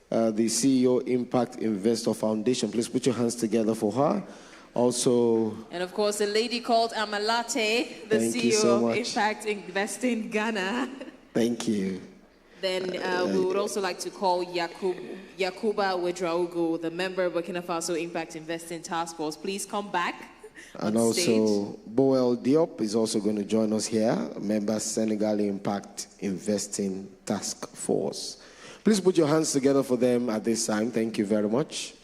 the CEO, Impact Investor Foundation. Please put your hands together for her. Also, and of course, a lady called Amalate, the CEO of Impact Investing Ghana. Thank you. Then we would also like to call Yakuba Wedraogo, the member of Burkina Faso Impact Investing Task Force. Please come back. And also, Boel Diop is also going to join us here, member Senegal Impact Investing Task Force. Please put your hands together for them at this time. Thank you very much.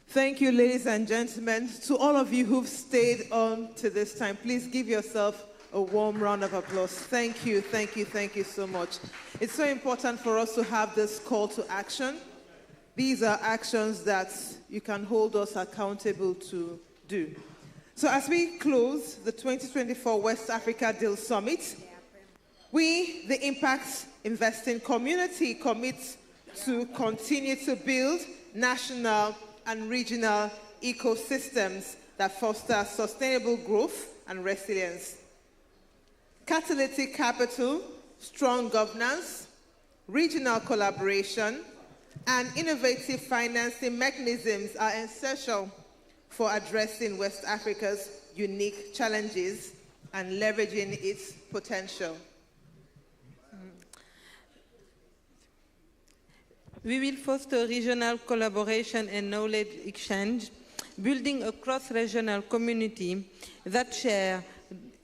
Thank you, ladies and gentlemen. To all of you who've stayed on to this time, please give yourself a warm round of applause. Thank you, thank you, thank you so much. It's so important for us to have this call to action. These are actions that you can hold us accountable to do. So as we close the 2024 West Africa Deal Summit, we, the Impact Investing community, commit to continue to build national and regional ecosystems that foster sustainable growth and resilience. Catalytic capital, strong governance, regional collaboration, and innovative financing mechanisms are essential for addressing West Africa's unique challenges and leveraging its potential. We will foster regional collaboration and knowledge exchange, building a cross-regional community that share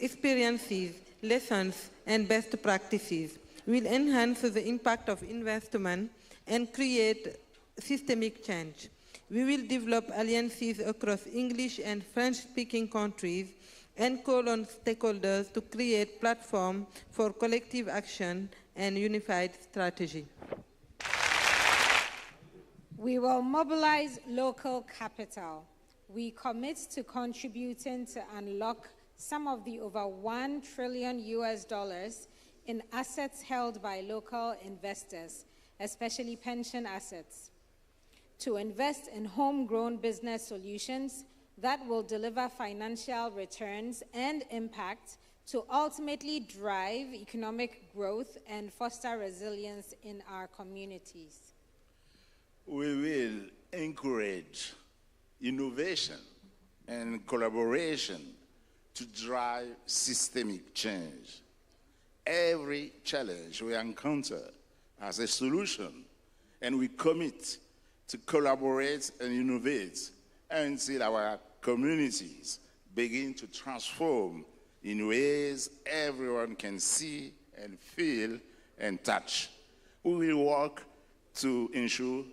experiences, lessons, and best practices. We'll enhance the impact of investment and create systemic change. We will develop alliances across English and French-speaking countries and call on stakeholders to create platforms for collective action and unified strategy. We will mobilize local capital. We commit to contributing to unlock some of the over $1 trillion in assets held by local investors, especially pension assets, to invest in homegrown business solutions that will deliver financial returns and impact to ultimately drive economic growth and foster resilience in our communities. We will encourage innovation and collaboration to drive systemic change. Every challenge we encounter has a solution, and we commit to collaborate and innovate until our communities begin to transform in ways everyone can see and feel and touch. We will work to ensure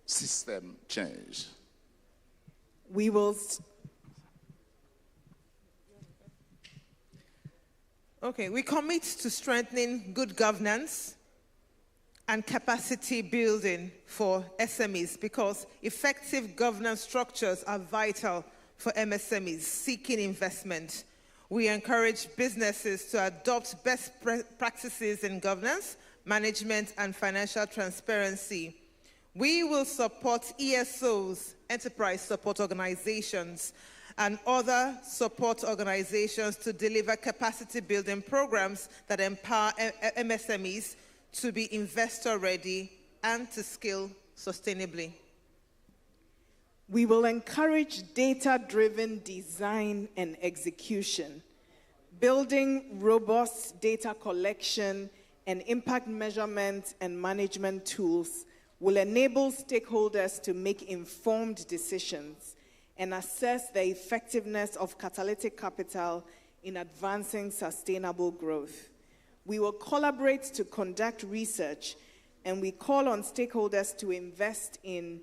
system change. We will. We commit to strengthening good governance and capacity building for SMEs because effective governance structures are vital for MSMEs seeking investment. We encourage businesses to adopt best practices in governance, management, and financial transparency. We will support ESOs, enterprise support organizations, and other support organizations to deliver capacity building programs that empower MSMEs to be investor ready and to scale sustainably. We will encourage data-driven design and execution. Building robust data collection and impact measurement and management tools will enable stakeholders to make informed decisions and assess the effectiveness of catalytic capital in advancing sustainable growth. We will collaborate to conduct research, and we call on stakeholders to invest in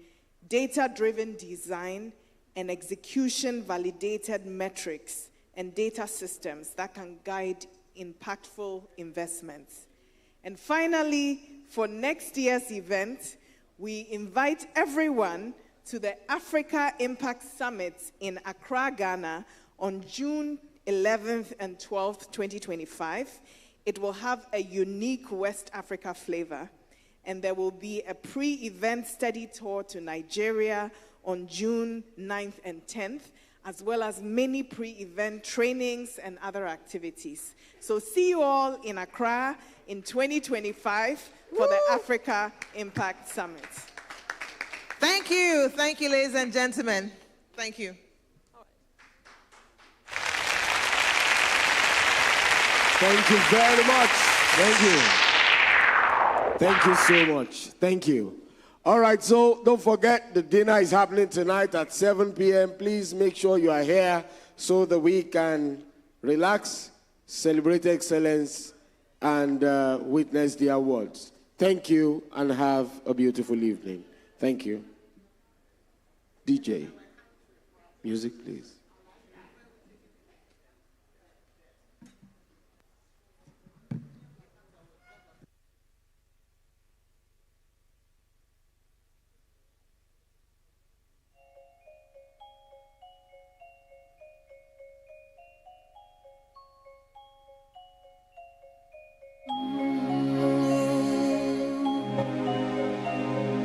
data-driven design and execution-validated metrics and data systems that can guide impactful investments. And finally, for next year's event, we invite everyone to the Africa Impact Summit in Accra, Ghana on June 11th and 12th, 2025. It will have a unique West Africa flavor, and there will be a pre-event study tour to Nigeria on June 9th and 10th, as well as many pre-event trainings and other activities. So see you all in Accra in 2025 for the Africa Impact Summit. Thank you, ladies and gentlemen. Thank you. Thank you very much. Thank you. Thank you so much. Thank you. All right, so don't forget the dinner is happening tonight at 7 p.m. Please make sure you are here so that we can relax, celebrate excellence, and witness the awards. Thank you and have a beautiful evening. Thank you. DJ, music, please.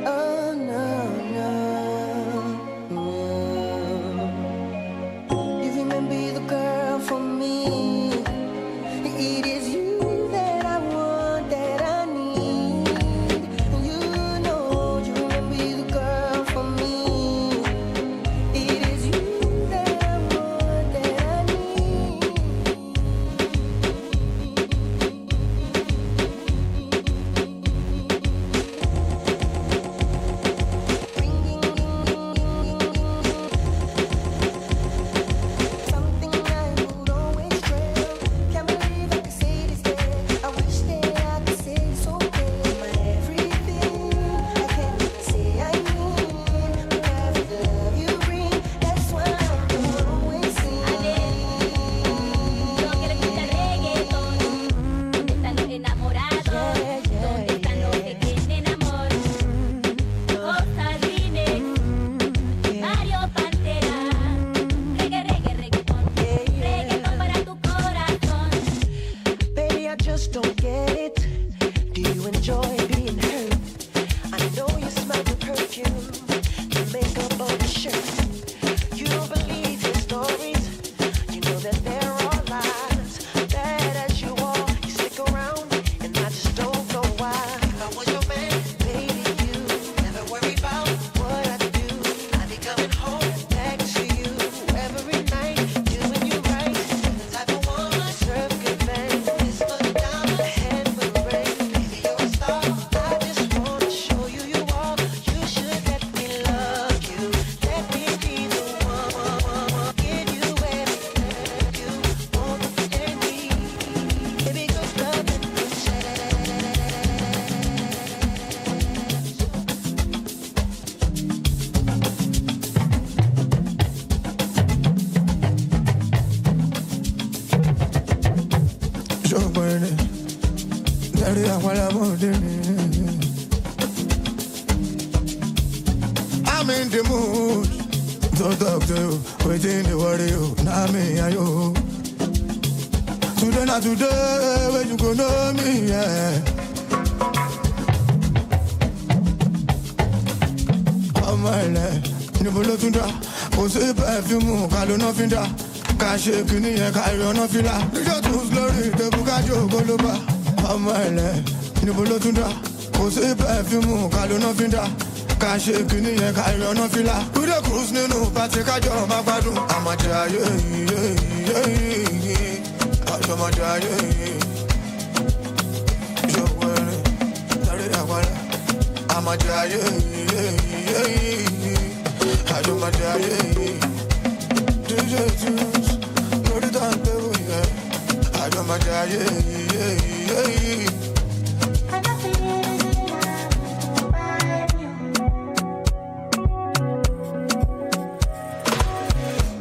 Oh, no, no, no. I'm in the mood to talk to you, waiting to worry you, now me and you. Today not today, when you go know me, yeah. Oh my life, you will look into oh say perfume, calo no finda, cash kini e carry no fila. You just too slowly, the bukajo go loba. Oh my life, you will look into oh say perfume, calo no finda. Cash kini e carry no fila. We the cruise no party ka jo ma gbadun. I'm a try, I'm a try. Yo bueno, dale la guarda. I'm a try, I do my try. DJ tunes, no the dance, I do my try.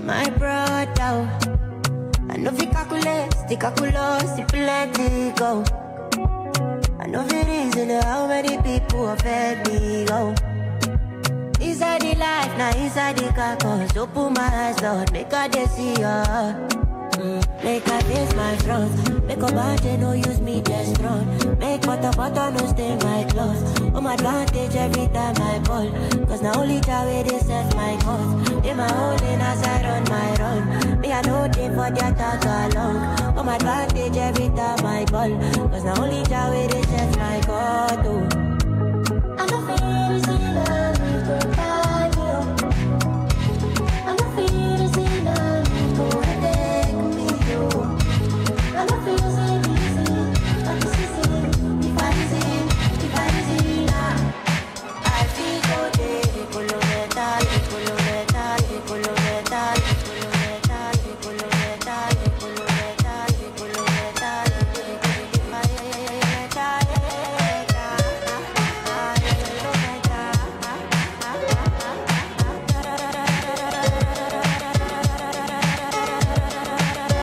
My brother, I know fi calculate, stick calculate, if let it go. I know fi reason how many people have fed me go. Inside the life, now inside the carcass, open my eyes, Lord, make I dey see ya. Make I face my front, make a bad no use me just strong. Make butter no stain my clothes. On my advantage every time I ball, cause now only that way they set my cause. They my holding as I run my run. Me I know they for their tag along. On my advantage every time I ball, cause now only that way they set my cause.